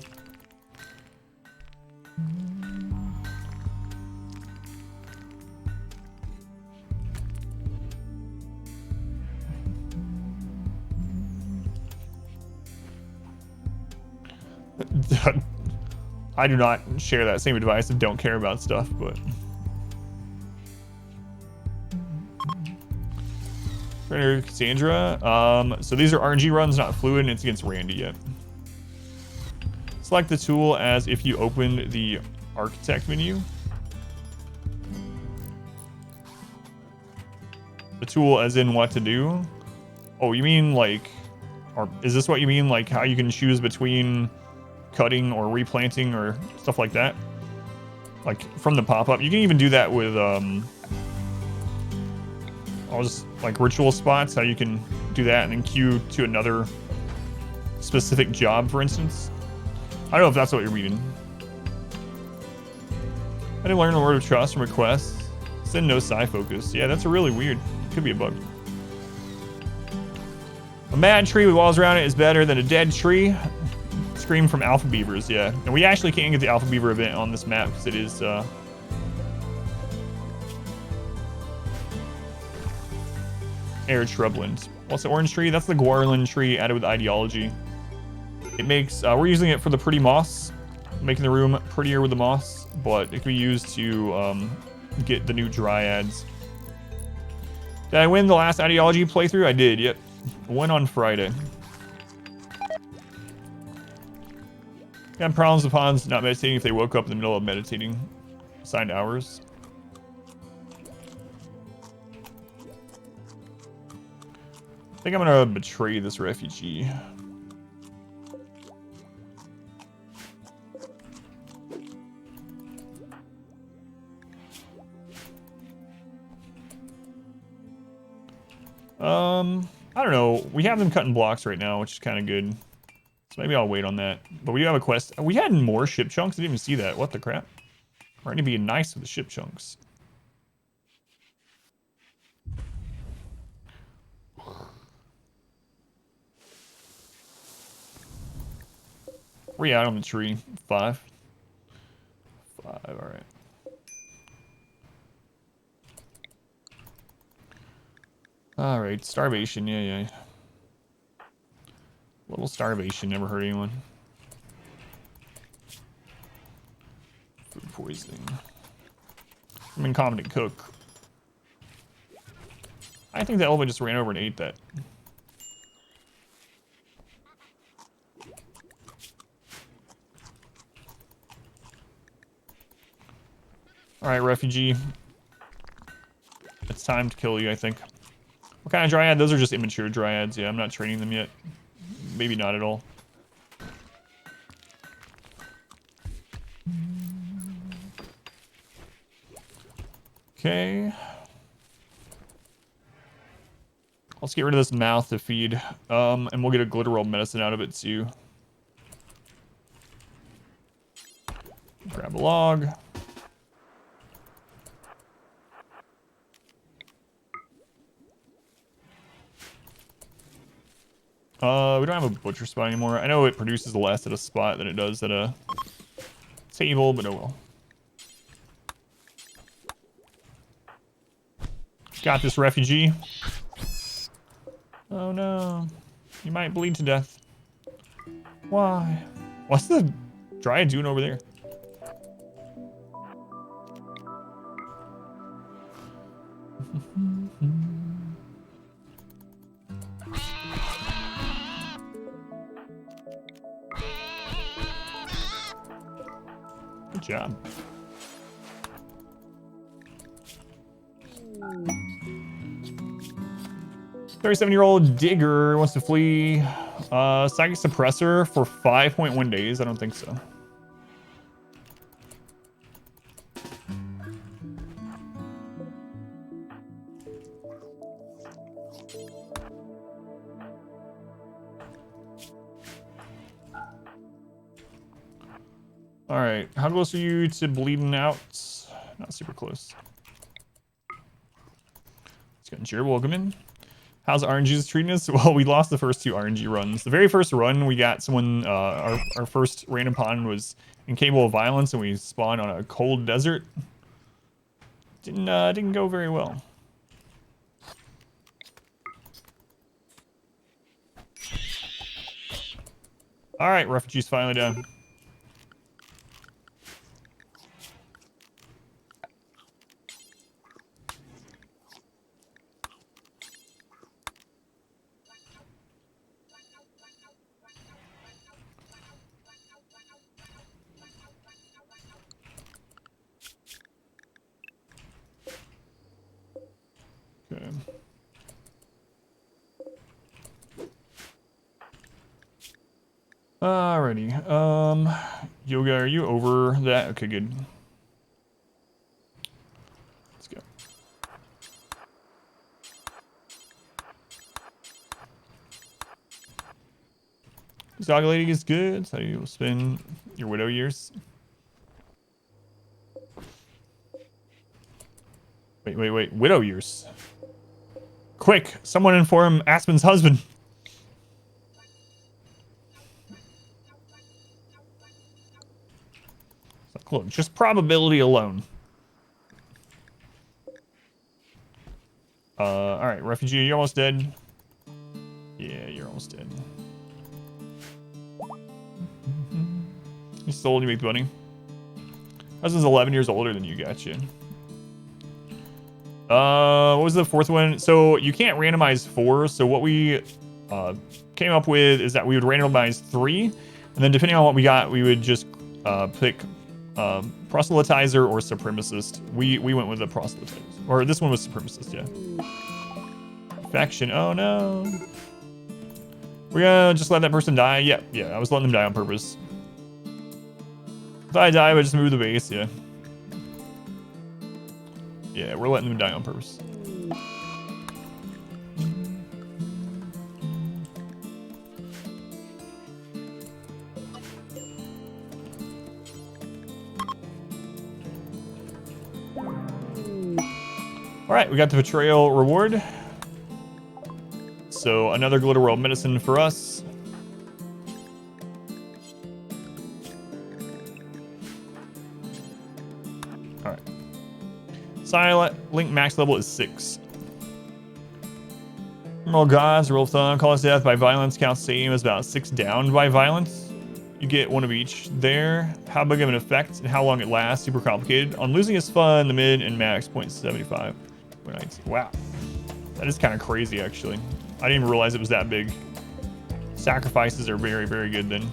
I do not share that same advice and don't care about stuff, but... Trainer Cassandra. So these are RNG runs, not fluid, and it's against Randy yet. Select the tool as if you opened the architect menu. The tool as in what to do. Oh, you mean like, or is this what you mean? Like how you can choose between cutting or replanting or stuff like that? Like from the pop-up. You can even do that with, I'll just like ritual spots, how you can do that and then queue to another specific job, for instance. I don't know if that's what you're reading. I didn't learn the word of trust from requests. Send no psi focus. Yeah, that's a really weird. Could be a bug. A mad tree with walls around it is better than a dead tree. Scream from alpha beavers, yeah. And we actually can get the alpha beaver event on this map because it is air shrubland. What's the orange tree? That's the Guarlin tree added with ideology. It makes, we're using it for the pretty moss, making the room prettier with the moss, but it can be used to get the new dryads. Did I win the last ideology playthrough? I did, yep. Went on Friday. Got problems with pawns not meditating if they woke up in the middle of meditating. Assigned hours. I think I'm gonna betray this refugee. I don't know. We have them cutting blocks right now, which is kind of good. So maybe I'll wait on that. But we do have a quest. We had more ship chunks. I didn't even see that. What the crap? We're gonna be nice with the ship chunks. Where you at on the tree? 5. 5, alright. Alright, starvation, yeah. Little starvation, never hurt anyone. Food poisoning. I'm incompetent cook. I think the elephant just ran over and ate that. Alright, refugee. It's time to kill you, I think. What kind of dryad? Those are just immature dryads. Yeah, I'm not training them yet. Maybe not at all. Okay. I'll Let's get rid of this mouth to feed. And we'll get a glitteral medicine out of it too. Grab a log. We don't have a butcher spot anymore. I know it produces less at a spot than it does at a table, but oh well. Got this refugee. Oh no. You might bleed to death. Why? What's the dryad doing over there? Good job. "37-year-old digger wants to flee. Psychic suppressor for 5.1 days. I don't think so. All right, how close are you to bleeding out? Not super close. Let's get Jared welcome in. How's RNG's treating us? Well, we lost the first 2 RNG runs. The very first run, we got someone, our first random pond was incapable of violence, and we spawned on a cold desert. Didn't go very well. All right, refugee's finally done. Okay. Alrighty. Yoga, are you over that? Okay, good. Let's go. This dog lady is good. So you will spend your widow years. Wait. Widow years. Quick, someone inform Aspen's husband. Look, just probability alone. All right, refugee, you're almost dead. Yeah, you're almost dead. You sold, you make money. Husband's 11 years older than you, gotcha. What was the 4th one? So you can't randomize 4. So what we came up with is that we would randomize 3, and then depending on what we got, we would just pick proselytizer or supremacist. We went with the proselytizer, or this one was supremacist. Yeah. Faction. Oh no. We're gonna just let that person die. Yeah. I was letting them die on purpose. If I die, I would just move the base. Yeah. Yeah, we're letting them die on purpose. All right, we got the betrayal reward. So another glitter world medicine for us. All right. Silent link max level is 6. Emerald gods, rule of thumb, cause death by violence counts same as about 6 down by violence. You get 1 of each there. How big of an effect and how long it lasts, super complicated. On losing is fun, the mid and max 0.75. Wow, that is kind of crazy actually. I didn't even realize it was that big. Sacrifices are very, very good then.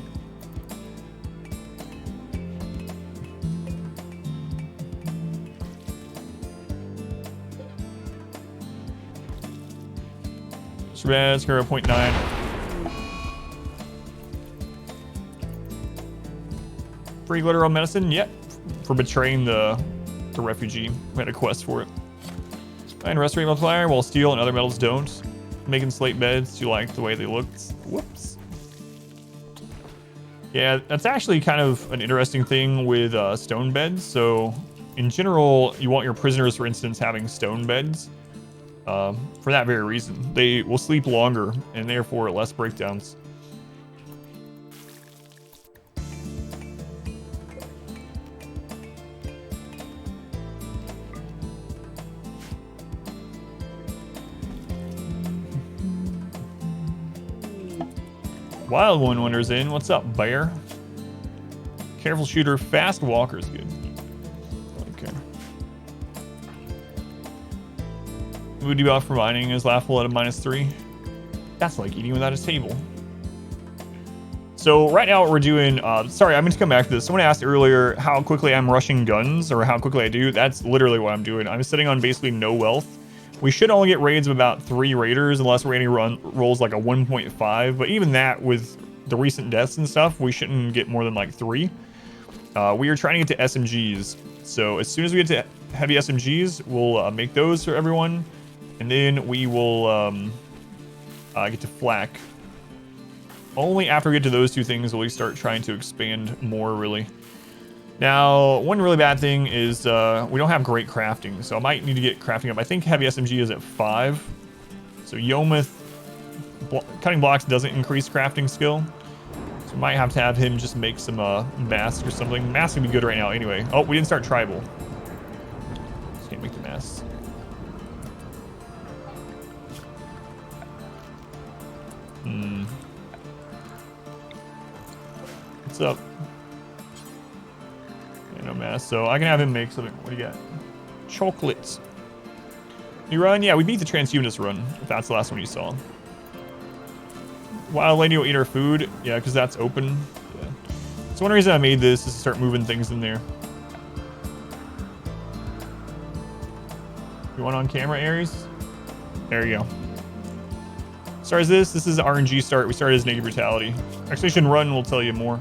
Shabazz, 0.9. Free literal medicine, yep. For betraying the refugee. We had a quest for it. And restoration multiplier, while steel and other metals don't. making slate beds. You like the way they looked. Whoops. Yeah, that's actually kind of an interesting thing with stone beds. So in general, you want your prisoners, for instance, having stone beds for that very reason. They will sleep longer and therefore less breakdowns. Wild one wanders in. What's up, bear? Careful shooter, fast walker's good. Okay. Mood debuff for mining is laughable at a -3. That's like eating without a table. So right now what we're doing, sorry, I meant to come back to this. Someone asked earlier how quickly I'm rushing guns or how quickly I do. That's literally what I'm doing. I'm sitting on basically no wealth. We should only get raids of about 3 raiders unless we're getting rolls like a 1.5. But even that, with the recent deaths and stuff, we shouldn't get more than like 3. We are trying to get to SMGs. So as soon as we get to heavy SMGs, we'll make those for everyone. And then we will get to flak. Only after we get to those 2 things will we start trying to expand more, really. Now, one really bad thing is we don't have great crafting, so I might need to get crafting up. I think heavy SMG is at 5. So Yomith, cutting blocks doesn't increase crafting skill. So we might have to have him just make some masks or something. Masks would be good right now anyway. Oh, we didn't start tribal. Just can't make the masks. What's up? No mass, so I can have him make something. What do you got? Chocolates. You run? Yeah, we beat the transhumanist run, if that's the last one you saw. Wild lady will eat our food. Yeah, because that's open. Yeah. So one reason I made this is to start moving things in there. You want on camera, Aries? There you go. Start as this. This is RNG start. We started as naked brutality. Execution run will tell you more.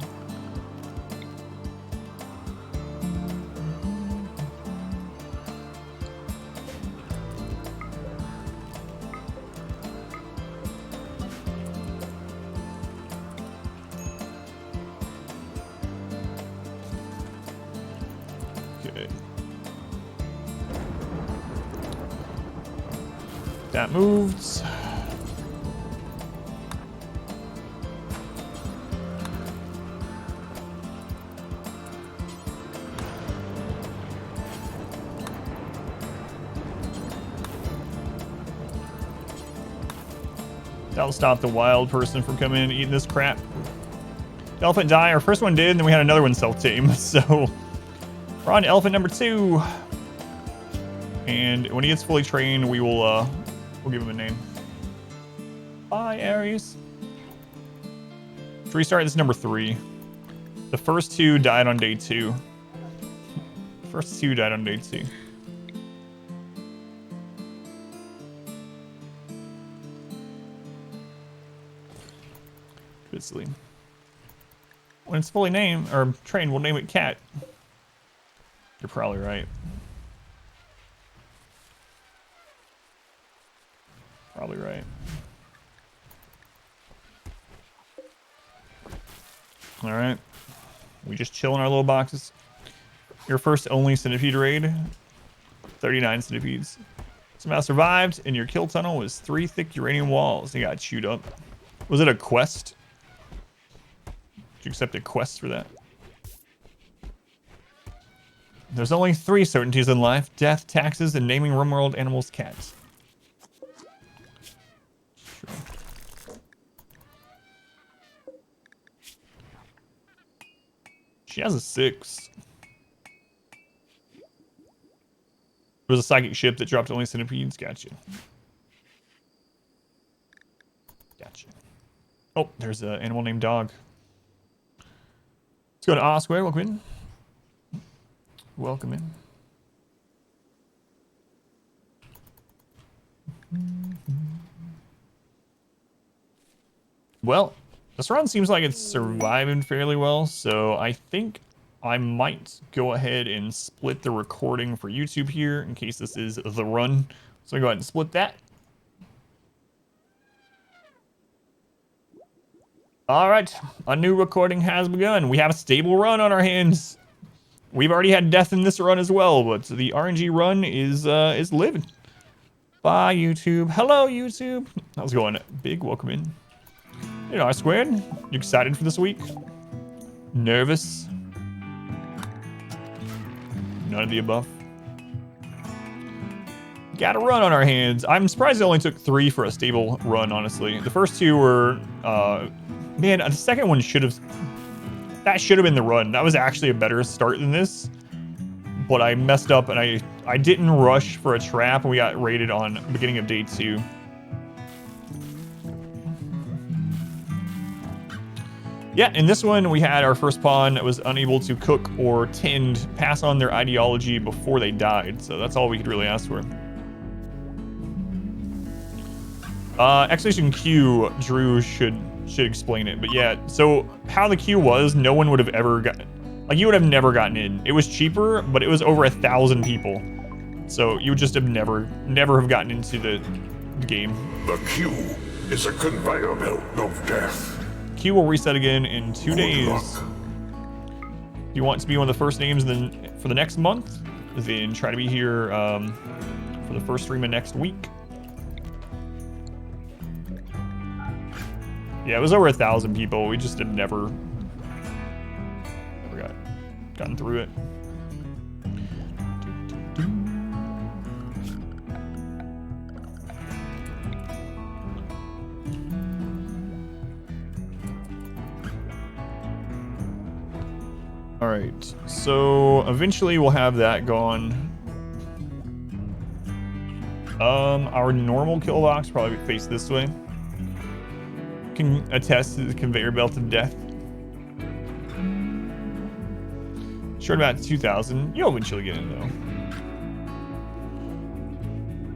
That moves. That'll stop the wild person from coming in and eating this crap. The elephant die. Our first one did, and then we had another one self-tame. So we're on to elephant number 2. And when he gets fully trained, we will we'll give him a name. Bye, Aries. To restart, this is number 3. The first 2 died on day 2. The first 2 died on day 2. Bit silly. When it's fully named or trained, we'll name it Cat. You're probably right. Probably right. All right. We just chill in our little boxes. Your first only centipede raid. 39 centipedes. Somehow survived, and your kill tunnel was 3 thick uranium walls. They got chewed up. Was it a quest? Did you accept a quest for that? There's only 3 certainties in life: death, taxes, and naming RimWorld animals cats. She has a 6. There was a psychic ship that dropped only centipedes. Gotcha. Gotcha. Oh, there's an animal named Dog. Let's go to R-Square. Welcome in. Welcome in. Well, this run seems like it's surviving fairly well, so I think I might go ahead and split the recording for YouTube here in case this is the run. So I go ahead and split that. All right, a new recording has begun. We have a stable run on our hands. We've already had death in this run as well, but the RNG run is living. Bye, YouTube. Hello, YouTube. How's it going? Big welcome in. You know, I squared. You excited for this week? Nervous? None of the above. Got a run on our hands. I'm surprised it only took 3 for a stable run, honestly. The first 2 were, man, the second one should have been the run. That was actually a better start than this. But I messed up and I didn't rush for a trap and we got raided on beginning of day 2. Yeah, in this one we had our first pawn that was unable to cook or tend, pass on their ideology before they died. So that's all we could really ask for. Expedition Q, Drew should explain it, but yeah, so how the queue was, no one would have ever gotten, like you would have never gotten in. It was cheaper, but it was over 1,000 people. So you would just have never have gotten into the game. The queue is a conveyor belt of death. Queue will reset again in 2 days. If you want to be one of the first names for the next month, then try to be here for the first stream of next week. Yeah, it was over 1,000 people. We just had never gotten through it. All right, so eventually we'll have that gone. Our normal kill box probably face this way. Can attest to the conveyor belt of death. Short about 2,000. You'll eventually get in though.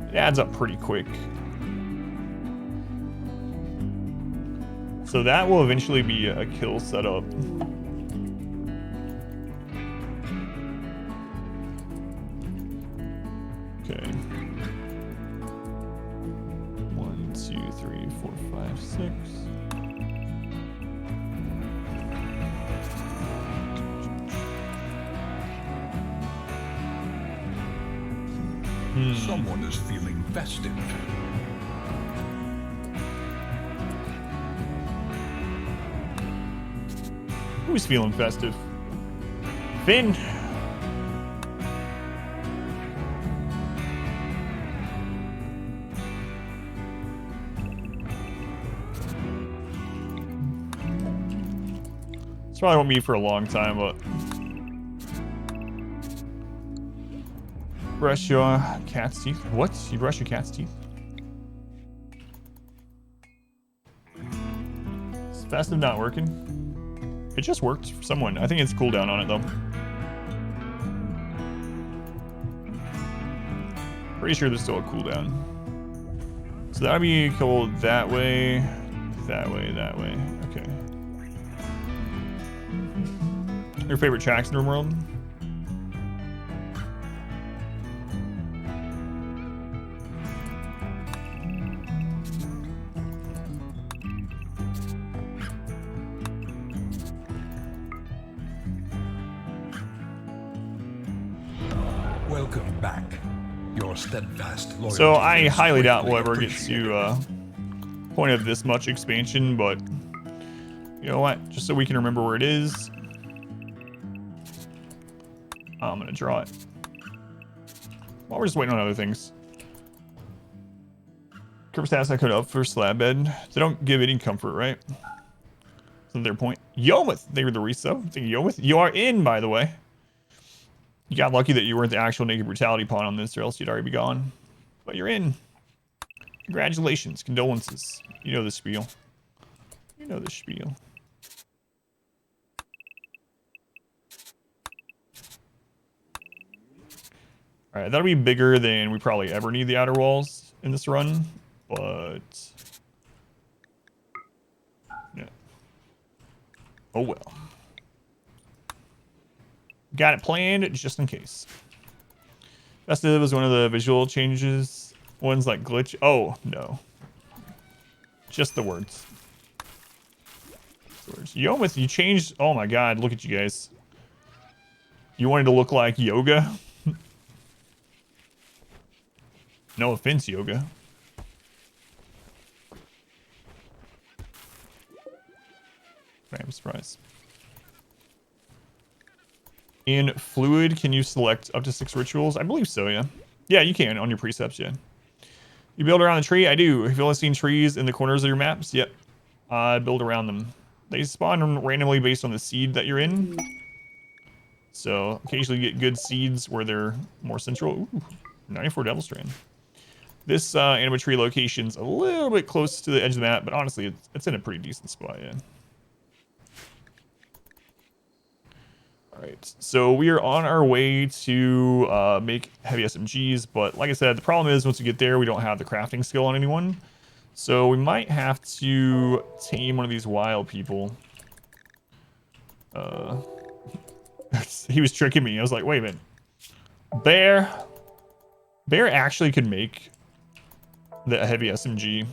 It adds up pretty quick. So that will eventually be a kill setup. Okay. 1, 2, 3, 4, 5, 6. Someone is feeling festive. Who's feeling festive? Finn. This probably won't be for a long time, but brush your cat's teeth. What? You brush your cat's teeth? Is festive not working? It just worked for someone. I think it's cooldown on it though. Pretty sure there's still a cooldown. So that'll be killed that way, that way, that way. Okay. Your favorite tracks in the world? Welcome back. Your steadfast loyalty. So I is highly doubt we'll greatly ever get to appreciated. point of this much expansion, but you know what? Just so we can remember where it is, I'm gonna draw it. While we're just waiting on other things. Comfort stats I could up for slab bed. They don't give any comfort, right? That's their point. Yomith, thank you for the reso. Thank you, Yomith. You are in, by the way. You got lucky that you weren't the actual naked brutality pawn on this, or else you'd already be gone. But you're in. Congratulations, condolences. You know the spiel. You know the spiel. All right, that'll be bigger than we probably ever need the outer walls in this run, but yeah. Oh well. Got it planned just in case. Festive was one of the visual changes. Ones like glitch. Oh, no. Just the words. You changed. Oh my god, look at you guys. You wanted to look like yoga? No offense, yoga. I'm surprised. In fluid, can you select up to 6 rituals? I believe so, yeah. Yeah, you can on your precepts, yeah. You build around the tree? I do. Have you only seen trees in the corners of your maps? Yep. I build around them. They spawn randomly based on the seed that you're in. So occasionally you get good seeds where they're more central. Ooh, 94 Devil Strand. This anima tree location's a little bit close to the edge of the map, but honestly, it's in a pretty decent spot, yeah. All right, so we are on our way to make heavy SMGs, but like I said, the problem is once we get there, we don't have the crafting skill on anyone. So we might have to tame one of these wild people. He was tricking me. I was like, wait a minute. Bear actually could make the heavy SMG.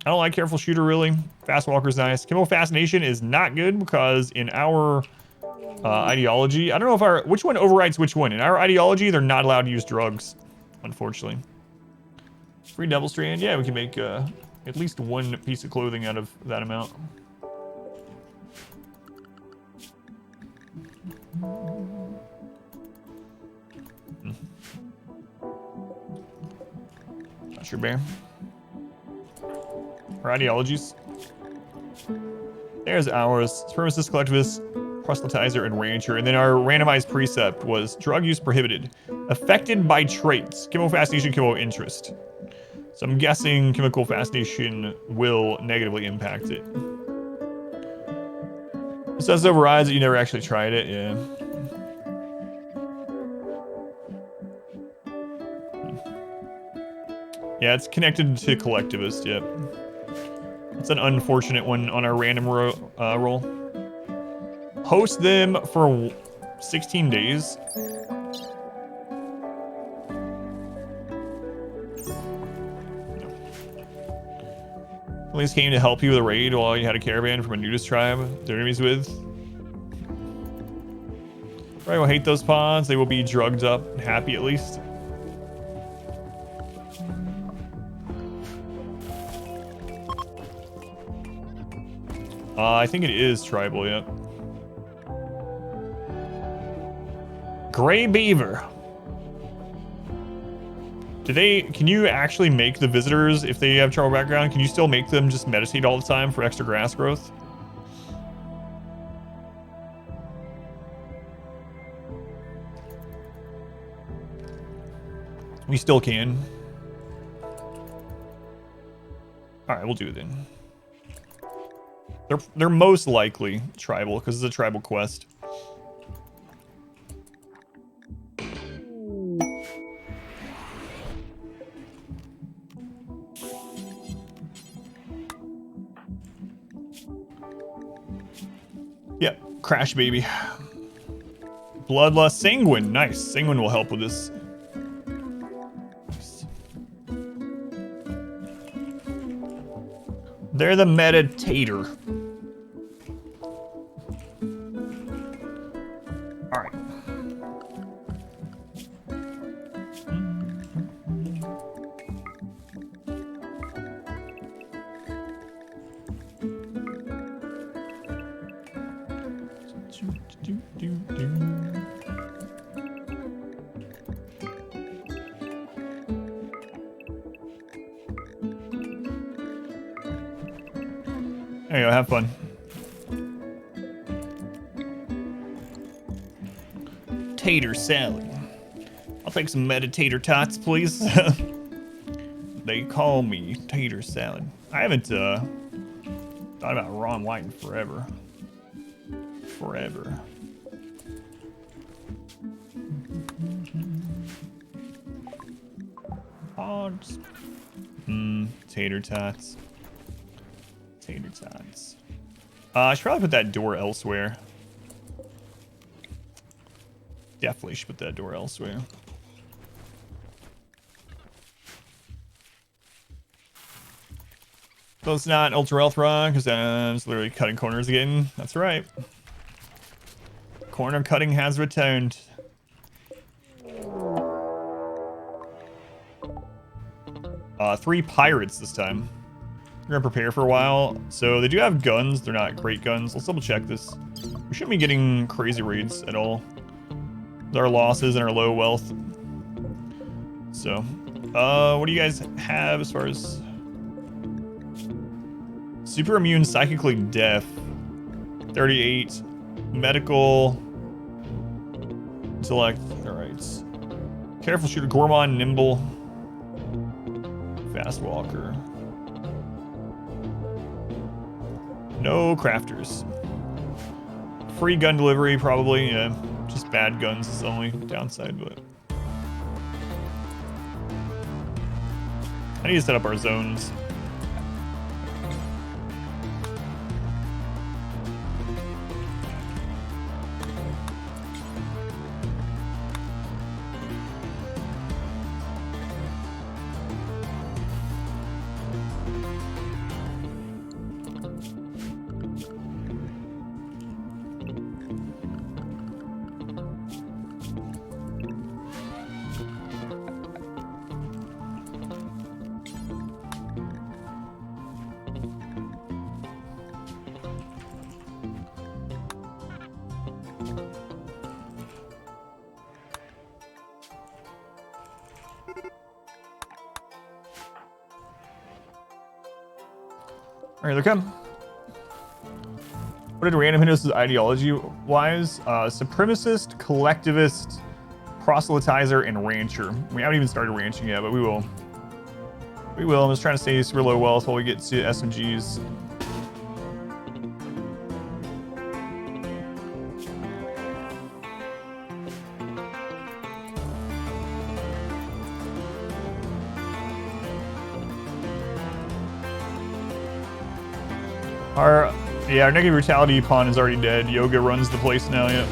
I don't like Careful Shooter, really. Fast Walker's nice. Chemical Fascination is not good because in our ideology, I don't know if which one overrides which one. In our ideology, they're not allowed to use drugs, unfortunately. Free Devil Strand. Yeah, we can make at least 1 piece of clothing out of that amount. Not sure, Bear. Our ideologies. There's ours. Supremacist, Collectivist, Proselytizer, and Rancher. And then our randomized precept was drug use prohibited. Affected by traits. Chemical Fascination, chemical interest. So I'm guessing chemical fascination will negatively impact it. It says overrides that you never actually tried it, yeah. Yeah, it's connected to collectivist, yep. It's an unfortunate one on our random roll. Host them for 16 days. Police came to help you with a raid while you had a caravan from a nudist tribe they're enemies with. Right, will hate those pawns. They will be drugged up and happy at least. I think it is tribal, yeah. Gray Beaver. Can you actually make the visitors, if they have tribal background, can you still make them just meditate all the time for extra grass growth? We still can. Alright, we'll do it then. They're most likely tribal, because it's a tribal quest. Yep, Crash Baby. Bloodlust, Sanguine, nice. Sanguine will help with this. They're the meditator. All right. There you go, have fun. Tater salad. I'll take some meditator tots, please. They call me tater salad. I haven't thought about Ron White in forever. Forever. Odds. Tater tots. Tater tots. I should probably put that door elsewhere. Definitely should put that door elsewhere. So it's not Ultra Health Run, because I'm just literally cutting corners again. That's right. Corner cutting has returned. 3 pirates this time. We're gonna prepare for a while. So they do have guns. They're not great guns. Let's double check this. We shouldn't be getting crazy raids at all. With our losses and our low wealth. So, what do you guys have as far as super immune, psychically deaf, 38, medical, intellect. All right. Careful shooter, gourmand, nimble, fast walker. No crafters. Free gun delivery, probably. Yeah, just bad guns is the only downside, but I need to set up our zones. All right, they come. What did random hit us ideology-wise? Supremacist, collectivist, proselytizer, and rancher. We haven't even started ranching yet, but we will. We will. I'm just trying to stay super low wealth while we get to SMGs. Our negative brutality pawn is already dead. Yoga runs the place now, yeah.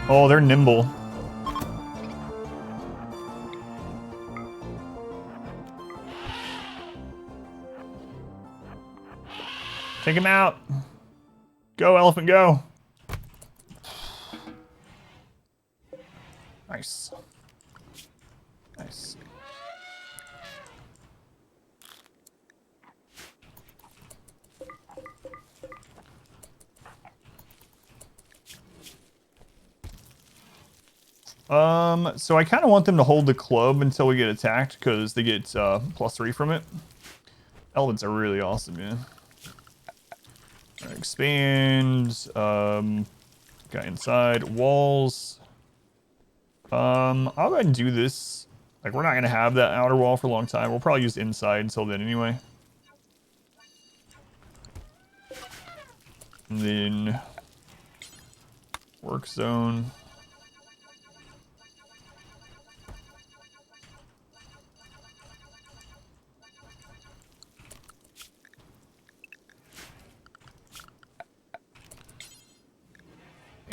Oh, they're nimble. Take him out. Go, elephant, go. Nice. Nice. So I kind of want them to hold the club until we get attacked, because they get +3 from it. Elephants are really awesome, yeah. All right, expand. Got inside walls. I'll go ahead and do this. Like, we're not gonna have that outer wall for a long time. We'll probably use inside until then anyway. And then work zone.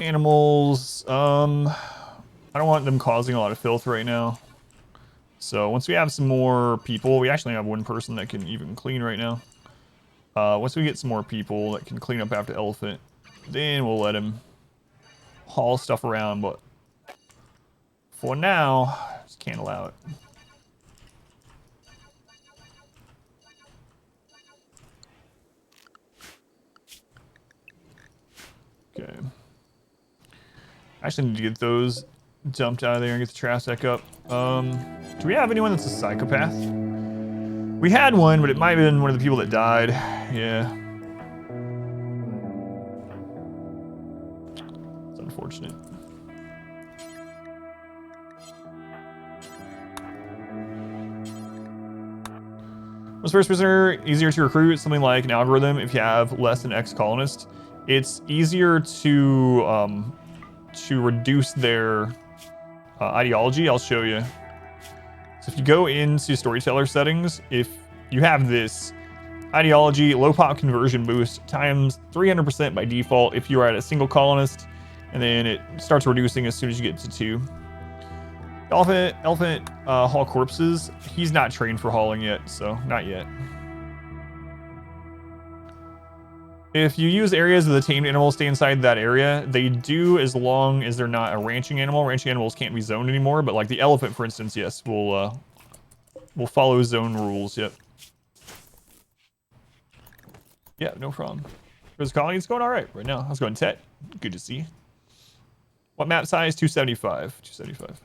Animals, I don't want them causing a lot of filth right now. So once we have some more people, we actually have one person that can even clean right now. Once we get some more people that can clean up after elephant, then we'll let him haul stuff around. But for now, just can't allow it. Okay. I actually need to get those dumped out of there and get the trash stack up. Do we have anyone that's a psychopath? We had one, but it might have been one of the people that died. Yeah. It's unfortunate. Was first prisoner easier to recruit? Something like an algorithm if you have less than X colonists. It's easier to reduce their ideology. I'll show you. So if you go into storyteller settings, if you have this ideology, low pop conversion boost times 300% by default if you are at a single colonist, And then it starts reducing as soon as you get to 2. Elephant haul corpses. He's not trained for hauling yet, so not yet. If you use areas of the tamed animals stay inside that area, they do as long as they're not a ranching animal. Ranching animals can't be zoned anymore, but like the elephant, for instance, yes, will follow zone rules. Yep. Yeah, no problem. There's colony. It's going all right right now. How's it going, Tet? Good to see. What map size? 275. 275.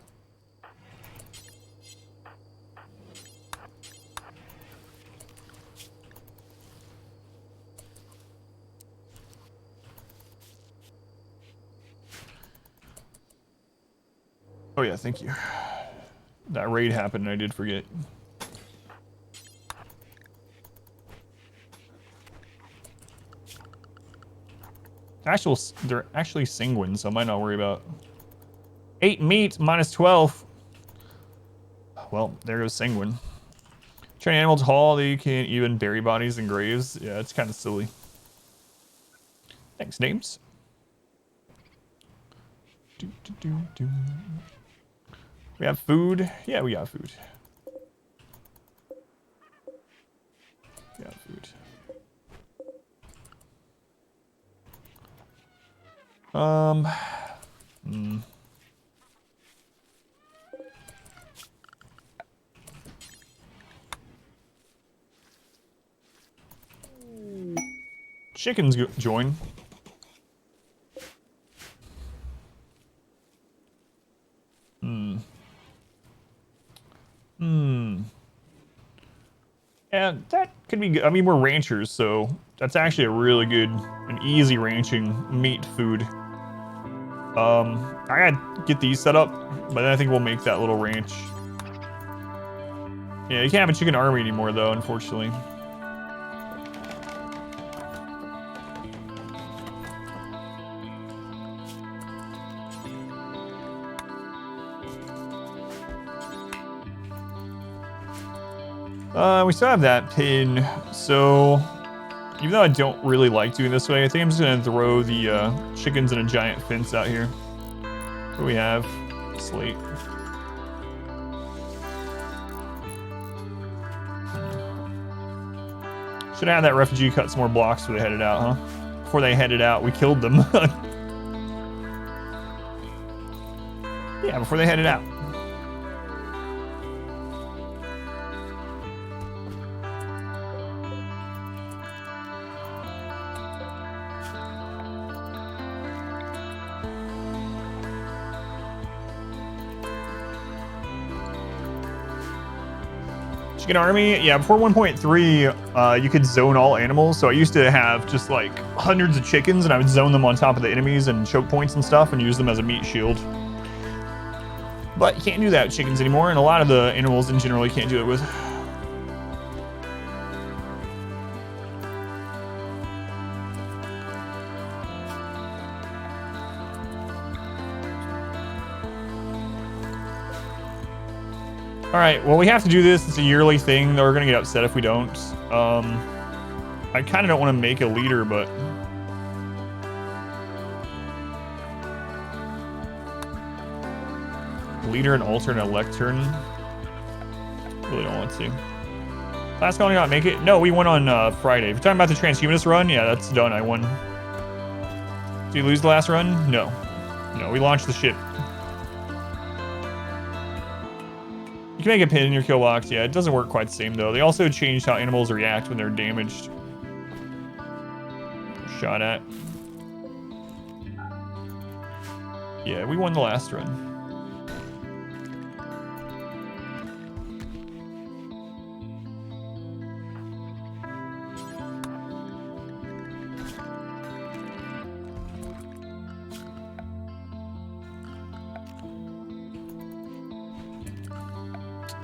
Oh yeah, thank you. That raid happened and I did forget. They're actually sanguine, so I might not worry about. 8 meat, minus 12. Well, there goes sanguine. Train animals to haul, they can even bury bodies in graves. Yeah, it's kind of silly. Thanks, names. We have food. Yeah, we got food. We got food. Chickens join. Yeah, that could be good. I mean, we're ranchers, so that's actually a really good and easy ranching meat food. I gotta get these set up, but then I think we'll make that little ranch. Yeah, you can't have a chicken army anymore, though, unfortunately. We still have that pin, so even though I don't really like doing this way, I think I'm just gonna throw the chickens in a giant fence out here. What do we have? Slate. Should have had that refugee cut some more blocks before they headed out, huh? Before they headed out, we killed them. Yeah, before they headed out. Chicken army, yeah, before 1.3, you could zone all animals. So I used to have just like hundreds of chickens and I would zone them on top of the enemies and choke points and stuff and use them as a meat shield. But you can't do that with chickens anymore, and a lot of the animals in general you can't do it with. All right, well, we have to do this. It's a yearly thing. We're gonna get upset if we don't. I kind of don't want to make a leader, but leader and alternate lectern. Really don't want to. Last colony not make it? No, we won on Friday. If you're talking about the transhumanist run, yeah, that's done. I won. Did you lose the last run? No. No, we launched the ship. You can make a pin in your kill box. Yeah, it doesn't work quite the same, though. They also changed how animals react when they're damaged. Shot at. Yeah, we won the last run.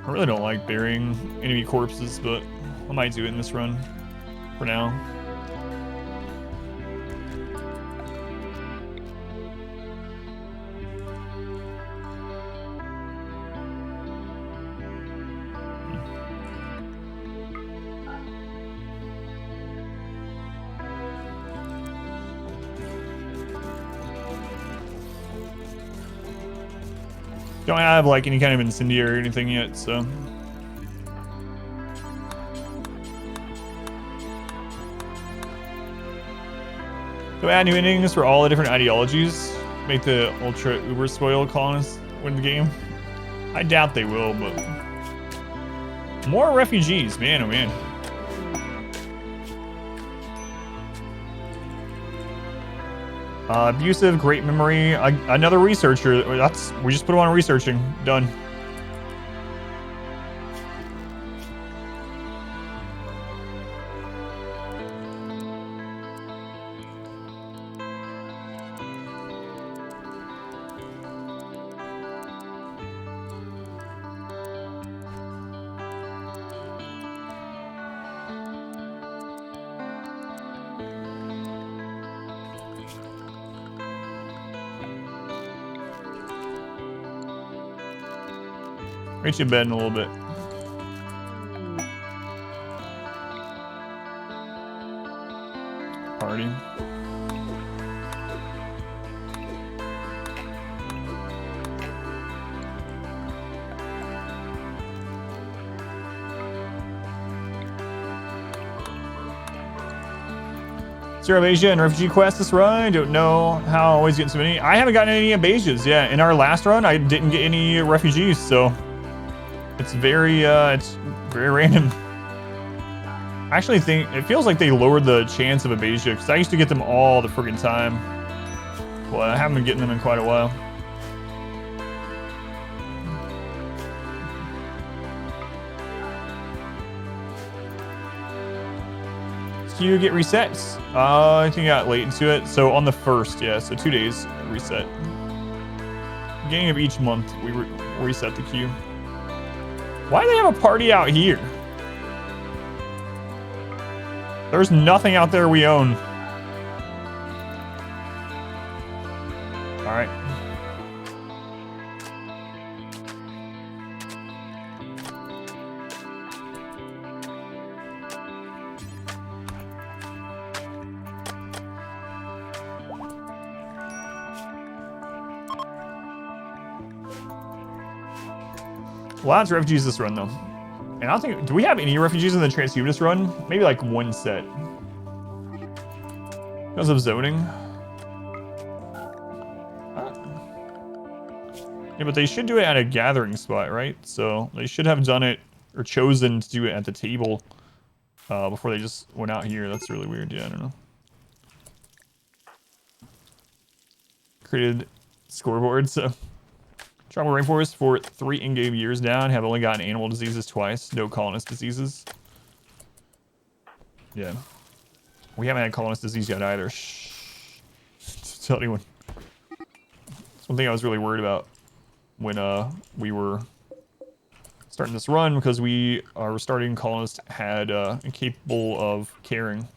I really don't like burying enemy corpses, but I might do it in this run for now. Don't have like any kind of incendiary or anything yet, so. So add new endings for all the different ideologies. Make the ultra uber spoil colonists win the game. I doubt they will, but more refugees, man, oh man. Abusive, great memory. Another researcher. We just put him on researching. Done. Reach your bed in a little bit. Party. Zero Asia and refugee quest this run. I don't know how I always get so many. I haven't gotten any Abasias. Yeah, in our last run, I didn't get any refugees, so it's very random. I actually think it feels like they lowered the chance of Abasia because I used to get them all the friggin' time. Well, I haven't been getting them in quite a while. Do you get resets? I think I got late into it. So on the 1st, yeah, so 2 days reset. Beginning of each month, we reset the queue. Why do they have a party out here? There's nothing out there we own. All right. Lots of refugees this run, though. And I don't think... Do we have any refugees in the transhumanist run? Maybe like one set. Because of zoning. Yeah, but they should do it at a gathering spot, right? So they should have done it or chosen to do it at the table before they just went out here. That's really weird. Yeah, I don't know. Created scoreboard, so... Tropical rainforest for 3 in-game years down. Have only gotten animal diseases twice. No colonist diseases. Yeah. We haven't had colonist disease yet either. Shh. Don't tell anyone. That's one thing I was really worried about when we were starting this run, because our starting colonist had incapable of caring.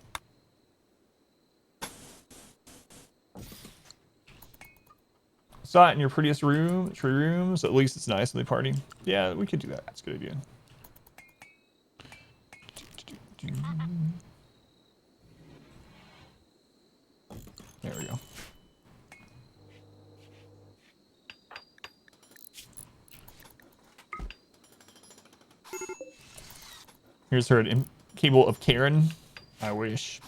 Saw it in your prettiest tree room, so at least it's nice in the party. Yeah, we could do that. That's a good idea. There we go. Here's her incapable of Karen. I wish.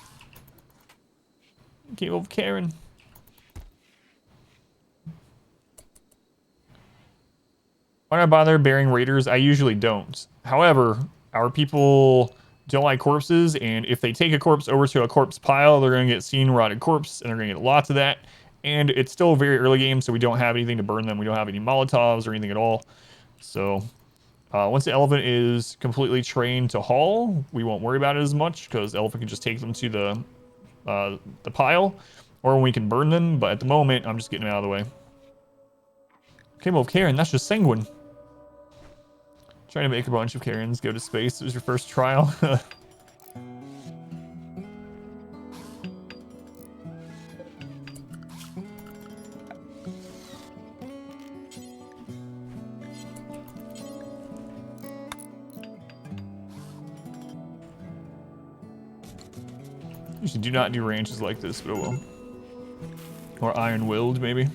Incapable of Karen. Why not bother burying raiders? I usually don't. However, our people don't like corpses, and if they take a corpse over to a corpse pile, they're going to get seen rotted corpse, and they're going to get lots of that. And it's still a very early game, so we don't have anything to burn them. We don't have any Molotovs or anything at all. So once the elephant is completely trained to haul, we won't worry about it as much, because the elephant can just take them to the pile, or we can burn them. But at the moment, I'm just getting them out of the way. Came of Karen, that's just sanguine. Trying to make a bunch of Karens go to space. It was your first trial. Usually do not do ranches like this, but it will. Or iron-willed, maybe.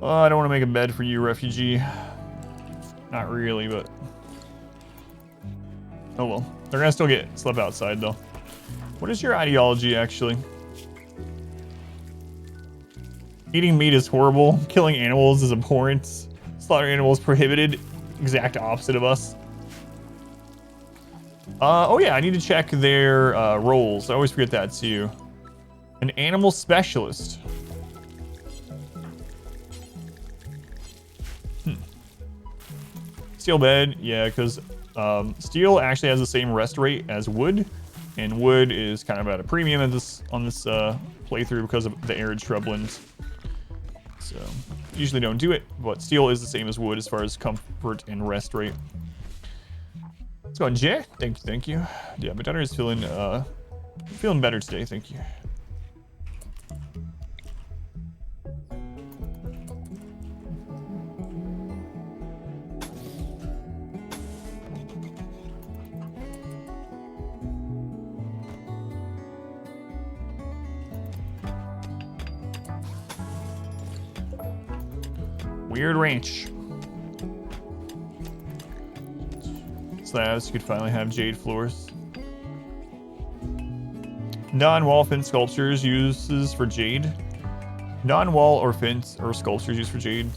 Oh, I don't want to make a bed for you, refugee. Not really, but... Oh well. They're gonna still get slept outside, though. What is your ideology, actually? Eating meat is horrible. Killing animals is abhorrent. Slaughtering animals prohibited. Exact opposite of us. Oh yeah, I need to check their roles. I always forget that too. An animal specialist. Steel bed, yeah, because steel actually has the same rest rate as wood, and wood is kind of at a premium on this playthrough because of the arid shrublands. So usually don't do it, but steel is the same as wood as far as comfort and rest rate. Let's go on Jay. Thank you. Yeah, my daughter is feeling better today. Thank you. Weird ranch. Slabs, you could finally have jade floors. Non-wall fence sculptures uses for jade. Non-wall or fence or sculptures used for jade.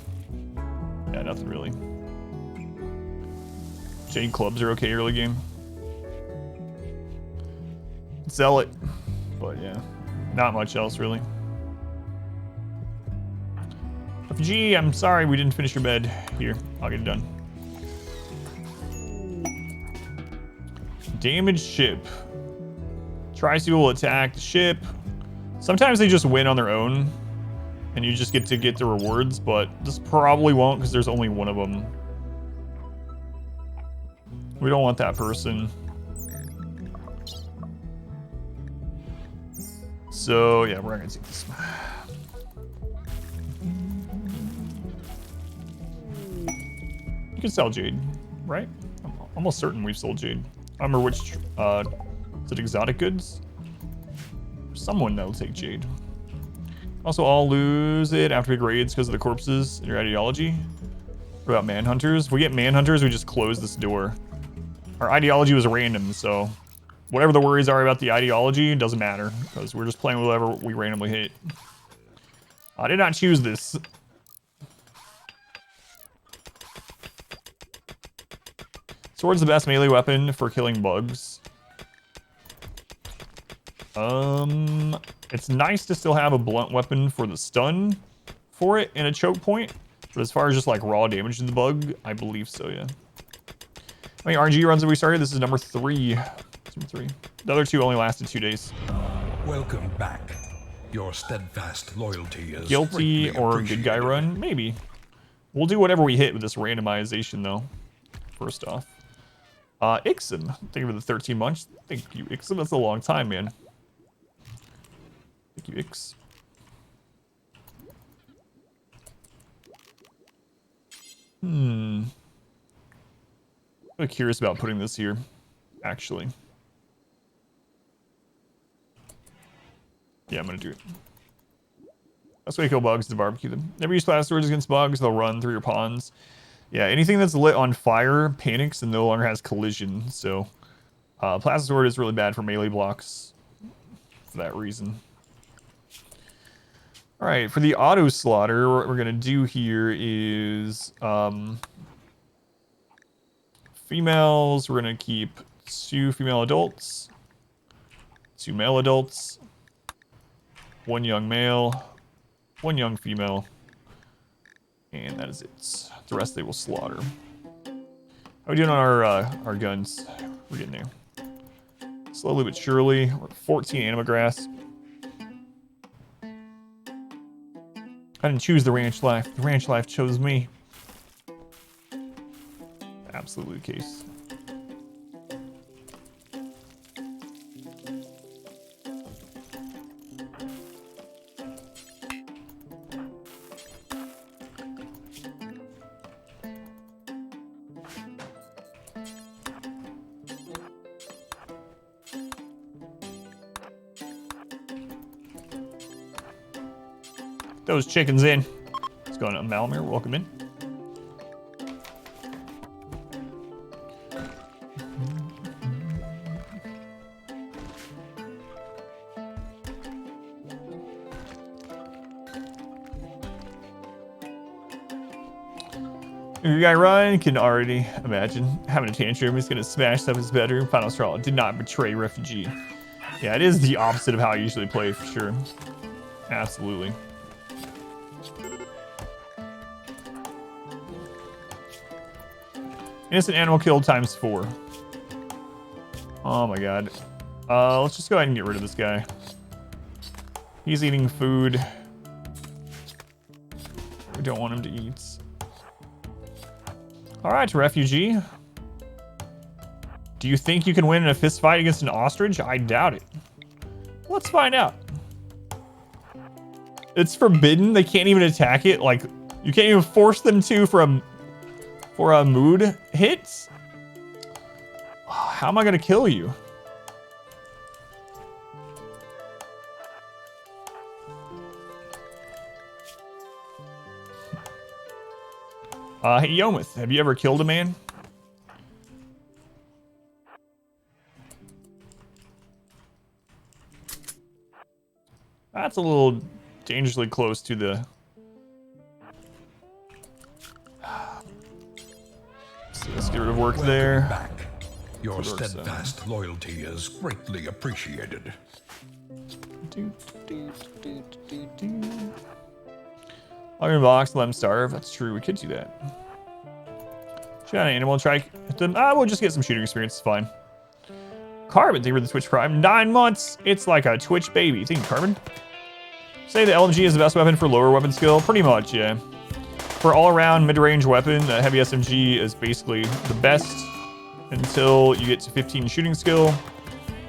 Yeah, nothing really. Jade clubs are okay early game. Sell it. But yeah, not much else really. Gee, I'm sorry we didn't finish your bed. Here, I'll get it done. Damaged ship. Tri-Sea will attack the ship. Sometimes they just win on their own, and you just get the rewards, but this probably won't because there's only one of them. We don't want that person. So yeah, we're not gonna take this. You can sell jade, right? I'm almost certain we've sold jade. I don't remember which, is it exotic goods? Someone that'll take jade. Also, I'll lose it after big raids because of the corpses in your ideology. What about manhunters? If we get manhunters, we just close this door. Our ideology was random, so whatever the worries are about the ideology, doesn't matter because we're just playing with whatever we randomly hit. I did not choose this. Sword's the best melee weapon for killing bugs. It's nice to still have a blunt weapon for the stun for it and a choke point. But as far as just like raw damage to the bug, I believe so, yeah. How many RNG runs have we started? This is number 3. The other 2 only lasted 2 days. Welcome back. Your steadfast loyalty is Guilty greatly or good guy appreciated. run? Maybe. We'll do whatever we hit with this randomization though. First off. Ixom. Thank you for the 13 months. Thank you, Ixom. That's a long time, man. Thank you, Ix. I'm curious about putting this here, actually. Yeah, I'm gonna do it. Best way to kill bugs is to barbecue them. Never use flash swords against bugs. They'll run through your ponds. Yeah, anything that's lit on fire panics and no longer has collision. So, plasma sword is really bad for melee blocks for that reason. All right, for the auto slaughter, what we're gonna do here is females. We're gonna keep 2 female adults, 2 male adults, 1 young male, 1 young female, and that is it. The rest they will slaughter. How are we doing on our guns? We're getting there. Slowly but surely. We're at 14 anima grass. I didn't choose the ranch life. The ranch life chose me. Absolutely the case. Those chickens in. Let's going on, Malmir? Welcome in. Your guy Ryan can already imagine having a tantrum. He's gonna smash up his bedroom. Final straw. Did not betray refugee. Yeah, it is the opposite of how I usually play for sure. Absolutely. Innocent animal killed times 4. Oh my god. Let's just go ahead and get rid of this guy. He's eating food we don't want him to eat. Alright, refugee. Do you think you can win in a fist fight against an ostrich? I doubt it. Let's find out. It's forbidden. They can't even attack it. Like, you can't even force them to for a mood hit. How am I gonna kill you? Hey Yomith, have you ever killed a man? That's a little dangerously close to the... Let's get rid of work there. Back. Your steadfast loyalty is greatly appreciated. Log in box, let him starve. That's true, we could do that. Shoot an animal, try hit them. We'll just get some shooting experience, it's fine. Carbon, thank you for the Twitch Prime. 9 months! It's like a Twitch baby. Thank you, Carbon. Say the LMG is the best weapon for lower weapon skill? Pretty much, yeah. For all-around mid-range weapon, the heavy SMG is basically the best until you get to 15 shooting skill.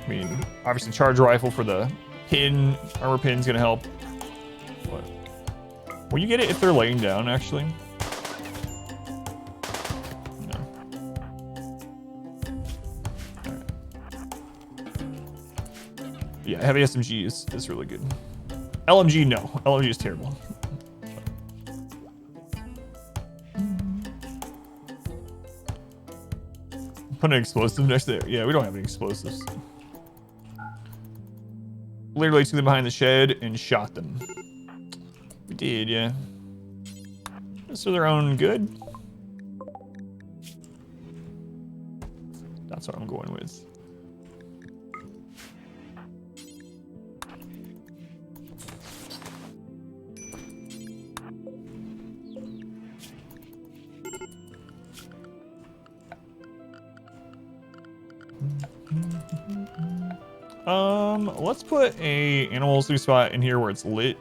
I mean, obviously charge rifle for the pin, armor pin's gonna help. What? Will you get it if they're laying down, actually? No. Alright. Yeah, heavy SMG is really good. LMG, no. LMG is terrible. Put an explosive next there. Yeah, we don't have any explosives. Literally took them behind the shed and shot them. We did, yeah. Just for their own good. That's what I'm going with. Let's put a animal sleep spot in here where it's lit.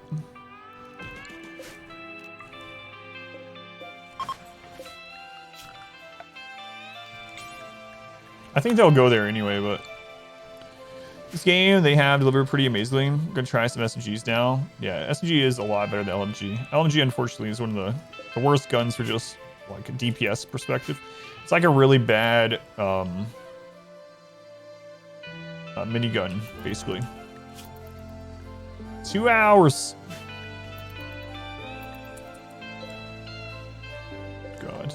I think they'll go there anyway, but this game they have delivered pretty amazingly. I'm gonna try some SMGs now. Yeah, SMG is a lot better than LMG. LMG unfortunately is one of the worst guns for just like a DPS perspective. It's like a really bad minigun, basically. 2 hours. God.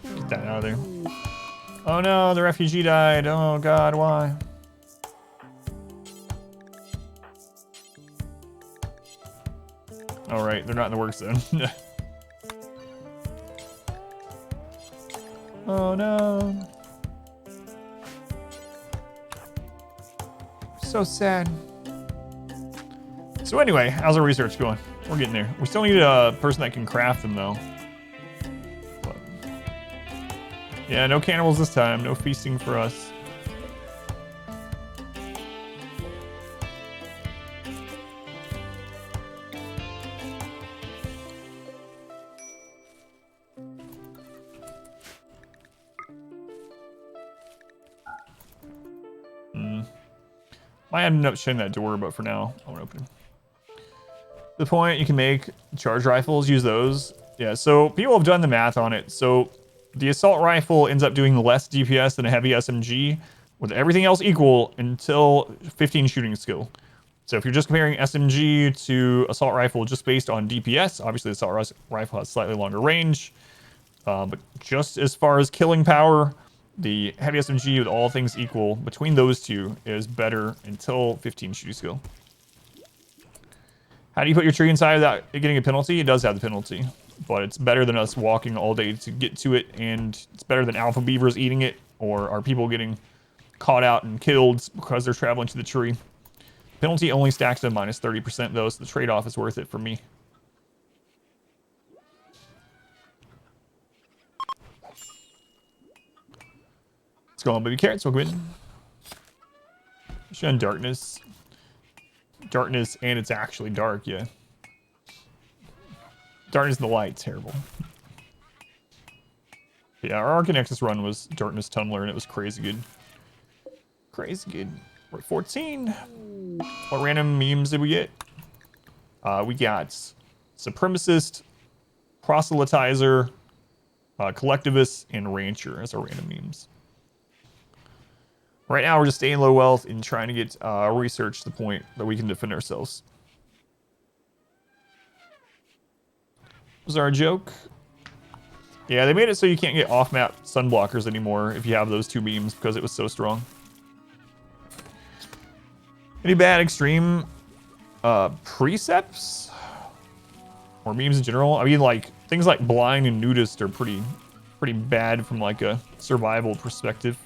Get that out of there. Oh no, the refugee died. Oh God, why? All right, they're not in the work zone. Oh no. So sad. So anyway, how's our research going? We're getting there. We still need a person that can craft them though. But yeah, no cannibals this time. No feasting for us. Might end up shutting that door, but for now, I won't open it. The point you can make charge rifles, use those. Yeah, so people have done the math on it. So The assault rifle ends up doing less DPS than a heavy SMG, with everything else equal until 15 shooting skill. So if you're just comparing SMG to assault rifle just based on DPS, obviously the assault rifle has slightly longer range. But just as far as killing power, the heavy SMG with all things equal between those two is better until 15 shooting skill. How do you put your tree inside without it getting a penalty? It does have the penalty, but it's better than us walking all day to get to it, and it's better than alpha beavers eating it or our people getting caught out and killed because they're traveling to the tree. Penalty only stacks to minus 30% though, so the trade-off is worth it for me. What's going on, baby carrots? Welcome in. Showing darkness. Darkness, and it's actually dark, yeah. Darkness in the light, terrible. Yeah, our Arcanexus run was Darkness Tunneler, and it was crazy good. Crazy good. We're at 14. What random memes did we get? We got Supremacist, Proselytizer, Collectivist, and Rancher as our random memes. Right now, we're just staying low wealth and trying to get research to the point that we can defend ourselves. Was our joke? Yeah, they made it so you can't get off-map sunblockers anymore if you have those two beams because it was so strong. Any bad extreme precepts? Or memes in general? I mean, like, things like blind and nudist are pretty bad from, like, a survival perspective.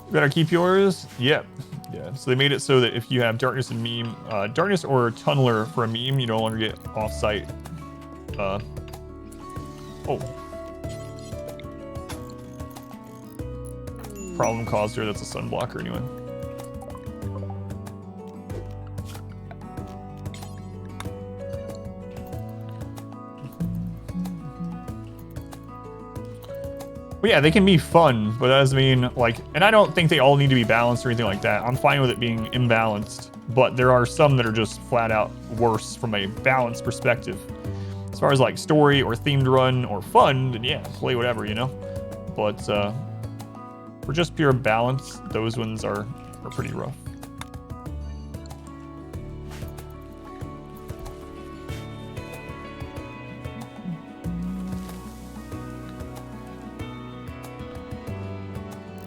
You better keep yours? Yep. Yeah, so they made it so that if you have darkness and meme, darkness or tunneler for a meme, you no longer get off-site. Oh. Problem caused here, that's a sunblocker anyway. But yeah, they can be fun, but that doesn't mean, like, and I don't think they all need to be balanced or anything like that. I'm fine with it being imbalanced, but there are some that are just flat out worse from a balance perspective. As far as like story or themed run or fun, then yeah, play whatever, you know? But for just pure balance, those ones are pretty rough.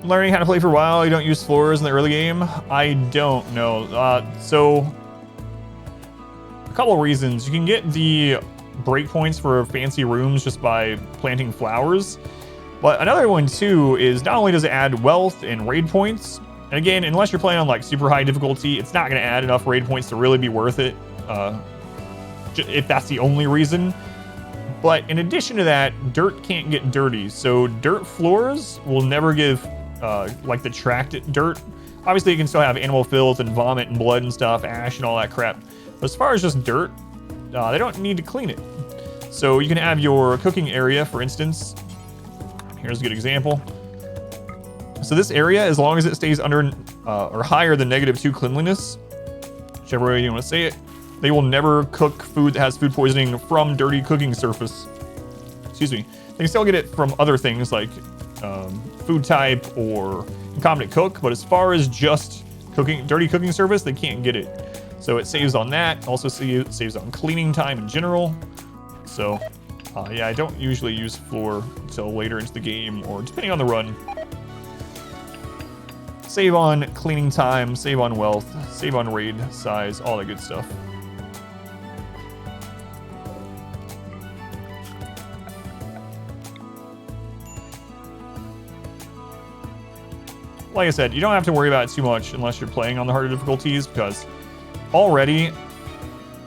Learning how to play for a while, you don't use floors in the early game? I don't know. So, a couple of reasons. You can get the breakpoints for fancy rooms just by planting flowers. But another one too is not only does it add wealth and raid points, and again, unless you're playing on like super high difficulty, it's not going to add enough raid points to really be worth it. If that's the only reason. But in addition to that, dirt can't get dirty. So dirt floors will never give like the tracked dirt. Obviously you can still have animal filth and vomit and blood and stuff, ash and all that crap. But as far as just dirt, they don't need to clean it. So you can have your cooking area, for instance. Here's a good example. So this area, as long as it stays under or higher than -2 cleanliness, whichever way you want to say it, they will never cook food that has food poisoning from dirty cooking surface. Excuse me. They can still get it from other things like food type or incompetent cook, but as far as just dirty cooking surface, they can't get it. So it saves on that. Also saves on cleaning time in general. So yeah, I don't usually use floor until later into the game or depending on the run. Save on cleaning time, save on wealth, save on raid size, all that good stuff. Like I said, you don't have to worry about it too much unless you're playing on the harder difficulties, because already,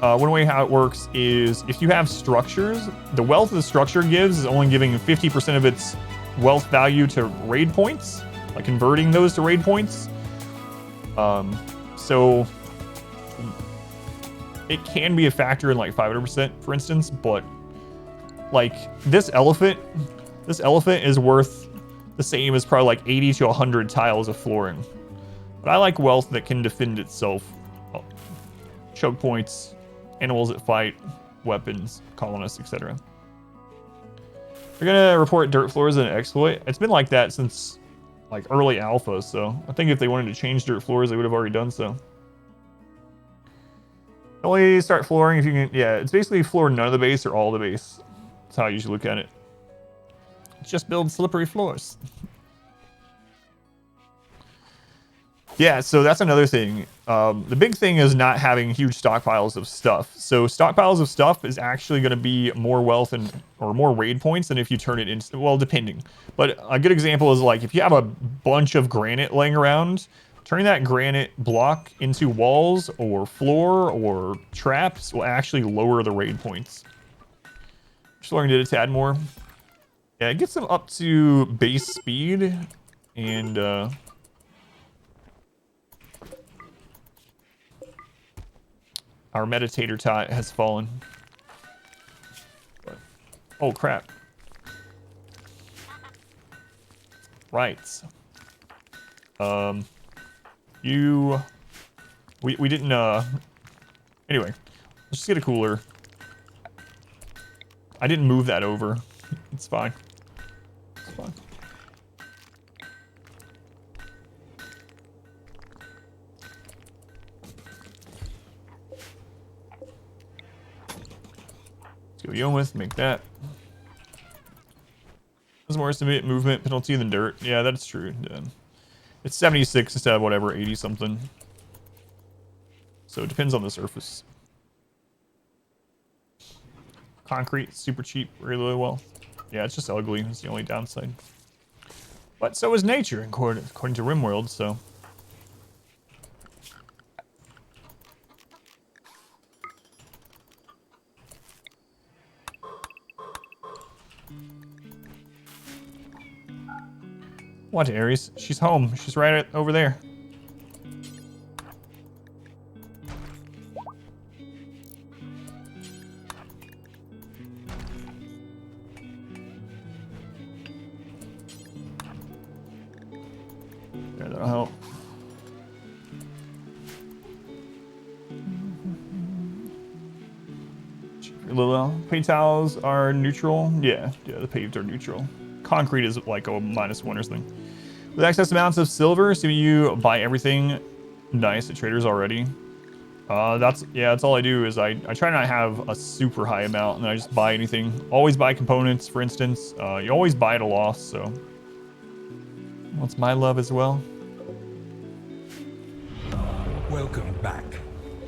one way how it works is if you have structures, the wealth the structure gives is only giving 50% of its wealth value to raid points, like converting those to raid points. So it can be a factor in like 500%, for instance, but like this elephant is worth the same as probably like 80 to 100 tiles of flooring. But I like wealth that can defend itself. Oh, choke points, animals that fight, weapons, colonists, etc. They're gonna report dirt floors as an exploit. It's been like that since like early alpha, so I think if they wanted to change dirt floors, they would have already done so. Only start flooring if you can. Yeah, it's basically floor none of the base or all the base. That's how I usually look at it. Just build slippery floors. Yeah, so that's another thing. The big thing is not having huge stockpiles of stuff. So stockpiles of stuff is actually going to be more wealth or more raid points than if you turn it into, well, depending. But a good example is like if you have a bunch of granite laying around, turning that granite block into walls or floor or traps will actually lower the raid points. Just learned it a tad more. Yeah, it gets them up to base speed and our meditator tot has fallen. But, oh crap. Right. We didn't anyway, let's just get a cooler. I didn't move that over. It's fine. It's fine. Let's go Yomith, make that. There's more estimate movement penalty than dirt. Yeah, that's true. It's 76 instead of whatever, 80 something. So it depends on the surface. Concrete, super cheap, really well. Yeah, it's just ugly. It's the only downside. But so is nature, according to RimWorld, so. What, Ares? She's home. She's right over there. There, that'll help. Paved tiles are neutral. Yeah, the paved are neutral. Concrete is like a -1 or something. With excess amounts of silver, so you buy everything nice at traders already. That's all I do is I try not to have a super high amount and I just buy anything. Always buy components, for instance. You always buy at a loss, so. What's my love as well? Welcome back.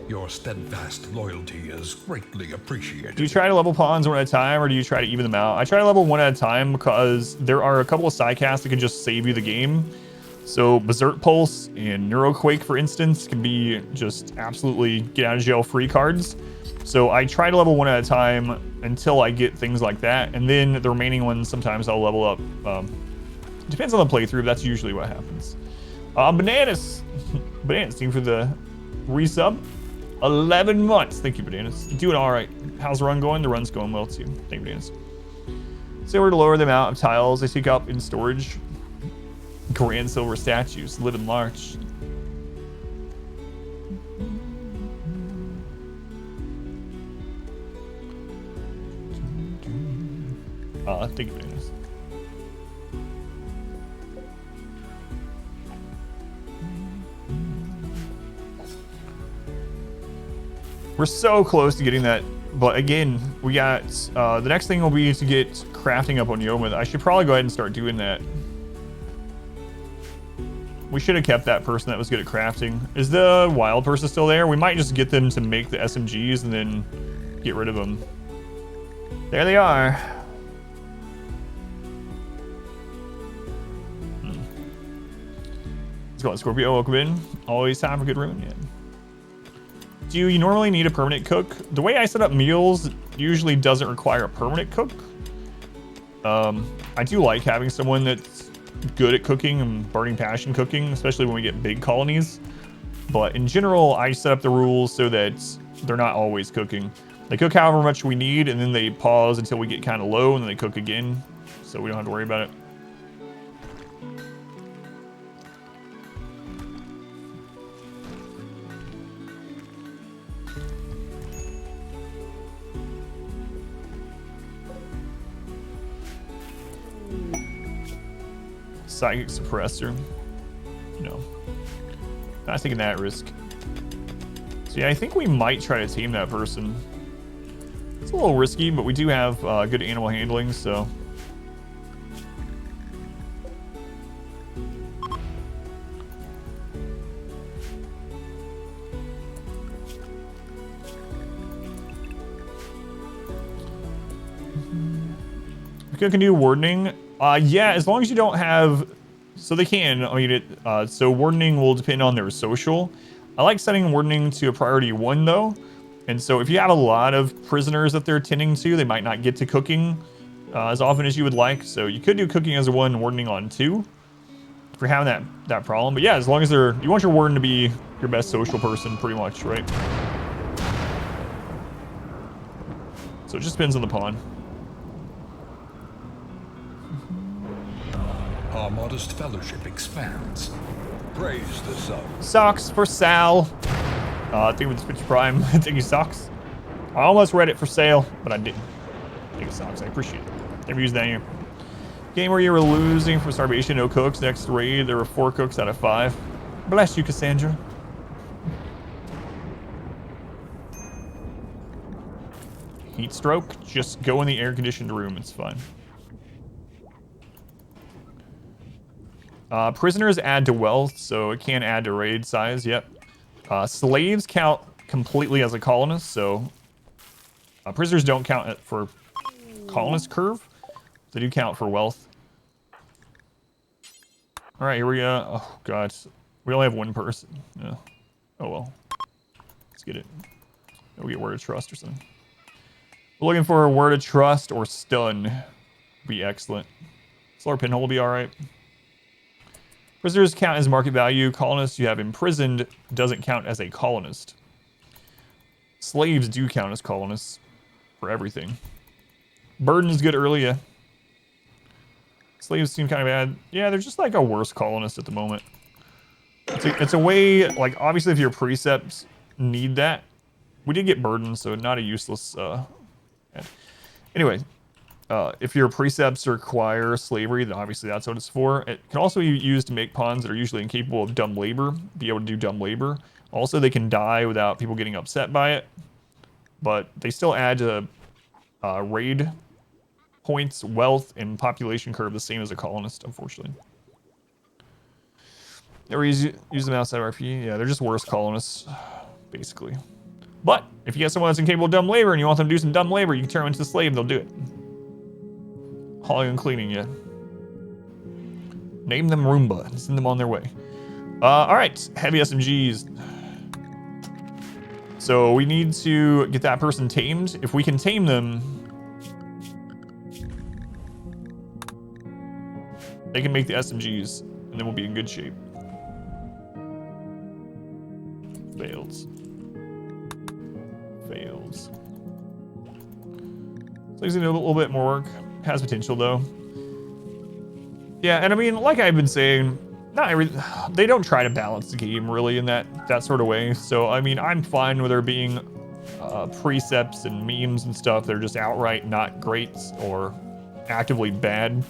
Your steadfast loyalty is greatly appreciated. Do you try to level pawns one at a time, or do you try to even them out? I try to level one at a time because there are a couple of sidecasts that can just save you the game. So Berserk Pulse and Neuroquake, for instance, can be just absolutely get out of jail free cards. So I try to level one at a time until I get things like that, and then the remaining ones sometimes I'll level up. Depends on the playthrough, but that's usually what happens. Bananas, Bananas, team for the resub. 11 months. Thank you, Bananas. Doing all right. How's the run going? The run's going well too. Thank you, Bananas. So we're to lower the amount of tiles they take up in storage. Grand silver statues, living large. Thank you, Bananas. We're so close to getting that, but again, we got, the next thing will be to get crafting up on Yomith. I should probably go ahead and start doing that. We should have kept that person that was good at crafting. Is the wild person still there? We might just get them to make the SMGs and then get rid of them. There they are. Let's go on, Scorpio, welcome in. Always time for good room, yeah. Do you normally need a permanent cook? The way I set up meals usually doesn't require a permanent cook. I do like having someone that's good at cooking and burning passion cooking, especially when we get big colonies. But in general, I set up the rules so that they're not always cooking. They cook however much we need, and then they pause until we get kind of low, and then they cook again. So we don't have to worry about it. psychic suppressor. No. Not taking that risk. So yeah, I think we might try to tame that person. It's a little risky, but we do have good animal handling, so... We can do wardening. Yeah, as long as you don't have... So they can. I mean, so wardening will depend on their social. I like setting wardening to a priority 1, though. And so if you have a lot of prisoners that they're tending to, they might not get to cooking as often as you would like. So you could do cooking as a 1, wardening on 2. If you're having that problem. But yeah, as long as they're... You want your warden to be your best social person, pretty much, right? So it just depends on the pawn. Our modest fellowship expands. Praise the sun. Socks for Sal. Thank you for the Switch Prime. Thank you, Socks. I almost read it for sale, but I didn't. Thank you, Socks. I appreciate it. Never used that here. Game where you were losing from starvation, no cooks. Next raid, there were 4 cooks out of 5. Bless you, Cassandra. Heat stroke. Just go in the air-conditioned room. It's fine. Prisoners add to wealth, so it can add to raid size, yep. Slaves count completely as a colonist, so prisoners don't count for colonist curve. They do count for wealth. All right, here we go. Oh, God. We only have 1 person. Yeah. Oh, well. Let's get it. We'll get word of trust or something. We're looking for a word of trust or stun. Be excellent. Slower pinhole will be all right. Prisoners count as market value. Colonists you have imprisoned doesn't count as a colonist. Slaves do count as colonists for everything. Burden is good early, yeah. Slaves seem kind of bad. Yeah, they're just like a worse colonist at the moment. It's a way, like, obviously if your precepts need that. We did get burden, so not a useless... Anyway. If your precepts require slavery, then obviously that's what it's for. It can also be used to make pawns that are usually incapable of dumb labor, be able to do dumb labor. Also, they can die without people getting upset by it, but they still add to raid points, wealth, and population curve the same as a colonist, unfortunately. Never use them outside of RP. Yeah, they're just worse colonists, basically. But if you get someone that's incapable of dumb labor and you want them to do some dumb labor, you can turn them into a slave and they'll do it. Hauling and cleaning, yeah. Name them Roomba and send them on their way. All right, heavy SMGs. So we need to get that person tamed. If we can tame them, they can make the SMGs, and then we'll be in good shape. Fails. Fails. So he's gonna do a little bit more work. Has potential though. Yeah, and I mean, like I've been saying, they don't try to balance the game really in that sort of way. So I mean, I'm fine with there being precepts and memes and stuff that are just outright not great or actively bad.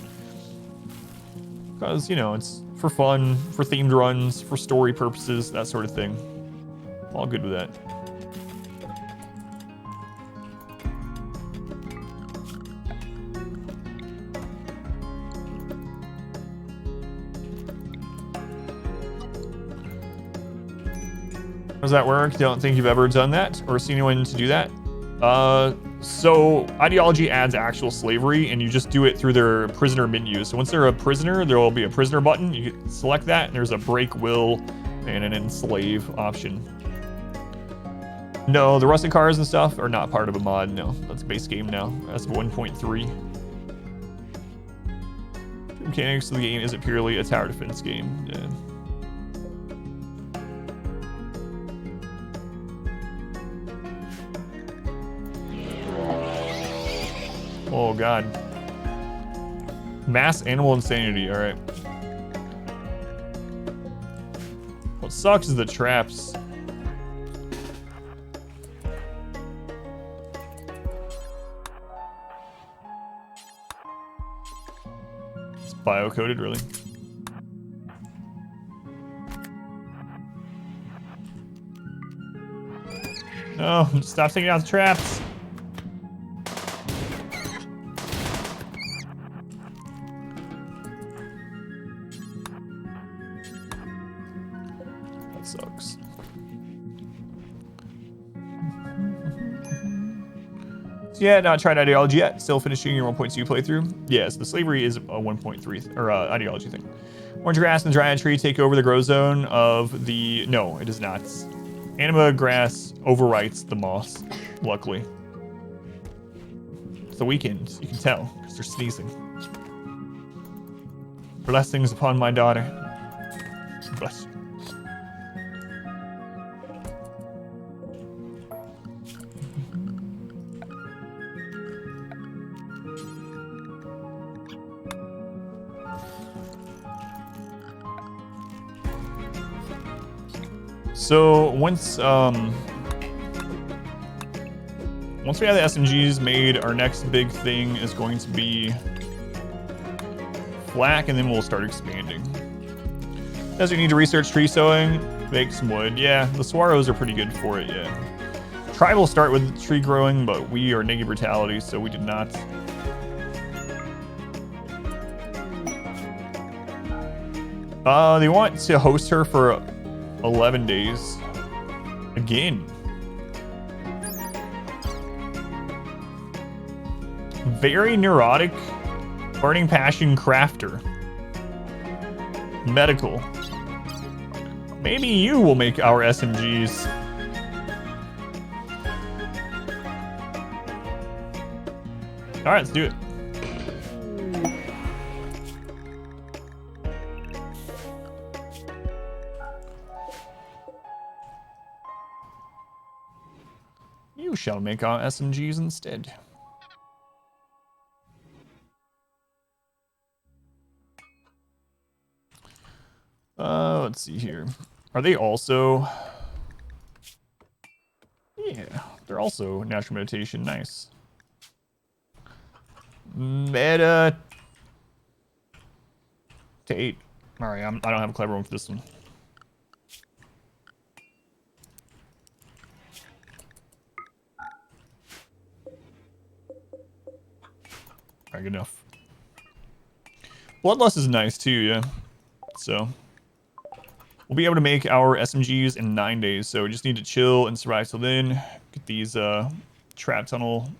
Because, you know, it's for fun, for themed runs, for story purposes, that sort of thing. All good with that. How does that work? Don't think you've ever done that or seen anyone to do that. So ideology adds actual slavery and you just do it through their prisoner menu. So once they're a prisoner, there will be a prisoner button. You can select that and there's a break will and an enslave option. No, the rusted cars and stuff are not part of a mod. No, that's base game now. That's 1.3. Mechanics of the game isn't purely a tower defense game. Yeah. Oh god. Mass animal insanity, alright. What sucks is the traps. It's bio-coded, really. No, stop taking out the traps. That sucks. So yeah, not tried ideology yet. Still finishing your 1.2 playthrough. Yes, the slavery is a 1.3 or ideology thing. Orange grass and dryad tree take over the grow zone of the... No, it does not. Anima grass overwrites the moss, luckily. It's the weekend, you can tell, because they're sneezing. Blessings upon my daughter. Bless you. So once we have the SMGs made, our next big thing is going to be flak, and then we'll start expanding. Does we need to research tree sowing? Make some wood. Yeah, the Swarrows are pretty good for it, yeah. Tribal start with tree growing, but we are negative brutality, so we did not. They want to host her for 11 days. Again. Very neurotic. Burning passion crafter. Medical. Maybe you will make our SMGs. All right, let's do it. You shall make our SMGs instead. Let's see here. Are they also... Yeah, they're also natural meditation. Nice. Meditate. All right, I don't have a clever one for this one. All right, good enough. Bloodlust is nice too, yeah. So we'll be able to make our SMGs in 9 days. So we just need to chill and survive till then. Get these trap tunnel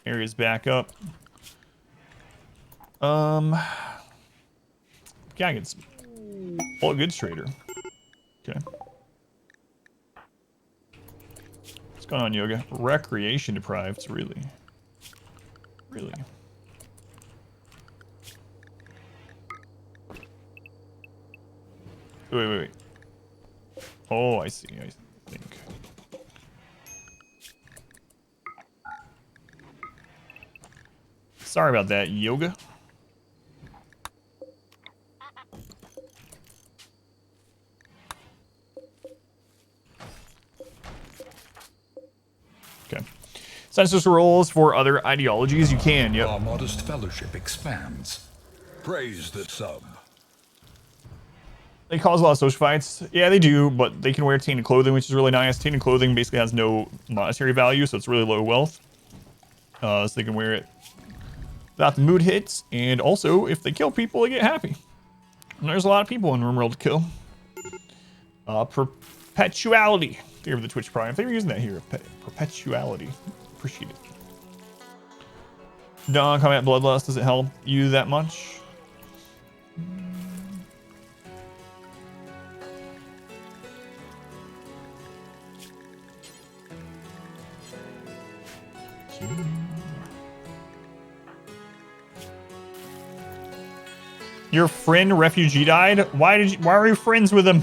areas back up. Yeah, I get some. Oh, goods trader. Okay. What's going on, Yoga? Recreation deprived, really. Really. Wait. Oh, I see. I think. Sorry about that, Yoga. Okay. Census rolls for other ideologies. You can, yep. Our modest fellowship expands. Praise the sub. They cause a lot of social fights. Yeah, they do, but they can wear tainted clothing, which is really nice. Tainted clothing basically has no monetary value, so it's really low wealth. So they can wear it without the mood hits, and also, if they kill people, they get happy. And there's a lot of people in RimWorld to kill. Perpetuality. Thank you for the Twitch Prime. If they were using that here, perpetuality. Appreciate it. Non-combat bloodlust, does it help you that much? Your friend refugee died? Why are you friends with him?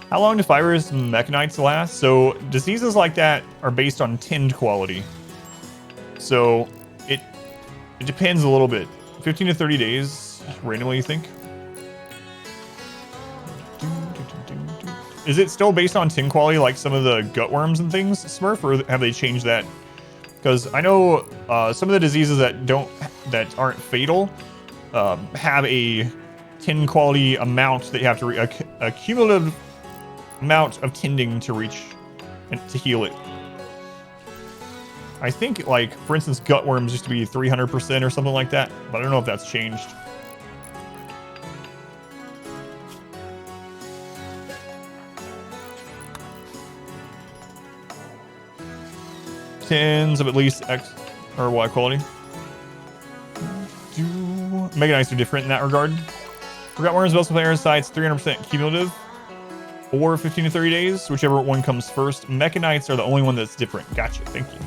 How long do virus mechanites last? So diseases like that are based on tinned quality. So it depends a little bit. 15 to 30 days randomly, you think? Is it still based on tin quality like some of the gutworms and things, Smurf, or have they changed that? Because I know some of the diseases that aren't fatal have a tin quality amount that you have to a cumulative amount of tending to reach and to heal it. I think, like, for instance, gut worms used to be 300% or something like that, but I don't know if that's changed. Tens of at least X or Y quality. Mechanites are different in that regard. For gut worms, vessel parasites, 300% cumulative, or 15 to 30 days, whichever one comes first. Mechanites are the only one that's different. Gotcha. Thank you.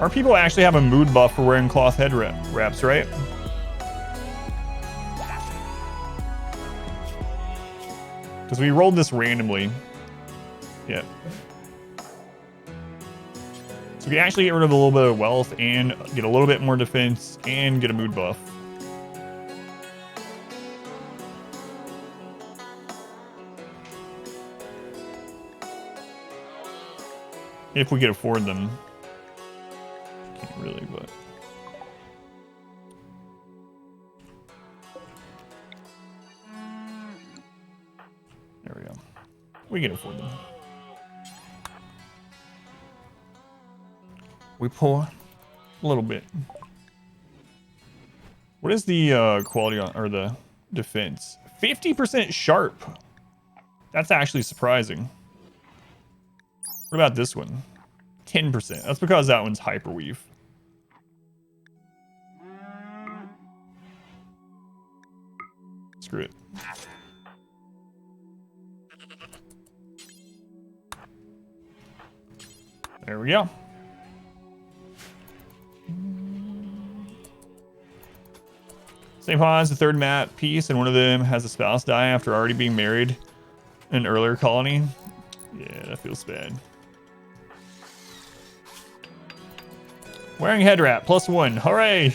Our people actually have a mood buff for wearing cloth head wraps, right? Because we rolled this randomly. Yeah. So we can actually get rid of a little bit of wealth and get a little bit more defense and get a mood buff. If we can afford them. Can't really, but... There we go. We can afford them. We pour a little bit. What is the quality on, or the defense? 50% sharp. That's actually surprising. What about this one? 10%. That's because that one's hyperweave. Screw it. There we go. Same pause, the third mat piece, and one of them has a spouse die after already being married in an earlier colony. Yeah, that feels bad. Wearing head wrap, +1. Hooray!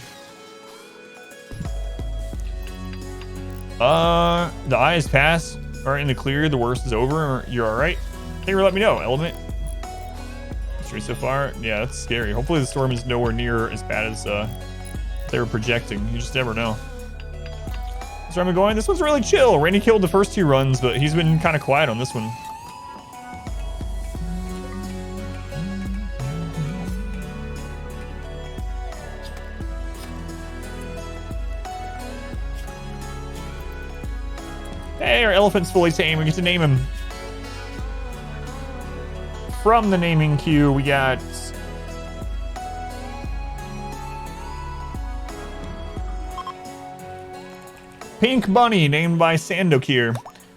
The eyes pass are in the clear. The worst is over. You're all right. Thank you for letting me know, Element. Straight so far. Yeah, that's scary. Hopefully the storm is nowhere near as bad as they were projecting. You just never know. So I'm going. This one's really chill. Randy killed the first 2 runs, but he's been kind of quiet on this one. Hey, our elephant's fully tame. We get to name him. From the naming queue, we got... Pink Bunny, named by Sandokir.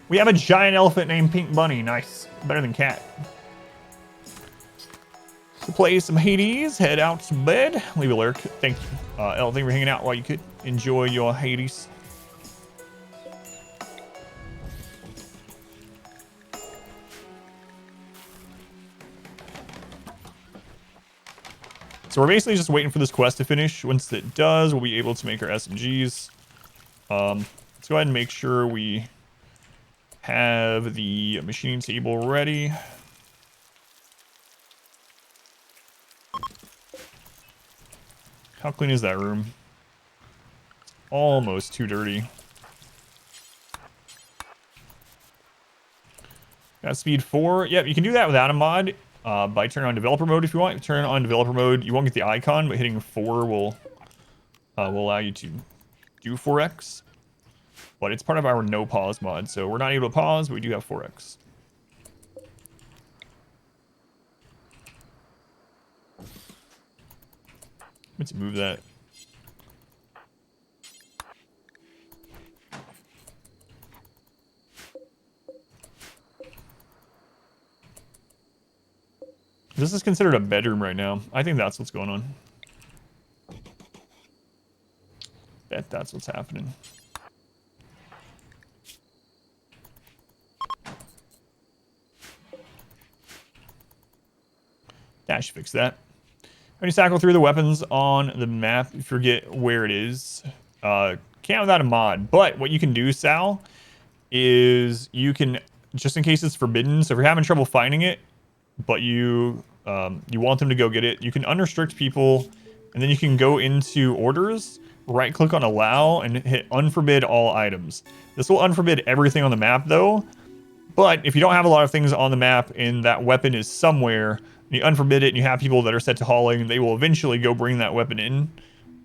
We have a giant elephant named Pink Bunny. Nice. Better than cat. To play some Hades, head out to bed. Leave a lurk. Thank you. El, thank you for hanging out while you could. Enjoy your Hades. So we're basically just waiting for this quest to finish. Once it does, we'll be able to make our SMGs. Let's go ahead and make sure we have the machining table ready. How clean is that room? Almost too dirty. Got speed 4. Yep, you can do that without a mod. By turning on developer mode if you want. If you turn on developer mode, you won't get the icon, but hitting 4 will allow you to do 4x. But it's part of our no pause mod, so we're not able to pause, but we do have 4x. Let's move that. This is considered a bedroom right now. I think that's what's going on. Bet that's what's happening. Dash fix that. When you cycle through the weapons on the map, you forget where it is. Can't without a mod. But what you can do, Sal, is you can, just in case it's forbidden, so if you're having trouble finding it, but you want them to go get it, you can unrestrict people, and then you can go into orders, right click on allow, and hit unforbid all items. This will unforbid everything on the map though, but if you don't have a lot of things on the map and that weapon is somewhere, you unforbid it and you have people that are set to hauling, they will eventually go bring that weapon in.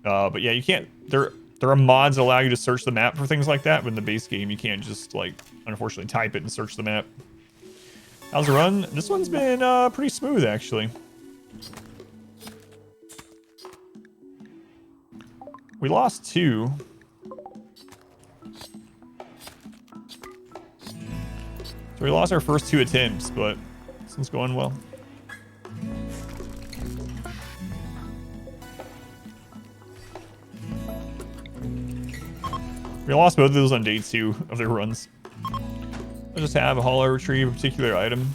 But yeah, you can't, there are mods that allow you to search the map for things like that, but in the base game you can't just, like, unfortunately type it and search the map. How's the run? This one's been pretty smooth, actually. We lost 2. So we lost our first 2 attempts, but this one's going well. We lost both of those on day 2 of their runs. I'll just have a hauler retrieve a particular item.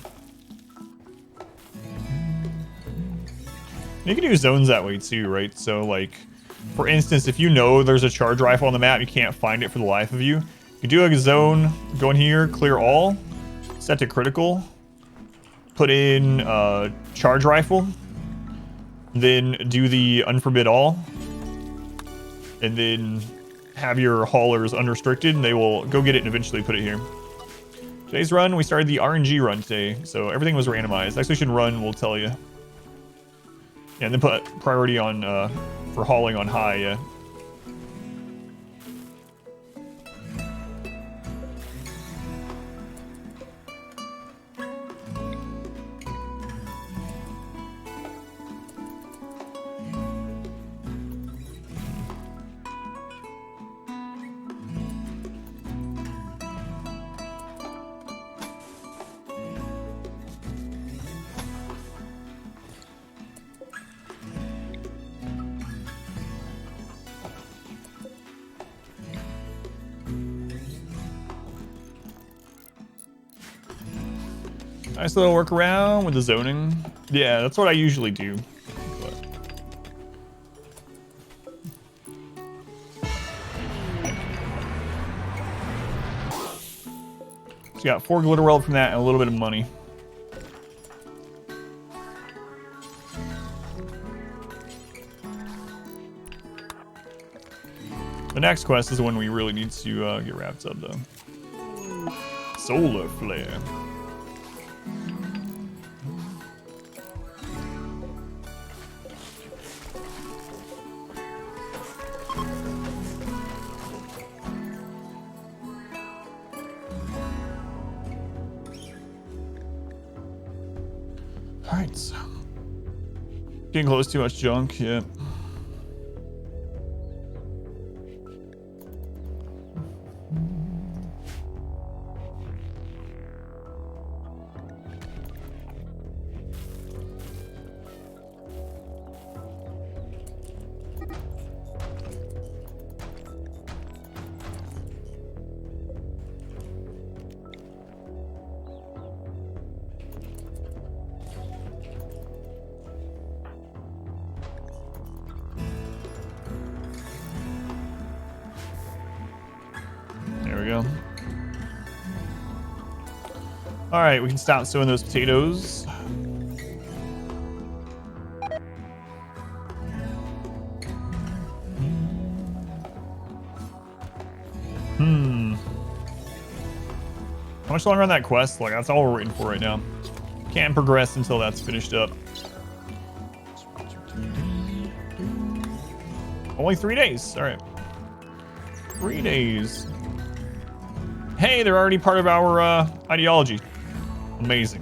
You can do zones that way too, right? So, like, for instance, if you know there's a charge rifle on the map, you can't find it for the life of you. You can do a zone, go in here, clear all, set to critical, put in charge rifle, then do the unforbid all, and then have your haulers unrestricted, and they will go get it and eventually put it here. Today's run, we started the RNG run today, so everything was randomized. Execution run will tell you. Yeah, and then put priority on for hauling on high, yeah. Nice little workaround with the zoning. Yeah, that's what I usually do. But... So got 4 glitter weld from that and a little bit of money. The next quest is the one we really need to get wrapped up though. Solar flare. Alright. Getting close to too much junk, yeah. All right, we can stop sowing those potatoes. How much longer on that quest? Like, that's all we're waiting for right now. Can't progress until that's finished up. Only 3 days. All right. 3 days. Hey, they're already part of our ideology. Amazing.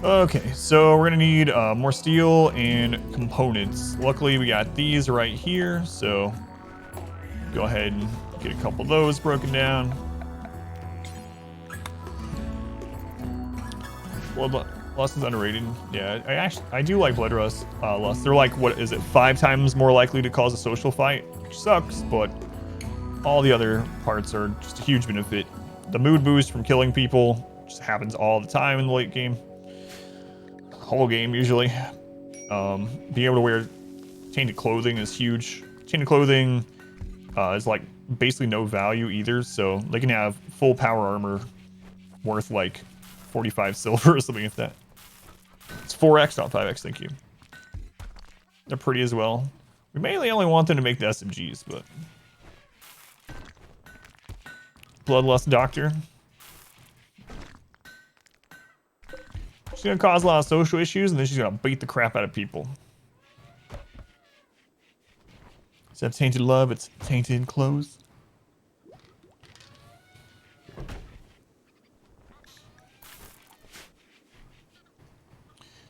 Okay, so we're gonna need more steel and components. Luckily, we got these right here, so go ahead and get a couple of those broken down. Bloodlust is underrated. Yeah, I do like bloodlust. They're like, what is it, 5 times more likely to cause a social fight, which sucks, but all the other parts are just a huge benefit. The mood boost from killing people just happens all the time in the late game. Whole game usually. Being able to wear tainted clothing is huge. Tainted clothing is like basically no value either, so they can have full power armor worth like 45 silver or something like that. It's 4x, not 5x, thank you. They're pretty as well. We mainly only want them to make the SMGs, but... Bloodlust Doctor. She's gonna cause a lot of social issues, and then she's gonna beat the crap out of people. Instead of tainted love, it's tainted clothes.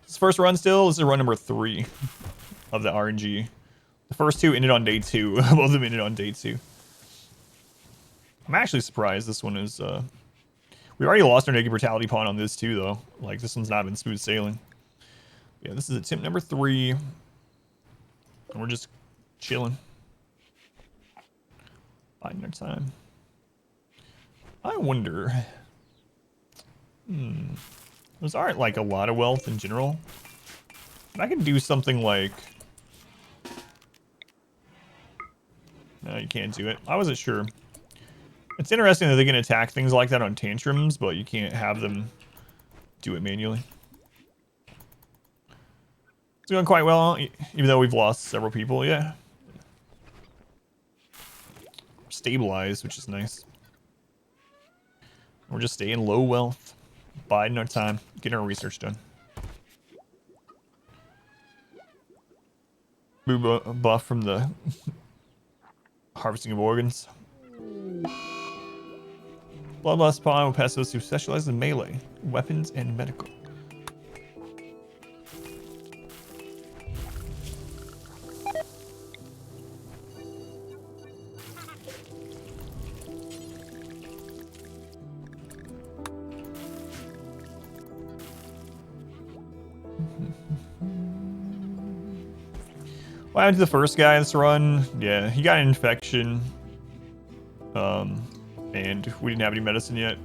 This first run still, this is run number 3 of the RNG. The first 2 ended on day 2. Both of them ended on day 2. I'm actually surprised this one is, we already lost our negative brutality pawn on this too, though. Like, this one's not been smooth sailing. Yeah, this is attempt number 3. And we're just chilling. Biding our time. I wonder... Those aren't, like, a lot of wealth in general. But I can do something like... No, you can't do it. I wasn't sure. It's interesting that they can attack things like that on tantrums, but you can't have them do it manually. It's going quite well, even though we've lost several people, yeah. Stabilized, which is nice. We're just staying low wealth, biding our time, getting our research done. Move buff from the harvesting of organs. Bloodlust pawn will pass those who specialize in melee, weapons, and medical. What happened to the first guy this run? Yeah, he got an infection. And we didn't have any medicine yet.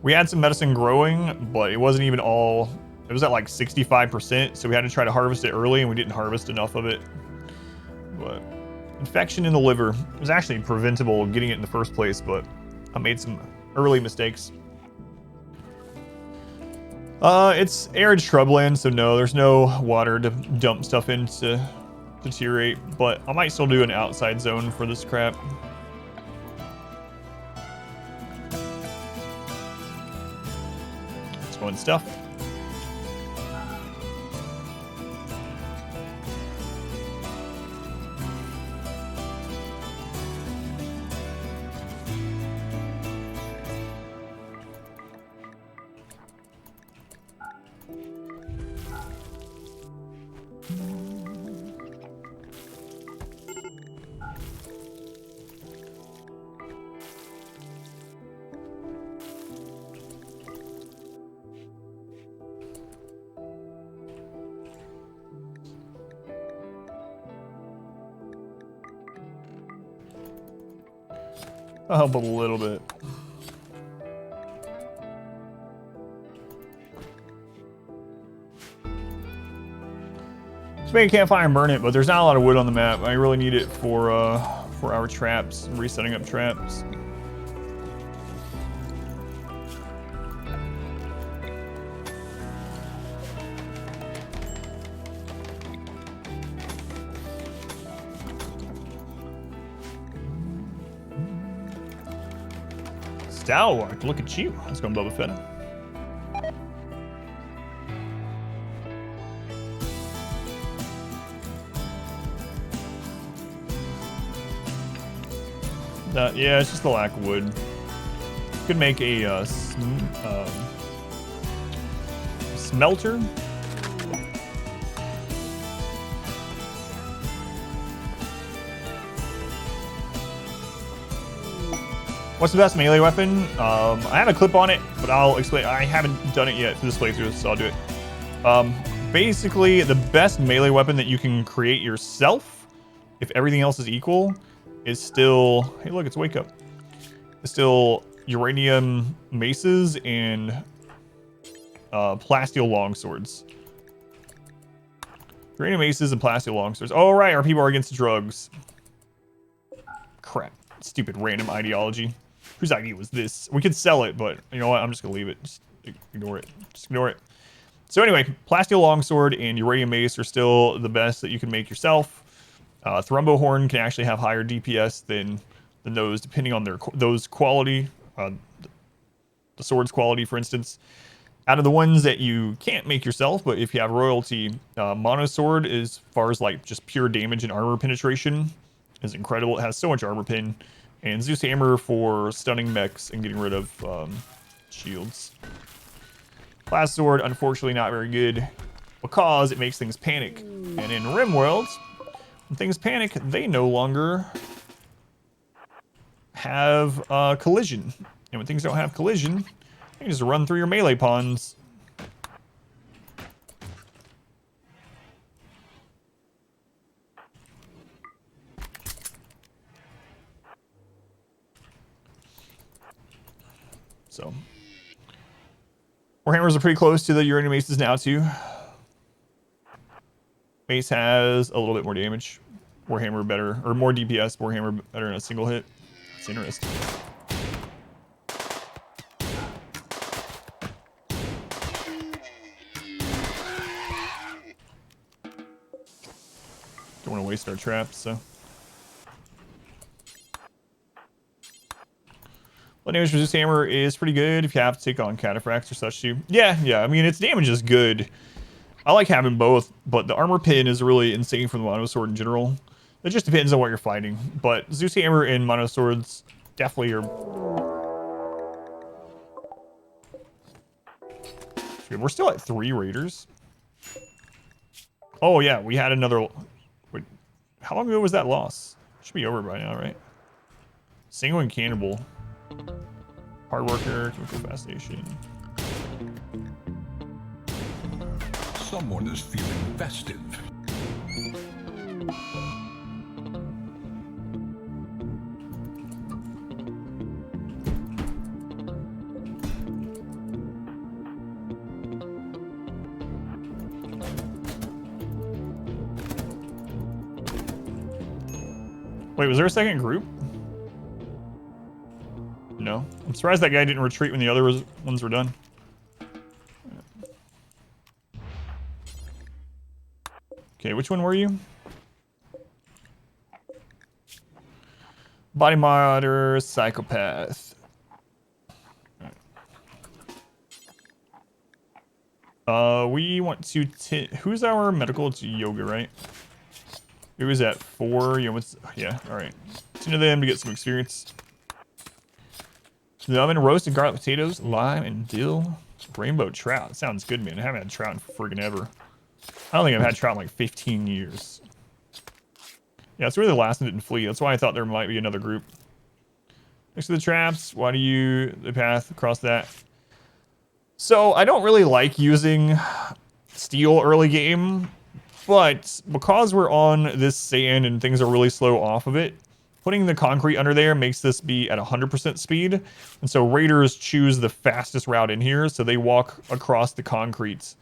We had some medicine growing, but it wasn't even all... It was at like 65%, so we had to try to harvest it early, and we didn't harvest enough of it. But infection in the liver. It was actually preventable getting it in the first place, but I made some early mistakes. It's arid shrubland, so no, there's no water to dump stuff in to deteriorate, but I might still do an outside zone for this crap. Fun stuff. I'll help a little bit. Just make a campfire and burn it, but there's not a lot of wood on the map. I really need it for our traps, resetting up traps. Stalwart, look at you. Let's go, Boba Fett. Yeah, it's just the lack of wood. Could make a smelter. What's the best melee weapon? I have a clip on it, but I'll explain. I haven't done it yet for this playthrough, so I'll do it. Basically, the best melee weapon that you can create yourself, if everything else is equal, is still... Hey, look, it's Wake Up. It's still uranium maces and plasteel longswords. Uranium maces and plasteel longswords. Oh, right, our people are against drugs. Crap. Stupid random ideology. Whose idea was this? We could sell it, but you know what? I'm just gonna leave it. Just ignore it. Just ignore it. So anyway, plasteel longsword and uranium mace are still the best that you can make yourself. Thrumbo horn can actually have higher DPS than those, depending on those quality. The sword's quality, for instance. Out of the ones that you can't make yourself, but if you have royalty, mono sword, as far as like just pure damage and armor penetration, is incredible. It has so much armor pen. And Zeus Hammer for stunning mechs and getting rid of shields. Class sword, unfortunately not very good because it makes things panic. And in RimWorld, when things panic, they no longer have collision. And when things don't have collision, you can just run through your melee pawns. So, Warhammers are pretty close to the uranium maces now too. Mace has a little bit more damage. Warhammer better, or more DPS. Warhammer better in a single hit. It's interesting. Don't want to waste our traps, so. Well, damage for Zeus Hammer is pretty good if you have to take on cataphracts or such too. Yeah, I mean, its damage is good. I like having both, but the armor pin is really insane for the mono sword in general. It just depends on what you're fighting. But Zeus Hammer and mono swords definitely are... We're still at 3 raiders. Oh yeah, we had another... Wait, how long ago was that loss? Should be over by now, right? Single and Cannibal. Hard worker, chemical fascination. Someone is feeling festive. Wait, was there a second group? No. I'm surprised that guy didn't retreat when the other ones were done. Okay, which one were you? Body modder, psychopath. We want to... Who's our medical? It's yoga, right? It was at 4. Yeah, alright. 10 of them to get some experience. The oven, roasted garlic potatoes, lime, and dill. Rainbow trout. Sounds good, man. I haven't had trout in friggin' ever. I don't think I've had trout in like 15 years. Yeah, it's really the last one didn't flee. That's why I thought there might be another group. Next to the traps, why do you... The path across that. So, I don't really like using steel early game. But because we're on this sand and things are really slow off of it, putting the concrete under there makes this be at 100% speed. And so raiders choose the fastest route in here. So they walk across the concrete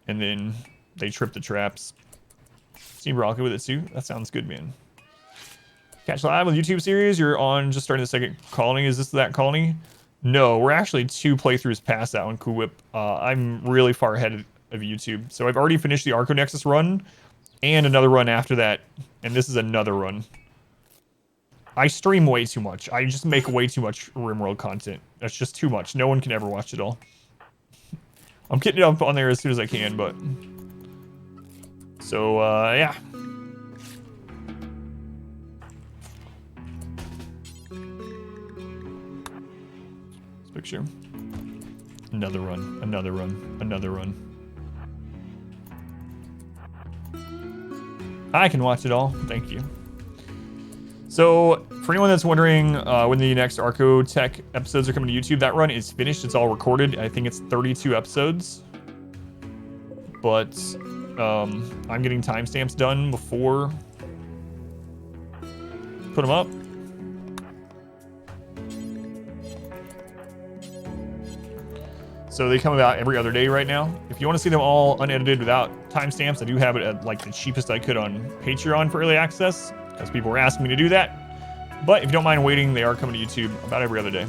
and then they trip the traps. Seem rocky with it too. That sounds good, man. Catch live with YouTube series. You're on just starting the second colony. Is this that colony? No, we're actually 2 playthroughs past that one, Cool Whip. I'm really far ahead of YouTube. So I've already finished the Arco Nexus run and another run after that. And this is another run. I stream way too much. I just make way too much RimWorld content. That's just too much. No one can ever watch it all. I'm getting it up on there as soon as I can, but... So, yeah. This picture. Another run, another run, another run. I can watch it all. Thank you. So, For anyone that's wondering when the next Arco Tech episodes are coming to YouTube, that run is finished. It's all recorded. I think it's 32 episodes. But I'm getting timestamps done before put them up. So they come about every other day right now. If you want to see them all unedited without timestamps, I do have it at like the cheapest I could on Patreon for early access, because people were asking me to do that. But if you don't mind waiting, they are coming to YouTube about every other day.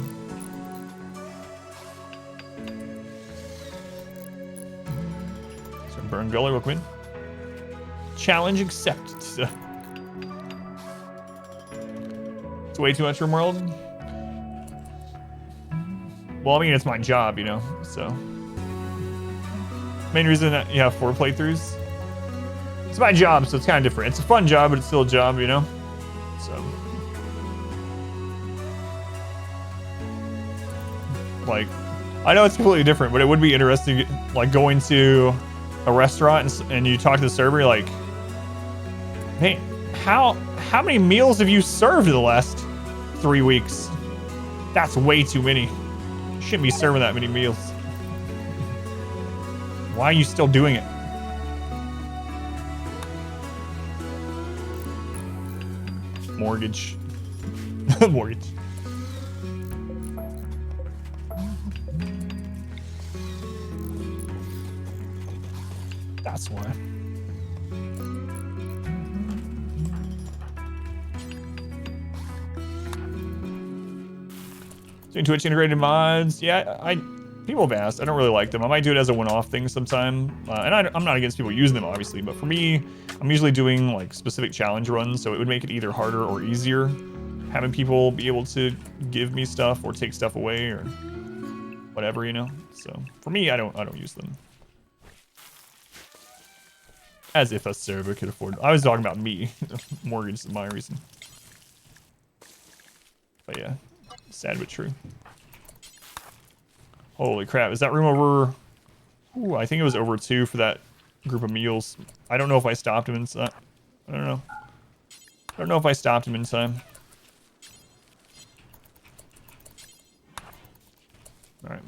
So Burn Gully, welcome in. Challenge accepted. It's way too much room world. Well, I mean, it's my job, you know, so. Main reason that you have 4 playthroughs. It's my job, so it's kind of different. It's a fun job, but it's still a job, you know? So. Like, I know it's completely different, but it would be interesting, like, going to a restaurant and you talk to the server, like, hey, how many meals have you served in the last 3 weeks? That's way too many. Shouldn't be serving that many meals. Why are you still doing it? Mortgage. Mortgage. That's why. Doing Twitch integrated mods, yeah, people have asked. I don't really like them. I might do it as a one-off thing sometime, and I'm not against people using them, obviously. But for me, I'm usually doing like specific challenge runs, so it would make it either harder or easier having people be able to give me stuff or take stuff away or whatever, you know. So for me, I don't use them. As if a server could afford it. I was talking about me. Mortgage is my reason. But yeah. Sad but true. Holy crap, is that room over? Ooh, I think it was over 2 for that group of meals. I don't know if I stopped him in time. I don't know. I don't know if I stopped him in time. Alright.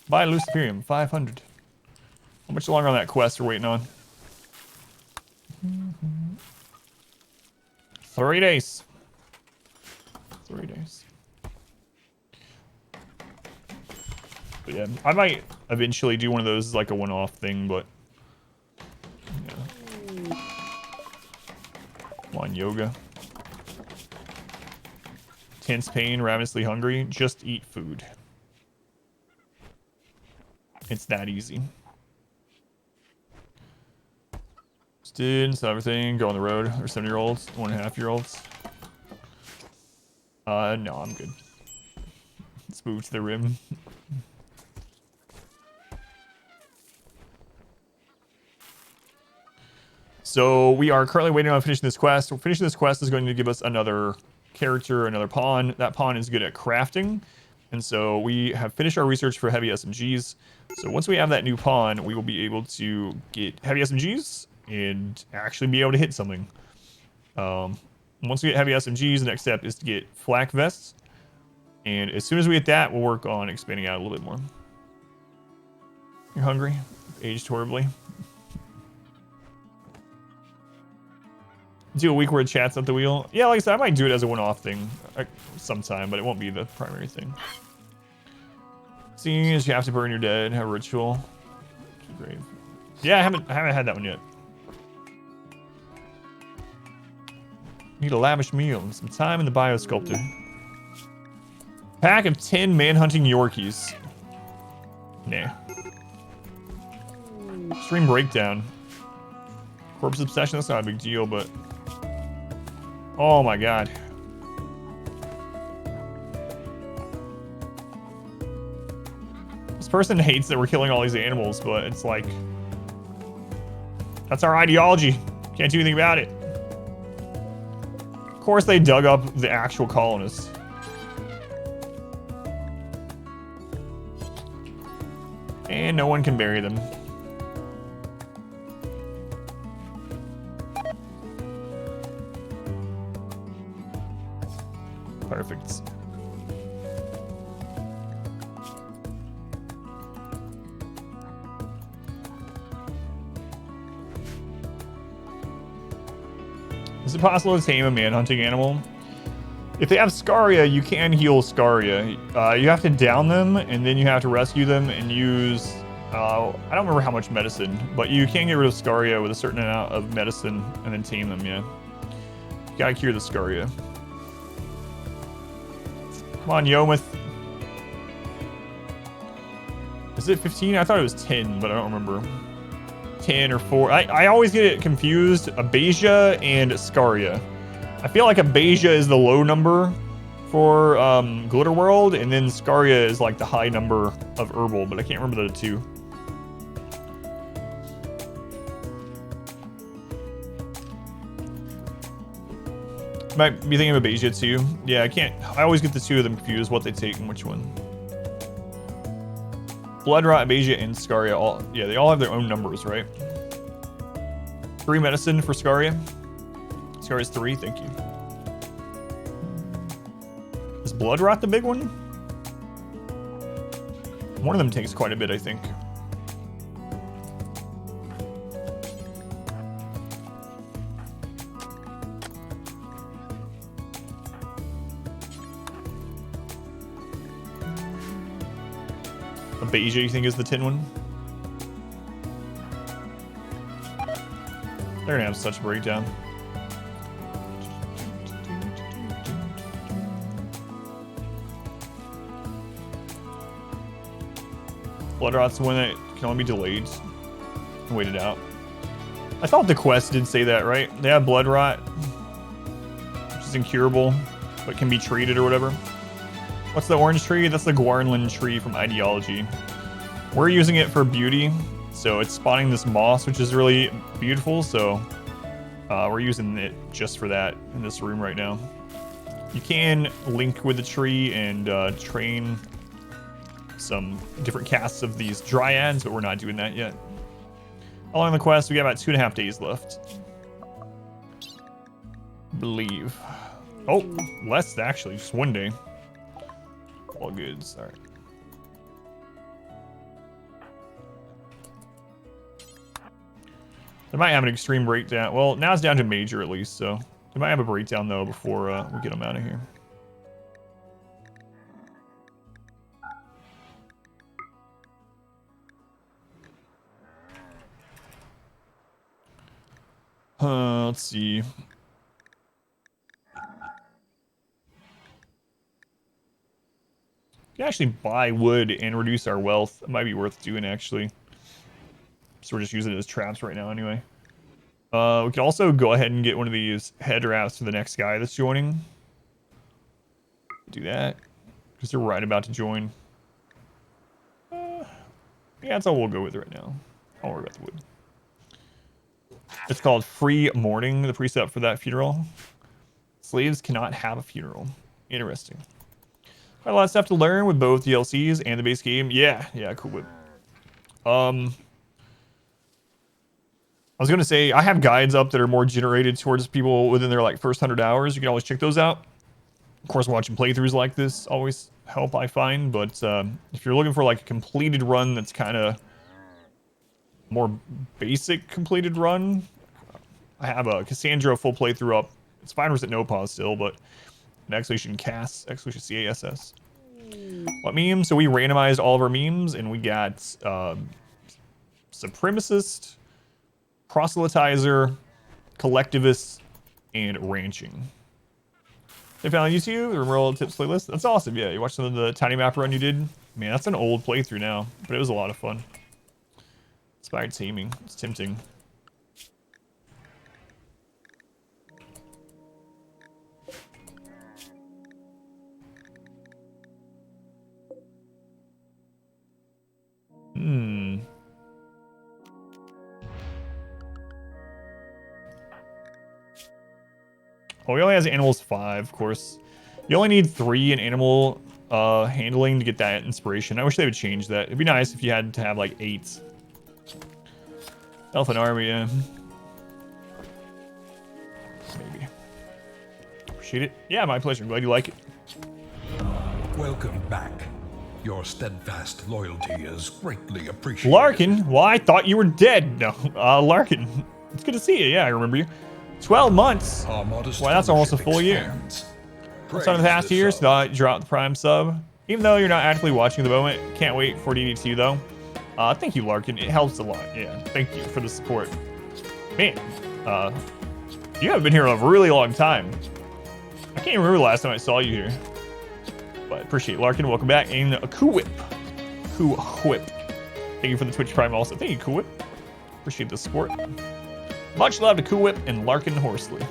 Buy Luciferium, 500. How much longer on that quest we're waiting on? 3 days. 3 days. But yeah, I might eventually do one of those as like a one-off thing, but yeah. Come on, yoga. Tense pain, ravenously hungry. Just eat food. It's that easy. Students, everything. Go on the road. Or 7-year-olds, 1.5-year-olds. No, I'm good. Let's move to the rim. So we are currently waiting on finishing this quest. Finishing this quest is going to give us another character, another pawn. That pawn is good at crafting. And so we have finished our research for heavy SMGs. So once we have that new pawn, we will be able to get heavy SMGs and actually be able to hit something. Once we get heavy SMGs, the next step is to get flak vests. And as soon as we get that, we'll work on expanding out a little bit more. You're hungry? Aged horribly. Do a week where it chats at the wheel. Yeah, like I said, I might do it as a one-off thing sometime, but it won't be the primary thing. Seeing as you have to burn your dead, have a ritual. Grave. Yeah, I haven't had that one yet. Need a lavish meal and some time in the biosculptor. Pack of 10 man-hunting Yorkies. Nah. Extreme breakdown. Corpse obsession, that's not a big deal, but... Oh my god. This person hates that we're killing all these animals, but it's like... That's our ideology. Can't do anything about it. Of course they dug up the actual colonists. And no one can bury them. Is it possible to tame a man-hunting animal? If they have Scaria, you can heal Scaria. You have to down them, and then you have to rescue them and use... I don't remember how much medicine, but you can get rid of Scaria with a certain amount of medicine and then tame them, yeah. You gotta cure the Scaria. Come on, Yomith. Is it 15? I thought it was 10, but I don't remember. 10 or 4. I always get it confused. Abasia and Scaria. I feel like Abasia is the low number for Glitter World, and then Scaria is like the high number of Herbal, but I can't remember the two. Might be thinking of Abasia too. Yeah, I always get the two of them confused, what they take and which one. Blood Rot, Abasia, and Scaria, they all have their own numbers, right? 3 medicine for Scaria. Scaria's 3, thank you. Is Blood Rot the big one? One of them takes quite a bit, I think. Abasia, you think, is the 10 one? They're gonna have such a breakdown. Blood Rot's the one that can only be delayed. Wait it out. I thought the quest did say that, right? They have Blood Rot, which is incurable, but can be treated or whatever. What's the orange tree? That's the Guarnland tree from Ideology. We're using it for beauty, so it's spawning this moss, which is really beautiful, so we're using it just for that in this room right now. You can link with the tree and train some different casts of these dryads, but we're not doing that yet. How long in the quest? We got about 2.5 days left. Believe. Oh, less actually, just 1 day. All goods. All right. They might have an extreme breakdown. Well, now it's down to major at least, so they might have a breakdown though before we get them out of here. Let's see. We can actually buy wood and reduce our wealth. It might be worth doing, actually. So we're just using it as traps right now anyway. We can also go ahead and get one of these head wraps for the next guy that's joining. Do that. Because they're right about to join. Yeah, that's all we'll go with right now. I'll worry about the wood. It's called Free Mourning, the precept for that funeral. Slaves cannot have a funeral. Interesting. Quite a lot of stuff to learn with both DLCs and the base game. Yeah, cool whip. I was gonna say I have guides up that are more generated towards people within their like first 100 hours. You can always check those out. Of course, watching playthroughs like this always help, I find. But if you're looking for like a completed run that's kind of more basic completed run, I have a Cassandra full playthrough up. It's 5% no pause still, but an exclamation CAS, exclamation CASS. What memes? So we randomized all of our memes, and we got supremacist, proselytizer, collectivist, and ranching. They found YouTube, the Remoral Tips playlist. That's awesome. Yeah, you watched some of the tiny map run you did. Man, that's an old playthrough now, but it was a lot of fun. Inspired taming. It's tempting. Oh, he only has animals 5, of course. You only need 3 in animal handling to get that inspiration. I wish they would change that. It'd be nice if you had to have like 8. Elephant army, yeah. Maybe. Appreciate it. Yeah, my pleasure. I'm glad you like it. Welcome back. Your steadfast loyalty is greatly appreciated. Larkin? Well, I thought you were dead. No, Larkin. It's good to see you. Yeah, I remember you. 12 months. Our modest Well, that's almost a full year. expands. Some of the past years, drop the Prime sub. Even though you're not actively watching at the moment, can't wait for DD2 though. Thank you, Larkin. It helps a lot. Yeah, thank you for the support. Man, you haven't been here a really long time. I can't remember the last time I saw you here. But appreciate it, Larkin. Welcome back. And a Cool Whip. Cool Whip. Thank you for the Twitch Prime also. Thank you, Cool Whip. Appreciate the support. Much love to Cool Whip and Larkin Horsley.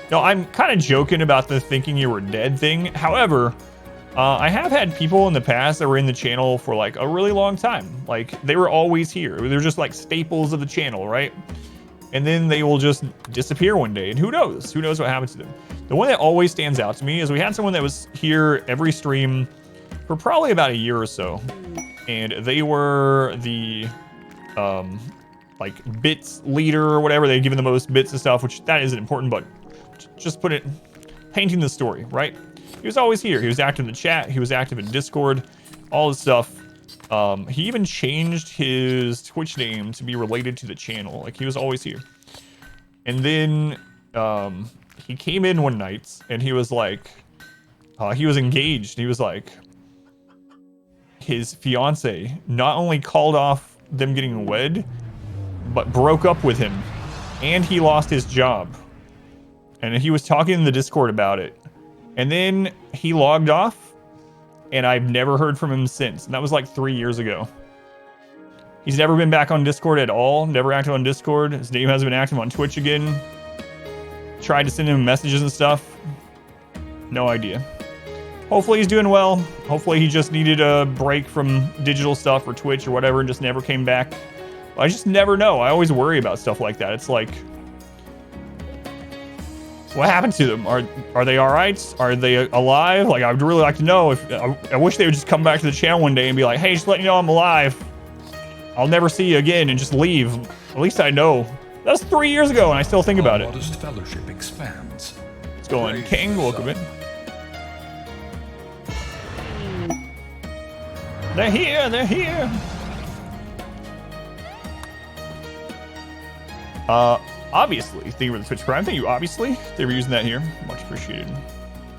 No, I'm kind of joking about the thinking you were dead thing. However, I have had people in the past that were in the channel for like a really long time. Like they were always here. They're just like staples of the channel, right? And then they will just disappear one day. And who knows? Who knows what happens to them? The one that always stands out to me is we had someone that was here every stream for probably about a year or so. And they were the like bits leader or whatever. They'd given the most bits and stuff, which that isn't important, but just put it, painting the story, right? He was always here. He was active in the chat. He was active in Discord, all this stuff. He even changed his Twitch name to be related to the channel. Like he was always here. And then he came in one night and he was like, he was engaged. He was like, his fiance not only called off them getting wed, but broke up with him, and he lost his job. And he was talking in the Discord about it. And then he logged off, and I've never heard from him since. And that was like 3 years ago. He's never been back on Discord at all. Never active on Discord. His name hasn't been active on Twitch again. Tried to send him messages and stuff. No idea. Hopefully he's doing well. Hopefully he just needed a break from digital stuff or Twitch or whatever and just never came back. I just never know. I always worry about stuff like that. It's like, what happened to them? Are they all right? Are they alive? Like, I'd really like to know. If I wish they would just come back to the channel one day and be like, hey, just letting you know I'm alive. I'll never see you again, and just leave. At least I know. That was 3 years ago, and I still think about it. Modest fellowship expands. Let's go on. King, welcome in. They're here. They're here. Obviously, thank you for the Twitch Prime. Thank you, obviously. They were using that here. Much appreciated.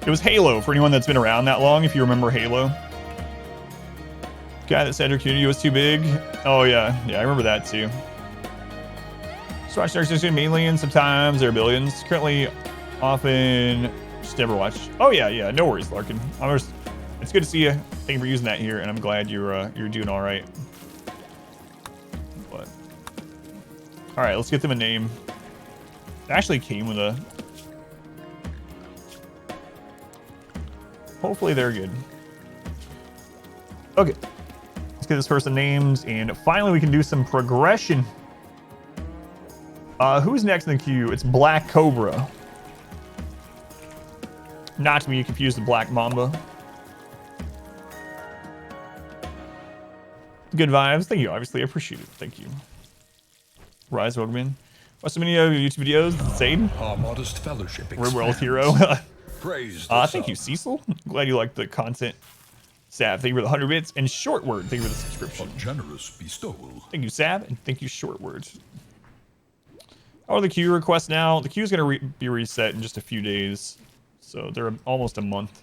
It was Halo, for anyone that's been around that long, if you remember Halo. Guy that said her community was too big. Oh, yeah. Yeah, I remember that, too. So watch Dark System mainly, and sometimes there are billions. Currently, often, just never watch. Oh, yeah, yeah. No worries, Larkin. It's good to see you. Thank you for using that here, and I'm glad you're doing all right. But, all right, let's get them a name. It actually came with a... Hopefully they're good. Okay. Let's get this person named, and finally we can do some progression. Who's next in the queue? It's Black Cobra. Not to be confused with Black Mamba. Good vibes. Thank you, obviously. I appreciate it. Thank you. Rise, welcome in. Watch so many of your YouTube videos. Same. Our modest fellowship Real World Hero. Praise thank you, Cecil. Glad you like the content. Sab, thank you for the 100 bits. And Short Word, thank you for the subscription. A generous bestowal. Thank you, Sab, and thank you, Short Word. How are the queue requests now? The queue is going to be reset in just a few days. So they're almost a month.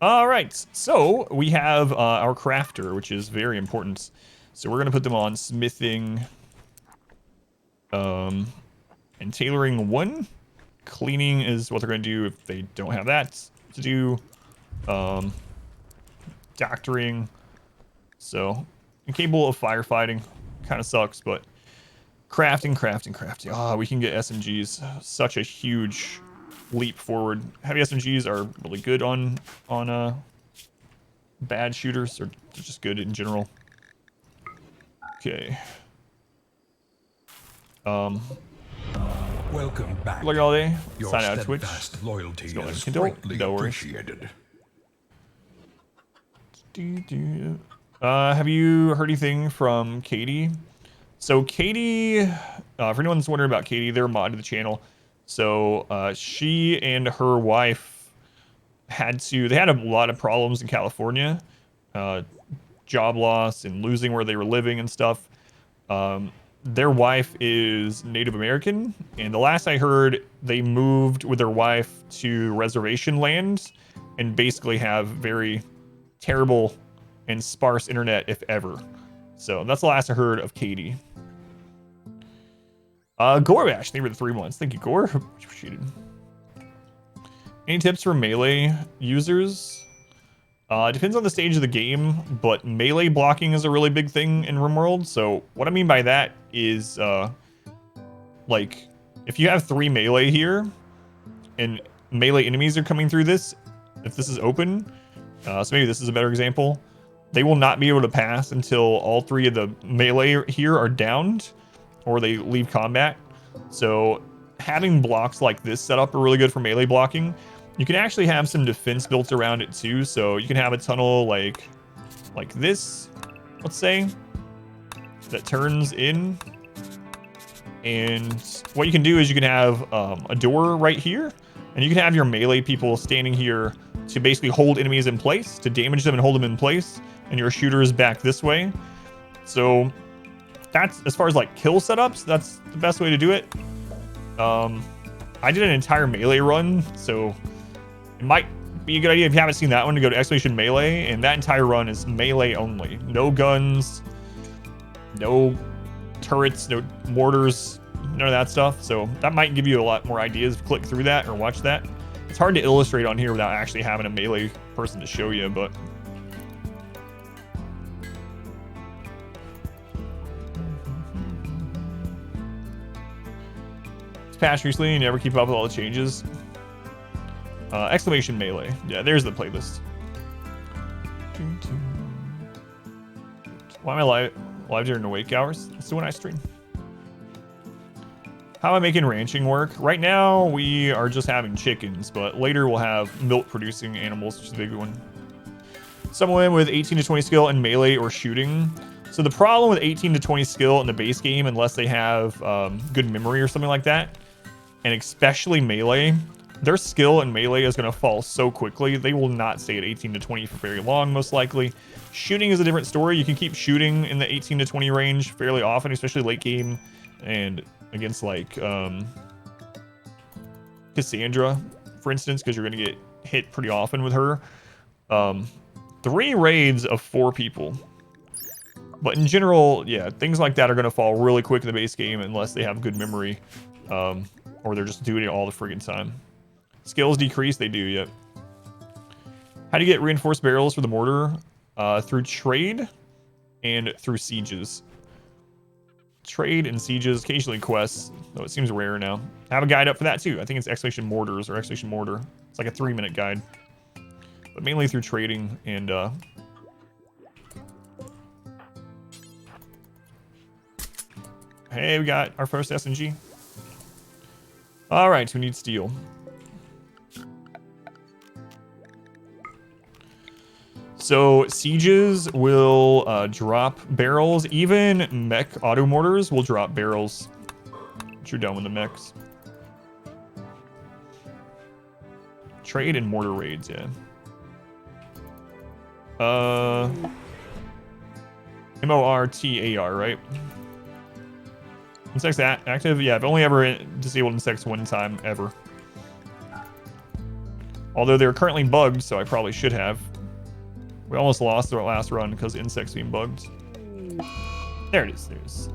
All right, so we have our crafter, which is very important. So we're going to put them on smithing and tailoring 1. Cleaning is what they're going to do if they don't have that to do. Doctoring. So incapable of firefighting. Kind of sucks, but crafting. Ah, we can get SMGs. Such a huge leap forward. Heavy SMGs are really good on bad shooters, or they're just good in general. Okay. Welcome back. Look all day. Your Sign out of Twitch. steadfast loyalty Go is on Kindle. greatly No worries. appreciated. Have you heard anything from Katie? So Katie, for anyone that's wondering about Katie, they're a mod to the channel. So she and her wife they had a lot of problems in California. job loss and losing where they were living and stuff. Their wife is Native American, and the last I heard, they moved with their wife to reservation land and basically have very terrible and sparse internet, if ever. So that's the last I heard of Katie. Gorbash, thank you for the 3 months. Thank you, Gore. Appreciated. Any tips for melee users? Depends on the stage of the game, but melee blocking is a really big thing in RimWorld. So what I mean by that is, like, if you have 3 melee here, and melee enemies are coming through this, if this is open, so maybe this is a better example, they will not be able to pass until all 3 of the melee here are downed, or they leave combat. So having blocks like this set up are really good for melee blocking. You can actually have some defense built around it too. So you can have a tunnel like this, let's say, that turns in. And what you can do is you can have a door right here, and you can have your melee people standing here to basically hold enemies in place, to damage them and hold them in place, and your shooters back this way. So that's, as far as like kill setups, that's the best way to do it. I did an entire melee run, so it might be a good idea if you haven't seen that one to go to Exclamation Melee, and that entire run is melee only. No guns, no turrets, no mortars, none of that stuff. So that might give you a lot more ideas. Click through that or watch that. It's hard to illustrate on here without actually having a melee person to show you, but patched recently and never keep up with all the changes. Exclamation Melee. Yeah, there's the playlist. Why am I live during awake hours? That's when I stream. How am I making ranching work? Right now, we are just having chickens, but later we'll have milk producing animals, which is a big one. Someone with 18 to 20 skill in melee or shooting. So the problem with 18 to 20 skill in the base game, unless they have good memory or something like that, and especially melee, their skill in melee is going to fall so quickly. They will not stay at 18 to 20 for very long, most likely. Shooting is a different story. You can keep shooting in the 18 to 20 range fairly often, especially late game and against like Cassandra, for instance, because you're going to get hit pretty often with her. 3 raids of 4 people. But in general, yeah, things like that are going to fall really quick in the base game unless they have good memory. Or they're just doing it all the friggin' time. Skills decrease, they do, yep. How do you get reinforced barrels for the mortar? Through trade and through sieges. Trade and sieges, occasionally quests, though it seems rare now. I have a guide up for that too. I think it's Exclamation Mortars or Exclamation Mortar. It's like a 3-minute guide. But mainly through trading and hey, we got our first SNG. All right, we need steel. So sieges will drop barrels. Even mech auto mortars will drop barrels. Once you're done with the mechs. Trade and mortar raids, yeah. MORTAR, right? Insects active? Yeah, I've only ever disabled insects 1 time, ever. Although they're currently bugged, so I probably should have. We almost lost our last run because insects being bugged. There it is, there it is.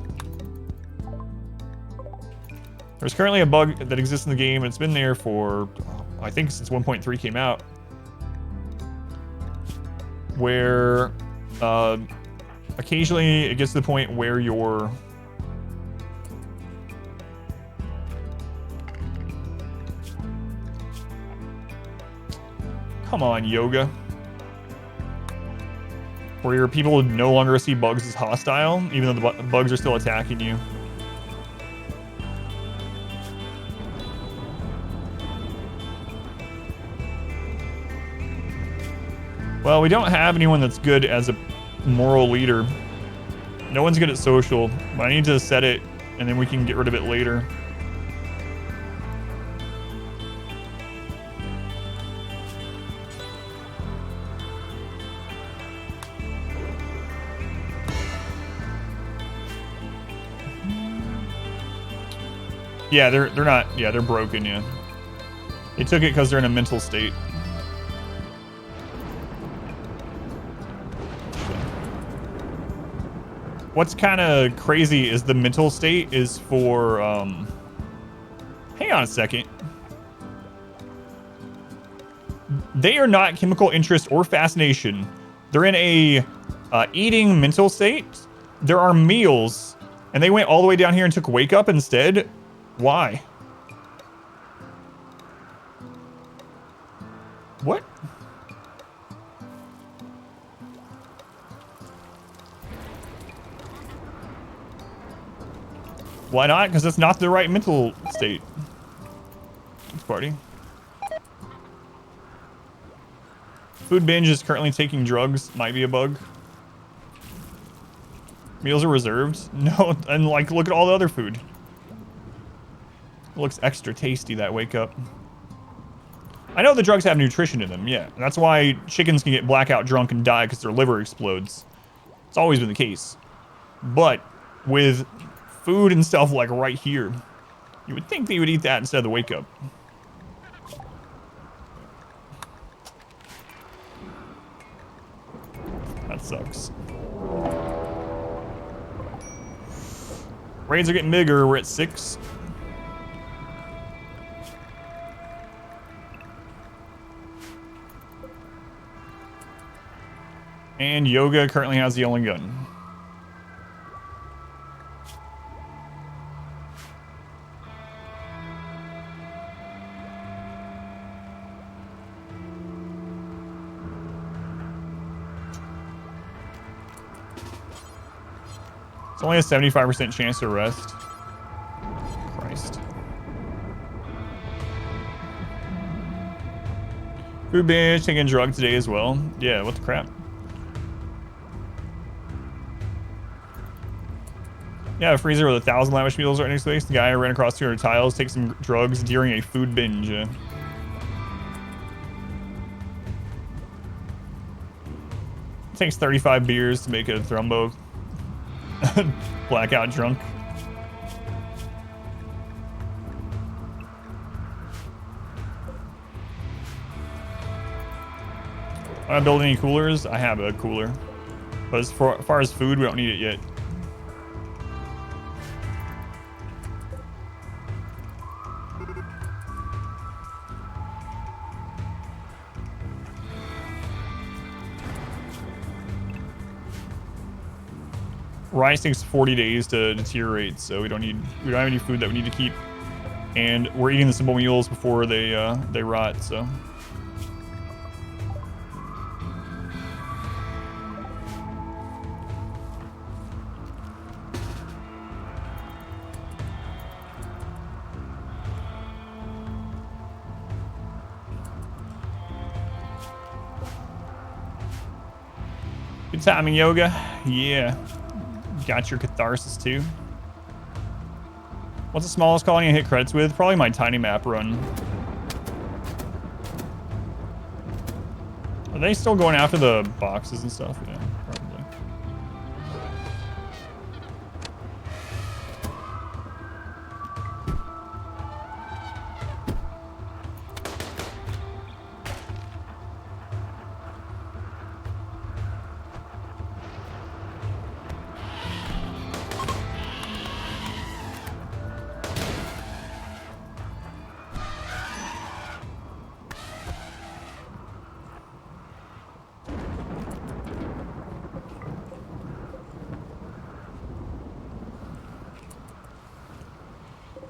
There's currently a bug that exists in the game, and it's been there for, I think, since 1.3 came out. Where occasionally it gets to the point where you're come on, Yoga. Where your people no longer see bugs as hostile, even though the bugs are still attacking you. Well, we don't have anyone that's good as a moral leader. No one's good at social, but I need to set it, and then we can get rid of it later. Yeah, they're not. Yeah, they're broken. Yeah, they took it because they're in a mental state. What's kind of crazy is the mental state is for. Hang on a second. They are not chemical interest or fascination. They're in a eating mental state. There are meals, and they went all the way down here and took wake up instead. Why? What? Why not? Because that's not the right mental state. Let's party. Food binge is currently taking drugs. Might be a bug. Meals are reserved. No, and like, look at all the other food. It looks extra tasty, that wake up. I know the drugs have nutrition in them, yeah. That's why chickens can get blackout drunk and die because their liver explodes. It's always been the case. But with food and stuff like right here, you would think they would eat that instead of the wake up. That sucks. Raids are getting bigger. We're at 6. And Yoga currently has the only gun. It's only a 75% chance to arrest. Christ. Food binge, taking drugs today as well. Yeah, what the crap? Yeah, a freezer with 1,000 lavish meals right next to the The guy ran across 200 tiles, takes some drugs during a food binge. It takes 35 beers to make a thrombo. Blackout drunk. I'm not building any coolers. I have a cooler. But as far as food, we don't need it yet. Rice takes 40 days to deteriorate, so we don't have any food that we need to keep, and we're eating the simple meals before they rot. So good timing, Yoga. Yeah. Got your catharsis too. What's the smallest colony I hit credits with? Probably my tiny map run. Are they still going after the boxes and stuff? Yeah, probably.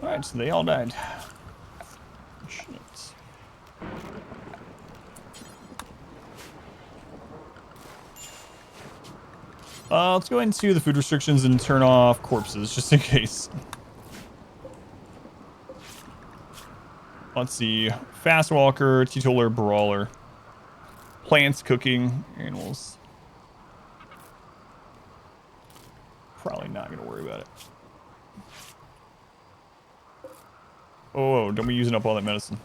Alright, so they all died. Shit. Let's go into the food restrictions and turn off corpses, just in case. Let's see. Fast walker, teetotaler, brawler. Plants, cooking, animals. Probably not going to worry about it. Oh, don't be using up all that medicine.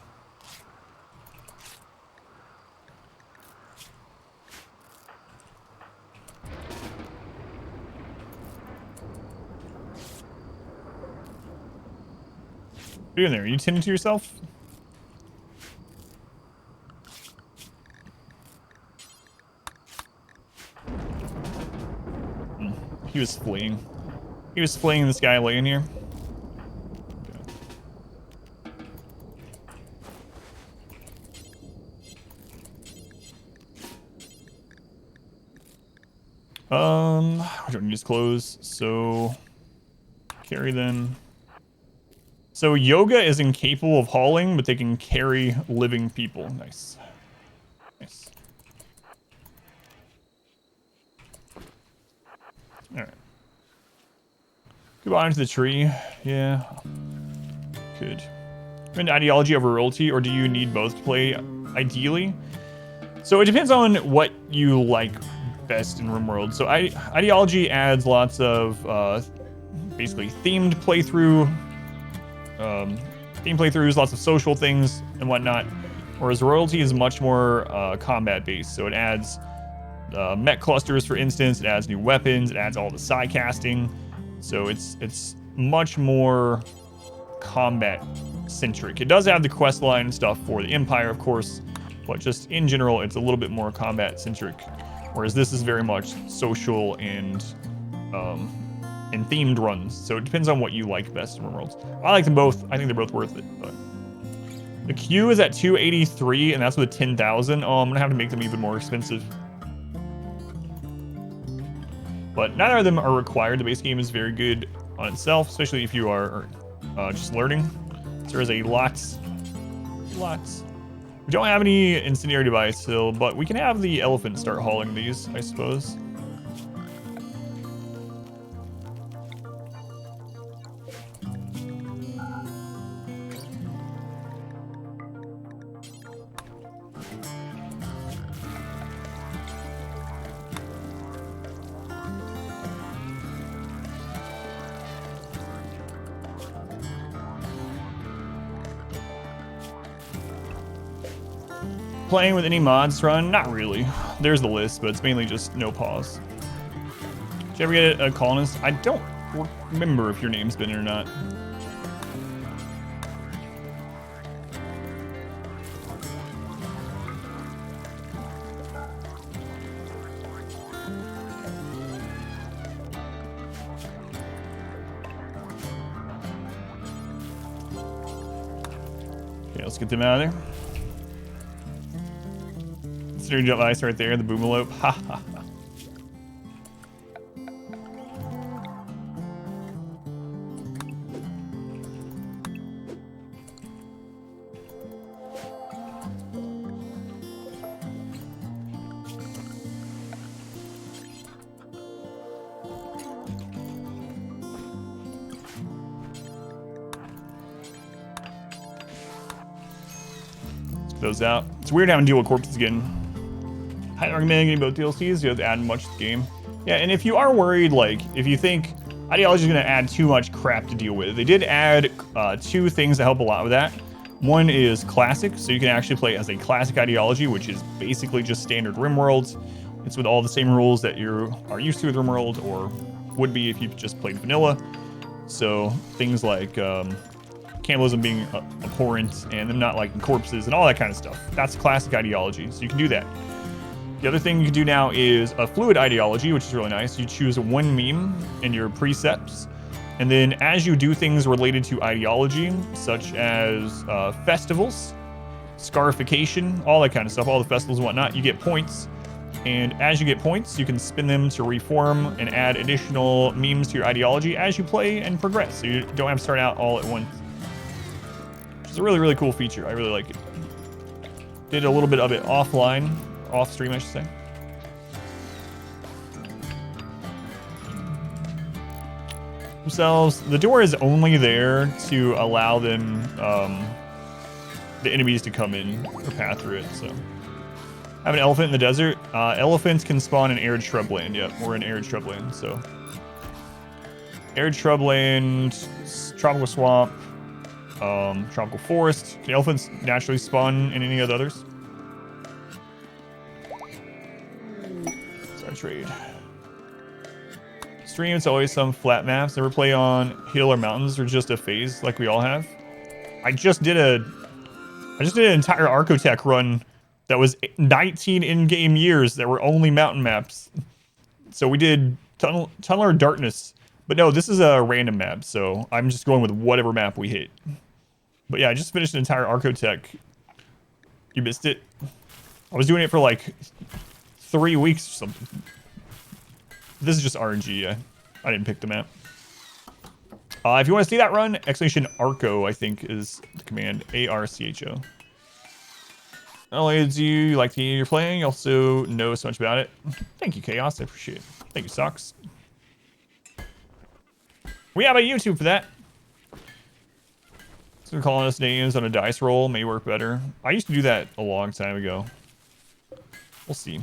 What are you doing there? Are you tending to yourself? He was fleeing. He was fleeing this guy laying here. We don't need his clothes, so carry them. So yoga is incapable of hauling, but they can carry living people. Nice. Nice. Alright. Go on to the tree. Yeah. Good. An ideology over royalty, or do you need both to play ideally? So it depends on what you like best in RimWorld. So ideology adds lots of basically themed playthroughs, lots of social things and whatnot. Whereas royalty is much more combat based. So it adds mech clusters, for instance. It adds new weapons. It adds all the psi casting. So it's much more combat centric. It does have the quest line stuff for the Empire, of course, but just in general, it's a little bit more combat centric. Whereas this is very much social and themed runs. So it depends on what you like best in RimWorlds. I like them both. I think they're both worth it. But the queue is at 283, and that's with 10,000. Oh, I'm gonna have to make them even more expensive. But neither of them are required. The base game is very good on itself, especially if you are just learning. So there is a lots. We don't have any incendiary device still, but we can have the elephant start hauling these, I suppose. Playing with any mods to run? Not really. There's the list, but it's mainly just no pause. Did you ever get a colonist? I don't remember if your name's been in or not. Okay, let's get them out of there. Considering jump ice right there, the boomalope. Ha ha ha. Let's get those out. It's weird having to deal with corpses again. Highly recommend getting both DLCs. You have to add much to the game. Yeah, and if you are worried, like, if you think ideology is going to add too much crap to deal with, they did add 2 things that help a lot with that. One is classic, so you can actually play as a classic ideology, which is basically just standard RimWorlds. It's with all the same rules that you are used to with RimWorld, or would be if you just played vanilla. So things like cannibalism being abhorrent and them not liking corpses and all that kind of stuff. That's classic ideology, so you can do that. The other thing you can do now is a fluid ideology, which is really nice. You choose one meme in your precepts, and then as you do things related to ideology, such as festivals, scarification, all that kind of stuff, all the festivals and whatnot, you get points. And as you get points, you can spin them to reform and add additional memes to your ideology as you play and progress. So you don't have to start out all at once. Which is a really, really cool feature. I really like it. Did a little bit of it offline. Off stream, I should say. Themselves, the door is only there to allow them, the enemies to come in or path through it. So, have an elephant in the desert. Elephants can spawn in arid shrubland. Yep, we're in arid shrubland. So, arid shrubland, tropical swamp, tropical forest. Can elephants naturally spawn in any of the others? Trade. Stream, it's always some flat maps. Never play on hill or mountains or just a phase like we all have. I just did an entire Archotech run that was 19 in-game years that were only mountain maps. So we did Tunneler Darkness. But no, this is a random map, so I'm just going with whatever map we hit. But yeah, I just finished an entire Archotech. You missed it? I was doing it for like 3 weeks or something. This is just RNG. I didn't pick the map. If you want to see that run, !Archo, I think, is the command. ARCHO. Not only do you like the game you're playing, you also know so much about it. Thank you, Chaos. I appreciate it. Thank you, Socks. We have a YouTube for that. So calling us names on a dice roll may work better. I used to do that a long time ago. We'll see.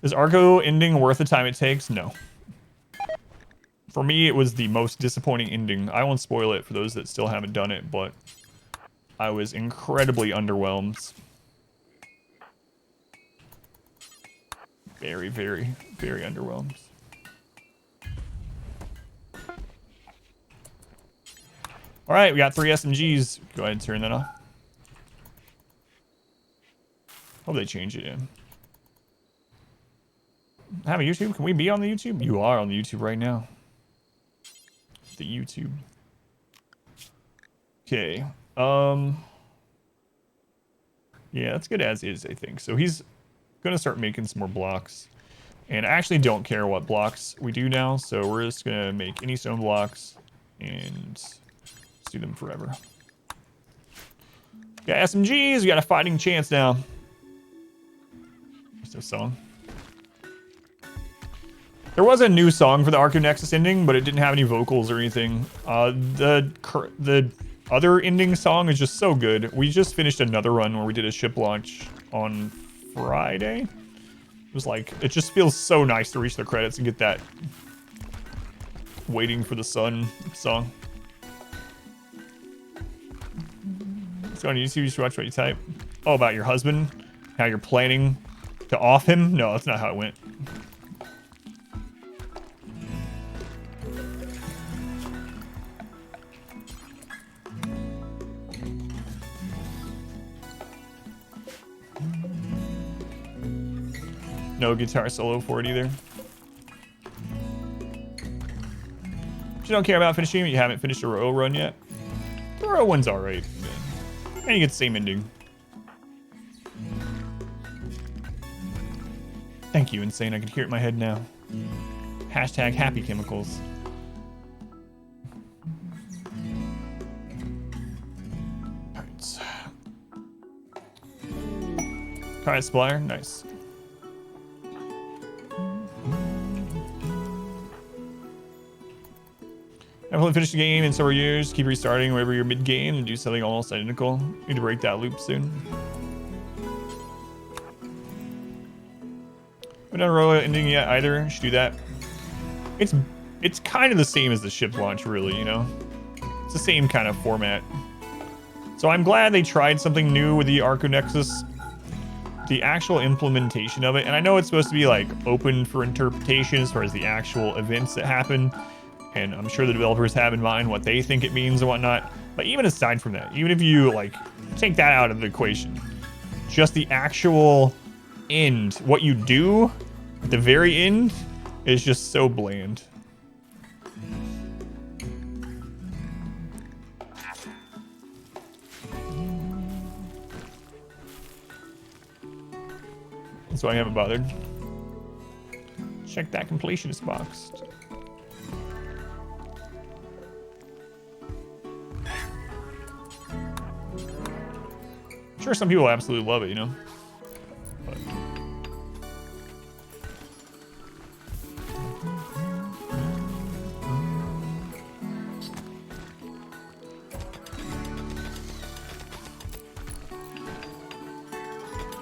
Is Archo ending worth the time it takes? No. For me, it was the most disappointing ending. I won't spoil it for those that still haven't done it, but I was incredibly underwhelmed. Very, very, very underwhelmed. All right, we got 3 SMGs. Go ahead and turn that off. Hope they change it in. Have a YouTube? Can we be on the YouTube? You are on the YouTube right now. The YouTube. Okay. Yeah, that's good as is, I think. So he's gonna start making some more blocks. And I actually don't care what blocks we do now, so we're just gonna make any stone blocks and do them forever. Got SMGs, we got a fighting chance now. There's no song. There was a new song for the Archo Nexus ending, but it didn't have any vocals or anything. The other ending song is just so good. We just finished another run where we did a ship launch on Friday. It was like, it just feels so nice to reach the credits and get that Waiting for the Sun song. Let's go on YouTube, you should watch what you type. Oh, about your husband? How you're planning to off him? No, that's not how it went. No guitar solo for it either. If you don't care about finishing, you haven't finished a row run yet. The row one's alright. And you get the same ending. Thank you, Insane. I can hear it in my head now. Hashtag happy chemicals. Alright. Alright, Splier. Nice. I've only finished the game in several years. Keep restarting wherever you're mid-game and do something almost identical. Need to break that loop soon. Haven't done a row ending yet either. Should do that. It's kind of the same as the ship launch, really, you know? It's the same kind of format. So I'm glad they tried something new with the Archo Nexus. The actual implementation of it, and I know it's supposed to be like open for interpretation as far as the actual events that happen. And I'm sure the developers have in mind what they think it means and whatnot. But even aside from that, even if you like take that out of the equation, just the actual end, what you do at the very end is just so bland. That's why I haven't bothered. Check that completionist box. Sure, some people absolutely love it, you know. But.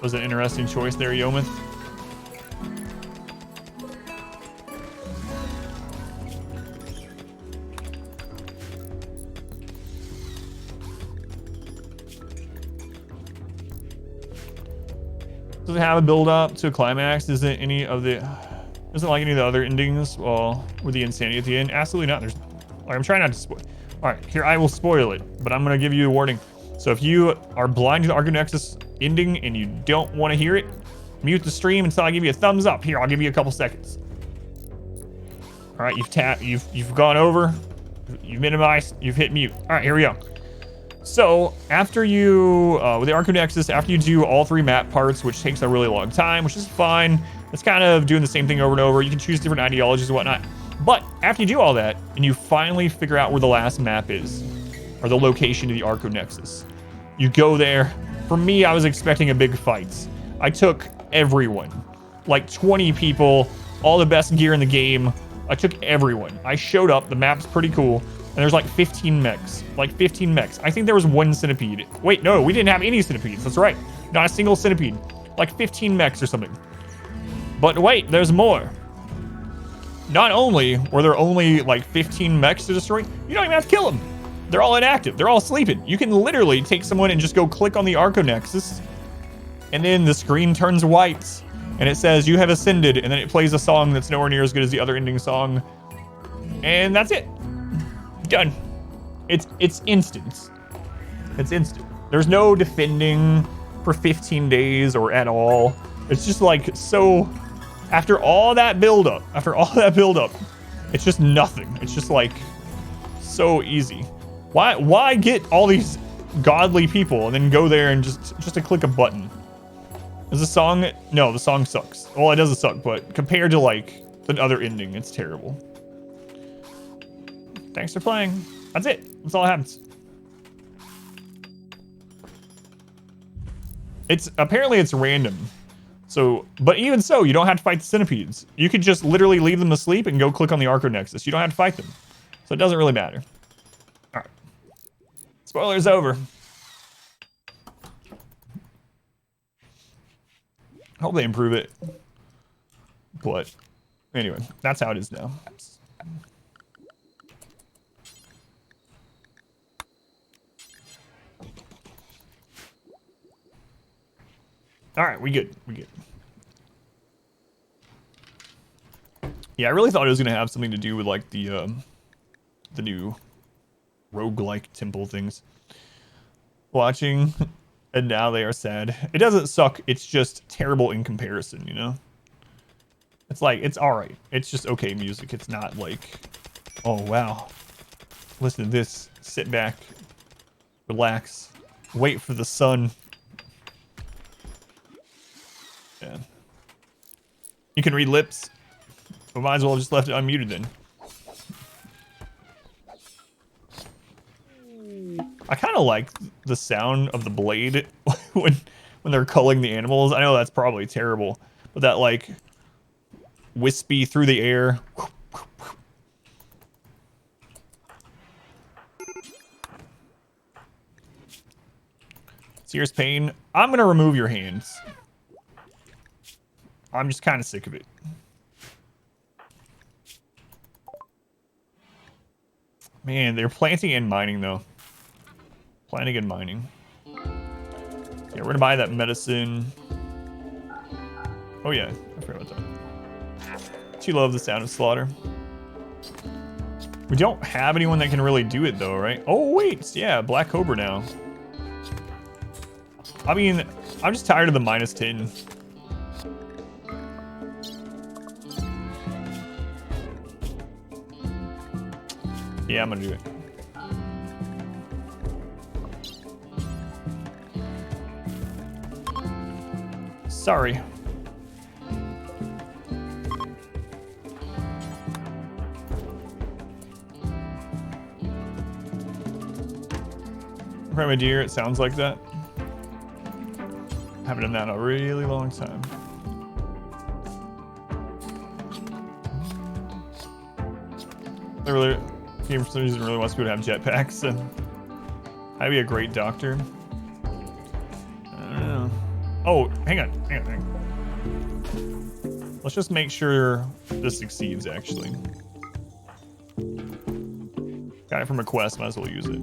Was an interesting choice there, Yomith. Does it have a build up to a climax? Isn't like any of the other endings? Well, with the insanity at the end, absolutely not. There's, like, I'm trying not to spoil. All right, here I will spoil it, but I'm gonna give you a warning. So if you are blind to the Arco Nexus ending and you don't want to hear it, mute the stream until I give you a thumbs up. Here, I'll give you a couple seconds. All right, you've gone over, you've minimized, you've hit mute. All right, here we go. So after you, with the Arco Nexus, after you do all 3 map parts, which takes a really long time, which is fine. It's kind of doing the same thing over and over. You can choose different ideologies and whatnot. But after you do all that, and you finally figure out where the last map is, or the location to the Arco Nexus, you go there. For me, I was expecting a big fight. I took everyone, like 20 people, all the best gear in the game. I took everyone. I showed up. The map's pretty cool. And there's like 15 mechs. Like 15 mechs. I think there was 1 centipede. Wait, no, we didn't have any centipedes. That's right. Not a single centipede. Like 15 mechs or something. But wait, there's more. Not only were there only like 15 mechs to destroy, you don't even have to kill them. They're all inactive. They're all sleeping. You can literally take someone and just go click on the Arco Nexus. And then the screen turns white. And it says, you have ascended. And then it plays a song that's nowhere near as good as the other ending song. And that's it. Done. It's instant. It's instant. There's no defending for 15 days or at all. It's just like so. After all that buildup, it's just nothing. It's just like so easy. Why get all these godly people and then go there and just to click a button? Is the song? No, the song sucks. Well, it doesn't suck, but compared to like the other ending, it's terrible. Thanks for playing. That's it. That's all that happens. Apparently it's random. So, but even so, you don't have to fight the centipedes. You could just literally leave them asleep and go click on the Arco Nexus. You don't have to fight them. So it doesn't really matter. All right. Spoilers over. Hope they improve it. But anyway, that's how it is now. All right, we good. Yeah, I really thought it was gonna have something to do with like the new roguelike temple things. Watching, and now they are sad. It doesn't suck. It's just terrible in comparison, you know. It's like it's all right. It's just okay music. It's not like, oh wow, listen to this. Sit back, relax, wait for the sun. Yeah. You can read lips. We might as well have just left it unmuted then. I kind of like the sound of the blade when they're culling the animals. I know that's probably terrible, but that like wispy through the air. Serious pain. I'm gonna remove your hands. I'm just kind of sick of it. Man, they're planting and mining though. Planting and mining. Yeah, we're gonna buy that medicine. Oh yeah, I forgot about that. She loves the sound of slaughter. We don't have anyone that can really do it though, right? Oh wait, yeah, Black Cobra now. I mean, I'm just tired of the -10. Yeah, I'm gonna do it. Sorry. Right, my dear, it sounds like that. Haven't done that in a really long time. Really, game for some reason really wants people to have jetpacks. So I'd be a great doctor. I don't know. Oh, hang on. Let's just make sure this succeeds, actually. Got it from a quest, might as well use it.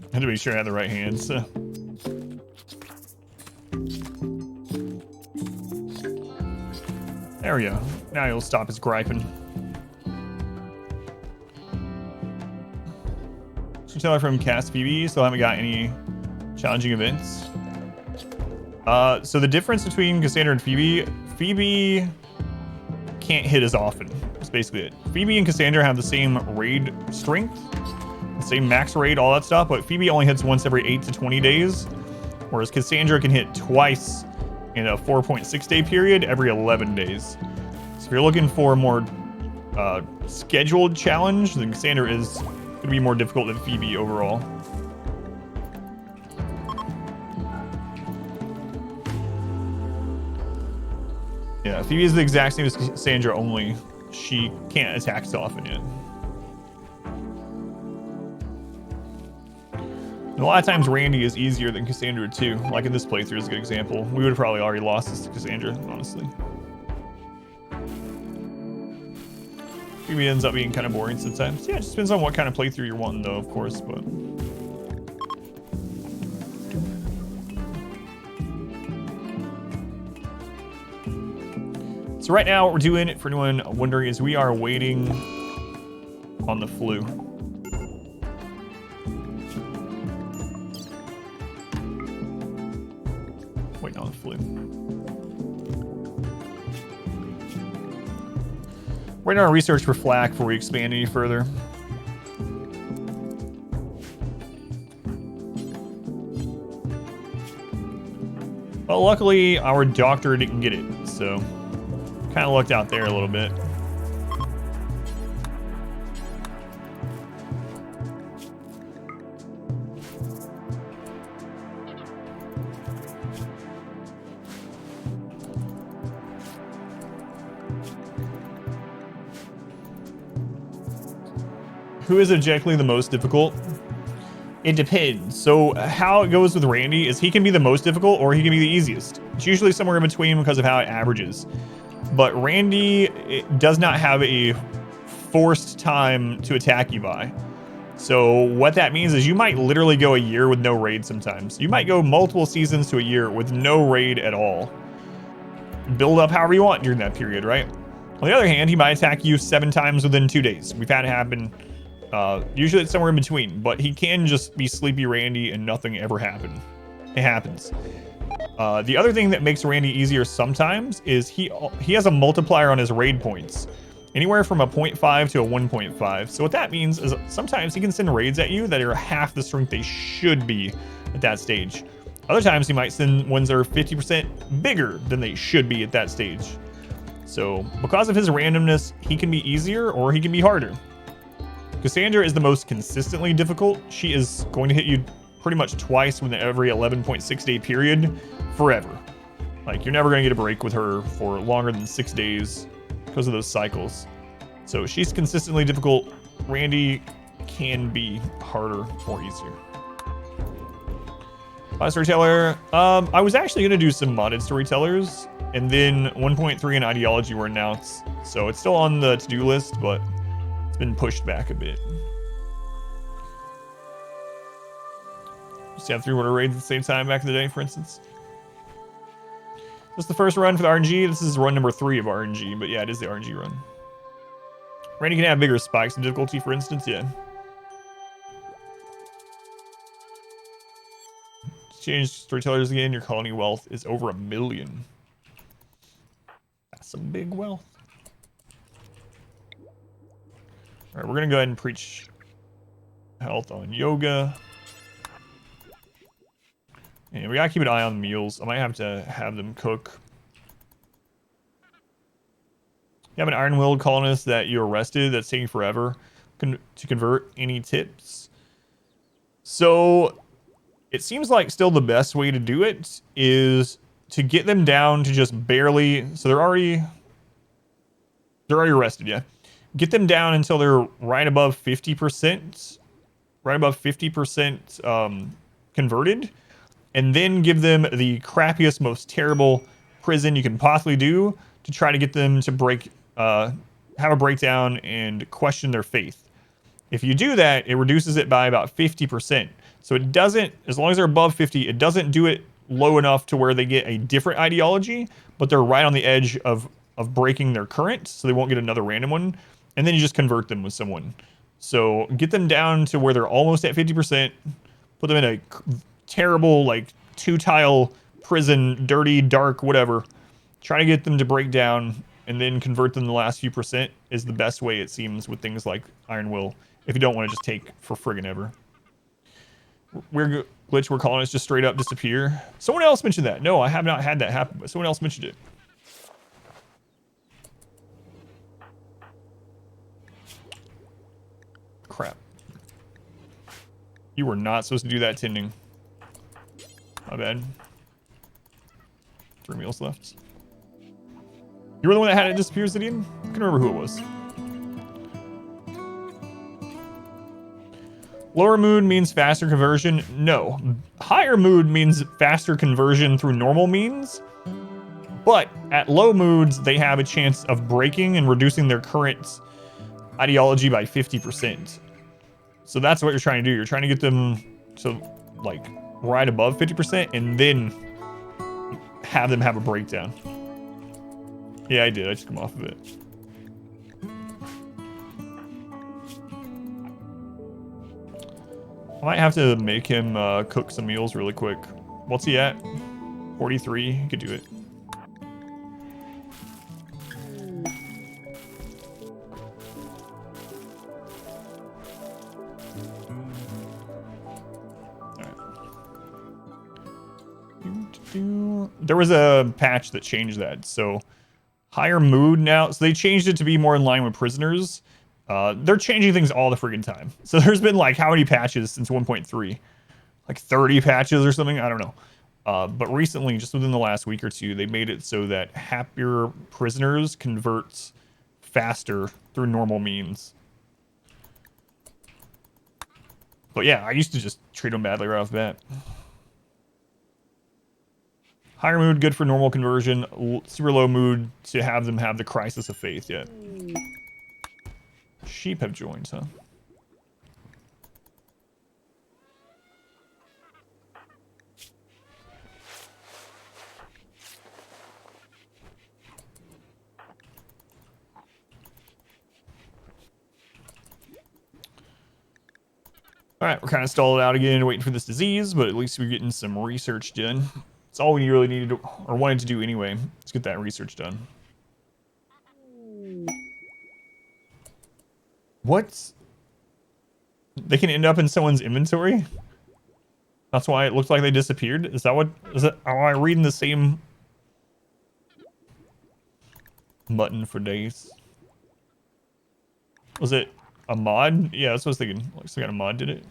I had to be sure I had the right hands. There we go. Now he'll stop his griping. Teller from Cast Phoebe, still haven't got any challenging events. So the difference between Cassandra and Phoebe can't hit as often. That's basically it. Phoebe and Cassandra have the same raid strength, the same max raid, all that stuff, but Phoebe only hits once every 8 to 20 days, whereas Cassandra can hit twice in a 4.6 day period every 11 days. So if you're looking for a more scheduled challenge, then Cassandra is going to be more difficult than Phoebe overall. Yeah, Phoebe is the exact same as Cassandra, only she can't attack so often yet. And a lot of times Randy is easier than Cassandra too. Like in this playthrough is a good example. We would have probably already lost this to Cassandra, honestly. Phoebe ends up being kind of boring sometimes. Yeah, it just depends on what kind of playthrough you're wanting though, of course, but... So right now what we're doing, for anyone wondering, is we are waiting on the flu. Waiting on the flu. Waiting on research for flak before we expand any further. Well, luckily our doctor didn't get it, so kind of lucked out there a little bit. Who is objectively the most difficult? It depends. So how it goes with Randy is he can be the most difficult or he can be the easiest. It's usually somewhere in between because of how it averages. But Randy does not have a forced time to attack you by. So what that means is you might literally go a year with no raid sometimes. You might go multiple seasons to a year with no raid at all. Build up however you want during that period, right? On the other hand, he might attack you 7 times within 2 days. We've had it happen. Usually it's somewhere in between, but he can just be Sleepy Randy and nothing ever happen. It happens. The other thing that makes Randy easier sometimes is he has a multiplier on his raid points. Anywhere from a 0.5 to a 1.5. So what that means is sometimes he can send raids at you that are half the strength they should be at that stage. Other times he might send ones that are 50% bigger than they should be at that stage. So because of his randomness, he can be easier or he can be harder. Cassandra is the most consistently difficult. She is going to hit you pretty much twice within every 11.6 day period forever. Like you're never going to get a break with her for longer than 6 days because of those cycles. So she's consistently difficult. Randy can be harder or easier. Storyteller. I was actually going to do some modded storytellers, and then 1.3 and ideology were announced. So it's still on the to-do list, but it's been pushed back a bit. Used to have 3 order raids at the same time back in the day, for instance. This is the first run for the RNG. This is run number 3 of RNG, but yeah, it is the RNG run. Randy can have bigger spikes in difficulty, for instance, yeah. Change storytellers again. Your colony wealth is over 1 million. That's some big wealth. All right, we're gonna go ahead and preach health on yoga. And we gotta keep an eye on meals. I might have to have them cook. You have an iron-willed colonist that you arrested that's taking forever to convert. Any tips? So it seems like still the best way to do it is to get them down to just barely. So they're already arrested, yeah. Get them down until they're right above 50%, right above 50% converted, and then give them the crappiest, most terrible prison you can possibly do to try to get them to have a breakdown and question their faith. If you do that, it reduces it by about 50%. So it doesn't, as long as they're above 50, it doesn't do it low enough to where they get a different ideology, but they're right on the edge of of breaking their current, so they won't get another random one, and then you just convert them with someone. So get them down to where they're almost at 50%, put them in a terrible, like, 2-tile prison, dirty, dark, whatever. Try to get them to break down, and then convert them the last few percent is the best way, it seems, with things like Iron Will, if you don't want to just take for friggin' ever. Weird glitch where colonists just straight up disappear. Someone else mentioned that. No, I have not had that happen, but someone else mentioned it. Crap. You were not supposed to do that tending. My bad. 3 meals left. You were the one that had it disappear, Zidian? I can remember who it was. Lower mood means faster conversion. No. Higher mood means faster conversion through normal means. But at low moods, they have a chance of breaking and reducing their current ideology by 50%. So that's what you're trying to do. You're trying to get them to, like, right above 50% and then have them have a breakdown. Yeah, I did. I took him off of it. I might have to make him cook some meals really quick. What's he at? 43? He could do it. There was a patch that changed that, so higher mood now. So they changed it to be more in line with prisoners. They're changing things all the friggin' time. So there's been like how many patches since 1.3? Like 30 patches or something? I don't know. But recently, just within the last week or two, they made it so that happier prisoners convert faster through normal means. But yeah, I used to just treat them badly right off the bat. Higher mood, good for normal conversion. Super low mood to have them have the crisis of faith yet. Sheep have joined, huh? Alright, we're kind of stalled out again, waiting for this disease, but at least we're getting some research done. It's all we really needed to, or wanted to do anyway. Let's get that research done. What? They can end up in someone's inventory? That's why it looked like they disappeared? Is that what, is it, am I reading the same mutton for days? Was it a mod? Yeah, that's what I was thinking. Looks like a mod did it.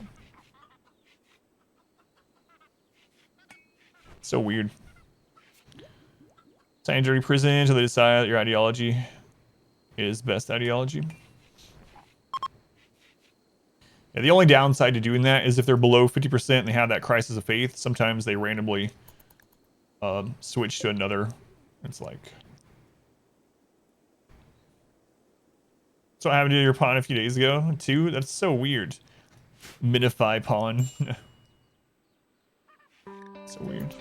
So weird. Sign dirty prison until they decide that your ideology is best ideology. Yeah, the only downside to doing that is if they're below 50% and they have that crisis of faith, sometimes they randomly switch to another. It's like... So I happened to your pawn a few days ago, too? That's so weird. Minify pawn. So weird.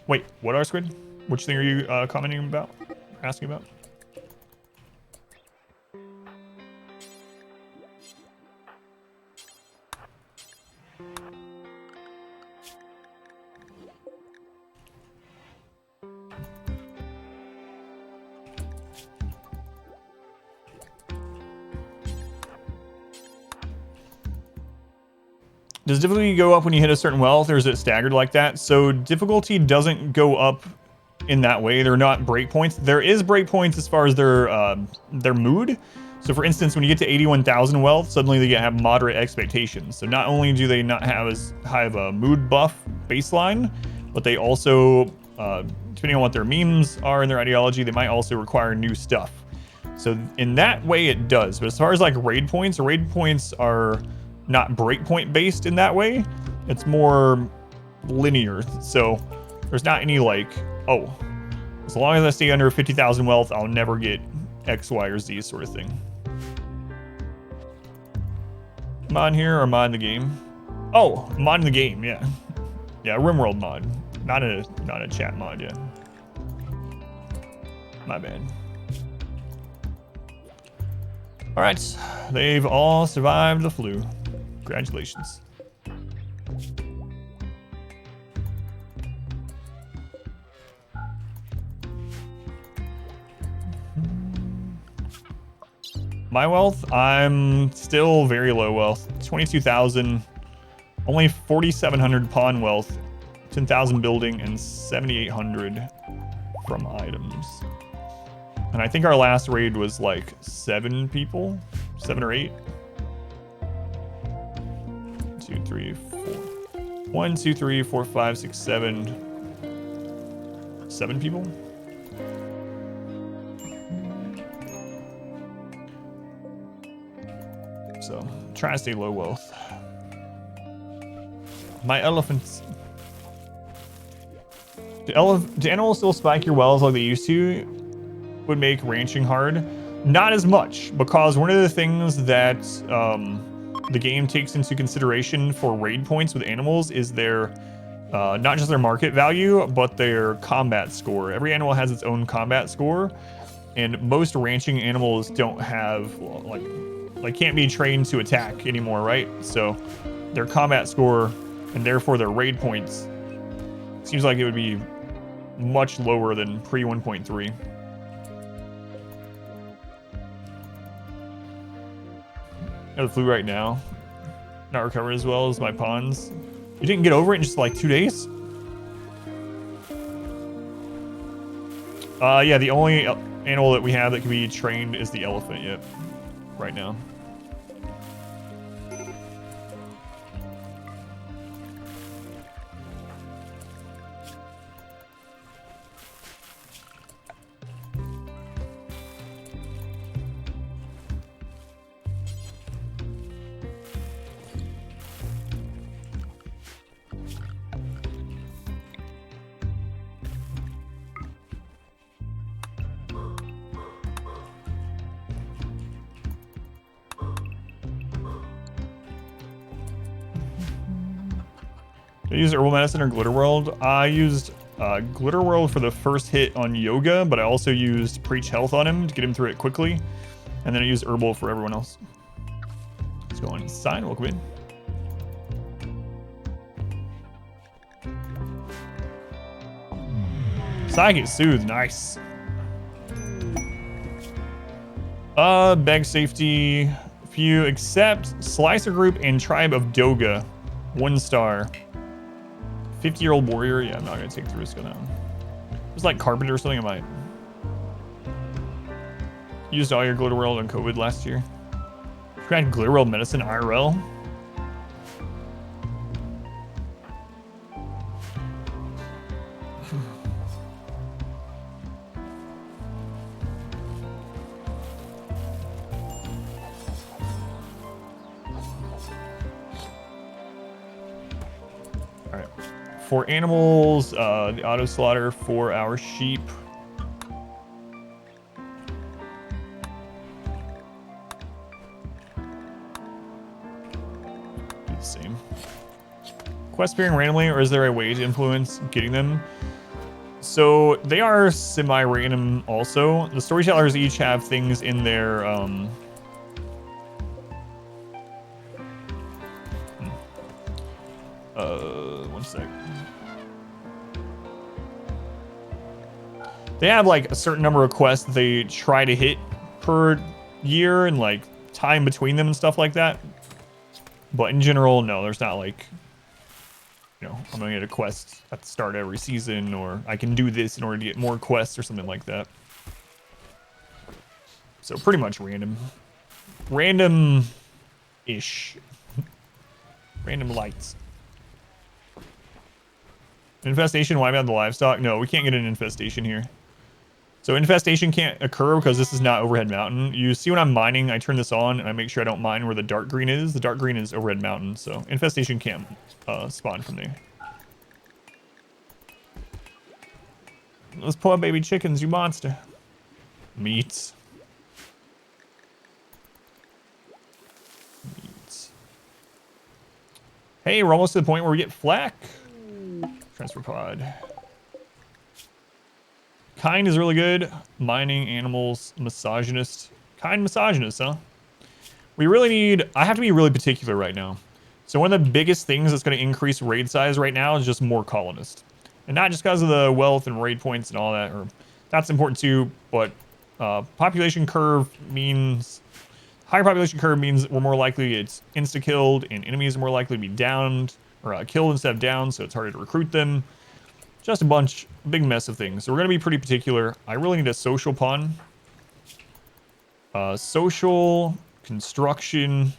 Wait, what are Squid? Which thing are you commenting about? Asking about? Does difficulty go up when you hit a certain wealth, or is it staggered like that? So difficulty doesn't go up in that way. They're not breakpoints. There is breakpoints as far as their mood. So for instance, when you get to 81,000 wealth, suddenly they have moderate expectations. So not only do they not have as high of a mood buff baseline, but they also, depending on what their memes are and their ideology, they might also require new stuff. So in that way it does. But as far as like raid points are not breakpoint based in that way. It's more linear. So there's not any like, oh, as long as I stay under 50,000 wealth, I'll never get X, Y, or Z sort of thing. Mod here or mod in the game? Oh, mod in the game, yeah. Yeah, RimWorld mod. Not a chat mod, yeah. My bad. All right, they've all survived the flu. Congratulations. My wealth, I'm still very low wealth. 22,000, only 4,700 pawn wealth, 10,000 building, and 7,800 from items. And I think our last raid was like 7 people, 7 or 8. 2, 3, 4. 1, 2, 3, 4, 5, 6, 7. 7 people? So, trying to stay low wealth. My elephants. Do animals still spike your wells like they used to? Would make ranching hard? Not as much, because one of the things that the game takes into consideration for raid points with animals is their, not just their market value, but their combat score. Every animal has its own combat score, and most ranching animals don't have, like can't be trained to attack anymore, right? So their combat score, and therefore their raid points, seems like it would be much lower than pre 1.3. I have the flu right now. Not recovered as well as my pawns. You didn't get over it in just like 2 days? Yeah, the only animal that we have that can be trained is the elephant, yep, right now. Did I use herbal medicine or glitter world? I used glitter world for the first hit on yoga, but I also used preach health on him to get him through it quickly, and then I used herbal for everyone else. Let's go inside. Welcome in. Psychic soothe, nice. Bag safety. If you accept Slicer Group and Tribe of Doga, 1 star. 50-year-old warrior. Yeah, I'm not gonna take the risk on that one. It was like carpenter or something. I might. Used all your glitter world on COVID last year. You had glitter world medicine IRL. All right. For animals, the auto slaughter for our sheep. Do the same. Quest appearing randomly, or is there a way to influence getting them? So they are semi-random also. The storytellers each have things in their one sec. They have like a certain number of quests that they try to hit per year and like time between them and stuff like that. But in general, no, there's not like, you know, I'm gonna get a quest at the start of every season, or I can do this in order to get more quests or something like that. So pretty much random. Random-ish. Random lights. Infestation, wipe out the livestock? No, we can't get an infestation here. So infestation can't occur because this is not Overhead Mountain. You see when I'm mining, I turn this on and I make sure I don't mine where the dark green is. The dark green is Overhead Mountain, so infestation can't spawn from there. Those poor baby chickens, you monster. Meats. Meats. Hey, we're almost to the point where we get flak. Transfer pod. Kind is really good. Mining, animals, misogynist. Kind misogynist, huh? We really need... I have to be really particular right now. So one of the biggest things that's going to increase raid size right now is just more colonists. And not just because of the wealth and raid points and all that. Or that's important too, but population curve means... Higher population curve means we're more likely it's insta-killed and enemies are more likely to be downed or killed instead of down, so it's harder to recruit them. Just a big mess of things. So we're going to be pretty particular. I really need a social pawn. Social, construction.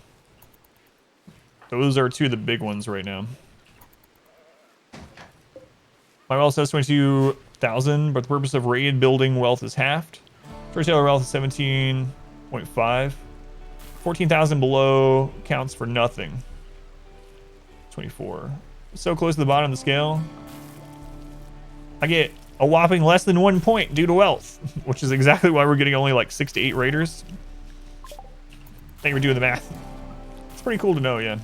Those are two of the big ones right now. My wealth says 22,000, but the purpose of raid building wealth is halved. Storyteller wealth is 17.5. 14,000 below counts for nothing. 24. So close to the bottom of the scale. I get a whopping less than 1 point due to wealth, which is exactly why we're getting only like 6 to 8 raiders. Thank you for doing the math. It's pretty cool to know, yeah.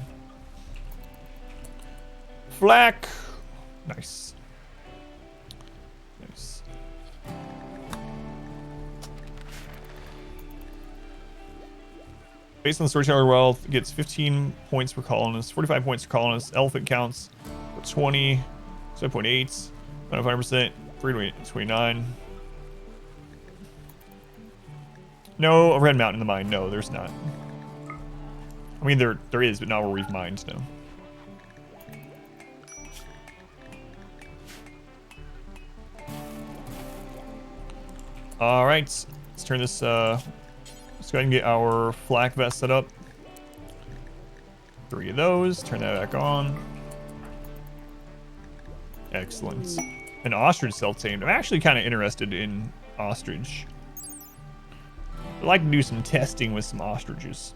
Flak. Nice. Nice. Based on the storyteller wealth, gets 15 points per colonist, 45 points per colonist. Elephant counts for 20, 7.8, 25%, 3.29. No overhead mountain in the mine. No, there's not. I mean, there is, but not where we've mined, no. All right, let's turn this, let's go ahead and get our flak vest set up. 3 of those, turn that back on. Excellent. An ostrich self-tamed. I'm actually kind of interested in ostrich. I'd like to do some testing with some ostriches.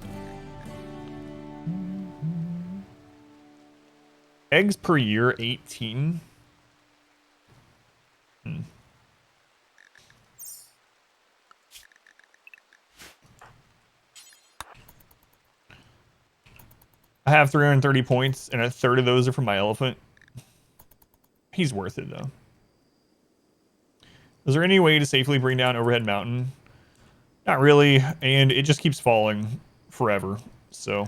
Eggs per year, 18. I have 330 points, and a third of those are from my elephant. He's worth it, though. Is there any way to safely bring down Overhead Mountain? Not really, and it just keeps falling forever. So,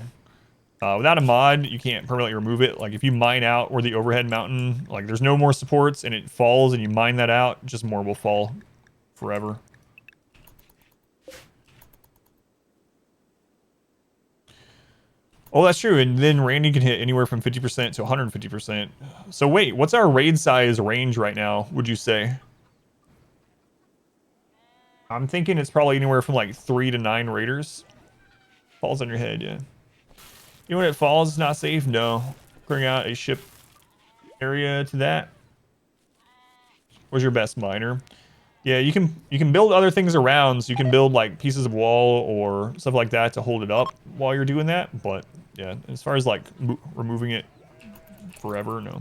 without a mod, you can't permanently remove it. Like, if you mine out where the Overhead Mountain, like, there's no more supports, and it falls, and you mine that out, just more will fall forever. Oh, that's true. And then Randy can hit anywhere from 50% to 150%. So wait, what's our raid size range right now, would you say? I'm thinking it's probably anywhere from like 3 to 9 raiders. Falls on your head, yeah. You know when it falls, it's not safe? No. Bring out a ship area to that. Where's your best miner? Yeah, you can build other things around. So you can build like pieces of wall or stuff like that to hold it up while you're doing that. But yeah, as far as like removing it forever, no.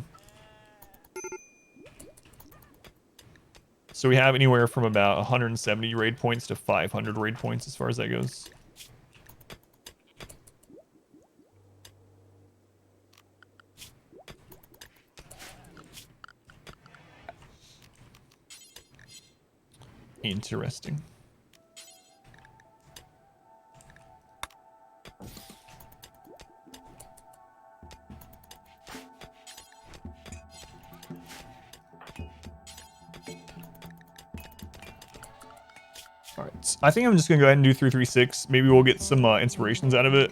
So we have anywhere from about 170 raid points to 500 raid points as far as that goes. Interesting. All right, I think I'm just gonna go ahead and do 336. Maybe we'll get some inspirations out of it.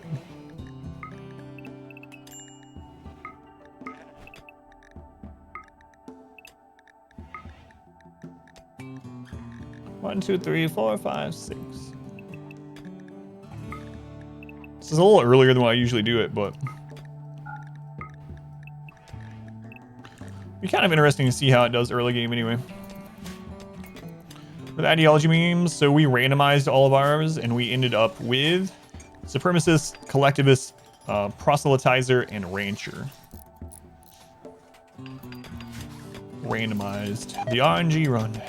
One, two, three, four, five, six. This is a little earlier than what I usually do it, but it'd be kind of interesting to see how it does early game anyway. With ideology memes, so we randomized all of ours, and we ended up with supremacist, collectivist, proselytizer, and rancher. Randomized. The RNG run.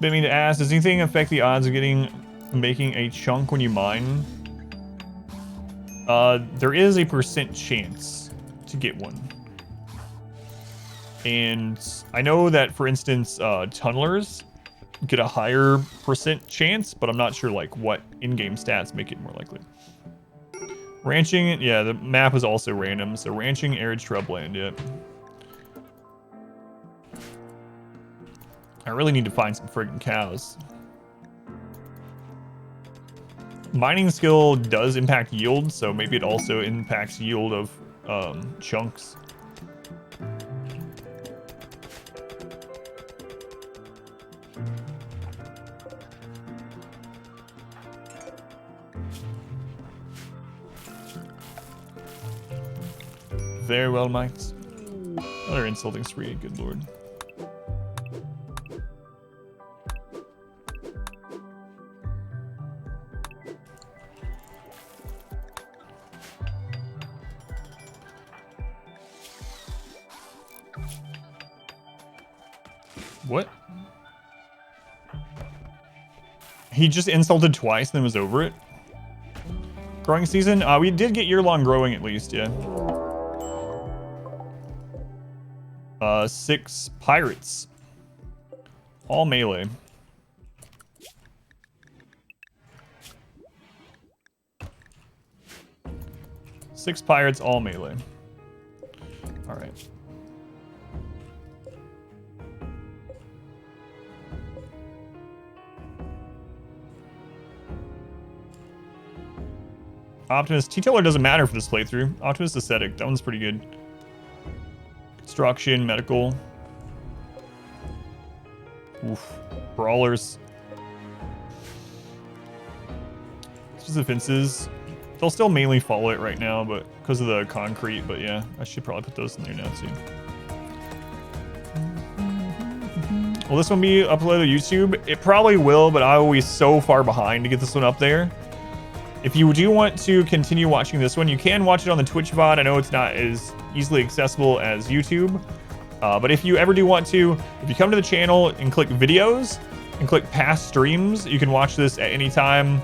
Been meaning to ask, does anything affect the odds of making a chunk when you mine? There is a % chance to get one. And I know that, for instance, tunnelers get a higher % chance, but I'm not sure like what in-game stats make it more likely. Ranching, yeah, the map is also random. So ranching, arid shrubland, yeah. I really need to find some friggin' cows. Mining skill does impact yield, so maybe it also impacts yield of chunks. Very well, mates. Another insulting spree, good lord. What? He just insulted twice and then was over it? Growing season? We did get year-long growing at least, yeah. 6 pirates. All melee. Six pirates, all melee. Alright. Optimus. T-Teller doesn't matter for this playthrough. Optimus Aesthetic. That one's pretty good. Construction, medical. Oof. Brawlers. Just fences. They'll still mainly follow it right now, but because of the concrete. But yeah, I should probably put those in there now too. Will this one be uploaded to YouTube? It probably will, but I will be so far behind to get this one up there. If you do want to continue watching this one, you can watch it on the Twitch VOD. I know it's not as easily accessible as YouTube. But if you ever do want to, if you come to the channel and click videos and click past streams, you can watch this at any time.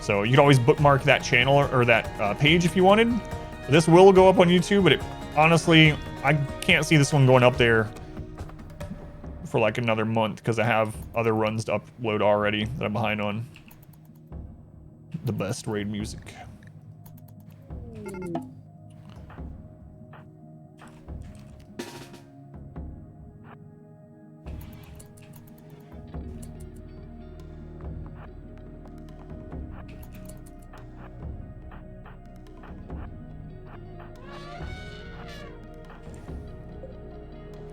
So you can always bookmark that channel or that page if you wanted. This will go up on YouTube, but honestly, I can't see this one going up there for like another month because I have other runs to upload already that I'm behind on. The best raid music.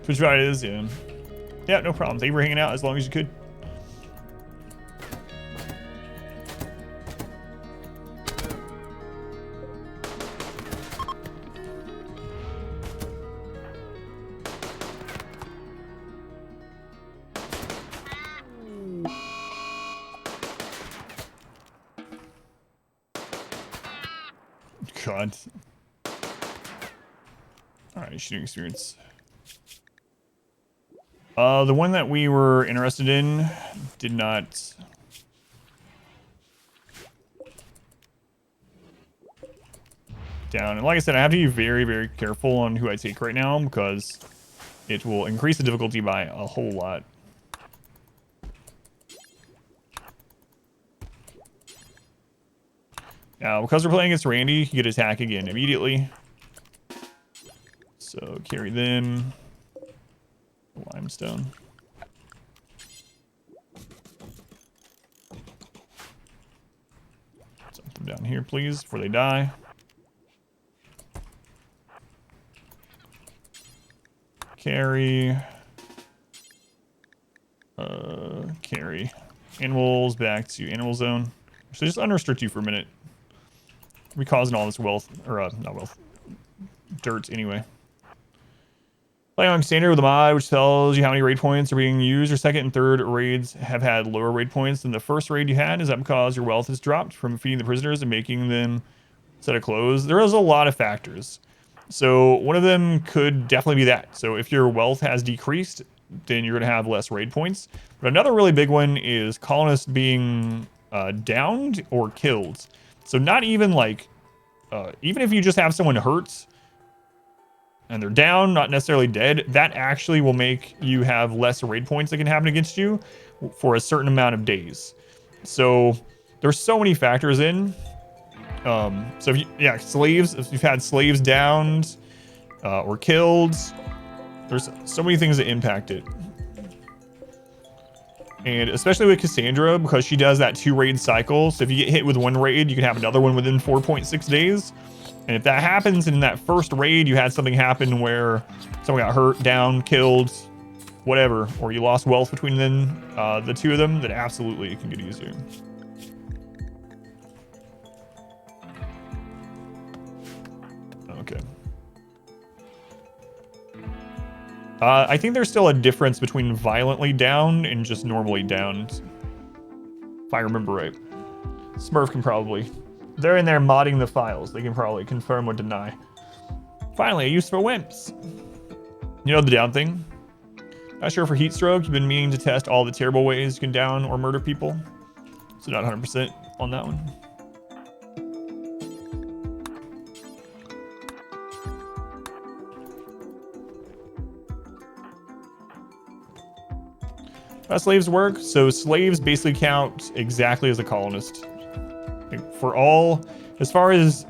Twitch VOD is, yeah. Yeah, no problem. Thank you for hanging out as long as you could. God. Alright, shooting experience. The one that we were interested in did not... down. And like I said, I have to be very, very careful on who I take right now because it will increase the difficulty by a whole lot. Now, because we're playing against Randy, he could attack again immediately. So, carry them. Limestone. Something down here, please, before they die. Carry. Carry. Animals back to animal zone. So just unrestrict you for a minute. We're causing all this wealth, or not wealth, dirt anyway. Playing on standard with a mod, which tells you how many raid points are being used. Your second and third raids have had lower raid points than the first raid you had. Is that because your wealth has dropped from feeding the prisoners and making them set of clothes? There is a lot of factors. So one of them could definitely be that. So if your wealth has decreased, then you're going to have less raid points. But another really big one is colonists being downed or killed. So not even like, even if you just have someone hurt and they're down, not necessarily dead, that actually will make you have less raid points that can happen against you for a certain amount of days. So there's so many factors in. So if slaves, if you've had slaves downed or killed, there's so many things that impact it. And especially with Cassandra, because she does that 2 raid cycle. So if you get hit with 1 raid, you can have another one within 4.6 days. And if that happens, and in that first raid, you had something happen where someone got hurt, down, killed, whatever, or you lost wealth between them, the 2 of them, then absolutely it can get easier. Okay. I think there's still a difference between violently downed and just normally downed. If I remember right. Smurf can probably... They're in there modding the files. They can probably confirm or deny. Finally, a use for wimps. You know the down thing? Not sure for heat stroke. You've been meaning to test all the terrible ways you can down or murder people. So not 100% on that one. How slaves work? So slaves basically count exactly as a colonist. For all, as far as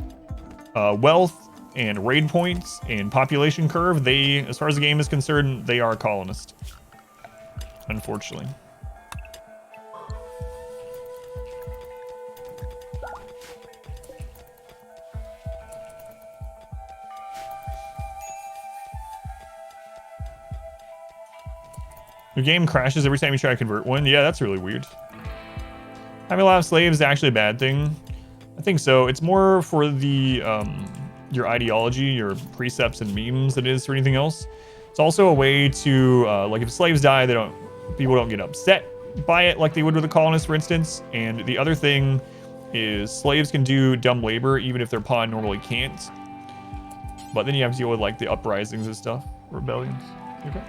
wealth and raid points and population curve, they, as far as the game is concerned, they are a colonist. Unfortunately. Your game crashes every time you try to convert one. Yeah, that's really weird. Having a lot of slaves is actually a bad thing. I think so. It's more for the your ideology, your precepts and memes than it is for anything else. It's also a way to like if slaves die, people don't get upset by it like they would with a colonist, for instance. And the other thing is slaves can do dumb labor even if their pawn normally can't. But then you have to deal with like the uprisings and stuff, rebellions. Okay.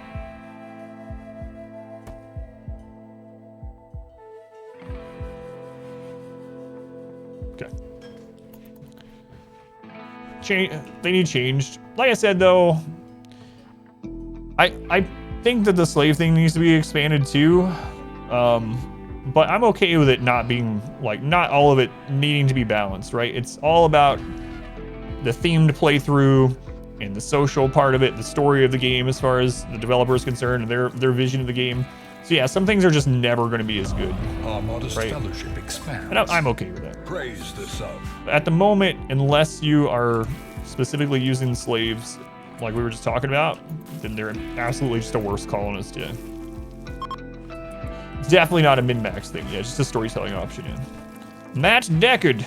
They need changed. Like I said, though, I think that the slave thing needs to be expanded too. But I'm okay with it not being like not all of it needing to be balanced, right? It's all about the themed playthrough and the social part of it, the story of the game as far as the developer is concerned, and their vision of the game. So yeah, some things are just never going to be as good. Our modest right? fellowship expands. And I'm okay with that. Praise the sub. At the moment, unless you are specifically using slaves, like we were just talking about, then they're absolutely just a worse colonist, yeah. It's definitely not a min-max thing, yeah, it's just a storytelling option, yeah. Matt Deckard.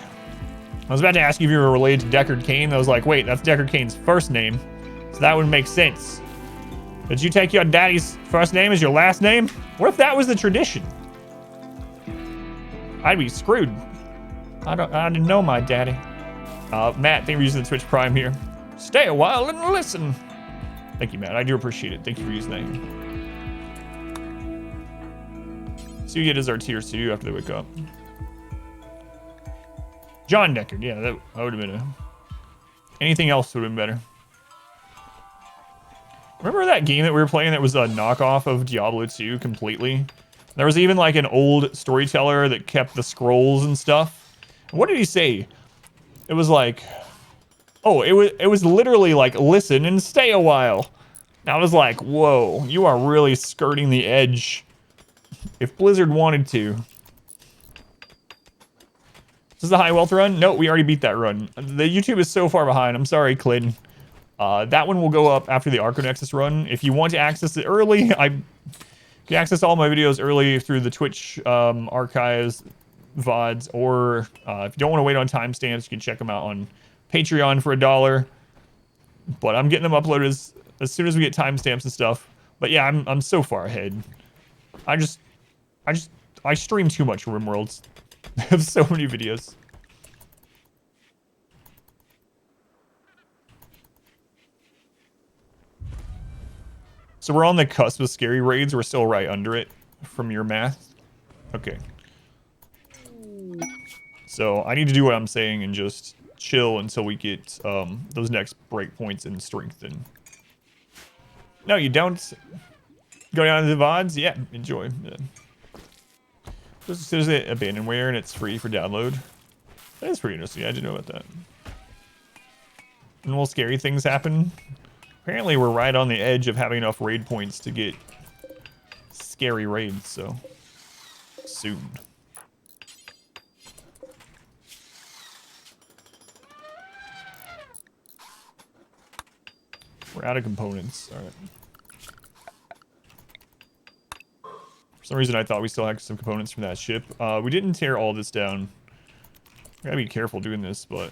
I was about to ask you if you were related to Deckard Cain. I was like, wait, that's Deckard Cain's first name, so that would make sense. Did you take your daddy's first name as your last name? What if that was the tradition? I'd be screwed. I didn't know my daddy. Matt, thank you for using the Twitch Prime here. Stay a while and listen. Thank you, Matt. I do appreciate it. Thank you for using that. So you get as our tier 2 after they wake up. John Deckard. Yeah, that would have been anything else would have been better. Remember that game that we were playing that was a knockoff of Diablo 2 completely? There was even like an old storyteller that kept the scrolls and stuff. What did he say? It was like, oh, it was literally like, listen and stay a while. And I was like, whoa, you are really skirting the edge. If Blizzard wanted to. This is the high wealth run? No, we already beat that run. The YouTube is so far behind. I'm sorry, Clinton. That one will go up after the Arconexus run. If you want to access it early, you can access all my videos early through the Twitch archives, VODs, or if you don't want to wait on timestamps, you can check them out on Patreon for $1. But I'm getting them uploaded as soon as we get timestamps and stuff. But yeah, I'm so far ahead. I stream too much RimWorlds. I have so many videos. So we're on the cusp of scary raids. We're still right under it from your math. Okay. So I need to do what I'm saying and just chill until we get those next breakpoints in strength. And no, you don't. Go down to the VODs? Yeah, enjoy. Yeah. There's an abandonware and it's free for download. That's pretty interesting. I didn't know about that. And little scary things happen. Apparently we're right on the edge of having enough raid points to get scary raids, so soon. We're out of components. All right. For some reason I thought we still had some components from that ship. We didn't tear all this down. Gotta be careful doing this, but...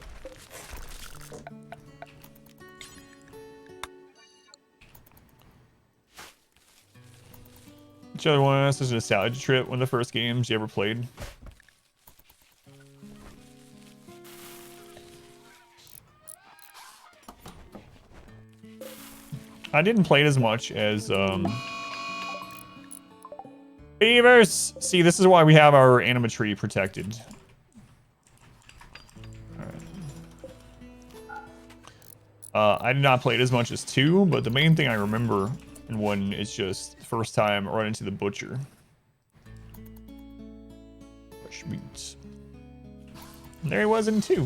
Which other one? This is a nostalgia trip. One of the first games you ever played. I didn't play it as much as beavers. See, this is why we have our animatree protected. I did not play it as much as 2, but the main thing I remember in 1 is just the first time I run into the butcher. Fresh meats. And there he was in 2.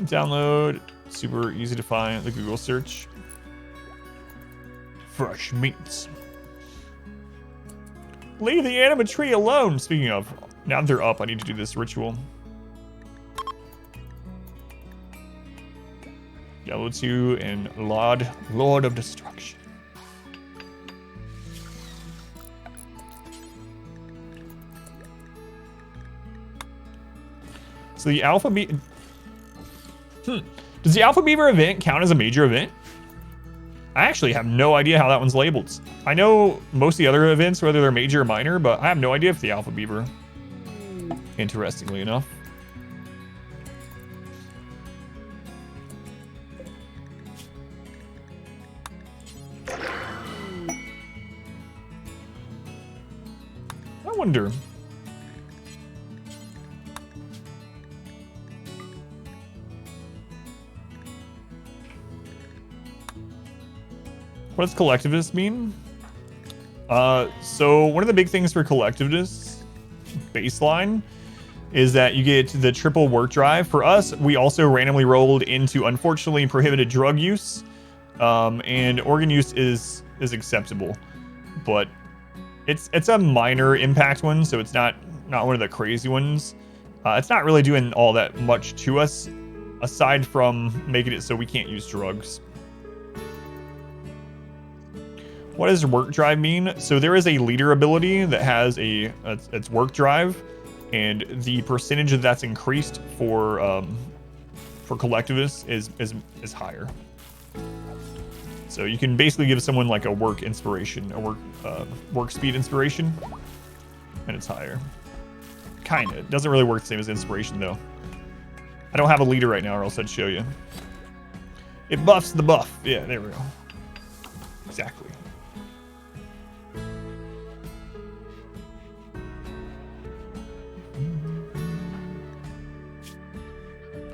Download. Super easy to find. The Google search. Fresh meats. Leave the animatree alone. Speaking of, now that they're up, I need to do this ritual. Yellow 2 and Lord of Destruction. So the Alpha Beaver... Does the Alpha Beaver event count as a major event? I actually have no idea how that one's labeled. I know most of the other events, whether they're major or minor, but I have no idea if the Alpha Beaver. Interestingly enough. I wonder. What does collectivist mean? So one of the big things for collectivists baseline is that you get the triple work drive. For us, we also randomly rolled into unfortunately prohibited drug use, and organ use is acceptable, but it's a minor impact one, so it's not one of the crazy ones. It's not really doing all that much to us, aside from making it so we can't use drugs. What does work drive mean? So there is a leader ability that has its work drive, and the percentage that's increased for collectivists is higher. So you can basically give someone like a work inspiration, a work speed inspiration, and it's higher. Kinda. It doesn't really work the same as inspiration though. I don't have a leader right now, or else I'd show you. It buffs the buff. Yeah, there we go. Exactly.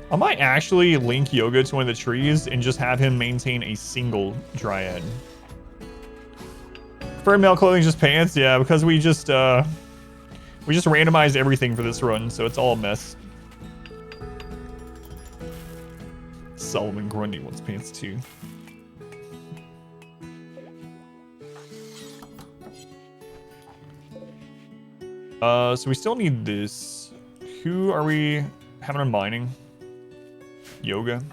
I might actually link Yoga to one of the trees and just have him maintain a single dryad. For male clothing, just pants? Yeah, because we just randomized everything for this run, so it's all a mess. Solomon Grundy wants pants too. So we still need this. Who are we having on mining? Yoga.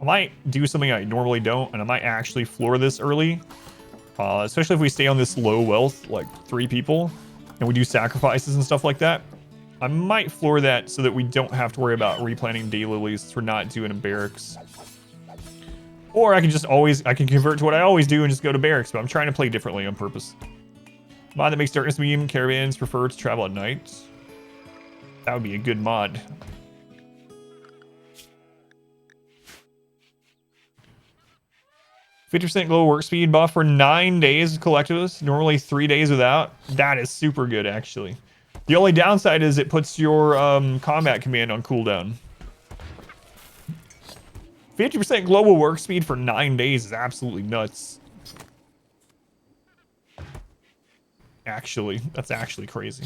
I might do something I normally don't, and I might actually floor this early. Especially if we stay on this low wealth, like 3 people, and we do sacrifices and stuff like that. I might floor that so that we don't have to worry about replanting daylilies since we're not doing a barracks. Or I can just I can convert to what I always do and just go to barracks, but I'm trying to play differently on purpose. Mod that makes darkness beam caravans prefer to travel at night. That would be a good mod. 50% global work speed buff for 9 days collectivist. Normally 3 days without. That is super good, actually. The only downside is it puts your combat command on cooldown. 50% global work speed for 9 days is absolutely nuts. Actually, that's actually crazy.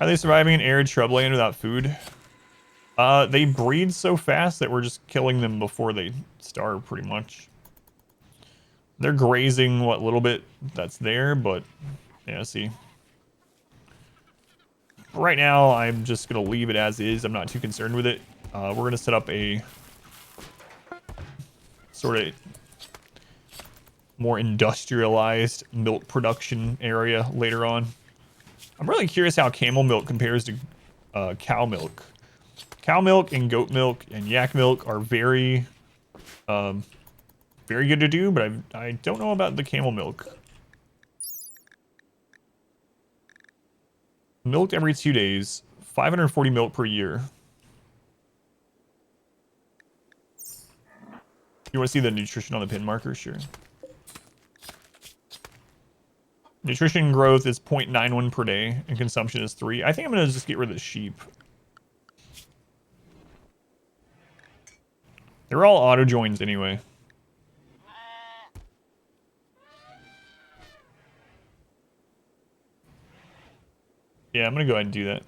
Are they surviving an arid shrubland without food? They breed so fast that we're just killing them before they starve, pretty much. They're grazing what little bit that's there, but yeah, see. Right now, I'm just gonna leave it as is. I'm not too concerned with it. We're gonna set up a sort of more industrialized milk production area later on. I'm really curious how camel milk compares to cow milk. Cow milk and goat milk and yak milk are very good to do, but I don't know about the camel milk. Milked every 2 days, 540 milk per year. You want to see the nutrition on the pin marker? Sure. Nutrition growth is 0.91 per day, and consumption is 3. I think I'm going to just get rid of the sheep. They're all auto joins anyway. Yeah, I'm going to go ahead and do that.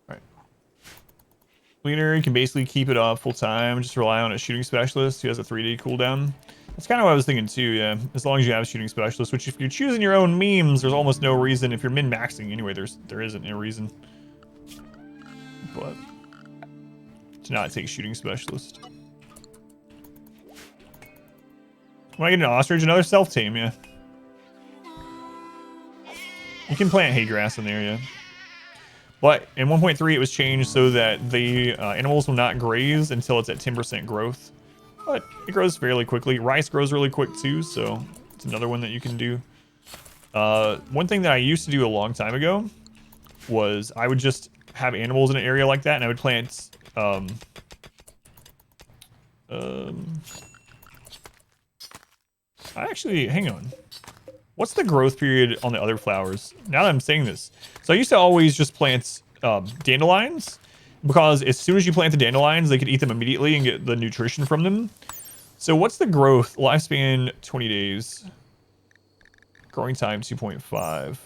Alright. Leader, you can basically keep it off full time, just rely on a shooting specialist who has a 3-day cooldown. That's kind of what I was thinking too, yeah. As long as you have a shooting specialist, which if you're choosing your own memes, there's almost no reason. If you're min-maxing anyway, there isn't a reason. But to not take shooting specialist. When I get an ostrich, another self-tame, yeah. You can plant hay grass in there, yeah. But in 1.3, it was changed so that the animals will not graze until it's at 10% growth. But it grows fairly quickly. Rice grows really quick too, so it's another one that you can do. One thing that I used to do a long time ago was I would just have animals in an area like that, and I would plant actually, hang on. What's the growth period on the other flowers? Now that I'm saying this. So I used to always just plant dandelions, because as soon as you plant the dandelions, they could eat them immediately and get the nutrition from them. So what's the growth? Lifespan, 20 days. Growing time, 2.5.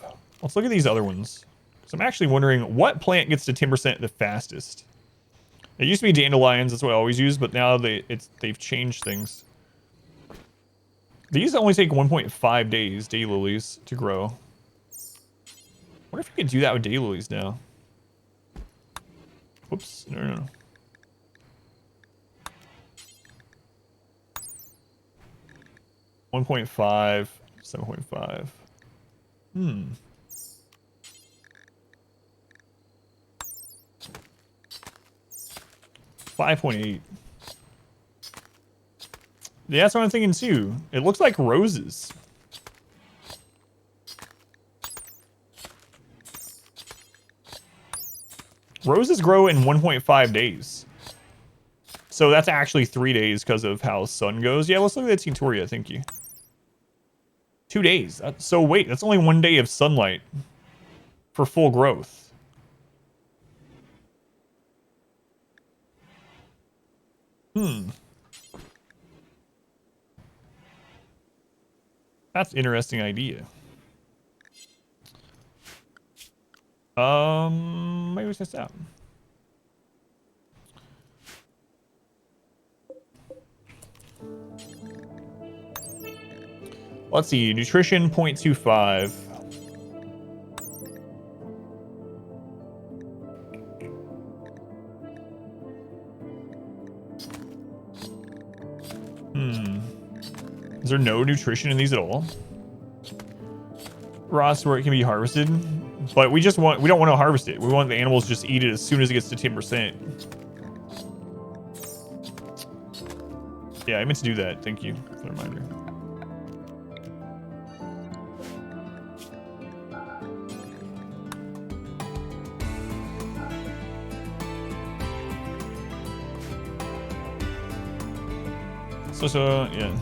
Let's look at these other ones. So I'm actually wondering what plant gets to 10% the fastest. It used to be dandelions, that's what I always use, but now they've changed things. These only take 1.5 days, daylilies, to grow. I wonder if you could do that with daylilies now. Whoops, no. 1.5, 7.5. 5.8. Yeah, that's what I'm thinking too. It looks like roses. Roses grow in 1.5 days. So that's actually 3 days because of how sun goes. Yeah, let's look at that Tinctoria, thank you. 2 days. So wait, that's only 1 day of sunlight for full growth. That's an interesting idea. Maybe we test out. Let's see, nutrition 0.25. Is there no nutrition in these at all? Ross, where it can be harvested, but we don't want to harvest it. We want the animals to just eat it as soon as it gets to 10%. Yeah, I meant to do that. Thank you for the reminder. So yeah.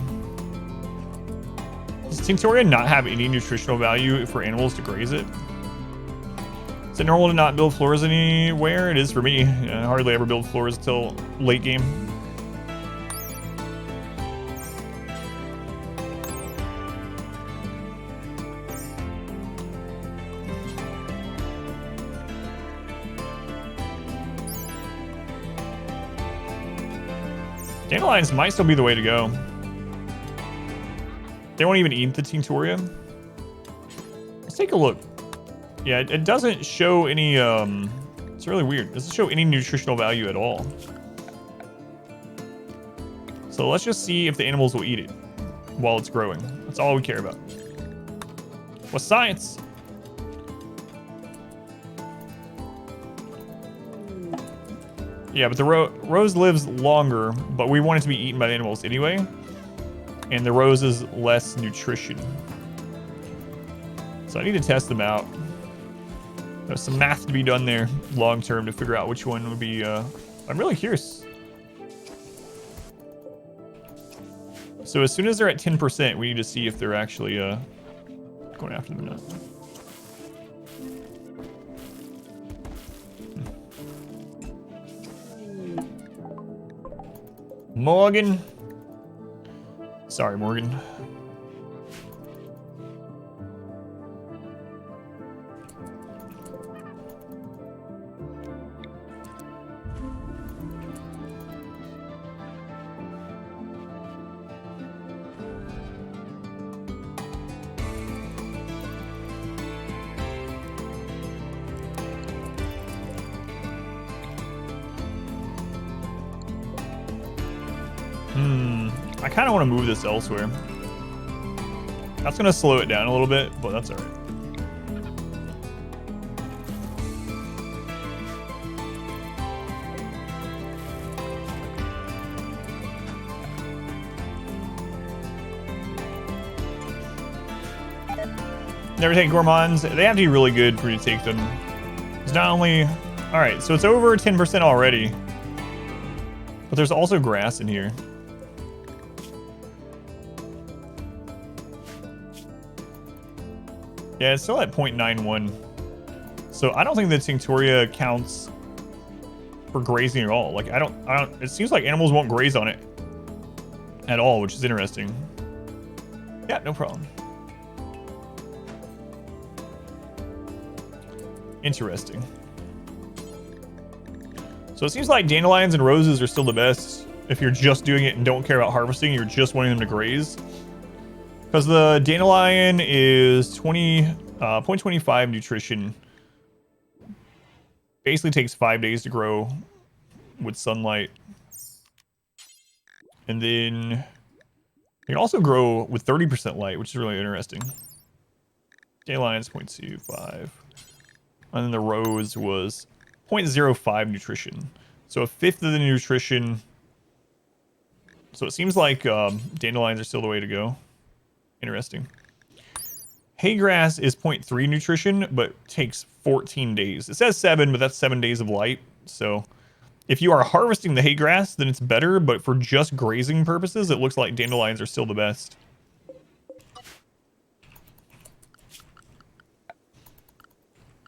Does Tinctoria not have any nutritional value for animals to graze it? Is it normal to not build floors anywhere? It is for me. I hardly ever build floors until late game. Dandelions might still be the way to go. They won't even eat the Tinctoria. Let's take a look. Yeah, it doesn't show any, it's really weird. It doesn't show any nutritional value at all. So let's just see if the animals will eat it while it's growing. That's all we care about. What's science? Yeah, but the rose lives longer, but we want it to be eaten by the animals anyway. And the rose is less nutrition. So I need to test them out. There's some math to be done there long term to figure out which one would be, I'm really curious. So as soon as they're at 10%, we need to see if they're actually going after them or not. Morgan. Sorry, Morgan. I kind of want to move this elsewhere. That's going to slow it down a little bit, but that's all right. Never take gourmands. They have to be really good for you to take them. It's not only... All right, so it's over 10% already. But there's also grass in here. Yeah, it's still at 0.91. So I don't think the Tinctoria counts for grazing at all. Like I don't, it seems like animals won't graze on it at all, which is interesting. Yeah, no problem. Interesting. So it seems like dandelions and roses are still the best if you're just doing it and don't care about harvesting, you're just wanting them to graze. Because the dandelion is 0.25 nutrition. Basically takes 5 days to grow with sunlight. And then you can also grow with 30% light, which is really interesting. Dandelion's 0.25. And then the rose was 0.05 nutrition. So a fifth of the nutrition. So it seems like dandelions are still the way to go. Interesting. Hay grass is 0.3 nutrition, but takes 14 days. It says 7, but that's 7 days of light. So if you are harvesting the hay grass, then it's better. But for just grazing purposes, it looks like dandelions are still the best.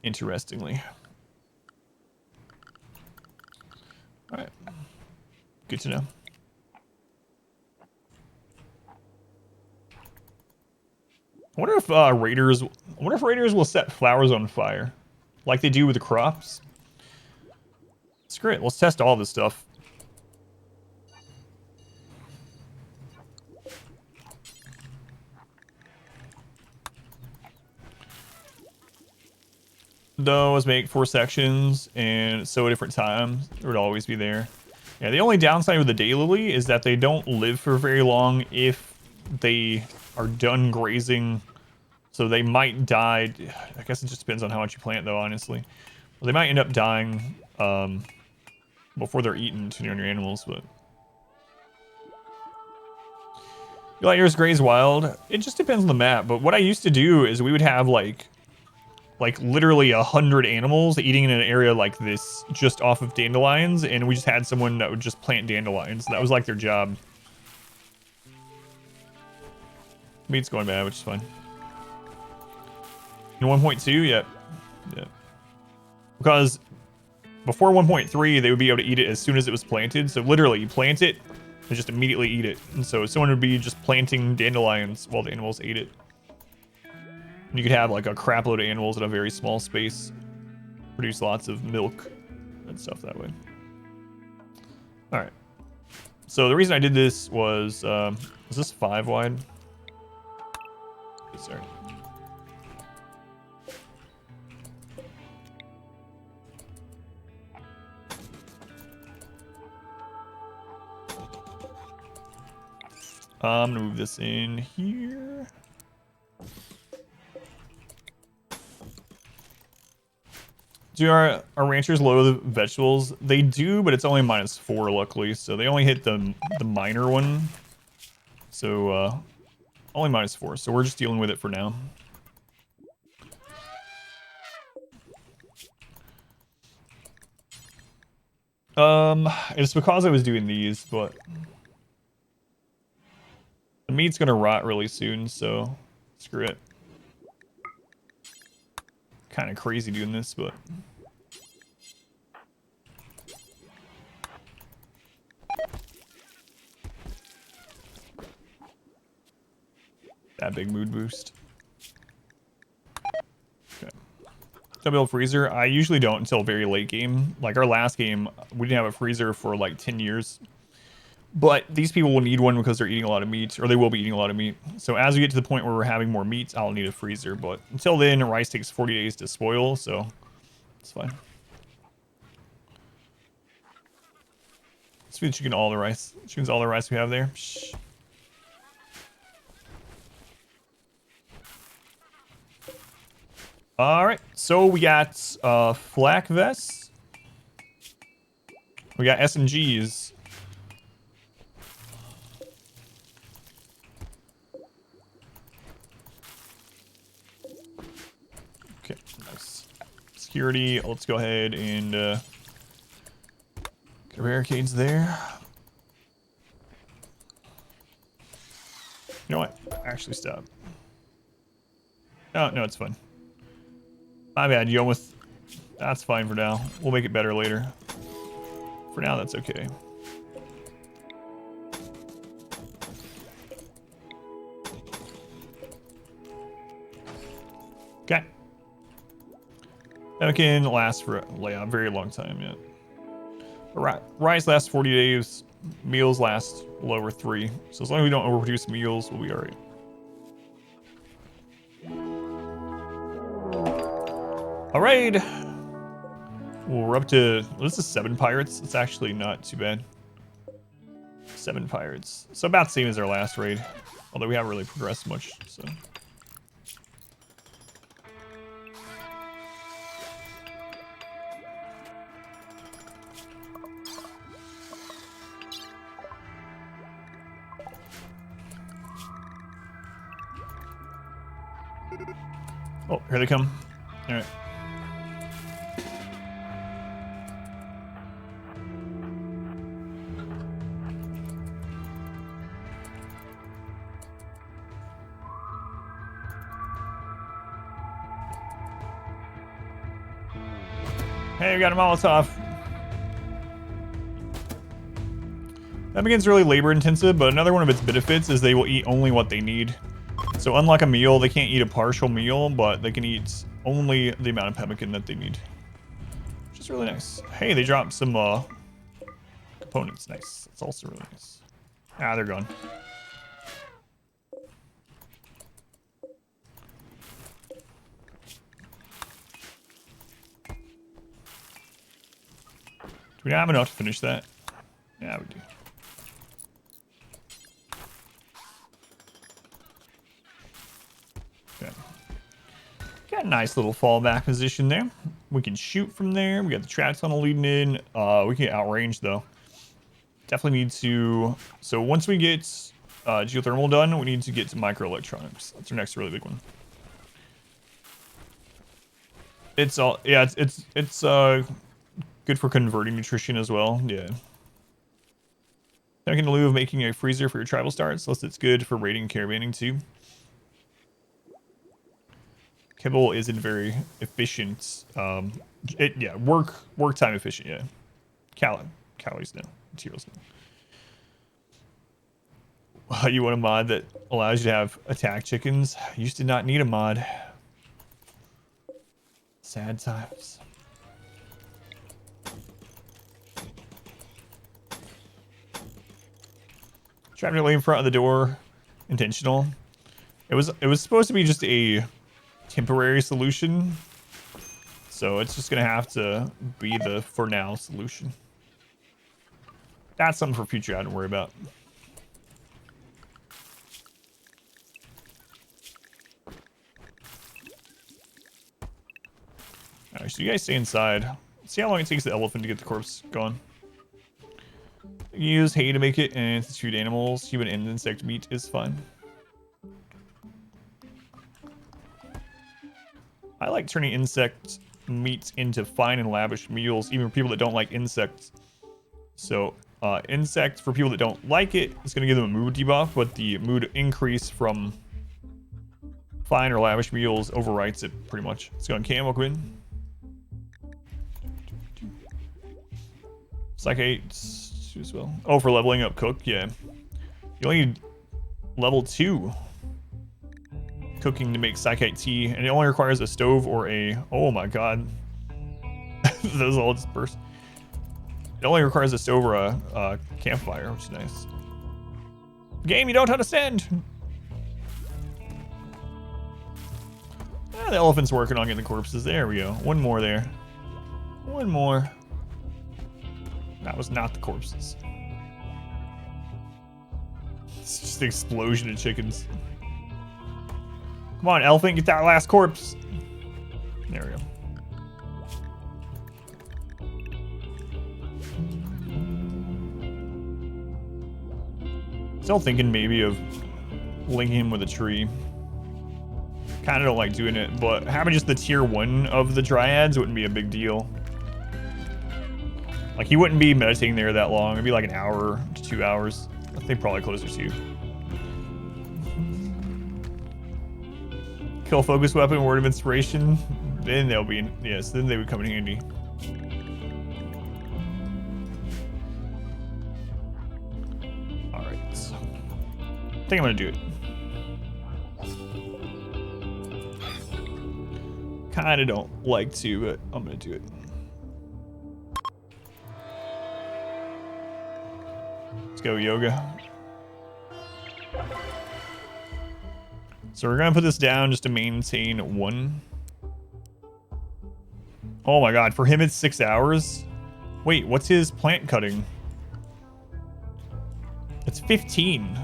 Interestingly. All right. Good to know. I wonder if raiders will set flowers on fire, like they do with the crops. It's great. Let's test all this stuff. Those make 4 sections and sow at different times. It would always be there. Yeah, the only downside with the daylily is that they don't live for very long if they are done grazing. So they might die. I guess it just depends on how much you plant, though, honestly. Well, they might end up dying before they're eaten to your animals, but... You let yours graze wild? It just depends on the map, but what I used to do is we would have, like literally 100 animals eating in an area like this, just off of dandelions, and we just had someone that would just plant dandelions. That was, like, their job. Meat's going bad, which is fine. In 1.2, yep. Yeah. Because before 1.3, they would be able to eat it as soon as it was planted. So literally, you plant it and just immediately eat it. And so someone would be just planting dandelions while the animals ate it. And you could have like a crap load of animals in a very small space, produce lots of milk and stuff that way. All right. So the reason I did this was this 5 wide? Sorry. I'm gonna move this in here. Do our ranchers load the vegetables? They do, but it's only -4 luckily, so they only hit the minor one. So only -4, so we're just dealing with it for now. It's because I was doing these, but the meat's gonna rot really soon, so screw it. Kind of crazy doing this, but that big mood boost. Okay. Double freezer. I usually don't until very late game. Like our last game, we didn't have a freezer for like 10 years. But these people will need one because they're eating a lot of meat, or they will be eating a lot of meat. So as we get to the point where we're having more meat, I'll need a freezer. But until then, rice takes 40 days to spoil, so it's fine. Let's feed the chicken all the rice. Chicken's all the rice we have there. Shh. All right, so we got flak vests. We got SMGs. Okay, nice. Security, let's go ahead and get barricades there. You know what? Actually, stop. No, it's fine. My bad, you almost... That's fine for now. We'll make it better later. For now, that's okay. Okay. That can last for a very long time, yeah. Rice lasts 40 days. Meals last well over 3. So as long as we don't overproduce meals, we'll be alright. Alright. Well, we're up to... This is 7 pirates. It's actually not too bad. 7 pirates. So about the same as our last raid. Although we haven't really progressed much, so... Oh, here they come. Alright. Hey, we got a Molotov. That begins really labor intensive, but another one of its benefits is they will eat only what they need. So unlike a meal, they can't eat a partial meal, but they can eat only the amount of pemmican that they need. Which is really nice. Hey, they dropped some components. Nice. That's also really nice. Ah, they're gone. Do we have enough to finish that? Yeah, we do. Okay. Got a nice little fallback position there. We can shoot from there. We got the trap tunnel leading in. We can get outrange though. Definitely need to... So once we get geothermal done, we need to get to microelectronics. That's our next really big one. It's all... Yeah, it's good for converting nutrition as well. Yeah. Second in lieu of making a freezer for your tribal starts, plus it's good for raiding and caravanning too. Kibble isn't very efficient. Yeah, work time efficient. Yeah, calories no, materials no. You want a mod that allows you to have attack chickens? Used to not need a mod. Sad times. Trapped it in front of the door. Intentional. It was supposed to be just a temporary solution. So it's just gonna have to be the for now solution. That's something for future I don't worry about. Alright, so you guys stay inside. See how long it takes the elephant to get the corpse gone. You use hay to make it and to shoot animals. Human and insect meat is fine. I like turning insect meat into fine and lavish meals, even for people that don't like insects. So, insect, for people that don't like it, it's going to give them a mood debuff, but the mood increase from fine or lavish meals overwrites it pretty much. Let's go on Cam, welcome in. Psych 8 as well. Oh, for leveling up Cook, yeah. You only need level 2 cooking to make Psychite tea, and it only requires a stove or a... Oh my god. Those all just burst. It only requires a stove or a campfire, which is nice. Game you don't understand! The elephant's working on getting the corpses. There we go. One more there. One more. That was not the corpses. It's just an explosion of chickens. Come on, elephant, get that last corpse. There we go. Still thinking maybe of linking him with a tree. Kind of don't like doing it, but having just the tier 1 of the dryads wouldn't be a big deal. Like, he wouldn't be meditating there that long. It'd be like an hour to 2 hours. I think probably closer to. Kill focus weapon, word of inspiration. Then they'll be in, yes, then they would come in handy. Alright. I think I'm gonna do it. Kinda don't like to, but I'm gonna do it. Let's go, yoga. So we're gonna put this down just to maintain 1. Oh my god, for him it's 6 hours? Wait, what's his plant cutting? It's 15.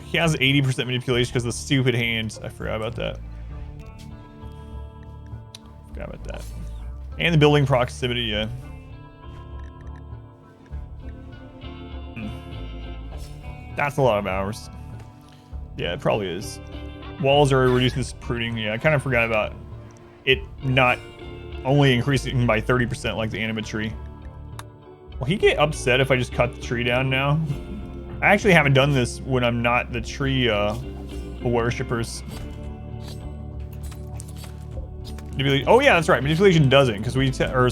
He has 80% manipulation because of the stupid hands. I forgot about that. Forgot about that. And the building proximity, yeah. That's a lot of hours. Yeah, it probably is. Walls are reducing this pruning. Yeah, I kind of forgot about it not only increasing by 30% like the anima tree. Will he get upset if I just cut the tree down now? I actually haven't done this when I'm not the tree worshippers. Oh yeah, that's right. Manipulation doesn't, because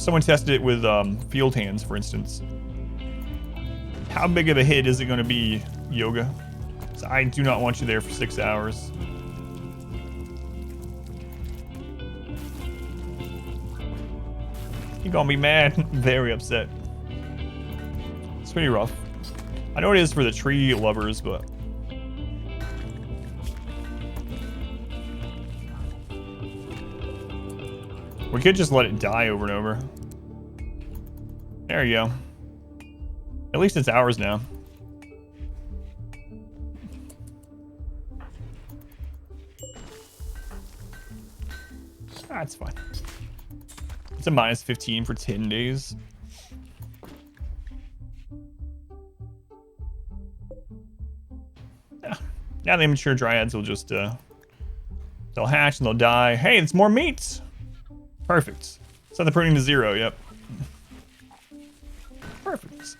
someone tested it with field hands, for instance. How big of a hit is it going to be, Yoga? So I do not want you there for 6 hours. You're gonna be mad. Very upset. It's pretty rough. I know it is for the tree lovers, but we could just let it die over and over. There you go. At least it's ours now. That's fine. It's a minus 15 for 10 days. Yeah. Now the immature dryads will just, they'll hatch and they'll die. Hey, it's more meat! Perfect. Set the pruning to 0, yep. Perfect.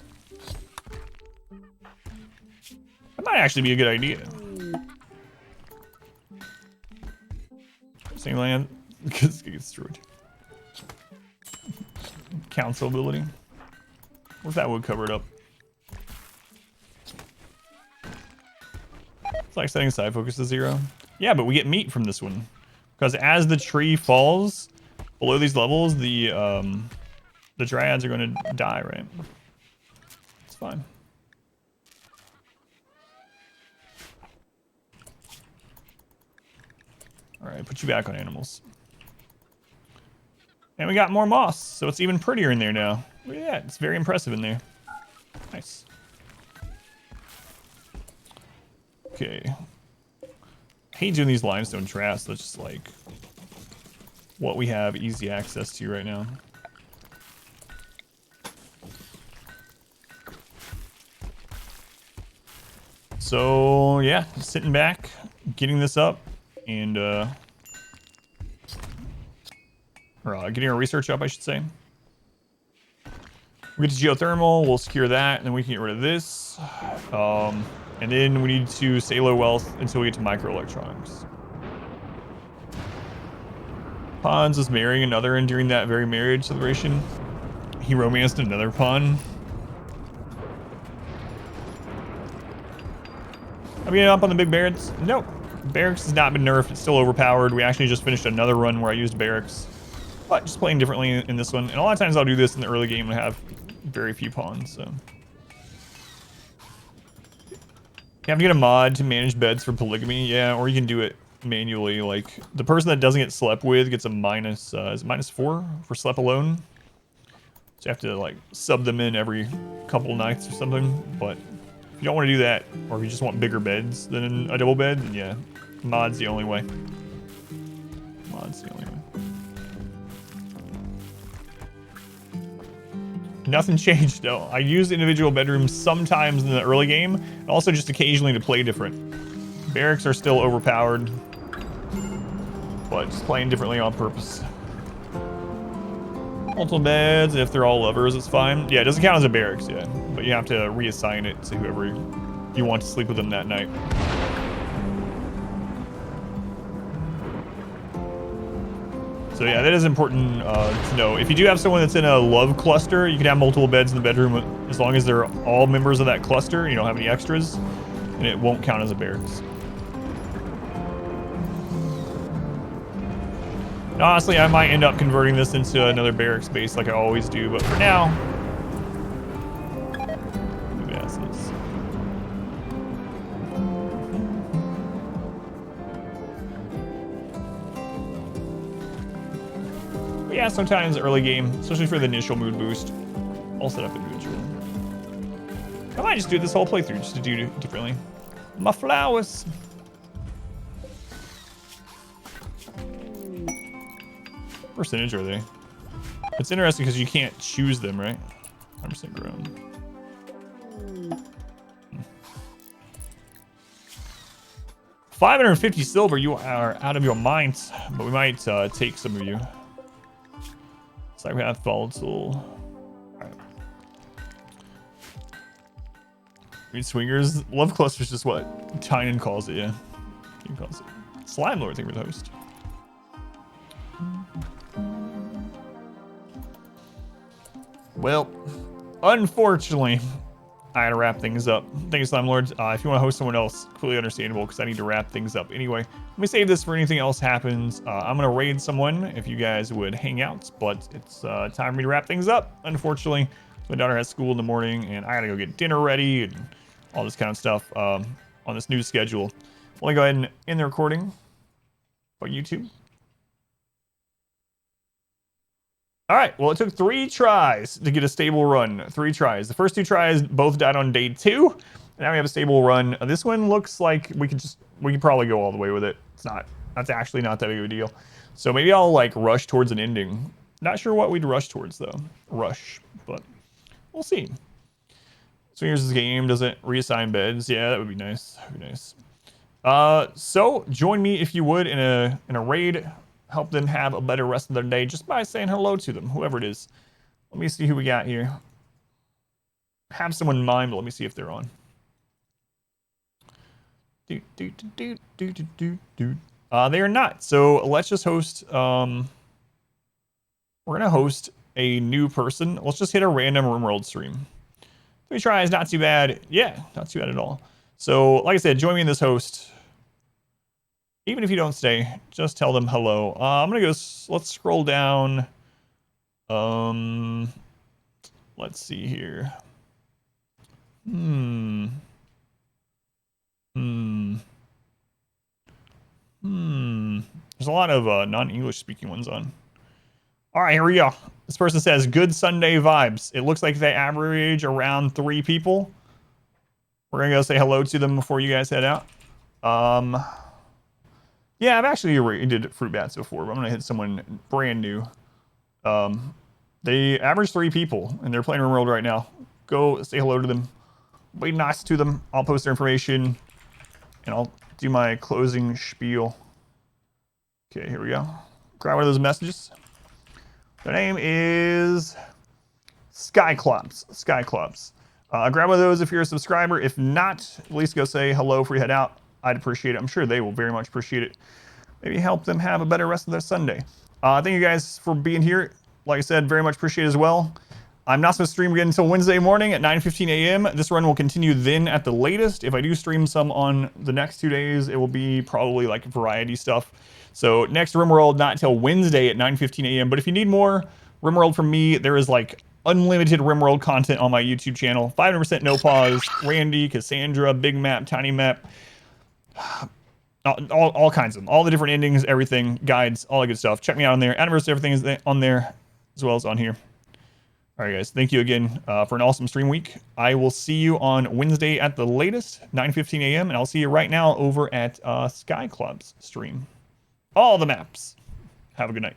might actually be a good idea. Same land, because it gets destroyed. Council ability. What if that would cover it up? It's like setting side focus to 0. Yeah, but we get meat from this one. Because as the tree falls below these levels, the dryads are going to die, right? It's fine. All right, put you back on animals. And we got more moss, so it's even prettier in there now. Look at that, it's very impressive in there. Nice. Okay. I hate doing these limestone traps. That's just like what we have easy access to right now. So yeah, sitting back, getting this up, and getting our research up, I should say. We get to geothermal, we'll secure that, and then we can get rid of this. And then we need to stay low wealth until we get to microelectronics. Pons is marrying another, and during that very marriage celebration, he romanced another pawn. Are we up on the big barracks? Nope. Barracks has not been nerfed, it's still overpowered. We actually just finished another run where I used barracks. But just playing differently in this one. And a lot of times I'll do this in the early game and have very few pawns, so. You have to get a mod to manage beds for polygamy, yeah, or you can do it manually. Like, the person that doesn't get slept with gets a minus, is it -4 for slept alone? So you have to, like, sub them in every couple nights or something. But if you don't want to do that, or if you just want bigger beds than a double bed, then yeah, mod's the only way. Mod's the only way. Nothing changed though. I use individual bedrooms sometimes in the early game, and also just occasionally to play different. Barracks are still overpowered, but just playing differently on purpose. Multiple beds, if they're all lovers, it's fine. Yeah, it doesn't count as a barracks, yeah, but you have to reassign it to whoever you want to sleep with them that night. So yeah, that is important to know. If you do have someone that's in a love cluster, you can have multiple beds in the bedroom as long as they're all members of that cluster. You don't have any extras, and it won't count as a barracks. And honestly, I might end up converting this into another barracks base like I always do, but for now, yeah, sometimes early game, especially for the initial mood boost, I'll set up individual. I might just do this whole playthrough just to do it differently. My flowers. What percentage are they? It's interesting because you can't choose them, right? 100% grown. 550 silver, you are out of your minds, but we might take some of you. Psychopath, volatile. Alright. Green swingers. Love cluster is just what Tynan calls it, yeah. He calls it. Slime Lord, thank you for the host. Well, unfortunately, I had to wrap things up. Thank you, Slime Lords. If you want to host someone else, completely understandable because I need to wrap things up anyway. Let me save this for anything else happens. I'm going to raid someone if you guys would hang out, but it's time for me to wrap things up. Unfortunately, my daughter has school in the morning and I got to go get dinner ready and all this kind of stuff on this new schedule. Let me go ahead and end the recording on YouTube. All right, well, it took 3 tries to get a stable run. 3 tries. The first 2 tries both died on day 2. And now we have a stable run. This one looks like we could probably go all the way with it. That's actually not that big of a deal. So maybe I'll like rush towards an ending. Not sure what we'd rush towards though. Rush, but we'll see. So here's this game. Doesn't reassign beds. Yeah, that would be nice. That would be nice. So join me if you would in a raid. Help them have a better rest of their day just by saying hello to them, whoever it is. Let me see who we got here. Have someone in mind, but let me see if they're on. They are not. So let's just host. We're gonna host a new person. Let's just hit a random RimWorld stream. 3 tries, not too bad. Yeah, not too bad at all. So, like I said, join me in this host. Even if you don't stay, just tell them hello. I'm gonna go. Let's scroll down. Let's see here. There's a lot of non-English speaking ones on. All right, here we go. This person says, good Sunday vibes. It looks like they average around 3 people. We're going to go say hello to them before you guys head out. Yeah, I've actually raided Fruit Bats before, but I'm going to hit someone brand new. They average 3 people, and they're playing RimWorld right now. Go say hello to them. Be nice to them. I'll post their information, and I'll do my closing spiel. Okay, here we go. Grab one of those messages. Their name is Skyclops. Skyclops. Grab one of those if you're a subscriber. If not, at least go say hello before you head out. I'd appreciate it. I'm sure they will very much appreciate it. Maybe help them have a better rest of their Sunday. Thank you guys for being here. Like I said, very much appreciate it as well. I'm not supposed to stream again until Wednesday morning at 9:15 a.m. This run will continue then at the latest. If I do stream some on the next 2 days, it will be probably like variety stuff. So next RimWorld, not until Wednesday at 9:15 a.m. But if you need more RimWorld from me, there is like unlimited RimWorld content on my YouTube channel. 500% no pause, Randy, Cassandra, big map, tiny map, all kinds of them. All the different endings, everything, guides, all the good stuff. Check me out on there. Anniversary, everything is on there as well as on here. All right, guys. Thank you again for an awesome stream week. I will see you on Wednesday at the latest, 9:15 a.m. And I'll see you right now over at Skyclops stream. All the maps. Have a good night.